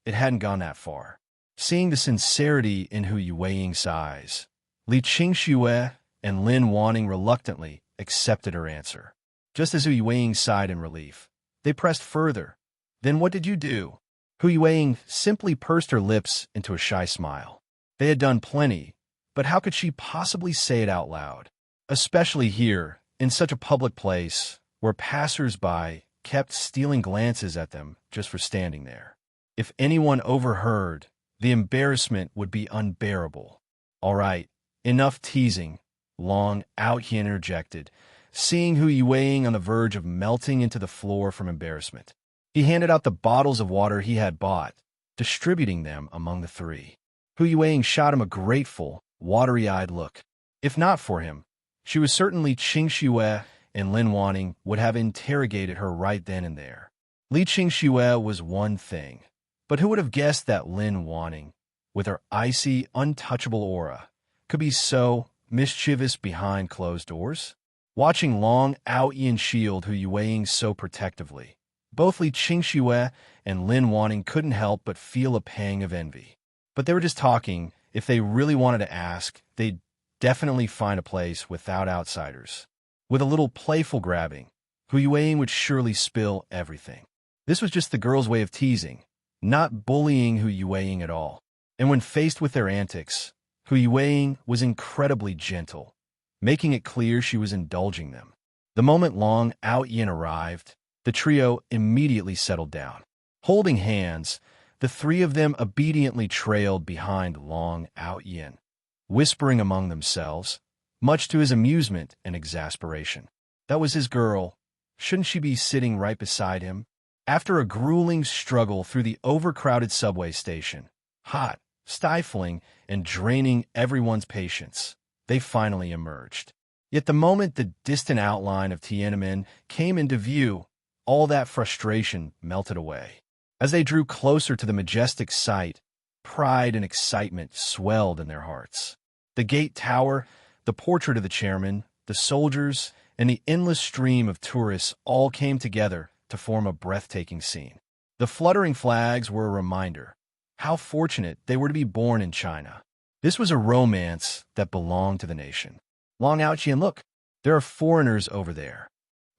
It hadn't gone that far. Seeing the sincerity in Hu Yueying's eyes, Li Qingxue and Lin Wanning reluctantly accepted her answer. Just as Hu Yueying sighed in relief, they pressed further. "Then what did you do?" Hu Yueying simply pursed her lips into a shy smile. They had done plenty, but how could she possibly say it out loud? Especially here, in such a public place, where passers-by kept stealing glances at them just for standing there. If anyone overheard, the embarrassment would be unbearable. "All right, enough teasing," Long Aotian interjected, seeing Hu Yueying on the verge of melting into the floor from embarrassment. He handed out the bottles of water he had bought, distributing them among the three. Hu Yueying shot him a grateful, watery-eyed look. If not for him, she was certainly Qingxue and Lin Wanning would have interrogated her right then and there. Li Qingxue was one thing, but who would have guessed that Lin Wanning, with her icy, untouchable aura, could be so mischievous behind closed doors? Watching Long Aotian shield Hu Yueying so protectively, both Li Qingxue and Lin Wanning couldn't help but feel a pang of envy. But they were just talking. If they really wanted to ask, they'd definitely find a place without outsiders. With a little playful grabbing, Hu Yueying would surely spill everything. This was just the girl's way of teasing, not bullying Hu Yueying at all. And when faced with their antics, Hu Yueying was incredibly gentle, making it clear she was indulging them. The moment Long Aotian arrived, the trio immediately settled down. Holding hands, the three of them obediently trailed behind Long Aotian, whispering among themselves, much to his amusement and exasperation. That was his girl. Shouldn't she be sitting right beside him? After a grueling struggle through the overcrowded subway station, hot, stifling, and draining everyone's patience, they finally emerged. Yet the moment the distant outline of Tiananmen came into view, all that frustration melted away. As they drew closer to the majestic sight, pride and excitement swelled in their hearts. The gate tower, the portrait of the chairman, the soldiers, and the endless stream of tourists all came together to form a breathtaking scene. The fluttering flags were a reminder how fortunate they were to be born in China. This was a romance that belonged to the nation. Long Aotian, look, there are foreigners over there,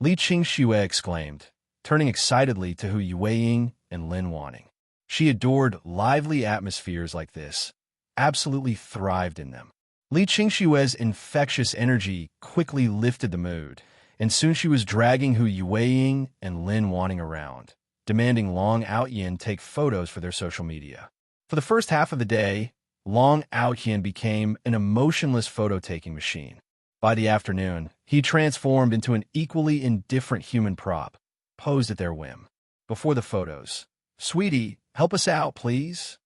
Li Qingxue exclaimed, turning excitedly to Hu Yueying and Lin Wanning. She adored lively atmospheres like this, absolutely thrived in them. Li Qingxue's infectious energy quickly lifted the mood, and soon she was dragging Hu Yueying and Lin Wanning around, demanding Long Aotian take photos for their social media. For the first half of the day, Long Aotian became an emotionless photo-taking machine. By the afternoon, he transformed into an equally indifferent human prop, posed at their whim. Before the photos, "Sweetie, help us out, please."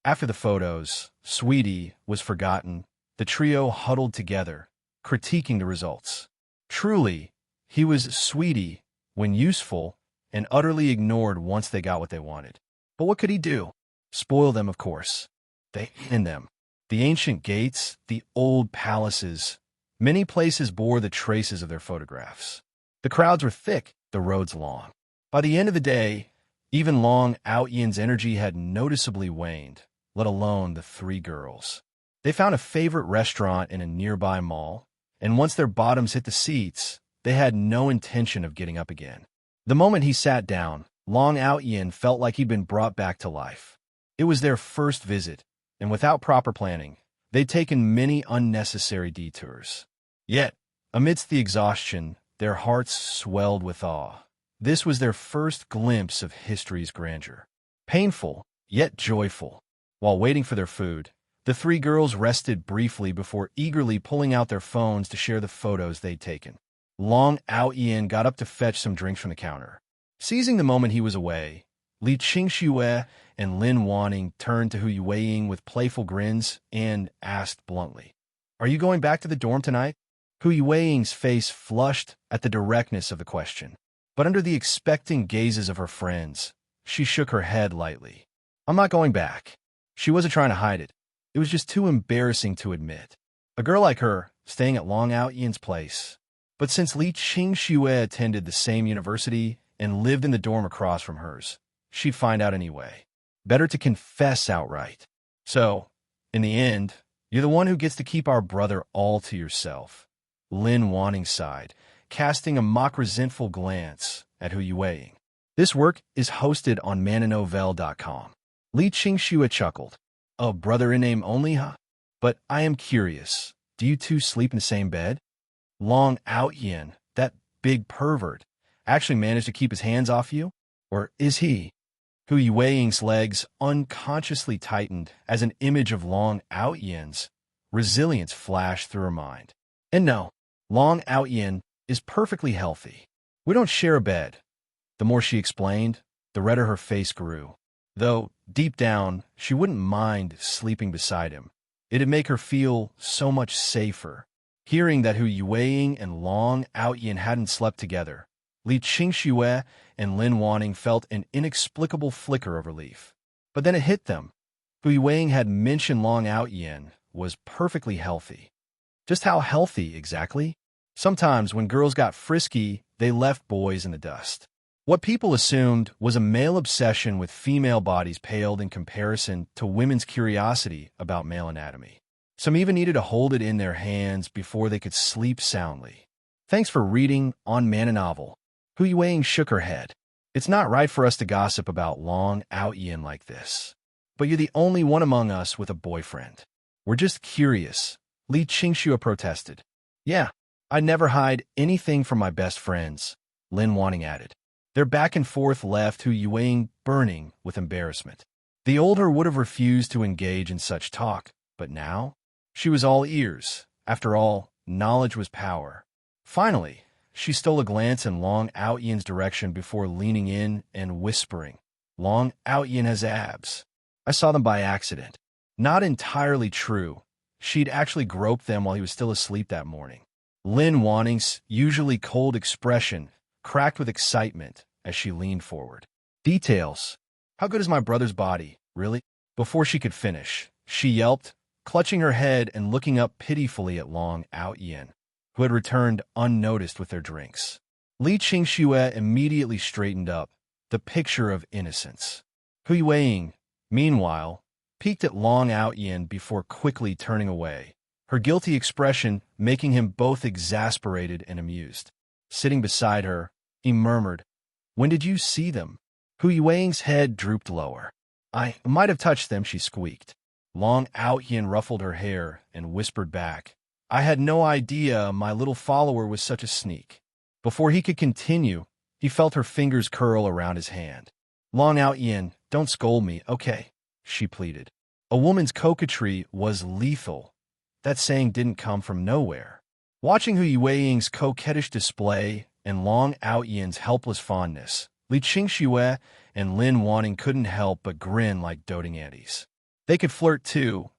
After the photos, "Sweetie" was forgotten. The trio huddled together, critiquing the results. Truly, he was Sweetie when useful and utterly ignored once they got what they wanted. But what could he do? Spoil them, of course. They in them. The ancient gates, the old palaces, many places bore the traces of their photographs. The crowds were thick, the roads long. By the end of the day, even Long Aotian's energy had noticeably waned, let alone the three girls. They found a favorite restaurant in a nearby mall, and once their bottoms hit the seats, they had no intention of getting up again. The moment he sat down, Long Aotian felt like he'd been brought back to life. It was their first visit, and without proper planning, they'd taken many unnecessary detours. Yet, amidst the exhaustion, their hearts swelled with awe. This was their first glimpse of history's grandeur. Painful, yet joyful. While waiting for their food, the three girls rested briefly before eagerly pulling out their phones to share the photos they'd taken. Long Aotian got up to fetch some drinks from the counter. Seizing the moment he was away, Li Qingxue and Lin Wanning turned to Hu Yueying with playful grins and asked bluntly, "Are you going back to the dorm tonight?" Hu Yueying's face flushed at the directness of the question, but under the expectant gazes of her friends, she shook her head lightly. "I'm not going back." She wasn't trying to hide it. It was just too embarrassing to admit. A girl like her, staying at Long Aotian's place. But since Li Qingxue attended the same university and lived in the dorm across from hers, she'd find out anyway. Better to confess outright. "So, in the end, you're the one who gets to keep our brother all to yourself," Lin Wanning sighed, casting a mock-resentful glance at Hu Yueying. "This work is hosted on mananovel.com. Li Qingxue chuckled. "A brother in name only, huh? But I am curious, do you two sleep in the same bed?" Long Aotian, that big pervert, actually managed to keep his hands off you? Or is he? Hu Yueying's legs unconsciously tightened as an image of Long Aotian's resilience flashed through her mind. And no, Long Aotian is perfectly healthy. We don't share a bed. The more she explained, the redder her face grew. Though, deep down, she wouldn't mind sleeping beside him. It'd make her feel so much safer. Hearing that Hu Yueying and Long Aotian hadn't slept together, Li Qingxue and Lin Wanning felt an inexplicable flicker of relief. But then it hit them. Hu Yueying had mentioned Long Aotian was perfectly healthy. Just how healthy, exactly? Sometimes when girls got frisky, they left boys in the dust. What people assumed was a male obsession with female bodies paled in comparison to women's curiosity about male anatomy. Some even needed to hold it in their hands before they could sleep soundly. Thanks for reading on Man and Novel. Hu Yueying shook her head. It's not right for us to gossip about long Aotian like this. But you're the only one among us with a boyfriend. We're just curious, Li Qingxue protested. Yeah, I never hide anything from my best friends, Lin Wanting added. Their back and forth left Hu Yueing burning with embarrassment. The older would have refused to engage in such talk, but now she was all ears. After all, knowledge was power. Finally, she stole a glance in Long Aotian's direction before leaning in and whispering, Long Aotian has abs. I saw them by accident. Not entirely true. She'd actually groped them while he was still asleep that morning. Lin Wanning's usually cold expression cracked with excitement as she leaned forward. Details. How good is my brother's body, really? Before she could finish, she yelped, clutching her head and looking up pitifully at Long Aotian, who had returned unnoticed with their drinks. Li Qingxue immediately straightened up, the picture of innocence. Hu Yueing, meanwhile, peeked at Long Aotian before quickly turning away, her guilty expression making him both exasperated and amused. Sitting beside her, he murmured, When did you see them? Hu Yueing's head drooped lower. I might have touched them, she squeaked. Long Aotian ruffled her hair and whispered back, I had no idea my little follower was such a sneak. Before he could continue, he felt her fingers curl around his hand. Long Aotian, don't scold me, okay? She pleaded. A woman's coquetry was lethal. That saying didn't come from nowhere. Watching Hu Yueing's coquettish display and Long Aotian's helpless fondness, Li Qingxue and Lin Wanting couldn't help but grin like doting aunties. They could flirt too,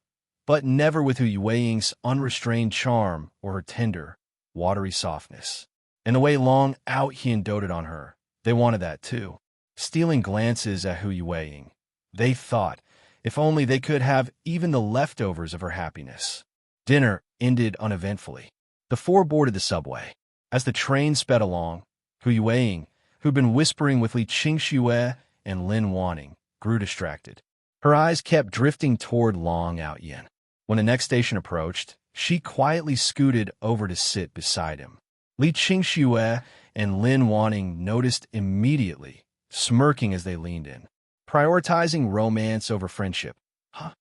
but never with Hu Yueing's unrestrained charm or her tender, watery softness. And the way Long Aotian doted on her, they wanted that too. Stealing glances at Hu Yueing, they thought, if only they could have even the leftovers of her happiness. Dinner ended uneventfully. The four boarded the subway. As the train sped along, Hu Yueing, who'd been whispering with Li Qingxue and Lin Wanting, grew distracted. Her eyes kept drifting toward Long Aotian. When the next station approached, she quietly scooted over to sit beside him. Li Qingxue and Lin Wanting noticed immediately, smirking as they leaned in. Prioritizing romance over friendship. Huh?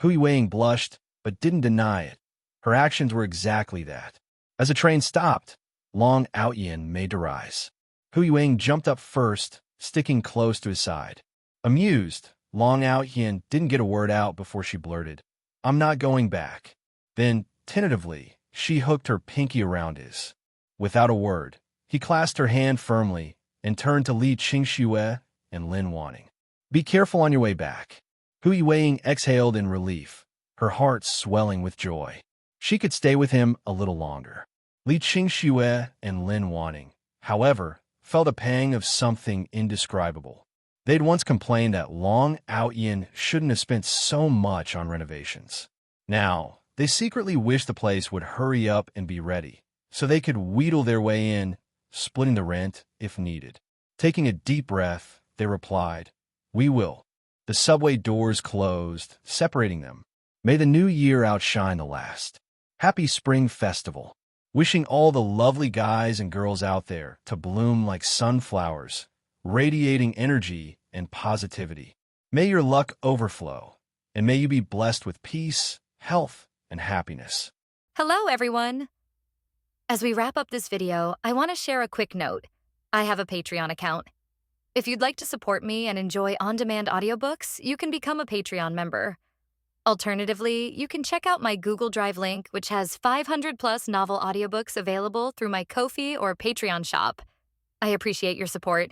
Hu Yueing blushed, but didn't deny it. Her actions were exactly that. As the train stopped, Long Aotian made to rise. Hu Yueing jumped up first, sticking close to his side. Amused, Long Aotian didn't get a word out before she blurted, I'm not going back. Then, tentatively, she hooked her pinky around his. Without a word, he clasped her hand firmly and turned to Li Qingxue and Lin Wanting. Be careful on your way back. Hu Yueing exhaled in relief, her heart swelling with joy. She could stay with him a little longer. Li Qingxue and Lin Wanting, however, felt a pang of something indescribable. They'd once complained that Long Aotian shouldn't have spent so much on renovations. Now, they secretly wished the place would hurry up and be ready, so they could wheedle their way in, splitting the rent if needed. Taking a deep breath, they replied, We will. The subway doors closed, separating them. May the new year outshine the last. Happy Spring Festival. Wishing all the lovely guys and girls out there to bloom like sunflowers, radiating energy and positivity. May your luck overflow, and may you be blessed with peace, health, and happiness. Hello, everyone. As we wrap up this video, I want to share a quick note. I have a Patreon account. If you'd like to support me and enjoy on-demand audiobooks, you can become a Patreon member. Alternatively, you can check out my Google Drive link, which has 500-plus novel audiobooks available through my Ko-fi or Patreon shop. I appreciate your support.